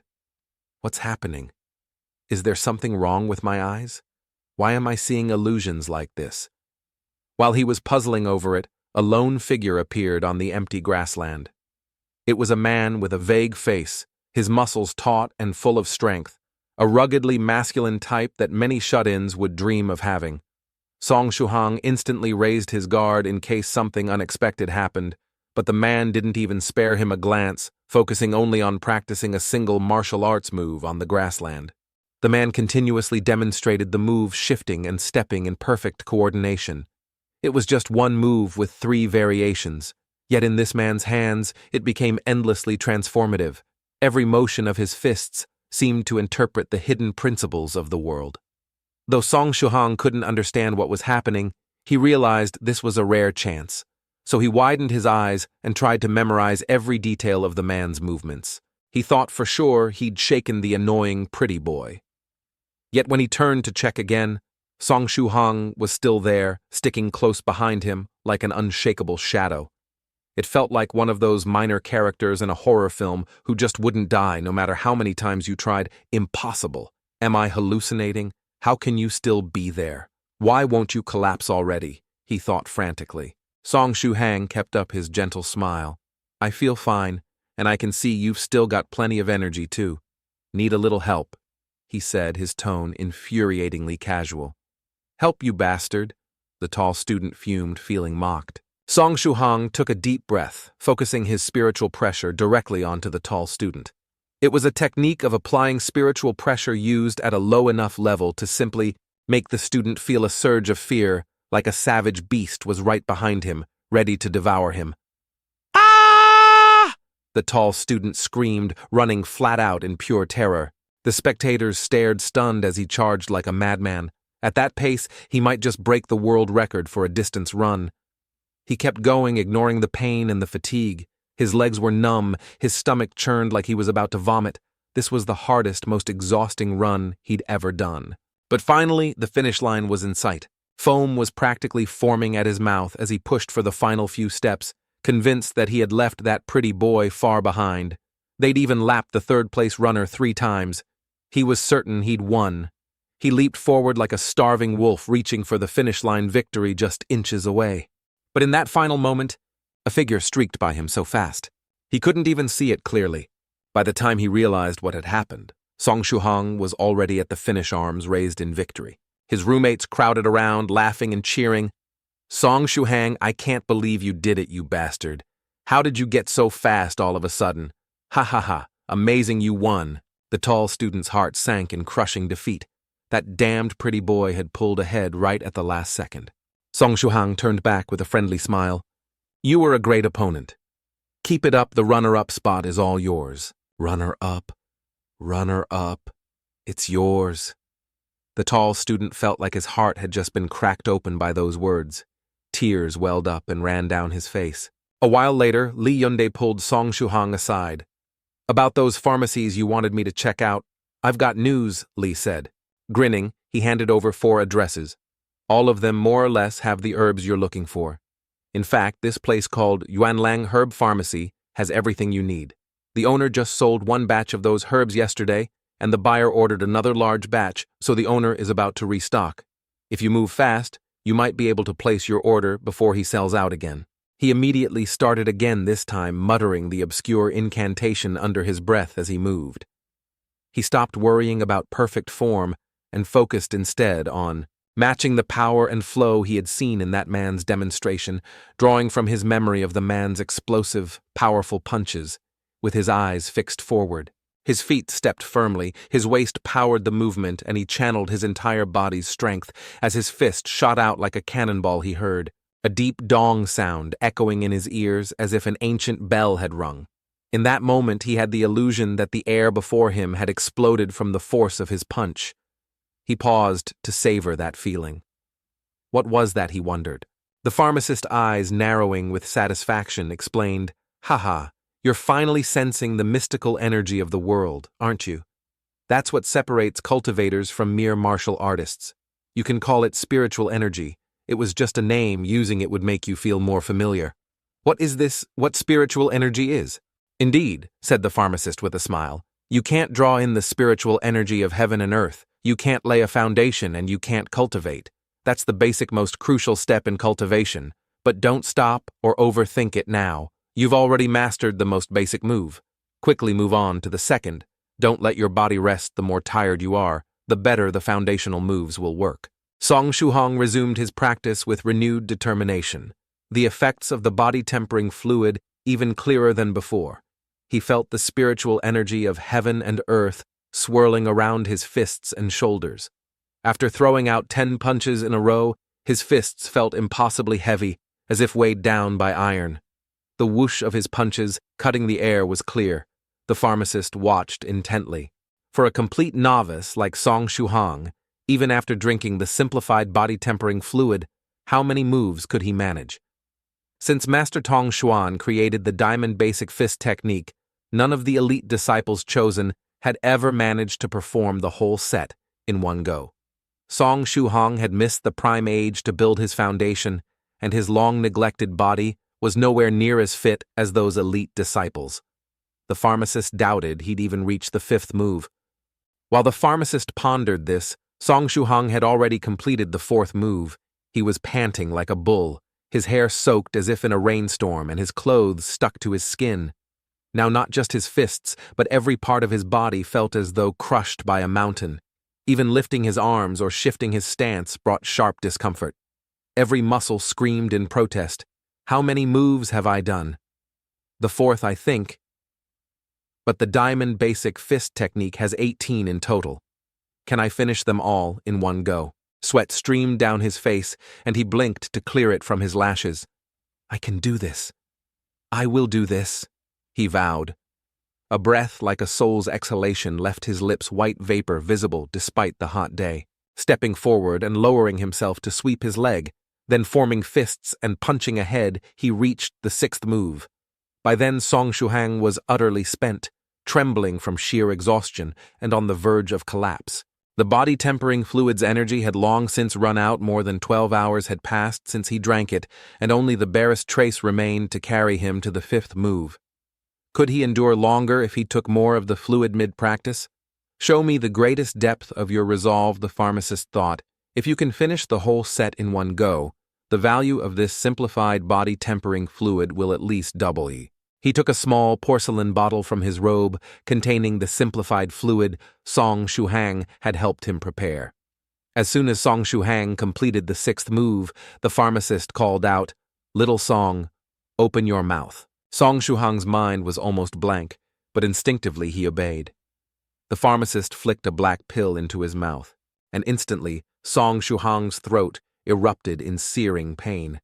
What's happening? Is there something wrong with my eyes? Why am I seeing illusions like this? While he was puzzling over it, a lone figure appeared on the empty grassland. It was a man with a vague face, his muscles taut and full of strength, a ruggedly masculine type that many shut-ins would dream of having. Song Shuhang instantly raised his guard in case something unexpected happened, but the man didn't even spare him a glance, focusing only on practicing a single martial arts move on the grassland. The man continuously demonstrated the move, shifting and stepping in perfect coordination. It was just one move with 3 variations, yet in this man's hands it became endlessly transformative. Every motion of his fists seemed to interpret the hidden principles of the world. Though Song Shuhang couldn't understand what was happening, he realized this was a rare chance, so he widened his eyes and tried to memorize every detail of the man's movements. He thought for sure he'd shaken the annoying pretty boy. Yet when he turned to check again, Song Shuhang was still there, sticking close behind him like an unshakable shadow. It felt like one of those minor characters in a horror film who just wouldn't die no matter how many times you tried. Impossible. Am I hallucinating? How can you still be there? Why won't you collapse already? He thought frantically. Song Shuhang kept up his gentle smile. I feel fine, and I can see you've still got plenty of energy too. Need a little help, he said, his tone infuriatingly casual. Help, you bastard, the tall student fumed, feeling mocked. Song Shuhang took a deep breath, focusing his spiritual pressure directly onto the tall student. It was a technique of applying spiritual pressure used at a low enough level to simply make the student feel a surge of fear, like a savage beast was right behind him, ready to devour him. Ah! The tall student screamed, running flat out in pure terror. The spectators stared stunned as he charged like a madman. At that pace, he might just break the world record for a distance run. He kept going, ignoring the pain and the fatigue. His legs were numb, his stomach churned like he was about to vomit. This was the hardest, most exhausting run he'd ever done. But finally, the finish line was in sight. Foam was practically forming at his mouth as he pushed for the final few steps, convinced that he had left that pretty boy far behind. They'd even lapped the third-place runner 3 times. He was certain he'd won. He leaped forward like a starving wolf, reaching for the finish line, victory just inches away. But in that final moment, a figure streaked by him so fast, he couldn't even see it clearly. By the time he realized what had happened, Song Shuhang was already at the finish, arms raised in victory. His roommates crowded around, laughing and cheering. Song Shuhang, I can't believe you did it, you bastard. How did you get so fast all of a sudden? Ha ha ha, amazing, you won. The tall student's heart sank in crushing defeat. That damned pretty boy had pulled ahead right at the last second. Song Shuhang turned back with a friendly smile. You were a great opponent. Keep it up, the runner-up spot is all yours. Runner-up, runner-up, it's yours. The tall student felt like his heart had just been cracked open by those words. Tears welled up and ran down his face. A while later, Li Yunde pulled Song Shuhang aside. About those pharmacies you wanted me to check out, I've got news, Li said. Grinning, he handed over 4 addresses. All of them more or less have the herbs you're looking for. In fact, this place called Yuanlang Herb Pharmacy has everything you need. The owner just sold 1 batch of those herbs yesterday, and the buyer ordered another large batch, so the owner is about to restock. If you move fast, you might be able to place your order before he sells out again. He immediately started again, this time muttering the obscure incantation under his breath as he moved. He stopped worrying about perfect form and focused instead on matching the power and flow he had seen in that man's demonstration, drawing from his memory of the man's explosive, powerful punches, with his eyes fixed forward. His feet stepped firmly, his waist powered the movement, and he channeled his entire body's strength as his fist shot out like a cannonball. He heard a deep dong sound echoing in his ears as if an ancient bell had rung. In that moment he had the illusion that the air before him had exploded from the force of his punch. He paused to savor that feeling. What was that, he wondered. The pharmacist's eyes, narrowing with satisfaction, explained, "Haha, you're finally sensing the mystical energy of the world, aren't you? That's what separates cultivators from mere martial artists. You can call it spiritual energy. It was just a name, using it would make you feel more familiar. What is this, what spiritual energy is?" "Indeed," said the pharmacist with a smile. "You can't draw in the spiritual energy of heaven and earth. You can't lay a foundation and you can't cultivate. That's the basic, most crucial step in cultivation. But don't stop or overthink it now. You've already mastered the most basic move. Quickly move on to the second. Don't let your body rest. The more tired you are, the better the foundational moves will work." Song Shuhang resumed his practice with renewed determination. The effects of the body-tempering fluid even clearer than before. He felt the spiritual energy of heaven and earth swirling around his fists and shoulders. After throwing out 10 punches in a row, his fists felt impossibly heavy, as if weighed down by iron. The whoosh of his punches, cutting the air, was clear. The pharmacist watched intently. For a complete novice like Song Shuhang, even after drinking the simplified body-tempering fluid, how many moves could he manage? Since Master Tong Xuan created the Diamond Basic Fist technique, none of the elite disciples chosen had ever managed to perform the whole set in one go. Song Shuhang had missed the prime age to build his foundation, and his long-neglected body was nowhere near as fit as those elite disciples. The pharmacist doubted he'd even reach the 5th move. While the pharmacist pondered this, Song Shuhang had already completed the 4th move. He was panting like a bull, his hair soaked as if in a rainstorm and his clothes stuck to his skin. Now not just his fists, but every part of his body felt as though crushed by a mountain. Even lifting his arms or shifting his stance brought sharp discomfort. Every muscle screamed in protest. "How many moves have I done?" "The 4th, I think." "But the Diamond Basic Fist technique has 18 in total. Can I finish them all in one go?" Sweat streamed down his face, and he blinked to clear it from his lashes. "I can do this. I will do this," he vowed. A breath like a soul's exhalation left his lips white vapor visible despite the hot day. Stepping forward and lowering himself to sweep his leg, then forming fists and punching ahead, he reached the 6th move. By then Song Shuhang was utterly spent, trembling from sheer exhaustion and on the verge of collapse. The body-tempering fluid's energy had long since run out. More than 12 hours had passed since he drank it, and only the barest trace remained to carry him to the 5th move. Could he endure longer if he took more of the fluid mid-practice? "Show me the greatest depth of your resolve," the pharmacist thought. "If you can finish the whole set in one go, the value of this simplified body-tempering fluid will at least double. He took a small porcelain bottle from his robe containing the simplified fluid Song Shuhang had helped him prepare. As soon as Song Shuhang completed the sixth move, the pharmacist called out, "Little Song, open your mouth." Song Shuhang's mind was almost blank, but instinctively he obeyed. The pharmacist flicked a black pill into his mouth, and instantly Song Shuhang's throat erupted in searing pain.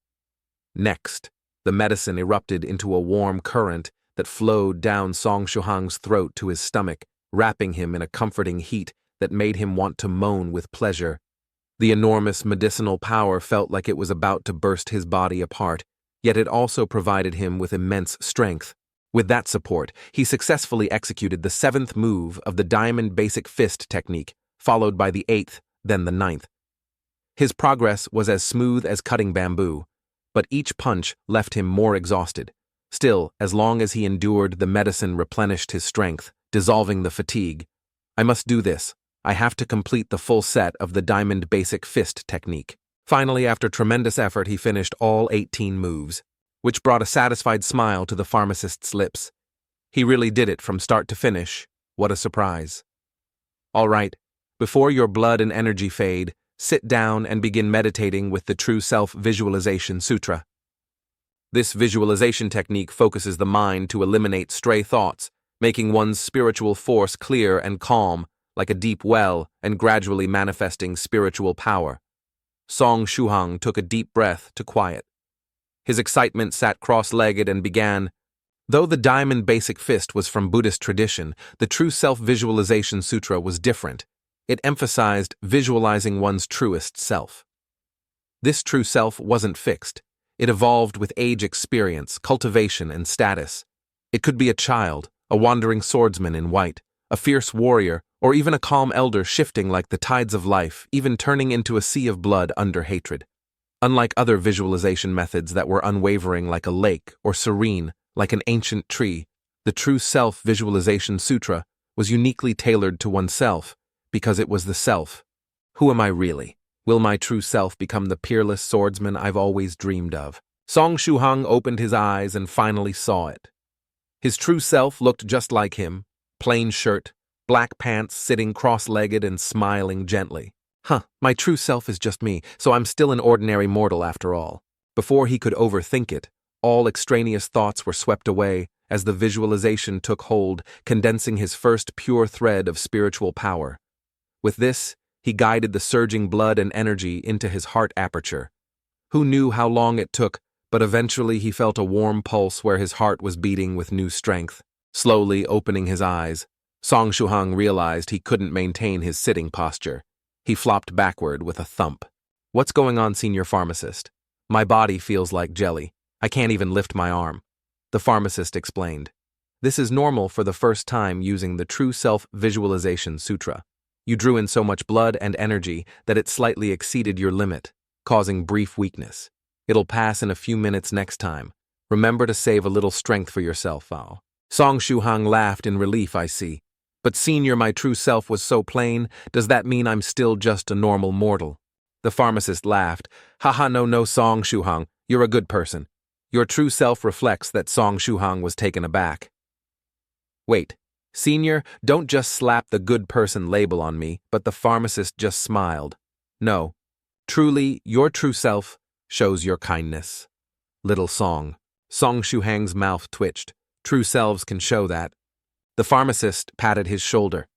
Next, the medicine erupted into a warm current that flowed down Song Shuhang's throat to his stomach, wrapping him in a comforting heat that made him want to moan with pleasure. The enormous medicinal power felt like it was about to burst his body apart, yet it also provided him with immense strength. With that support, he successfully executed the seventh move of the Diamond Basic Fist technique, followed by the eighth, then the ninth. His progress was as smooth as cutting bamboo, but each punch left him more exhausted. Still, as long as he endured, the medicine replenished his strength, dissolving the fatigue. "I must do this. I have to complete the full set of the Diamond Basic Fist technique." Finally, after tremendous effort, he finished all 18 moves, which brought a satisfied smile to the pharmacist's lips. He really did it from start to finish. What a surprise. All right, before your blood and energy fade, sit down and begin meditating with the True Self Visualization Sutra. This visualization technique focuses the mind to eliminate stray thoughts, making one's spiritual force clear and calm, like a deep well, and gradually manifesting spiritual power. Song Shuhang took a deep breath to quiet. His excitement sat cross-legged and began. Though the Diamond Basic Fist was from Buddhist tradition, the True Self Visualization Sutra was different. It emphasized visualizing one's truest self. This true self wasn't fixed. It evolved with age, experience, cultivation, and status. It could be a child, a wandering swordsman in white, a fierce warrior, or even a calm elder shifting like the tides of life, even turning into a sea of blood under hatred. Unlike other visualization methods that were unwavering like a lake or serene like an ancient tree, the True Self Visualization Sutra was uniquely tailored to oneself because it was the self. Who am I really? Will my true self become the peerless swordsman I've always dreamed of? Song Shuhang opened his eyes and finally saw it. His true self looked just like him, plain shirt, black pants, sitting cross-legged and smiling gently. My true self is just me, so I'm still an ordinary mortal after all. Before he could overthink it, all extraneous thoughts were swept away as the visualization took hold, condensing his first pure thread of spiritual power. With this, he guided the surging blood and energy into his heart aperture. Who knew how long it took, but eventually he felt a warm pulse where his heart was beating with new strength. Slowly opening his eyes, Song Shuhang realized he couldn't maintain his sitting posture. He flopped backward with a thump. "What's going on, senior pharmacist? My body feels like jelly. I can't even lift my arm." The pharmacist explained. "This is normal for the first time using the True Self Visualization Sutra. You drew in so much blood and energy that it slightly exceeded your limit, causing brief weakness. It'll pass in a few minutes next time. Remember to save a little strength for yourself, Ao." Song Shuhang laughed in relief. "I see. But senior, my true self was so plain, does that mean I'm still just a normal mortal?" The pharmacist laughed. "Haha, no, Song Shuhang, you're a good person." Your true self reflects that Song Shuhang was taken aback. "Wait. Senior, don't just slap the good person label on me," but the pharmacist just smiled. "No. Truly, your true self shows your kindness." Little Song. Song Shuhang's mouth twitched. True selves can show that. The pharmacist patted his shoulder.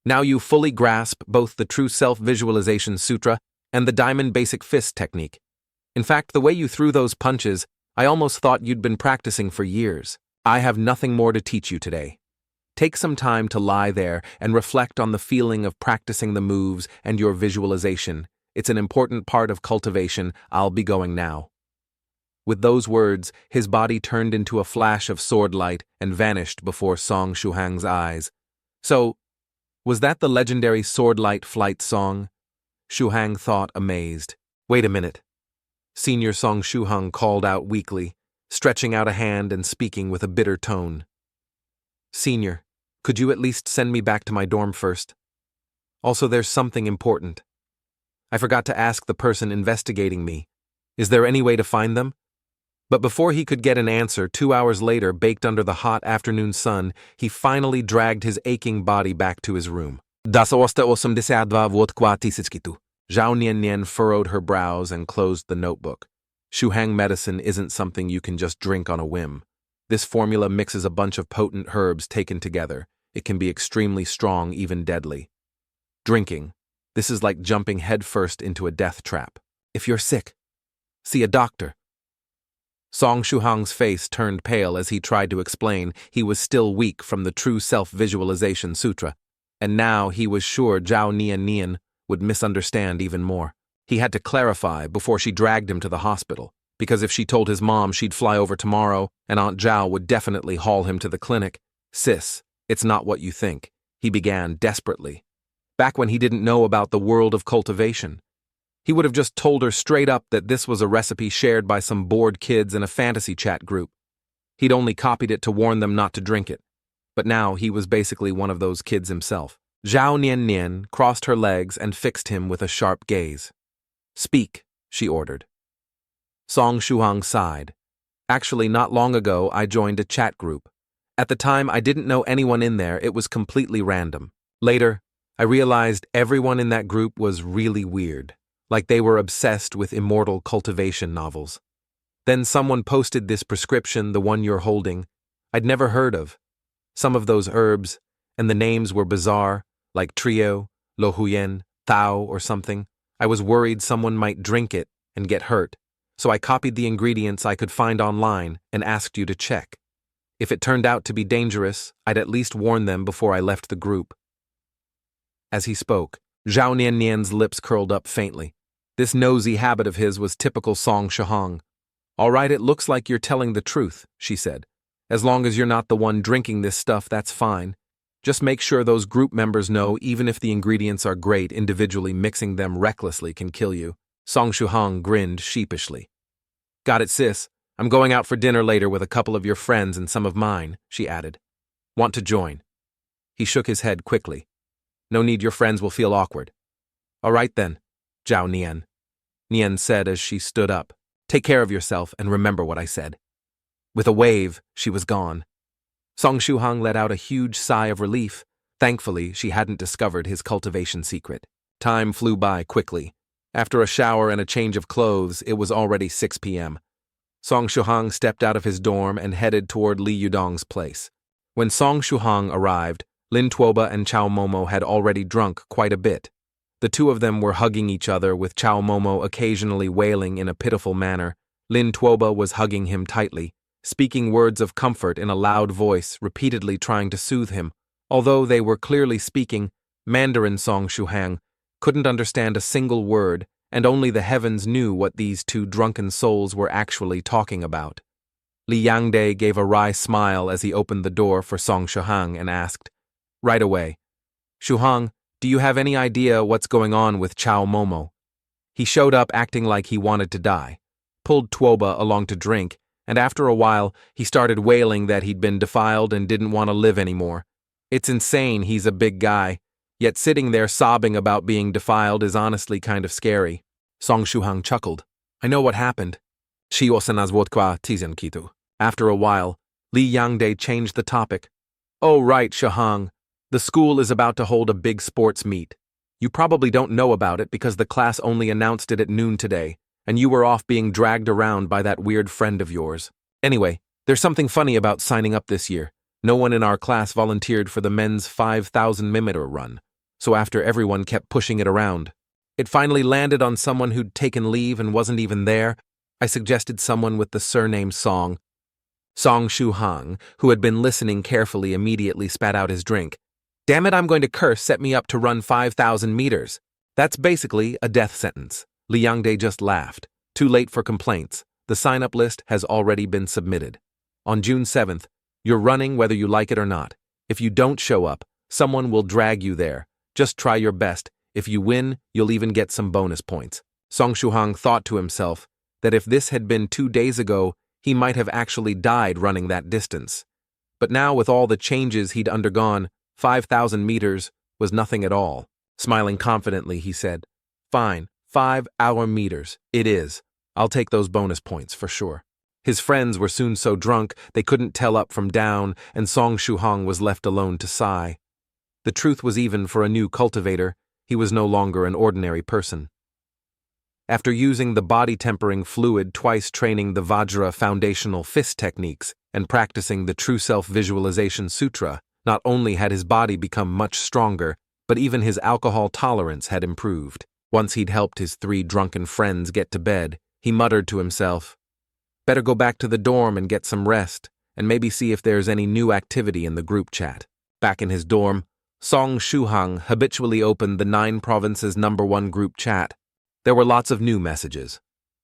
"Now you fully grasp both the True Self Visualization Sutra and the Diamond Basic Fist technique. In fact, the way you threw those punches, I almost thought you'd been practicing for years. I have nothing more to teach you today. Take some time to lie there and reflect on the feeling of practicing the moves and your visualization. It's an important part of cultivation. I'll be going now." With those words, his body turned into a flash of sword light and vanished before Song Shuhang's eyes. So, was that the legendary sword light flight song? Shuhang thought, amazed. "Wait a minute." Senior Song Shuhang called out weakly, stretching out a hand and speaking with a bitter tone. "Senior, could you at least send me back to my dorm first? Also, there's something important. I forgot to ask the person investigating me. Is there any way to find them?" But before he could get an answer, 2 hours later, baked under the hot afternoon sun, he finally dragged his aching body back to his room. Zhao Nian furrowed her brows and closed the notebook. Shuhang medicine isn't something you can just drink on a whim. This formula mixes a bunch of potent herbs taken together. It can be extremely strong, even deadly. Drinking. This is like jumping headfirst into a death trap. If you're sick, see a doctor. Song Shuhang's face turned pale as he tried to explain he was still weak from the true self-visualization sutra, and now he was sure Zhao Nian would misunderstand even more. He had to clarify before she dragged him to the hospital, because if she told his mom she'd fly over tomorrow and Aunt Zhao would definitely haul him to the clinic. Sis, it's not what you think, he began desperately. Back when he didn't know about the world of cultivation, he would have just told her straight up that this was a recipe shared by some bored kids in a fantasy chat group. He'd only copied it to warn them not to drink it. But now he was basically one of those kids himself. Zhao Nian crossed her legs and fixed him with a sharp gaze. Speak, she ordered. Song Shuhang sighed. Actually, not long ago, I joined a chat group. At the time, I didn't know anyone in there. It was completely random. Later, I realized everyone in that group was really weird, like they were obsessed with immortal cultivation novels. Then someone posted this prescription, the one you're holding. I'd never heard of. Some of those herbs, and the names were bizarre, like Trio, Lo Huyen, Thao, or something. I was worried someone might drink it and get hurt, so I copied the ingredients I could find online and asked you to check. If it turned out to be dangerous, I'd at least warn them before I left the group. As he spoke, Zhao Nian's lips curled up faintly. This nosy habit of his was typical Song Shuhang. All right, it looks like you're telling the truth, she said. As long as you're not the one drinking this stuff, that's fine. Just make sure those group members know even if the ingredients are great, individually mixing them recklessly can kill you. Song Shuhang grinned sheepishly. Got it, sis. I'm going out for dinner later with a couple of your friends and some of mine, she added. Want to join? He shook his head quickly. No need, your friends will feel awkward. All right then, Zhao Nian. Nian said as she stood up. Take care of yourself and remember what I said. With a wave, she was gone. Song Shuhang let out a huge sigh of relief. Thankfully, she hadn't discovered his cultivation secret. Time flew by quickly. After a shower and a change of clothes, it was already 6 p.m. Song Shuhang stepped out of his dorm and headed toward Li Yudong's place. When Song Shuhang arrived, Lin Tuoba and Chao Momo had already drunk quite a bit. The two of them were hugging each other, with Chao Momo occasionally wailing in a pitiful manner. Lin Tuoba was hugging him tightly, speaking words of comfort in a loud voice, repeatedly trying to soothe him. Although they were clearly speaking Mandarin, Song Shuhang couldn't understand a single word, and only the heavens knew what these two drunken souls were actually talking about. Li Yangde gave a wry smile as he opened the door for Song Shuhang and asked, right away, Shuhang, do you have any idea what's going on with Chao Momo? He showed up acting like he wanted to die, pulled Tuoba along to drink, and after a while, he started wailing that he'd been defiled and didn't want to live anymore. It's insane, he's a big guy, yet sitting there sobbing about being defiled is honestly kind of scary. Song Shuhang chuckled. I know what happened. After a while, Li Yangde changed the topic. Oh right, Shuhang. The school is about to hold a big sports meet. You probably don't know about it because the class only announced it at noon today, and you were off being dragged around by that weird friend of yours. Anyway, there's something funny about signing up this year. No one in our class volunteered for the men's 5,000 meter run, so after everyone kept pushing it around, it finally landed on someone who'd taken leave and wasn't even there. I suggested someone with the surname Song. Song Shuhang, who had been listening carefully, immediately spat out his drink. Damn it, I'm going to curse set me up to run 5,000 meters. That's basically a death sentence. Li Yangde just laughed. Too late for complaints. The sign-up list has already been submitted. On June 7th, you're running whether you like it or not. If you don't show up, someone will drag you there. Just try your best. If you win, you'll even get some bonus points. Song Shuhang thought to himself that if this had been 2 days ago, he might have actually died running that distance. But now, with all the changes he'd undergone, 5,000 meters was nothing at all. Smiling confidently, he said, Fine, 5 hour meters. It is. I'll take those bonus points for sure. His friends were soon so drunk they couldn't tell up from down, and Song Shuhong was left alone to sigh. The truth was, even for a new cultivator, he was no longer an ordinary person. After using the body-tempering fluid twice, training the Vajra foundational fist techniques, and practicing the True Self Visualization Sutra, not only had his body become much stronger, but even his alcohol tolerance had improved. Once he'd helped his 3 drunken friends get to bed, he muttered to himself, "Better go back to the dorm and get some rest, and maybe see if there's any new activity in the group chat." Back in his dorm, Song Shuhang habitually opened the 9 provinces #1 group chat. There were lots of new messages.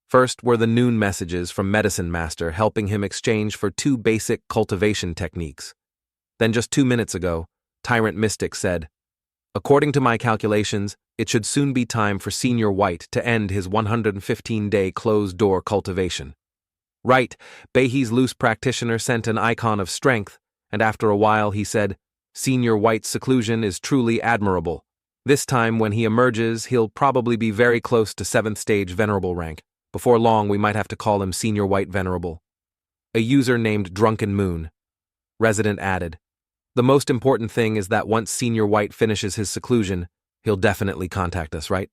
First were the noon messages from Medicine Master helping him exchange for 2 basic cultivation techniques. Then just 2 minutes ago, Tyrant Mystic said, "According to my calculations, it should soon be time for Senior White to end his 115-day closed-door cultivation." Right, Beihi's loose practitioner sent an icon of strength, and after a while he said, "Senior White's seclusion is truly admirable. This time when he emerges, he'll probably be very close to 7th stage Venerable rank. Before long we might have to call him Senior White Venerable." A user named Drunken Moon, resident, added, "The most important thing is that once Senior White finishes his seclusion, he'll definitely contact us, right?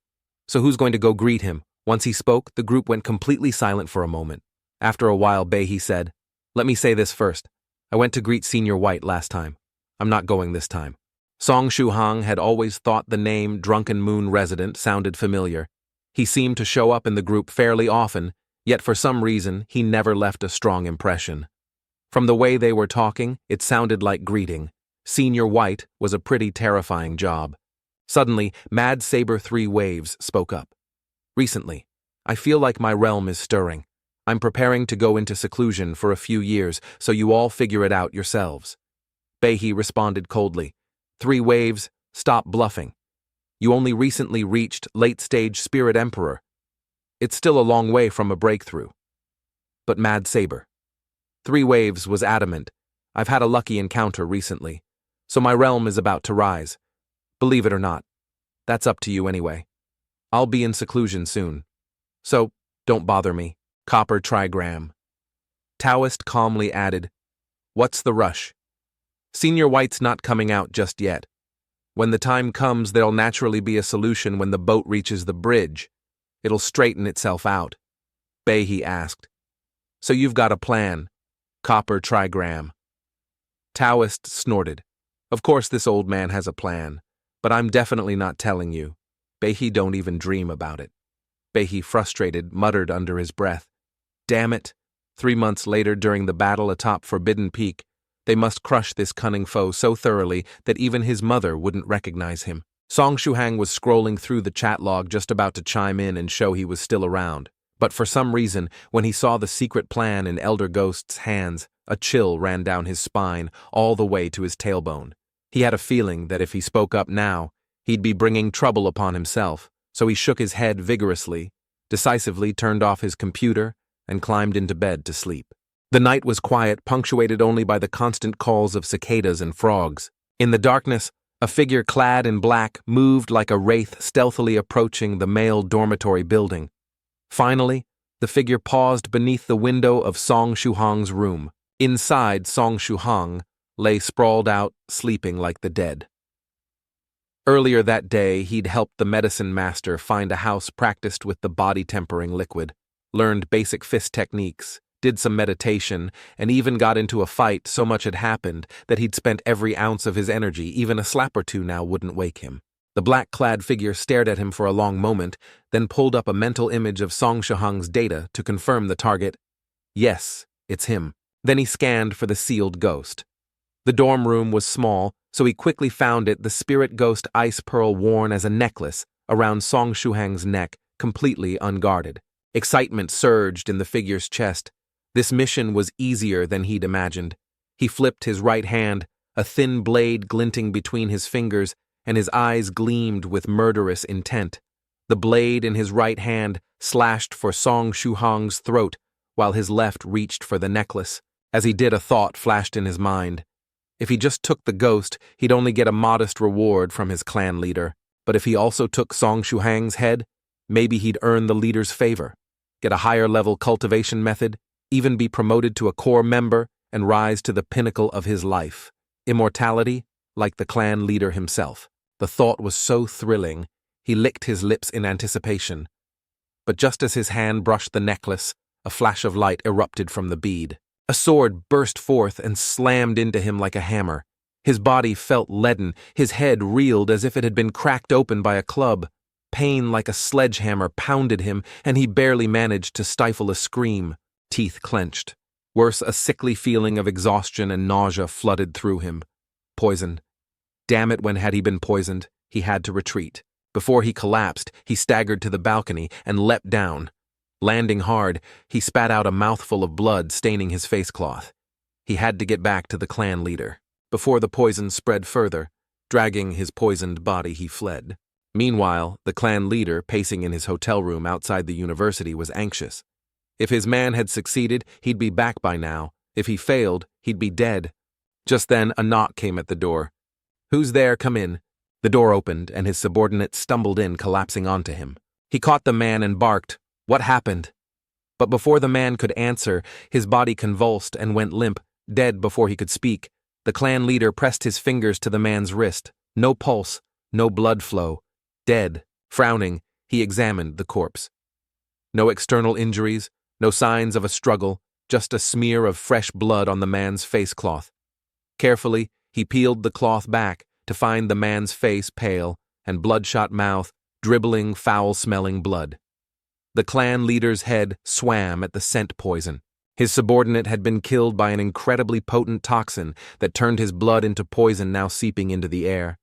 So who's going to go greet him?" Once he spoke, the group went completely silent for a moment. After a while, Beihi said, "Let me say this first. I went to greet Senior White last time. I'm not going this time." Song Shuhang had always thought the name Drunken Moon Resident sounded familiar. He seemed to show up in the group fairly often, yet for some reason he never left a strong impression. From the way they were talking, it sounded like greeting. Senior White was a pretty terrifying job. Suddenly, Mad Saber 3 Waves spoke up. "Recently, I feel like my realm is stirring. I'm preparing to go into seclusion for a few years, so you all figure it out yourselves." Beihi responded coldly, 3 Waves, stop bluffing. You only recently reached late-stage Spirit Emperor. It's still a long way from a breakthrough." But Mad Saber 3 Waves was adamant. "I've had a lucky encounter recently, so my realm is about to rise. Believe it or not, that's up to you anyway. I'll be in seclusion soon, so don't bother me." Copper Trigram. Taoist calmly added, "What's the rush? Senior White's not coming out just yet. When the time comes, there'll naturally be a solution when the boat reaches the bridge. It'll straighten itself out." Beihi asked, "So you've got a plan?" Copper Trigram. Taoist snorted. "Of course this old man has a plan, but I'm definitely not telling you. Beihi don't even dream about it." Beihi, frustrated, muttered under his breath, "Damn it." 3 months later, during the battle atop Forbidden Peak, they must crush this cunning foe so thoroughly that even his mother wouldn't recognize him. Song Shuhang was scrolling through the chat log, just about to chime in and show he was still around. But for some reason, when he saw the secret plan in Elder Ghost's hands, a chill ran down his spine all the way to his tailbone. He had a feeling that if he spoke up now, he'd be bringing trouble upon himself, so he shook his head vigorously, decisively turned off his computer, and climbed into bed to sleep. The night was quiet, punctuated only by the constant calls of cicadas and frogs. In the darkness, a figure clad in black moved like a wraith, stealthily approaching the male dormitory building. Finally, the figure paused beneath the window of Song Shuhang's room. Inside, Song Shuhang lay sprawled out, sleeping like the dead. Earlier that day, he'd helped the Medicine Master find a house practiced with the body-tempering liquid, learned basic fist techniques, did some meditation, and even got into a fight. So much had happened that he'd spent every ounce of his energy. Even a slap or two now wouldn't wake him. The black-clad figure stared at him for a long moment, then pulled up a mental image of Song Shuhang's data to confirm the target. Yes, it's him. Then he scanned for the sealed ghost. The dorm room was small, so he quickly found it, the spirit ghost ice pearl worn as a necklace around Song Shuhang's neck, completely unguarded. Excitement surged in the figure's chest. This mission was easier than he'd imagined. He flipped his right hand, a thin blade glinting between his fingers, and his eyes gleamed with murderous intent. The blade in his right hand slashed for Song Shuhang's throat, while his left reached for the necklace. As he did, a thought flashed in his mind. If he just took the ghost, he'd only get a modest reward from his clan leader. But if he also took Song Shuhang's head, maybe he'd earn the leader's favor, get a higher-level cultivation method, even be promoted to a core member and rise to the pinnacle of his life. Immortality, like the clan leader himself. The thought was so thrilling, he licked his lips in anticipation. But just as his hand brushed the necklace, a flash of light erupted from the bead. A sword burst forth and slammed into him like a hammer. His body felt leaden, his head reeled as if it had been cracked open by a club. Pain like a sledgehammer pounded him, and he barely managed to stifle a scream. Teeth clenched. Worse, a sickly feeling of exhaustion and nausea flooded through him. Poison. Damn it, when had he been poisoned? He had to retreat. Before he collapsed, he staggered to the balcony and leapt down. Landing hard, he spat out a mouthful of blood staining his face cloth. He had to get back to the clan leader. Before the poison spread further, dragging his poisoned body, he fled. Meanwhile, the clan leader, pacing in his hotel room outside the university, was anxious. If his man had succeeded, he'd be back by now. If he failed, he'd be dead. Just then, a knock came at the door. "Who's there? Come in." The door opened, and his subordinate stumbled in, collapsing onto him. He caught the man and barked, "What happened?" But before the man could answer, his body convulsed and went limp, dead before he could speak. The clan leader pressed his fingers to the man's wrist. No pulse, no blood flow. Dead. Frowning, he examined the corpse. No external injuries, no signs of a struggle, just a smear of fresh blood on the man's face cloth. Carefully, he peeled the cloth back to find the man's face pale and bloodshot mouth dribbling foul-smelling blood. The clan leader's head swam at the scent poison. His subordinate had been killed by an incredibly potent toxin that turned his blood into poison now seeping into the air.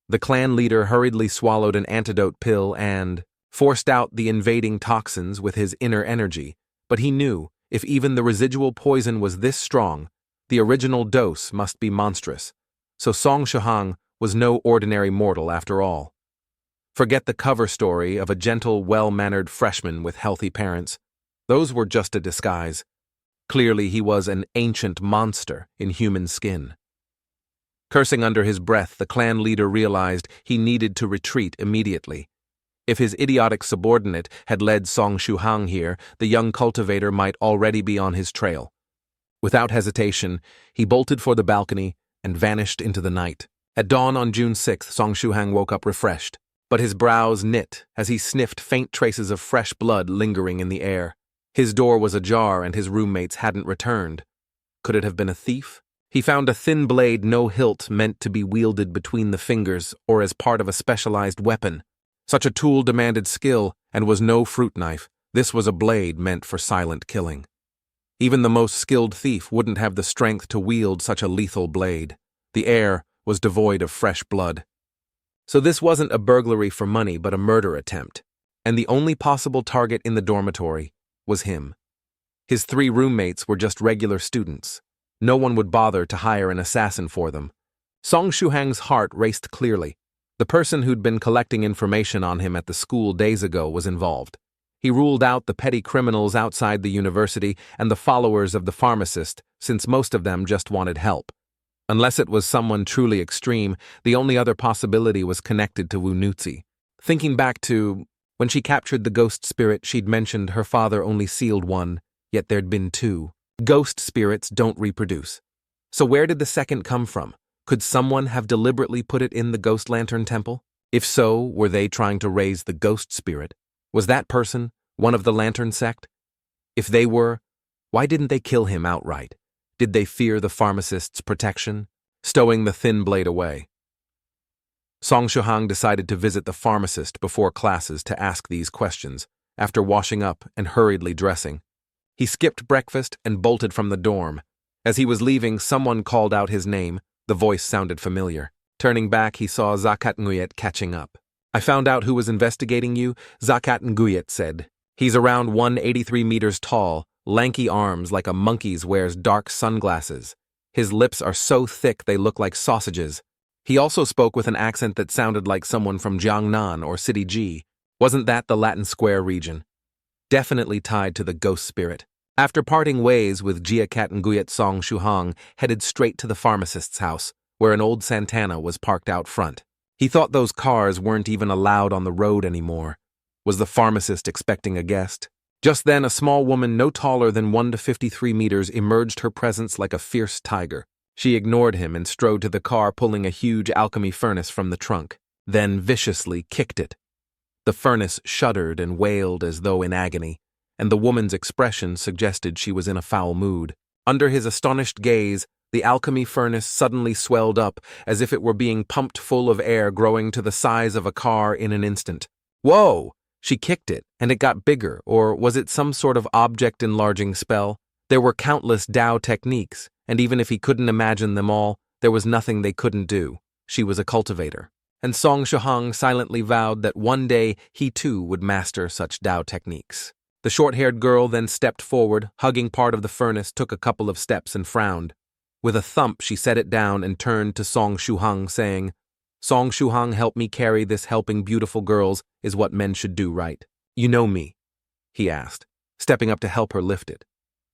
The clan leader hurriedly swallowed an antidote pill and forced out the invading toxins with his inner energy, but he knew if even the residual poison was this strong, the original dose must be monstrous. So Song Shuhang was no ordinary mortal after all. Forget the cover story of a gentle, well-mannered freshman with healthy parents. Those were just a disguise. Clearly he was an ancient monster in human skin. Cursing under his breath, the clan leader realized he needed to retreat immediately. If his idiotic subordinate had led Song Shuhang here, the young cultivator might already be on his trail. Without hesitation, he bolted for the balcony and vanished into the night. At dawn on June 6th, Song Shuhang woke up refreshed, but his brows knit as he sniffed faint traces of fresh blood lingering in the air. His door was ajar and his roommates hadn't returned. Could it have been a thief? He found a thin blade, no hilt, meant to be wielded between the fingers or as part of a specialized weapon. Such a tool demanded skill and was no fruit knife. This was a blade meant for silent killing. Even the most skilled thief wouldn't have the strength to wield such a lethal blade. The air was devoid of fresh blood. So this wasn't a burglary for money but a murder attempt, and the only possible target in the dormitory was him. His 3 roommates were just regular students. No one would bother to hire an assassin for them. Song Shuhang's heart raced clearly. The person who'd been collecting information on him at the school days ago was involved. He ruled out the petty criminals outside the university and the followers of the pharmacist, since most of them just wanted help. Unless it was someone truly extreme, the only other possibility was connected to Wu Nuzi. Thinking back to when she captured the ghost spirit, she'd mentioned her father only sealed 1, yet there'd been 2. Ghost spirits don't reproduce. So where did the second come from? Could someone have deliberately put it in the Ghost Lantern Temple? If so, were they trying to raise the ghost spirit? Was that person one of the Lantern sect? If they were, why didn't they kill him outright? Did they fear the pharmacist's protection? Stowing the thin blade away. Song Shuhang decided to visit the pharmacist before classes to ask these questions, after washing up and hurriedly dressing. He skipped breakfast and bolted from the dorm. As he was leaving, someone called out his name. The voice sounded familiar. Turning back, he saw Zakat Nguyet catching up. "I found out who was investigating you," Zakat Nguyet said. "He's around 183 meters tall, lanky arms like a monkey's, wears dark sunglasses. His lips are so thick they look like sausages. He also spoke with an accent that sounded like someone from Jiangnan or City G. Wasn't that the Latin Square region? Definitely tied to the ghost spirit." After parting ways with Zakat Nguyet, Song Shuhang headed straight to the pharmacist's house, where an old Santana was parked out front. He thought those cars weren't even allowed on the road anymore. Was the pharmacist expecting a guest? Just then, a small woman no taller than 1 to 53 meters emerged her presence like a fierce tiger. She ignored him and strode to the car, pulling a huge alchemy furnace from the trunk, then viciously kicked it. The furnace shuddered and wailed as though in agony, and the woman's expression suggested she was in a foul mood. Under his astonished gaze, the alchemy furnace suddenly swelled up as if it were being pumped full of air, growing to the size of a car in an instant. Whoa! She kicked it, and it got bigger, or was it some sort of object-enlarging spell? There were countless Dao techniques, and even if he couldn't imagine them all, there was nothing they couldn't do. She was a cultivator. And Song Shuhang silently vowed that one day he too would master such Dao techniques. The short-haired girl then stepped forward, hugging part of the furnace, took a couple of steps and frowned. With a thump, she set it down and turned to Song Shuhang, saying, "Song Shuhang, help me carry this. Helping beautiful girls is what men should do, right? You know me?" he asked, stepping up to help her lift it.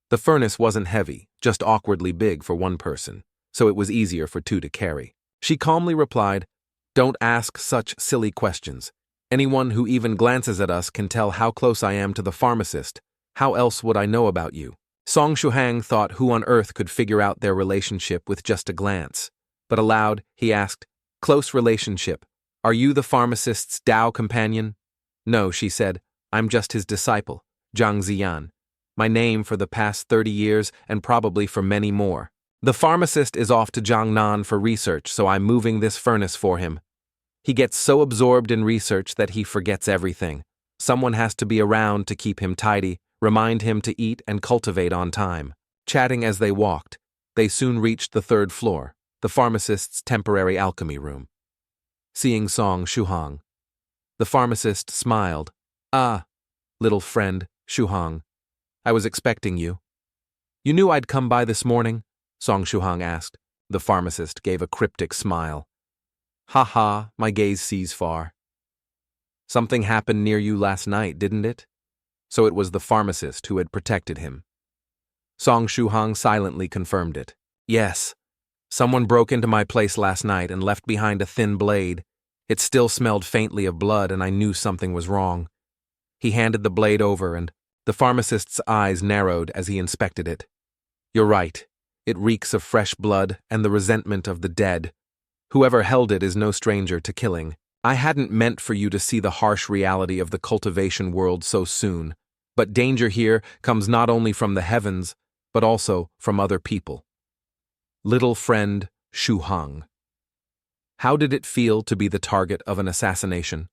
The furnace wasn't heavy, just awkwardly big for one person, so it was easier for two to carry. She calmly replied, "Don't ask such silly questions. Anyone who even glances at us can tell how close I am to the pharmacist. How else would I know about you?" Song Shuhang thought who on earth could figure out their relationship with just a glance. But aloud, he asked, "Close relationship. Are you the pharmacist's Dao companion?" "No," she said. "I'm just his disciple, Zhang Ziyan. My name for the past 30 years and probably for many more. The pharmacist is off to Jiangnan for research, so I'm moving this furnace for him. He gets so absorbed in research that he forgets everything. Someone has to be around to keep him tidy, remind him to eat and cultivate on time." Chatting as they walked, they soon reached the 3rd floor, the pharmacist's temporary alchemy room. Seeing Song Shuhang, the pharmacist smiled. "Ah, little friend, Shuhang. I was expecting you." "You knew I'd come by this morning?" Song Shuhang asked. The pharmacist gave a cryptic smile. "Ha ha, my gaze sees far. Something happened near you last night, didn't it?" So it was the pharmacist who had protected him. Song Shuhang silently confirmed it. "Yes. Someone broke into my place last night and left behind a thin blade. It still smelled faintly of blood, and I knew something was wrong." He handed the blade over, and the pharmacist's eyes narrowed as he inspected it. "You're right. It reeks of fresh blood and the resentment of the dead. Whoever held it is no stranger to killing. I hadn't meant for you to see the harsh reality of the cultivation world so soon, but danger here comes not only from the heavens, but also from other people." Little friend Shuhang. How did it feel to be the target of an assassination?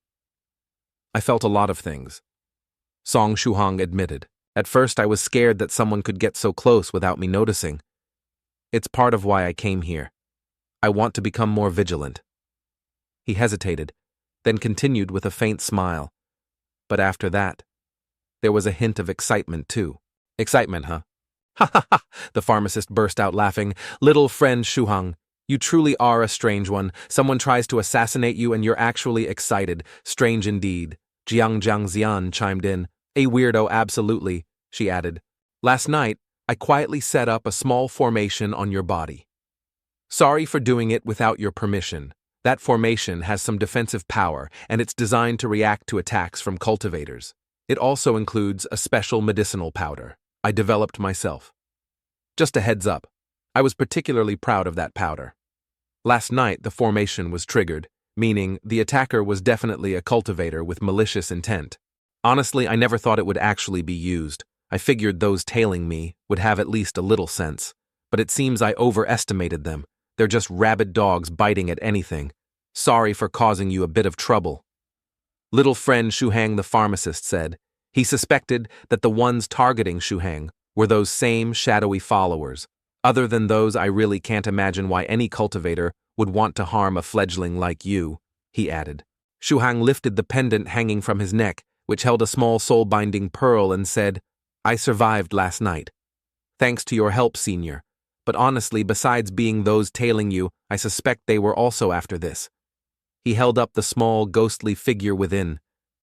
"I felt a lot of things," Song Shuhang admitted. "At first I was scared that someone could get so close without me noticing. It's part of why I came here. I want to become more vigilant." He hesitated, then continued with a faint smile. But after that, there was a hint of excitement too. "Excitement, huh?" "Ha ha ha!" The pharmacist burst out laughing. "Little friend Shuhang, you truly are a strange one. Someone tries to assassinate you and you're actually excited. Strange indeed." Jiang Jiangxian chimed in. "A weirdo, absolutely," she added. "Last night, I quietly set up a small formation on your body. Sorry for doing it without your permission. That formation has some defensive power, and it's designed to react to attacks from cultivators. It also includes a special medicinal powder I developed myself. Just a heads up, I was particularly proud of that powder. Last night, the formation was triggered, meaning the attacker was definitely a cultivator with malicious intent. Honestly, I never thought it would actually be used. I figured those tailing me would have at least a little sense, but it seems I overestimated them. They're just rabid dogs biting at anything. Sorry for causing you a bit of trouble." Little friend Shuhang, the pharmacist, said. He suspected that the ones targeting Shuhang were those same shadowy followers. "Other than those, I really can't imagine why any cultivator would want to harm a fledgling like you," he added. Shuhang lifted the pendant hanging from his neck, which held a small soul-binding pearl, and said, "I survived last night. Thanks to your help, Senior. But honestly, besides being those tailing you, I suspect they were also after this." He held up the small, ghostly figure within.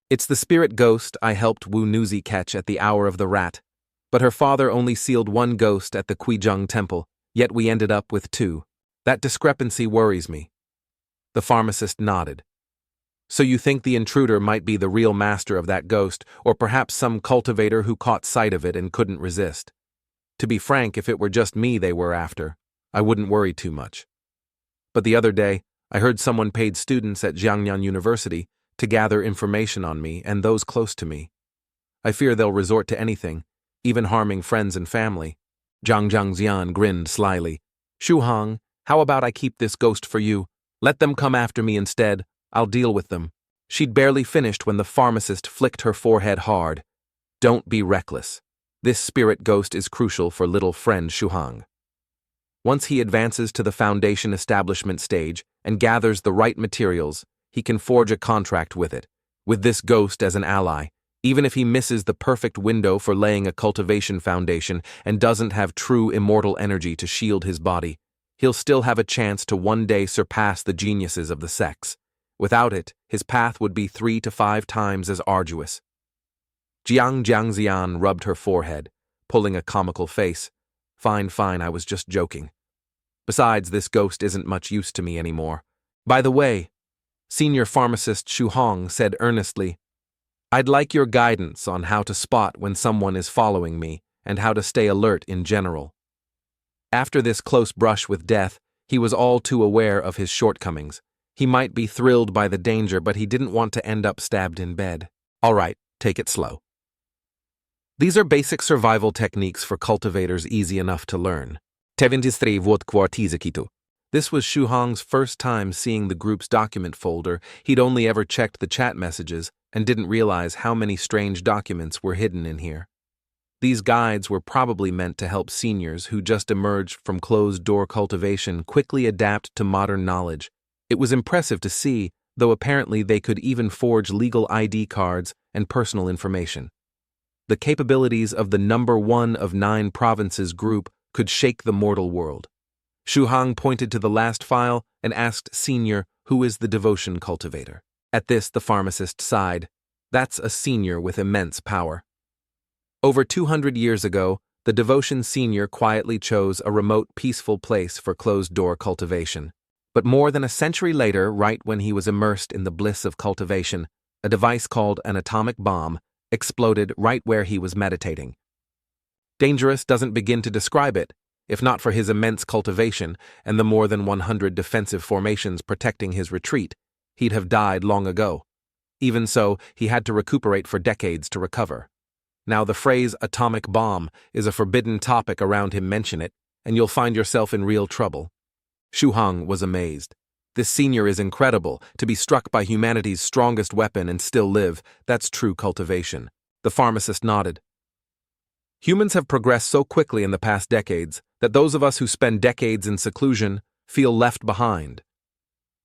"It's the spirit ghost I helped Wu Nuzi catch at the Hour of the Rat. But her father only sealed one ghost at the Guizhong Temple, yet we ended up with two. That discrepancy worries me." The pharmacist nodded. So you think the intruder might be the real master of that ghost, or perhaps some cultivator who caught sight of it and couldn't resist. To be frank, if it were just me they were after, I wouldn't worry too much. But the other day, I heard someone paid students at Jiangnan University to gather information on me and those close to me. I fear they'll resort to anything, even harming friends and family. Zhang Zhangxian grinned slyly. Shu Hong, how about I keep this ghost for you? Let them come after me instead. I'll deal with them. She'd barely finished when the pharmacist flicked her forehead hard. Don't be reckless. This spirit ghost is crucial for little friend Shu Hong. Once he advances to the foundation establishment stage and gathers the right materials, he can forge a contract with it. With this ghost as an ally, even if he misses the perfect window for laying a cultivation foundation and doesn't have true immortal energy to shield his body, he'll still have a chance to one day surpass the geniuses of the sex. Without it, his path would be 3 to 5 times as arduous. Jiang Jiangxian rubbed her forehead, pulling a comical face. Fine, I was just joking. Besides, this ghost isn't much use to me anymore. By the way, Senior Pharmacist Shu Hong said earnestly, I'd like your guidance on how to spot when someone is following me and how to stay alert in general. After this close brush with death, he was all too aware of his shortcomings. He might be thrilled by the danger, but he didn't want to end up stabbed in bed. All right, take it slow. These are basic survival techniques for cultivators easy enough to learn. This was Shu Hong's first time seeing the group's document folder. He'd only ever checked the chat messages and didn't realize how many strange documents were hidden in here. These guides were probably meant to help seniors who just emerged from closed-door cultivation quickly adapt to modern knowledge. It was impressive to see, though apparently they could even forge legal ID cards and personal information. The capabilities of the number 1 of 9 provinces group could shake the mortal world. Shu Hong pointed to the last file and asked Senior, who is the devotion cultivator. At this, the pharmacist sighed. That's a senior with immense power. Over 200 years ago, the devotion senior quietly chose a remote, peaceful place for closed-door cultivation. But more than a century later, right when he was immersed in the bliss of cultivation, a device called an atomic bomb exploded right where he was meditating. Dangerous doesn't begin to describe it. If not for his immense cultivation and the more than 100 defensive formations protecting his retreat, he'd have died long ago. Even so, he had to recuperate for decades to recover. Now the phrase atomic bomb is a forbidden topic around him. Mention it, and you'll find yourself in real trouble. Shu Hong was amazed. This senior is incredible. To be struck by humanity's strongest weapon and still live, that's true cultivation. The pharmacist nodded. Humans have progressed so quickly in the past decades that those of us who spend decades in seclusion feel left behind.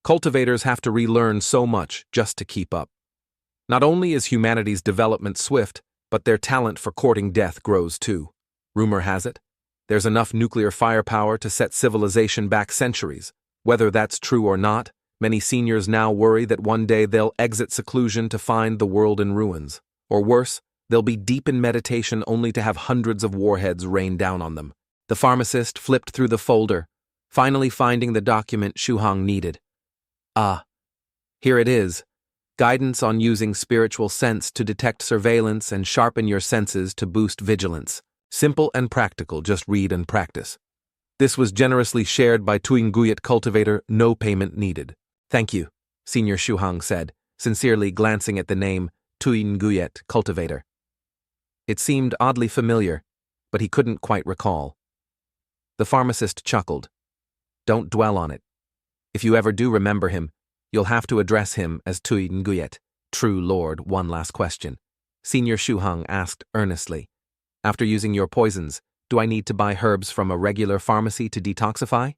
Cultivators have to relearn so much just to keep up. Not only is humanity's development swift, but their talent for courting death grows too. Rumor has it, there's enough nuclear firepower to set civilization back centuries. Whether that's true or not, many seniors now worry that one day they'll exit seclusion to find the world in ruins. Or worse, they'll be deep in meditation only to have hundreds of warheads rain down on them. The pharmacist flipped through the folder, finally finding the document Shu Hong needed. Ah, here it is. Guidance on using spiritual sense to detect surveillance and sharpen your senses to boost vigilance. Simple and practical, just read and practice. This was generously shared by Tuinguyet cultivator, no payment needed. Thank you, Senior Shu Hong said, sincerely glancing at the name Tuinguyet cultivator. It seemed oddly familiar, but he couldn't quite recall. The pharmacist chuckled. Don't dwell on it. If you ever do remember him, you'll have to address him as Tuinguyet, true lord. One last question. Senior Shu Hong asked earnestly. After using your poisons, do I need to buy herbs from a regular pharmacy to detoxify?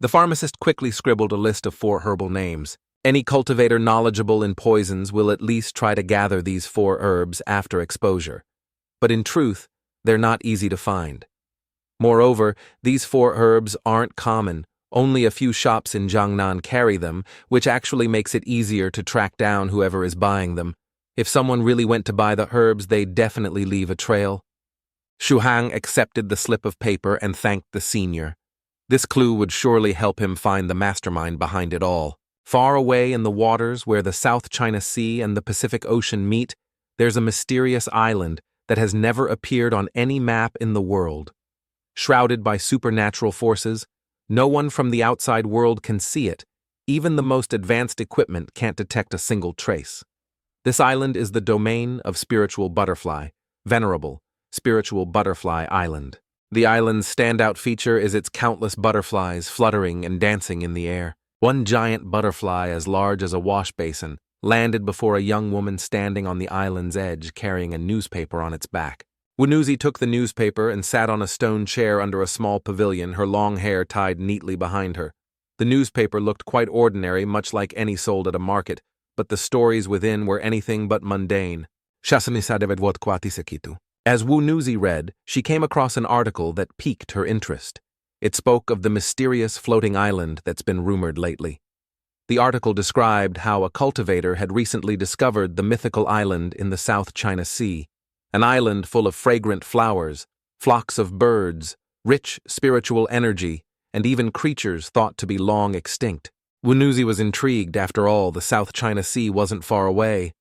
The pharmacist quickly scribbled a list of 4 herbal names. Any cultivator knowledgeable in poisons will at least try to gather these 4 herbs after exposure. But in truth, they're not easy to find. Moreover, these 4 herbs aren't common. Only a few shops in Jiangnan carry them, which actually makes it easier to track down whoever is buying them. If someone really went to buy the herbs, they'd definitely leave a trail. Shu Hong accepted the slip of paper and thanked the senior. This clue would surely help him find the mastermind behind it all. Far away in the waters where the South China Sea and the Pacific Ocean meet, there's a mysterious island that has never appeared on any map in the world. Shrouded by supernatural forces, no one from the outside world can see it. Even the most advanced equipment can't detect a single trace. This island is the domain of Spiritual Butterfly, Venerable Spiritual Butterfly Island. The island's standout feature is its countless butterflies fluttering and dancing in the air. One giant butterfly as large as a wash basin landed before a young woman standing on the island's edge carrying a newspaper on its back. Wunuzi took the newspaper and sat on a stone chair under a small pavilion, her long hair tied neatly behind her. The newspaper looked quite ordinary, much like any sold at a market, but the stories within were anything but mundane. As Wunuzi read, she came across an article that piqued her interest. It spoke of the mysterious floating island that's been rumored lately. The article described how a cultivator had recently discovered the mythical island in the South China Sea, an island full of fragrant flowers, flocks of birds, rich spiritual energy, and even creatures thought to be long extinct. Wunuzi was intrigued. After all, the South China Sea wasn't far away.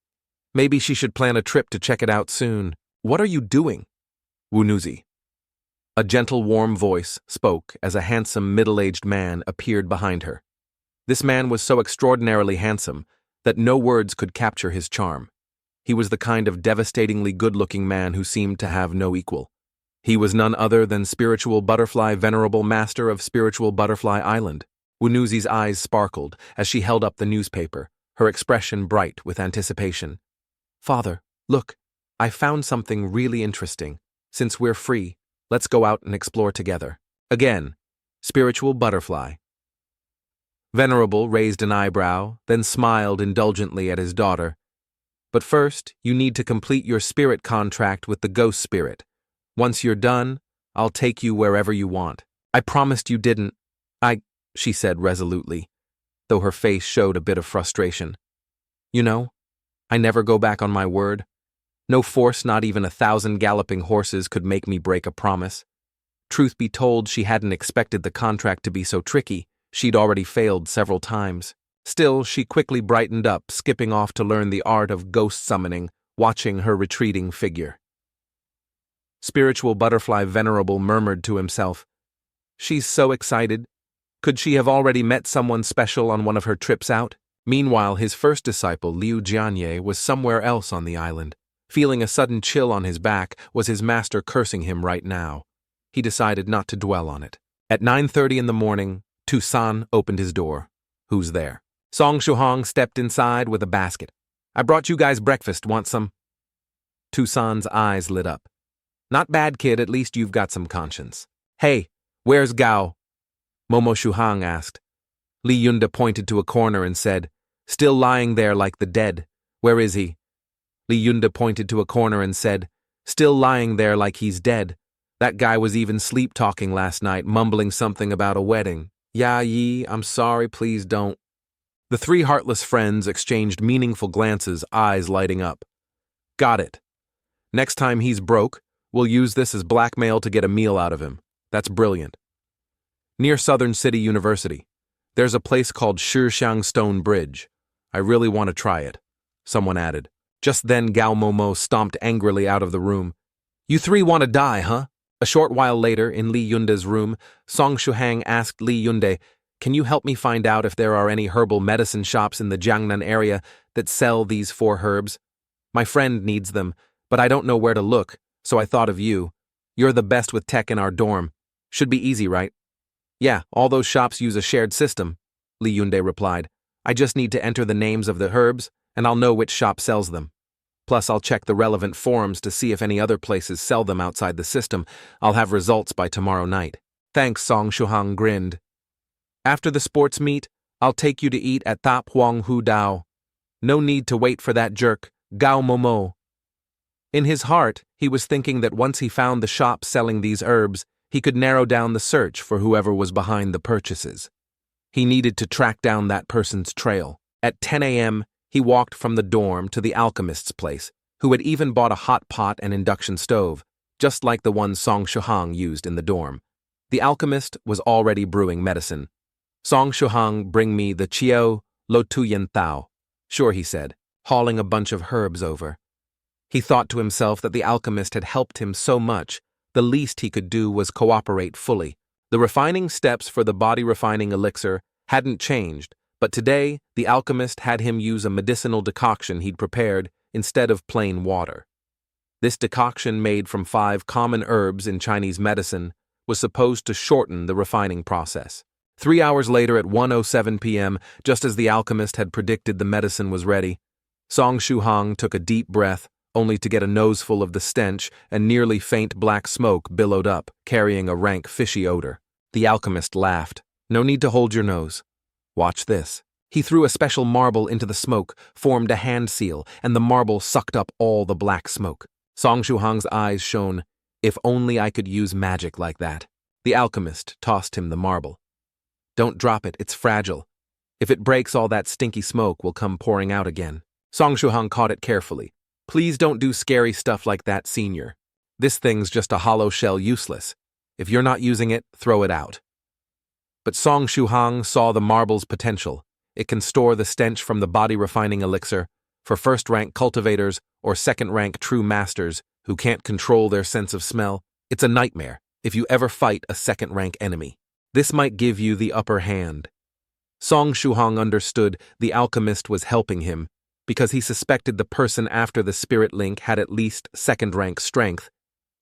Maybe she should plan a trip to check it out soon. What are you doing, Wunuzi? A gentle, warm voice spoke as a handsome, middle-aged man appeared behind her. This man was so extraordinarily handsome that no words could capture his charm. He was the kind of devastatingly good-looking man who seemed to have no equal. He was none other than Spiritual Butterfly, Venerable Master of Spiritual Butterfly Island. Wunuzi's eyes sparkled as she held up the newspaper, her expression bright with anticipation. Father, look, I found something really interesting. Since we're free, let's go out and explore together. Again, Spiritual Butterfly. Venerable raised an eyebrow, then smiled indulgently at his daughter. But first, you need to complete your spirit contract with the ghost spirit. Once you're done, I'll take you wherever you want. I promised you didn't. She said resolutely, though her face showed a bit of frustration. You know, I never go back on my word. No force, not even 1,000 galloping horses, could make me break a promise. Truth be told, she hadn't expected the contract to be so tricky. She'd already failed several times. Still, she quickly brightened up, skipping off to learn the art of ghost summoning, watching her retreating figure. Spiritual Butterfly Venerable murmured to himself, "She's so excited. Could she have already met someone special on one of her trips out?" Meanwhile, his first disciple, Liu Jianye, was somewhere else on the island. Feeling a sudden chill on his back, was his master cursing him right now. He decided not to dwell on it. At 9:30 in the morning, Tucson opened his door. "Who's there?" Song Shuhong stepped inside with a basket. "I brought you guys breakfast. Want some?" Tucson's eyes lit up. "Not bad, kid. At least you've got some conscience." "Hey, where's Gao?" Momo Shuhang asked. Li Yunda pointed to a corner and said, "Still lying there like the dead. Where is he?" Li Yunda pointed to a corner and said, "Still lying there like he's dead. That guy was even sleep-talking last night, mumbling something about a wedding. Ya Yi, I'm sorry, please don't." The three heartless friends exchanged meaningful glances, eyes lighting up. "Got it. Next time he's broke, we'll use this as blackmail to get a meal out of him. That's brilliant." Near Southern City University, there's a place called Shixiang Stone Bridge. I really want to try it, someone added. Just then Gao Momo stomped angrily out of the room. "You three want to die, huh?" A short while later, in Li Yunde's room, Song Shuhang asked Li Yunde, "Can you help me find out if there are any herbal medicine shops in the Jiangnan area that sell these 4 herbs? My friend needs them, but I don't know where to look, so I thought of you. You're the best with tech in our dorm. Should be easy, right?" "Yeah, all those shops use a shared system," Li Yunde replied. "I just need to enter the names of the herbs, and I'll know which shop sells them. Plus, I'll check the relevant forums to see if any other places sell them outside the system. I'll have results by tomorrow night." "Thanks," Song Shuhang grinned. "After the sports meet, I'll take you to eat at Thap Huang Hu Dao. No need to wait for that jerk, Gao Momo." In his heart, he was thinking that once he found the shop selling these herbs, he could narrow down the search for whoever was behind the purchases. He needed to track down that person's trail. At 10 a.m., he walked from the dorm to the alchemist's place, who had even bought a hot pot and induction stove, just like the one Song Shuhang used in the dorm. The alchemist was already brewing medicine. "Song Shuhang, bring me the Chiao Lo tuyen thao. Sure, he said, hauling a bunch of herbs over. He thought to himself that the alchemist had helped him so much, the least he could do was cooperate fully. The refining steps for the body-refining elixir hadn't changed, but today the alchemist had him use a medicinal decoction he'd prepared instead of plain water. This decoction, made from 5 common herbs in Chinese medicine, was supposed to shorten the refining process. 3 hours later at 1:07 p.m., just as the alchemist had predicted the medicine was ready, Song Shuhang took a deep breath, only to get a noseful of the stench and nearly faint black smoke billowed up, carrying a rank fishy odor. The alchemist laughed. No need to hold your nose. Watch this. He threw a special marble into the smoke, formed a hand seal, and the marble sucked up all the black smoke. Song Shuhang's eyes shone. If only I could use magic like that. The alchemist tossed him the marble. Don't drop it, it's fragile. If it breaks, all that stinky smoke will come pouring out again. Song Shuhang caught it carefully. Please don't do scary stuff like that, senior. This thing's just a hollow shell, useless. If you're not using it, throw it out. But Song Shuhang saw the marble's potential. It can store the stench from the body-refining elixir for first-rank cultivators or second-rank true masters who can't control their sense of smell. It's a nightmare if you ever fight a second-rank enemy. This might give you the upper hand. Song Shuhang understood the alchemist was helping him because he suspected the person after the spirit link had at least second-rank strength.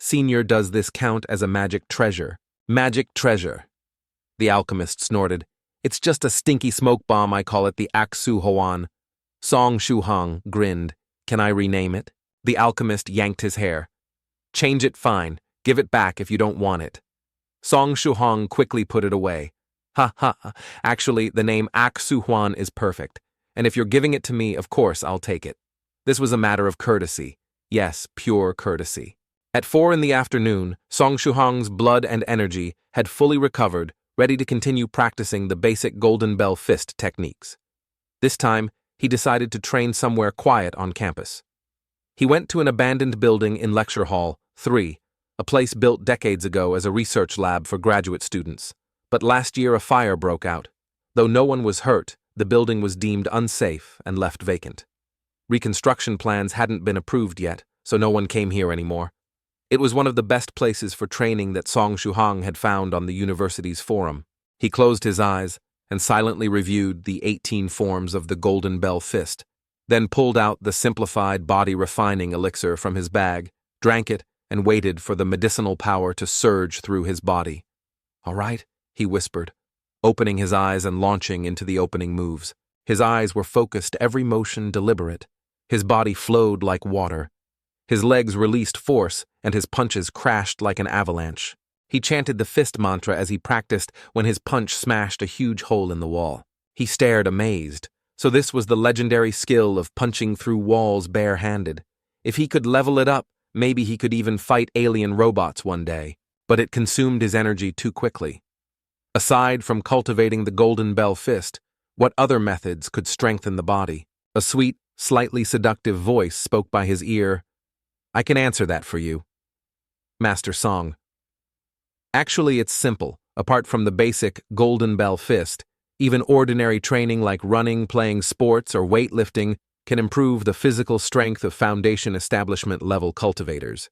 Senior, does this count as a magic treasure? Magic treasure. The alchemist snorted. It's just a stinky smoke bomb, I call it the Aksu Hoan. Song Shuhang grinned. Can I rename it? The alchemist yanked his hair. Change it, fine. Give it back if you don't want it. Song Shuhang quickly put it away. Ha ha, actually the name Aksu Hoan is perfect. And if you're giving it to me, of course I'll take it. This was a matter of courtesy. Yes, pure courtesy. At 4 in the afternoon, Song Shuhang's blood and energy had fully recovered, ready to continue practicing the basic Golden Bell Fist techniques. This time, he decided to train somewhere quiet on campus. He went to an abandoned building in Lecture Hall 3, a place built decades ago as a research lab for graduate students. But last year a fire broke out. Though no one was hurt, the building was deemed unsafe and left vacant. Reconstruction plans hadn't been approved yet, so no one came here anymore. It was one of the best places for training that Song Shuhang had found on the university's forum. He closed his eyes and silently reviewed the 18 forms of the Golden Bell Fist, then pulled out the simplified body-refining elixir from his bag, drank it, and waited for the medicinal power to surge through his body. All right, he whispered, opening his eyes and launching into the opening moves. His eyes were focused, every motion deliberate. His body flowed like water. His legs released force, and his punches crashed like an avalanche. He chanted the fist mantra as he practiced when his punch smashed a huge hole in the wall. He stared amazed. So this was the legendary skill of punching through walls bare-handed. If he could level it up, maybe he could even fight alien robots one day. But it consumed his energy too quickly. Aside from cultivating the Golden Bell Fist, what other methods could strengthen the body? A sweet, slightly seductive voice spoke by his ear. I can answer that for you. Master Song. Actually, it's simple. Apart from the basic Golden Bell Fist, even ordinary training like running, playing sports, or weightlifting can improve the physical strength of foundation establishment level cultivators.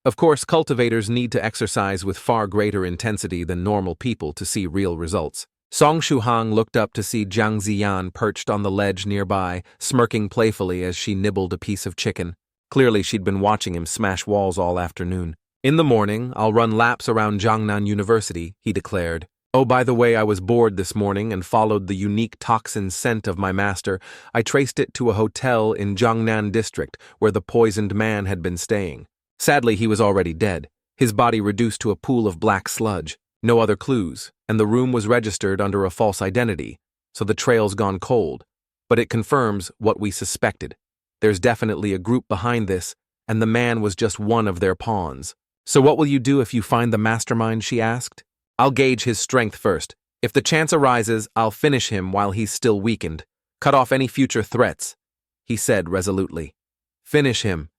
Of course, cultivators need to exercise with far greater intensity than normal people to see real results. Song Shuhang looked up to see Jiang Ziyan perched on the ledge nearby, smirking playfully as she nibbled a piece of chicken. Clearly, she'd been watching him smash walls all afternoon. In the morning, I'll run laps around Jiangnan University, he declared. Oh, by the way, I was bored this morning and followed the unique toxin scent of my master. I traced it to a hotel in Jiangnan district where the poisoned man had been staying. Sadly, he was already dead, his body reduced to a pool of black sludge. No other clues, and the room was registered under a false identity, so the trail's gone cold. But it confirms what we suspected. There's definitely a group behind this, and the man was just one of their pawns. So what will you do if you find the mastermind, she asked. I'll gauge his strength first. If the chance arises, I'll finish him while he's still weakened. Cut off any future threats, he said resolutely. Finish him,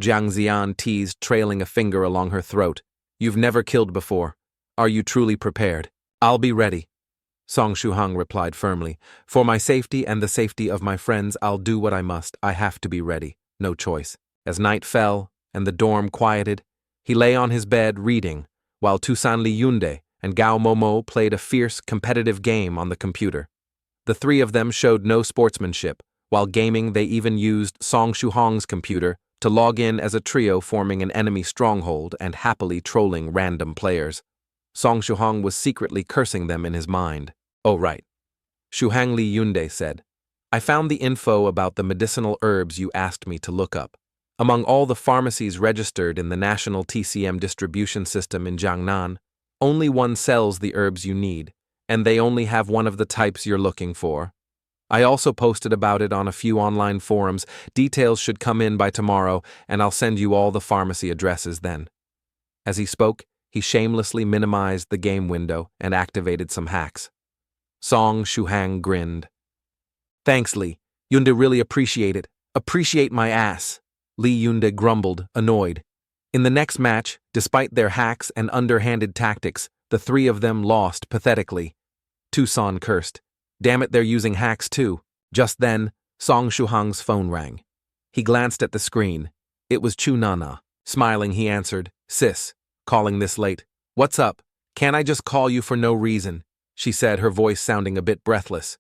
Jiang Ziyan teased, trailing a finger along her throat. You've never killed before. Are you truly prepared? I'll be ready. Song Shuhang replied firmly. For my safety and the safety of my friends, I'll do what I must. I have to be ready. No choice. As night fell and the dorm quieted, he lay on his bed reading, while Tusan Li Yunde and Gao Momo played a fierce, competitive game on the computer. The three of them showed no sportsmanship. While gaming, they even used Song Shuhang's computer to log in as a trio, forming an enemy stronghold and happily trolling random players. Song Shuhang was secretly cursing them in his mind. Oh, right. Shuhang Li Yunde said, I found the info about the medicinal herbs you asked me to look up. Among all the pharmacies registered in the National TCM distribution system in Jiangnan, only one sells the herbs you need, and they only have one of the types you're looking for. I also posted about it on a few online forums. Details should come in by tomorrow, and I'll send you all the pharmacy addresses then. As he spoke, he shamelessly minimized the game window and activated some hacks. Song Shuhang grinned. Thanks, Li. Yunde really appreciate it. Appreciate my ass. Li Yunde grumbled, annoyed. In the next match, despite their hacks and underhanded tactics, the three of them lost pathetically. Tucson cursed. Damn it, they're using hacks too. Just then, Song Shuhang's phone rang. He glanced at the screen. It was Chu Nana. Smiling, he answered, Sis, calling this late. What's up? Can't I just call you for no reason? She said, her voice sounding a bit breathless.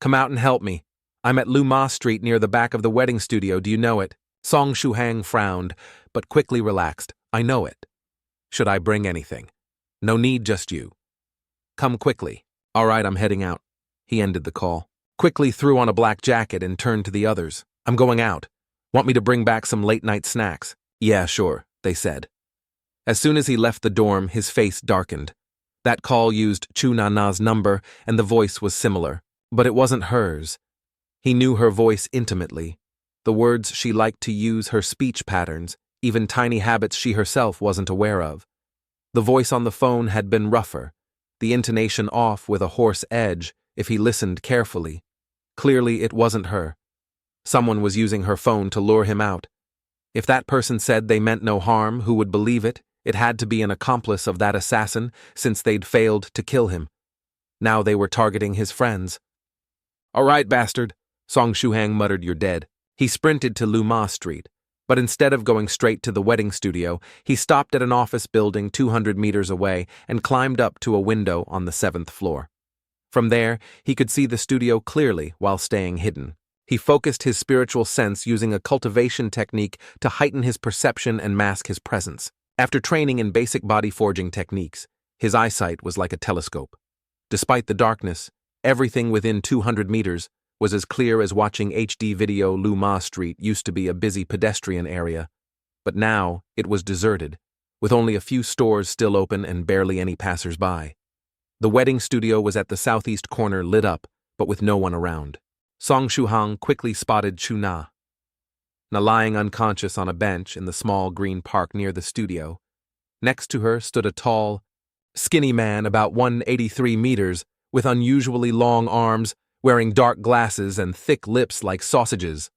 Come out and help me. I'm at Lu Ma Street near the back of the wedding studio, do you know it? Song Shuhang frowned, but quickly relaxed. I know it. Should I bring anything? No need, just you. Come quickly. All right, I'm heading out. He ended the call. Quickly threw on a black jacket and turned to the others. I'm going out. Want me to bring back some late-night snacks? Yeah, sure, they said. As soon as he left the dorm, his face darkened. That call used Chu Nana's number, and the voice was similar. But it wasn't hers. He knew her voice intimately. The words she liked to use, her speech patterns, even tiny habits she herself wasn't aware of. The voice on the phone had been rougher, the intonation off with a hoarse edge if he listened carefully. Clearly it wasn't her. Someone was using her phone to lure him out. If that person said they meant no harm, who would believe it? It had to be an accomplice of that assassin, since they'd failed to kill him. Now they were targeting his friends. All right, bastard, Song Shuhang muttered, you're dead. He sprinted to Lu Ma Street, but instead of going straight to the wedding studio, he stopped at an office building 200 meters away and climbed up to a window on the 7th floor. From there, he could see the studio clearly while staying hidden. He focused his spiritual sense using a cultivation technique to heighten his perception and mask his presence. After training in basic body forging techniques, his eyesight was like a telescope. Despite the darkness, everything within 200 meters was as clear as watching HD video. Lu Ma Street used to be a busy pedestrian area, but now it was deserted, with only a few stores still open and barely any passers-by. The wedding studio was at the southeast corner, lit up, but with no one around. Song Shuhang quickly spotted Chu Na lying unconscious on a bench in the small green park near the studio. Next to her stood a tall, skinny man about 183 meters, with unusually long arms, wearing dark glasses and thick lips like sausages.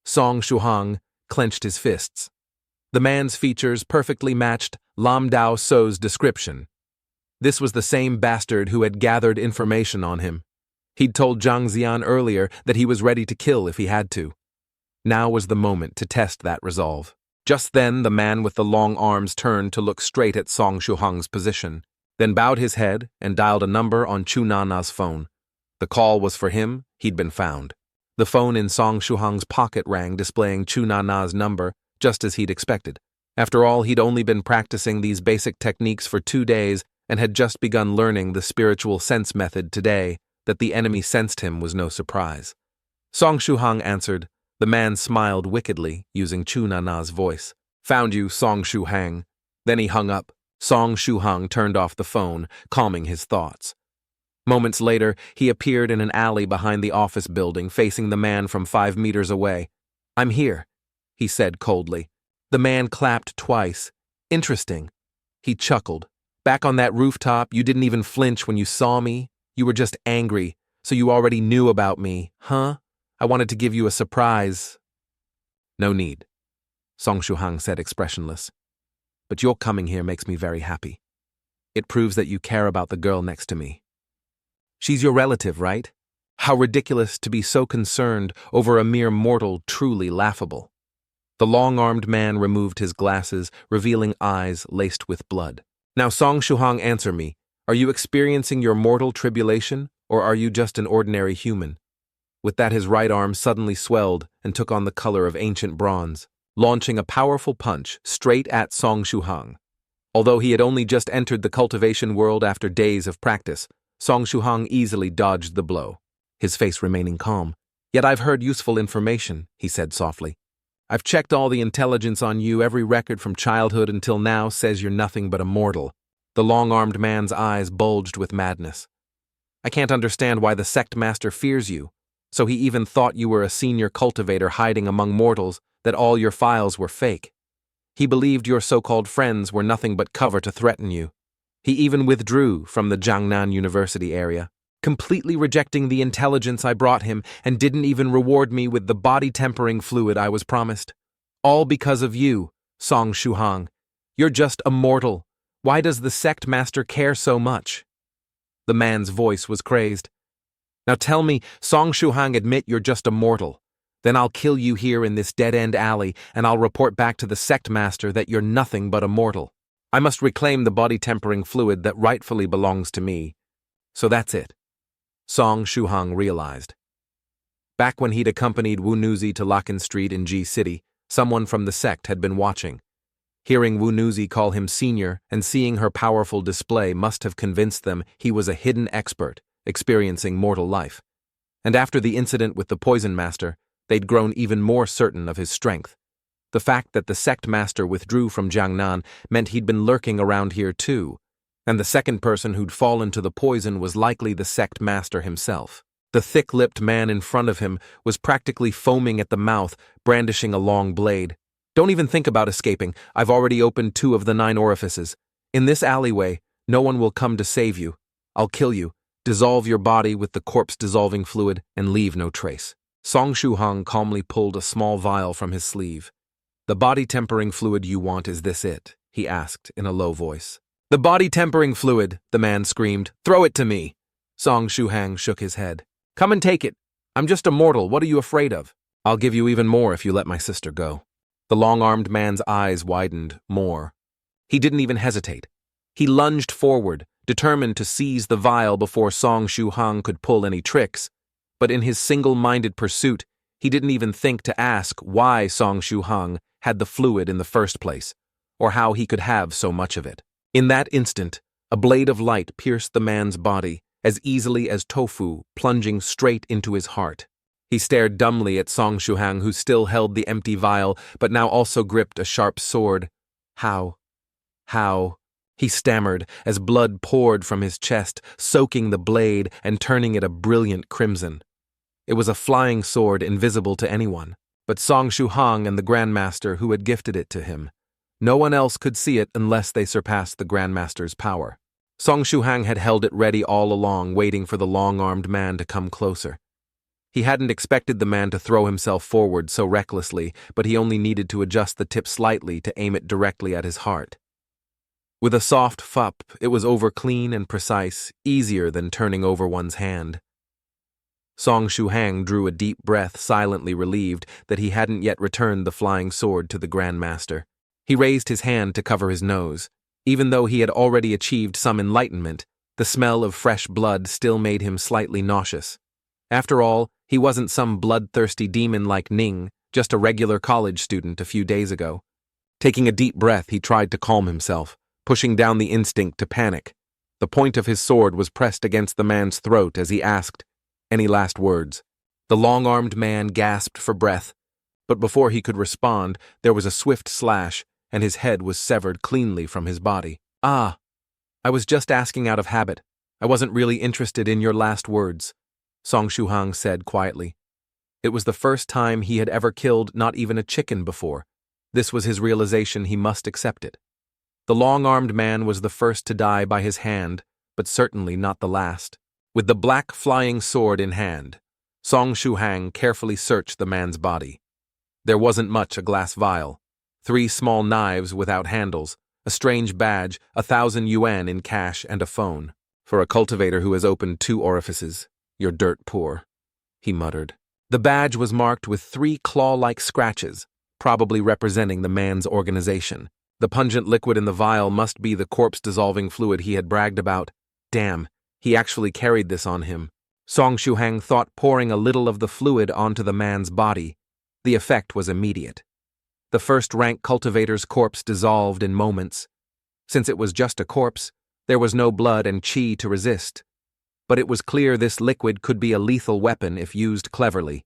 Song Shuhang clenched his fists. The man's features perfectly matched Lam Dao So's description. This was the same bastard who had gathered information on him. He'd told Zhang Xian earlier that he was ready to kill if he had to. Now was the moment to test that resolve. Just then, the man with the long arms turned to look straight at Song Shuhang's position, then bowed his head and dialed a number on Chu Nana's phone. The call was for him. He'd been found. The phone in Song Shuhang's pocket rang, displaying Chu Nana's number, just as he'd expected. After all, he'd only been practicing these basic techniques for 2 days and had just begun learning the spiritual sense method today. That the enemy sensed him was no surprise. Song Shuhang answered. The man smiled wickedly, using Chu Nana's voice. Found you, Song Shuhang. Then he hung up. Song Shuhang turned off the phone, calming his thoughts. Moments later, he appeared in an alley behind the office building, facing the man from 5 meters away. I'm here, he said coldly. The man clapped twice. Interesting. He chuckled. Back on that rooftop, you didn't even flinch when you saw me. You were just angry, so you already knew about me, huh? I wanted to give you a surprise. No need, Song Shuhang said, expressionless. But your coming here makes me very happy. It proves that you care about the girl next to me. She's your relative, right? How ridiculous to be so concerned over a mere mortal, truly laughable. The long-armed man removed his glasses, revealing eyes laced with blood. Now, Song Shuhang, answer me. Are you experiencing your mortal tribulation, or are you just an ordinary human? With that, his right arm suddenly swelled and took on the color of ancient bronze, launching a powerful punch straight at Song Shuhang. Although he had only just entered the cultivation world after days of practice, Song Shuhang easily dodged the blow, his face remaining calm. Yet I've heard useful information, he said softly. I've checked all the intelligence on you. Every record from childhood until now says you're nothing but a mortal. The long-armed man's eyes bulged with madness. I can't understand why the sect master fears you. So he even thought you were a senior cultivator hiding among mortals, that all your files were fake. He believed your so-called friends were nothing but cover to threaten you. He even withdrew from the Jiangnan University area, completely rejecting the intelligence I brought him, and didn't even reward me with the body-tempering fluid I was promised. All because of you, Song Shuhang. You're just a mortal. Why does the sect master care so much? The man's voice was crazed. Now tell me, Song Shuhang, admit you're just a mortal. Then I'll kill you here in this dead-end alley, and I'll report back to the sect master that you're nothing but a mortal. I must reclaim the body-tempering fluid that rightfully belongs to me. So that's it. Song Shuhang realized. Back when he'd accompanied Wu Nuzi to Lakan Street in G City, someone from the sect had been watching. Hearing Wu Nuzi call him senior and seeing her powerful display must have convinced them he was a hidden expert, experiencing mortal life. And after the incident with the poison master, they'd grown even more certain of his strength. The fact that the sect master withdrew from Jiangnan meant he'd been lurking around here too, and the second person who'd fallen to the poison was likely the sect master himself. The thick-lipped man in front of him was practically foaming at the mouth, brandishing a long blade. Don't even think about escaping. I've already opened 2 of the 9 orifices. In this alleyway, no one will come to save you. I'll kill you, dissolve your body with the corpse-dissolving fluid, and leave no trace. Song Shuhang calmly pulled a small vial from his sleeve. The body-tempering fluid you want, is this it? He asked in a low voice. The body-tempering fluid, the man screamed. Throw it to me. Song Shuhang shook his head. Come and take it. I'm just a mortal. What are you afraid of? I'll give you even more if you let my sister go. The long-armed man's eyes widened more. He didn't even hesitate. He lunged forward, determined to seize the vial before Song Shuhang could pull any tricks. But in his single-minded pursuit, he didn't even think to ask why Song Shuhang had the fluid in the first place, or how he could have so much of it. In that instant, a blade of light pierced the man's body, as easily as tofu, plunging straight into his heart. He stared dumbly at Song Shuhang, who still held the empty vial, but now also gripped a sharp sword. How? He stammered as blood poured from his chest, soaking the blade and turning it a brilliant crimson. It was a flying sword invisible to anyone, but Song Shuhang and the Grandmaster who had gifted it to him. No one else could see it unless they surpassed the Grandmaster's power. Song Shuhang had held it ready all along, waiting for the long-armed man to come closer. He hadn't expected the man to throw himself forward so recklessly, but he only needed to adjust the tip slightly to aim it directly at his heart. With a soft fup, it was over clean and precise, easier than turning over one's hand. Song Shuhang drew a deep breath, silently relieved that he hadn't yet returned the flying sword to the Grandmaster. He raised his hand to cover his nose. Even though he had already achieved some enlightenment, the smell of fresh blood still made him slightly nauseous. After all, he wasn't some bloodthirsty demon like Ning, just a regular college student a few days ago. Taking a deep breath, he tried to calm himself, pushing down the instinct to panic. The point of his sword was pressed against the man's throat as he asked, "Any last words?" The long-armed man gasped for breath, but before he could respond, there was a swift slash, and his head was severed cleanly from his body. "Ah, I was just asking out of habit. I wasn't really interested in your last words," Song Shuhang said quietly. It was the first time he had ever killed not even a chicken before. This was his realization. He must accept it. The long-armed man was the first to die by his hand, but certainly not the last. With the black flying sword in hand, Song Shuhang carefully searched the man's body. There wasn't much: a glass vial, 3 small knives without handles, a strange badge, 1,000 yuan in cash, and a phone. For a cultivator who has opened 2 orifices, you're dirt poor, he muttered. The badge was marked with 3 claw-like scratches, probably representing the man's organization. The pungent liquid in the vial must be the corpse-dissolving fluid he had bragged about. Damn, he actually carried this on him. Song Shuhang thought, pouring a little of the fluid onto the man's body. The effect was immediate. The first-rank cultivator's corpse dissolved in moments. Since it was just a corpse, there was no blood and chi to resist. But it was clear this liquid could be a lethal weapon if used cleverly.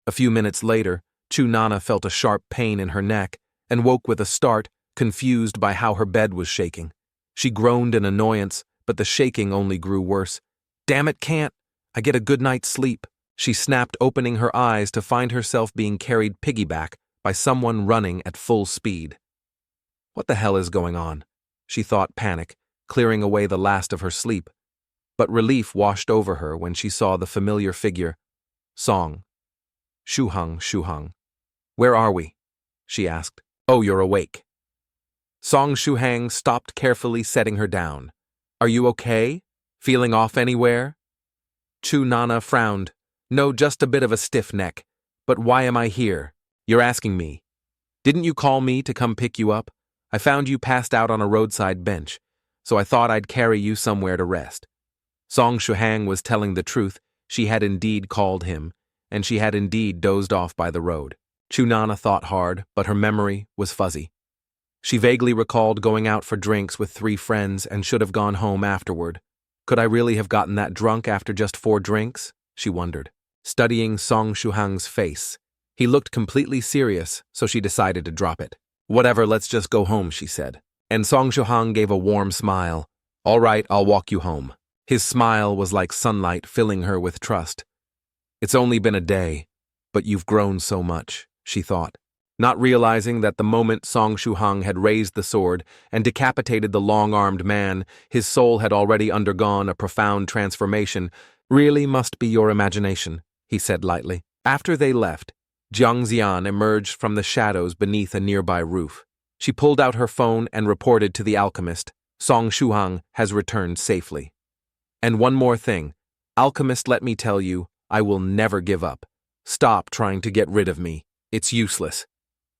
A few minutes later, Chu Nana felt a sharp pain in her neck and woke with a start, confused by how her bed was shaking. She groaned in annoyance, but the shaking only grew worse. Damn it, can't I get a good night's sleep? She snapped, opening her eyes to find herself being carried piggyback by someone running at full speed. What the hell is going on? She thought, panic, clearing away the last of her sleep. But relief washed over her when she saw the familiar figure. Song. Shuhang. Where are we? She asked. Oh, you're awake. Song Shuhang stopped, carefully setting her down. Are you okay? Feeling off anywhere? Chu Nana frowned. No, just a bit of a stiff neck. But why am I here? You're asking me. Didn't you call me to come pick you up? I found you passed out on a roadside bench, so I thought I'd carry you somewhere to rest. Song Shuhang was telling the truth. She had indeed called him, and she had indeed dozed off by the road. Chu Nana thought hard, but her memory was fuzzy. She vaguely recalled going out for drinks with 3 friends and should have gone home afterward. Could I really have gotten that drunk after just 4 drinks? She wondered, studying Song Shuhang's face. He looked completely serious, so she decided to drop it. Whatever, let's just go home, she said. And Song Shuhang gave a warm smile. All right, I'll walk you home. His smile was like sunlight, filling her with trust. It's only been a day, but you've grown so much, she thought, not realizing that the moment Song Shuhang had raised the sword and decapitated the long-armed man, his soul had already undergone a profound transformation. Really must be your imagination, he said lightly. After they left, Jiang Xian emerged from the shadows beneath a nearby roof. She pulled out her phone and reported to the alchemist, Song Shuhang has returned safely. And one more thing, alchemist, let me tell you, I will never give up. Stop trying to get rid of me. It's useless.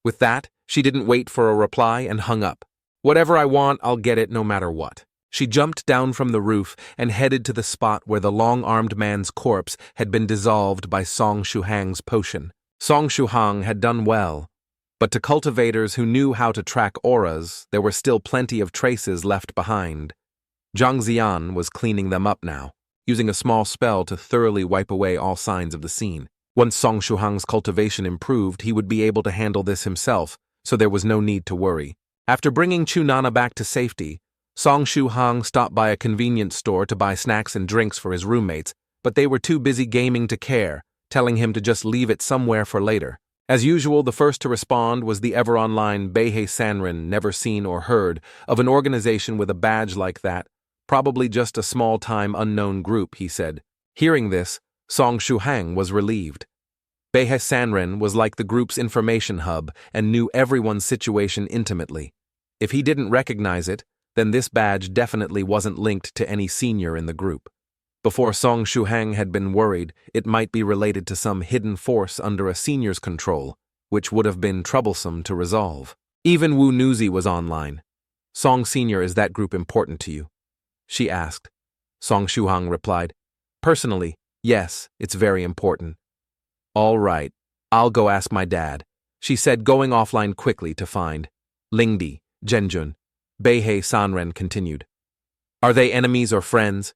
With that, she didn't wait for a reply and hung up. Whatever I want, I'll get it no matter what. She jumped down from the roof and headed to the spot where the long-armed man's corpse had been dissolved by Song Shuhang's potion. Song Shuhang had done well, but to cultivators who knew how to track auras, there were still plenty of traces left behind. Jiang Xian was cleaning them up now, using a small spell to thoroughly wipe away all signs of the scene. Once Song Shuhang's cultivation improved, he would be able to handle this himself, so there was no need to worry. After bringing Chu Nana back to safety, Song Shuhang stopped by a convenience store to buy snacks and drinks for his roommates, but they were too busy gaming to care, telling him to just leave it somewhere for later. As usual, the first to respond was the ever-online Beihei Sanren, never seen or heard of an organization with a badge like that. Probably just a small-time unknown group, he said. Hearing this, Song Shuhang was relieved. Beihei Sanren was like the group's information hub and knew everyone's situation intimately. If he didn't recognize it, then this badge definitely wasn't linked to any senior in the group. Before Song Shuhang had been worried, it might be related to some hidden force under a senior's control, which would have been troublesome to resolve. Even Wu Nuzi was online. Song Senior, is that group important to you? She asked. Song Shuhang replied, personally, yes, it's very important. All right, I'll go ask my dad, she said, going offline quickly to find Lingdi, Zhenjun. Beihei Sanren continued. Are they enemies or friends?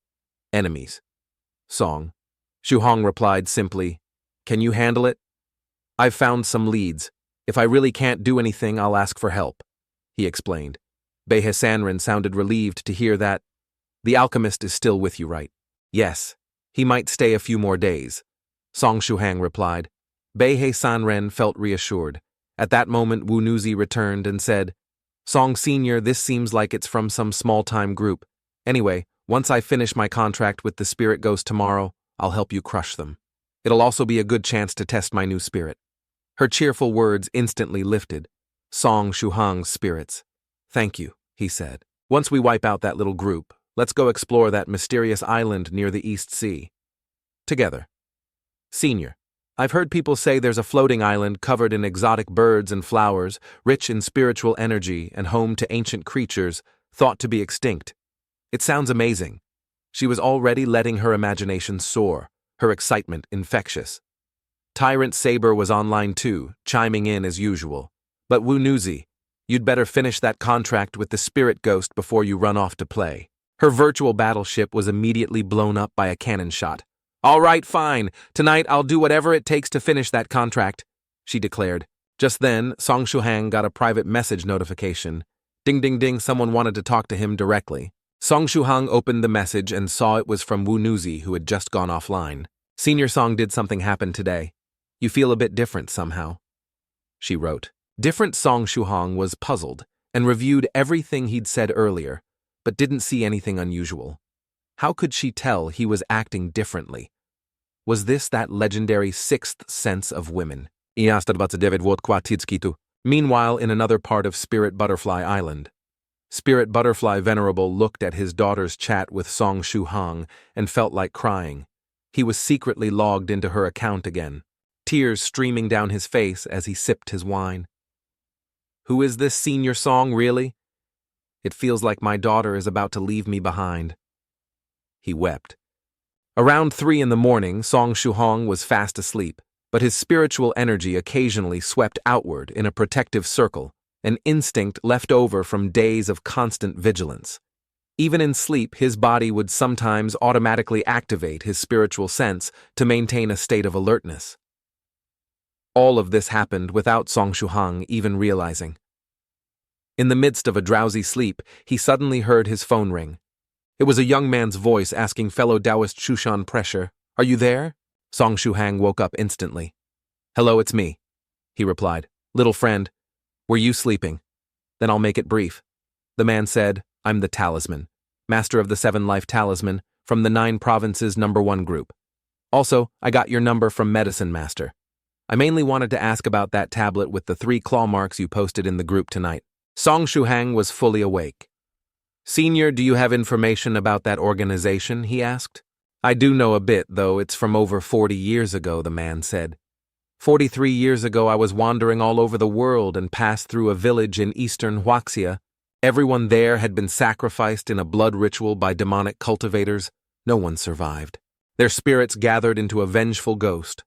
Enemies. Song Shuhang replied simply, can you handle it? I've found some leads. If I really can't do anything, I'll ask for help, he explained. Beihei Sanren sounded relieved to hear that. The alchemist is still with you, right? Yes. He might stay a few more days, Song Shuhang replied. Beihei Sanren felt reassured. At that moment, Wu Nuzi returned and said, Song Senior, this seems like it's from some small-time group. Anyway, once I finish my contract with the spirit ghost tomorrow, I'll help you crush them. It'll also be a good chance to test my new spirit. Her cheerful words instantly lifted Song Shuhang's spirits. Thank you, he said. Once we wipe out that little group, Let's go explore that mysterious island near the East Sea. Together. Senior. I've heard people say there's a floating island covered in exotic birds and flowers, rich in spiritual energy and home to ancient creatures thought to be extinct. It sounds amazing. She was already letting her imagination soar, her excitement infectious. Tyrant Saber was online too, chiming in as usual. But Wu Nuzi, you'd better finish that contract with the spirit ghost before you run off to play. Her virtual battleship was immediately blown up by a cannon shot. All right, fine. Tonight I'll do whatever it takes to finish that contract, she declared. Just then, Song Shuhang got a private message notification. Ding ding ding, someone wanted to talk to him directly. Song Shuhang opened the message and saw it was from Wu Nuzi, who had just gone offline. Senior Song, did something happen today? You feel a bit different somehow, she wrote. Different Song Shuhang was puzzled and reviewed everything he'd said earlier, but didn't see anything unusual. How could she tell he was acting differently? Was this that legendary sixth sense of women? Meanwhile, in another part of Spirit Butterfly Island, Spirit Butterfly Venerable looked at his daughter's chat with Song Shuhang and felt like crying. He was secretly logged into her account again, tears streaming down his face as he sipped his wine. Who is this Senior Song, really? It feels like my daughter is about to leave me behind. He wept. Around 3 a.m, Song Shuhang was fast asleep, but his spiritual energy occasionally swept outward in a protective circle, an instinct left over from days of constant vigilance. Even in sleep, his body would sometimes automatically activate his spiritual sense to maintain a state of alertness. All of this happened without Song Shuhang even realizing. In the midst of a drowsy sleep, he suddenly heard his phone ring. It was a young man's voice asking fellow Taoist Shushan Pressure, "Are you there?" Song Shuhang woke up instantly. "Hello, it's me," he replied. "Little friend, were you sleeping? Then I'll make it brief." The man said, "I'm the Talisman, master of the 7 Life Talisman, from the 9 Provinces #1 group. Also, I got your number from Medicine Master. I mainly wanted to ask about that tablet with the 3 claw marks you posted in the group tonight." Song Shuhang was fully awake. "Senior, do you have information about that organization?" he asked. "I do know a bit, though it's from over 40 years ago," the man said. 43 years ago I was wandering all over the world and passed through a village in eastern Huaxia. Everyone there had been sacrificed in a blood ritual by demonic cultivators. No one survived. Their spirits gathered into a vengeful ghost.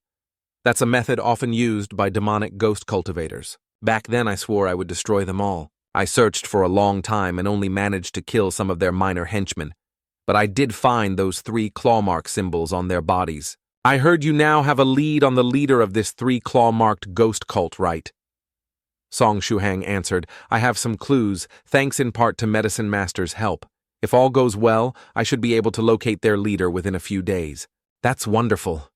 That's a method often used by demonic ghost cultivators. Back then I swore I would destroy them all. I searched for a long time and only managed to kill some of their minor henchmen. But I did find those 3 claw-mark symbols on their bodies. I heard you now have a lead on the leader of this 3 claw-marked ghost cult, right? Song Shuhang answered, "I have some clues, thanks in part to Medicine Master's help. If all goes well, I should be able to locate their leader within a few days." "That's wonderful."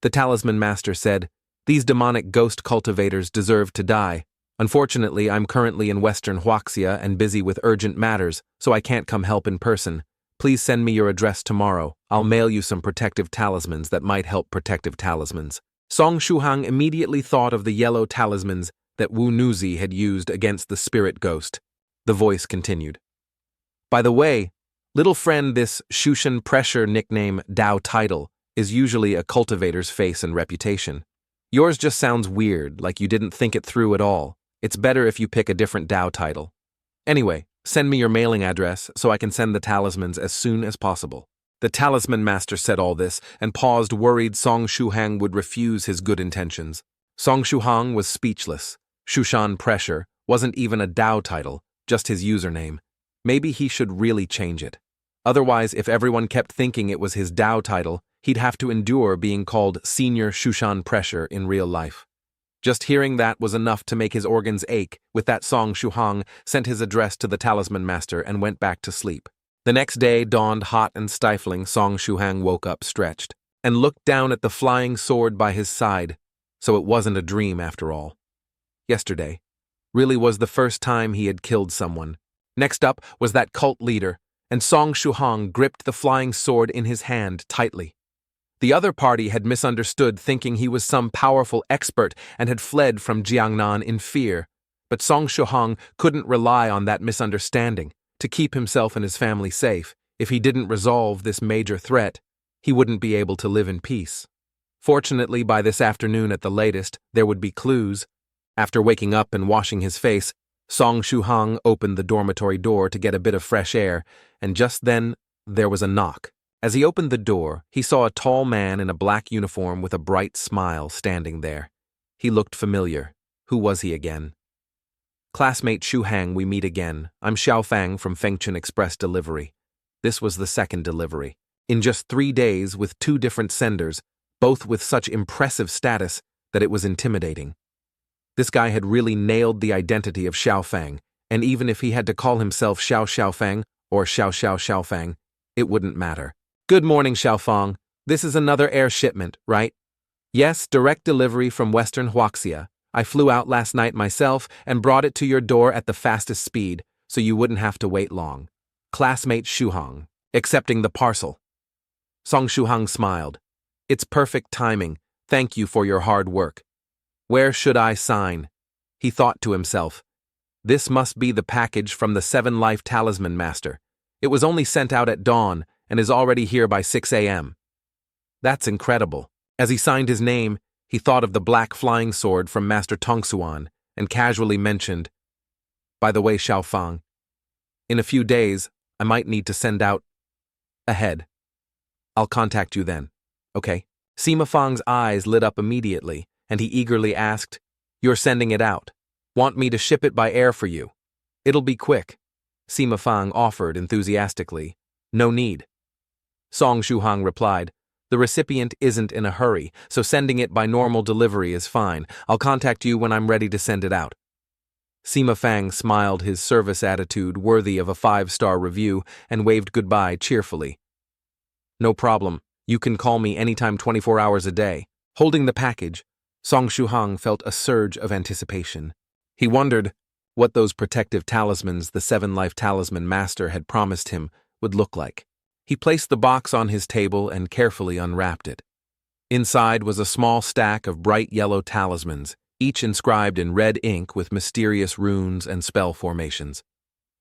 The Talisman Master said, "These demonic ghost cultivators deserve to die. Unfortunately, I'm currently in Western Huaxia and busy with urgent matters, so I can't come help in person. Please send me your address tomorrow. I'll mail you some protective talismans that might help protective talismans." Song Shuhang immediately thought of the yellow talismans that Wu Nuzi had used against the spirit ghost. The voice continued. "By the way, little friend, this Shushan Pressure nickname Dao title is usually a cultivator's face and reputation. Yours just sounds weird, like you didn't think it through at all. It's better if you pick a different Dao title. Anyway, send me your mailing address so I can send the talismans as soon as possible." The Talisman Master said all this and paused, worried Song Shuhang would refuse his good intentions. Song Shuhang was speechless. Shushan Pressure wasn't even a Dao title, just his username. Maybe he should really change it. Otherwise, if everyone kept thinking it was his Dao title, he'd have to endure being called Senior Shushan Pressure in real life. Just hearing that was enough to make his organs ache. With that, Song Shuhang sent his address to the Talisman Master and went back to sleep. The next day dawned hot and stifling. Song Shuhang woke up stretched and looked down at the flying sword by his side. So it wasn't a dream after all. Yesterday really was the first time he had killed someone. Next up was that cult leader, and Song Shuhang gripped the flying sword in his hand tightly. The other party had misunderstood, thinking he was some powerful expert and had fled from Jiangnan in fear. But Song Shuhang couldn't rely on that misunderstanding. To keep himself and his family safe, If he didn't resolve this major threat, he wouldn't be able to live in peace. Fortunately, by this afternoon at the latest, there would be clues. After waking up and washing his face, Song Shuhang opened the dormitory door to get a bit of fresh air, and just then, there was a knock. As he opened the door, he saw a tall man in a black uniform with a bright smile standing there. He looked familiar. Who was he again? Classmate Shuhang, we meet again. I'm Xiaofang from Fengchun Express Delivery. This was the second delivery. In just 3 days, with 2 different senders, both with such impressive status that it was intimidating. This guy had really nailed the identity of Xiaofang, and even if he had to call himself Xiao Xiaofang or Xiao Xiao Xiaofang, it wouldn't matter. Good morning, Xiaofang. This is another air shipment, right? Yes, direct delivery from Western Huaxia. I flew out last night myself and brought it to your door at the fastest speed, so you wouldn't have to wait long. Classmate Shuhang, accepting the parcel. Song Shuhang smiled. It's perfect timing. Thank you for your hard work. Where should I sign? He thought to himself. This must be the package from the 7 Life Talisman Master. It was only sent out at dawn and is already here by 6 a.m. That's incredible. As he signed his name, he thought of the black flying sword from Master Tongsuan and casually mentioned, by the way, Xiaofang, in a few days, I might need to send out ahead. I'll contact you then. Okay. Sima Fang's eyes lit up immediately, and he eagerly asked, You're sending it out. Want me to ship it by air for you? It'll be quick. Sima Fang offered enthusiastically. No need. Song Shuhang replied, The recipient isn't in a hurry, so sending it by normal delivery is fine. I'll contact you when I'm ready to send it out. Sima Fang smiled, his service attitude worthy of a 5-star review, and waved goodbye cheerfully. No problem. You can call me anytime 24 hours a day. Holding the package, Song Shuhang felt a surge of anticipation. He wondered what those protective talismans the 7 Life Talisman Master had promised him would look like. He placed the box on his table and carefully unwrapped it. Inside was a small stack of bright yellow talismans, each inscribed in red ink with mysterious runes and spell formations.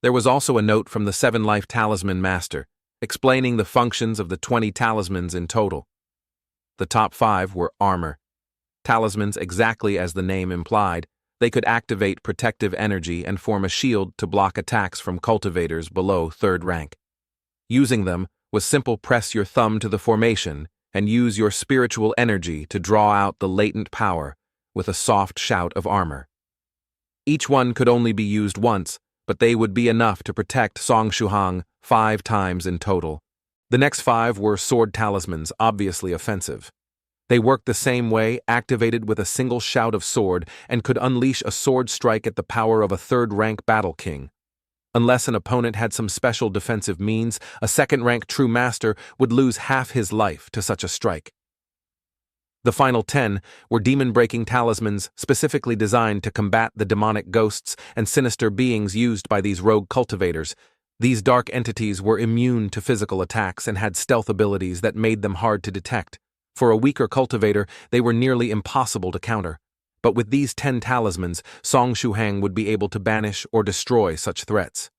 There was also a note from the 7 Life Talisman Master, explaining the functions of the 20 talismans in total. The top 5 were armor. Talismans, exactly as the name implied, they could activate protective energy and form a shield to block attacks from cultivators below 3rd rank. Using them was simple: press your thumb to the formation and use your spiritual energy to draw out the latent power with a soft shout of armor. Each one could only be used once, but they would be enough to protect Song Shuhang 5 times in total. The next 5 were sword talismans, obviously offensive. They worked the same way, activated with a single shout of sword, and could unleash a sword strike at the power of a 3rd-rank battle king. Unless an opponent had some special defensive means, a 2nd-rank true master would lose half his life to such a strike. The final 10 were demon-breaking talismans specifically designed to combat the demonic ghosts and sinister beings used by these rogue cultivators. These dark entities were immune to physical attacks and had stealth abilities that made them hard to detect. For a weaker cultivator, they were nearly impossible to counter. But with these 10 talismans, Song Shuhang would be able to banish or destroy such threats.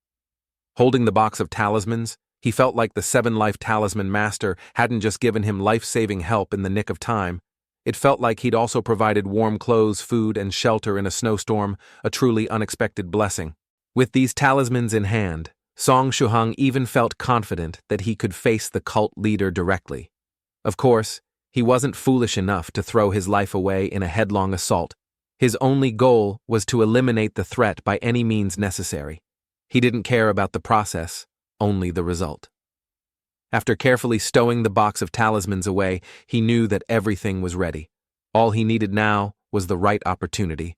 Holding the box of talismans, he felt like the 7 Life Talisman Master hadn't just given him life-saving help in the nick of time. It felt like he'd also provided warm clothes, food, and shelter in a snowstorm, a truly unexpected blessing. With these talismans in hand, Song Shuhang even felt confident that he could face the cult leader directly. Of course, he wasn't foolish enough to throw his life away in a headlong assault. His only goal was to eliminate the threat by any means necessary. He didn't care about the process, only the result. After carefully stowing the box of talismans away, he knew that everything was ready. All he needed now was the right opportunity.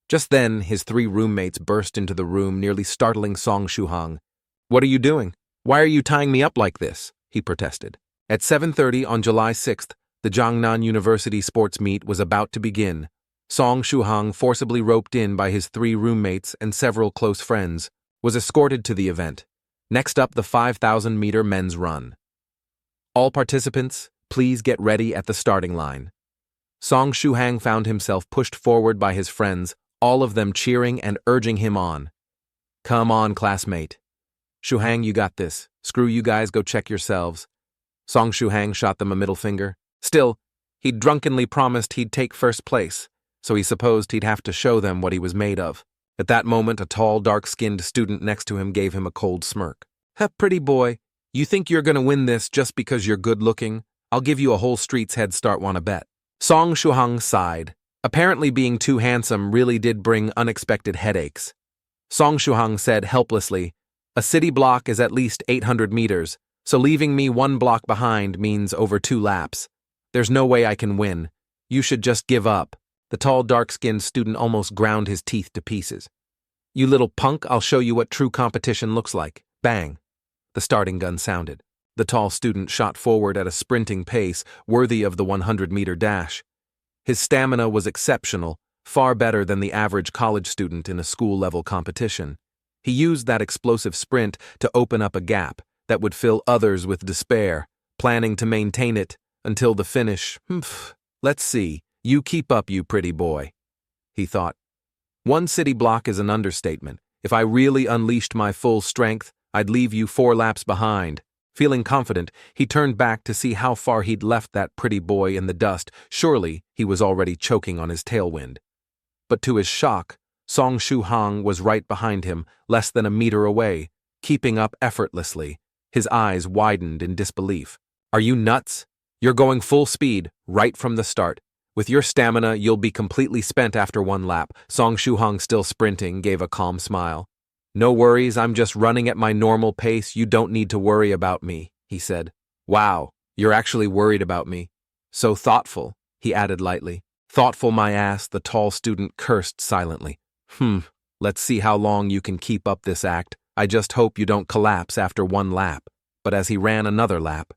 Just then, his 3 roommates burst into the room, nearly startling Song Shuhang. "What are you doing? Why are you tying me up like this?" he protested. At 7:30 on July 6th, the Jiangnan University sports meet was about to begin. Song Shuhang, forcibly roped in by his 3 roommates and several close friends, was escorted to the event. Next up, the 5,000-meter men's run. All participants, please get ready at the starting line. Song Shuhang found himself pushed forward by his friends, all of them cheering and urging him on. "Come on, classmate. Shuhang, you got this. Screw you guys, go check yourselves. Song Shuhang shot them a middle finger. Still, he'd drunkenly promised he'd take first place, so he supposed he'd have to show them what he was made of. At that moment, a tall, dark-skinned student next to him gave him a cold smirk. Pretty boy, you think you're gonna win this just because you're good-looking? I'll give you a whole street's head start, wanna bet. Song Shuhang sighed. Apparently being too handsome really did bring unexpected headaches. Song Shuhang said helplessly, a city block is at least 800 meters, so leaving me 1 block behind means over 2 laps. There's no way I can win. You should just give up. The tall, dark-skinned student almost ground his teeth to pieces. You little punk, I'll show you what true competition looks like. Bang! The starting gun sounded. The tall student shot forward at a sprinting pace worthy of the 100-meter dash. His stamina was exceptional, far better than the average college student in a school-level competition. He used that explosive sprint to open up a gap that would fill others with despair, planning to maintain it until the finish. Let's see. You keep up, you pretty boy, he thought. 1 city block is an understatement. If I really unleashed my full strength, I'd leave you 4 laps behind. Feeling confident, he turned back to see how far he'd left that pretty boy in the dust. Surely he was already choking on his tailwind. But to his shock, Song Shuhang was right behind him, less than a meter away, keeping up effortlessly. His eyes widened in disbelief. Are you nuts? You're going full speed, right from the start. With your stamina, you'll be completely spent after 1 lap. Song Shuhang, still sprinting, gave a calm smile. No worries, I'm just running at my normal pace. You don't need to worry about me, he said. Wow, you're actually worried about me. So thoughtful, he added lightly. Thoughtful my ass, the tall student cursed silently. Let's see how long you can keep up this act. I just hope you don't collapse after 1 lap. But as he ran another lap,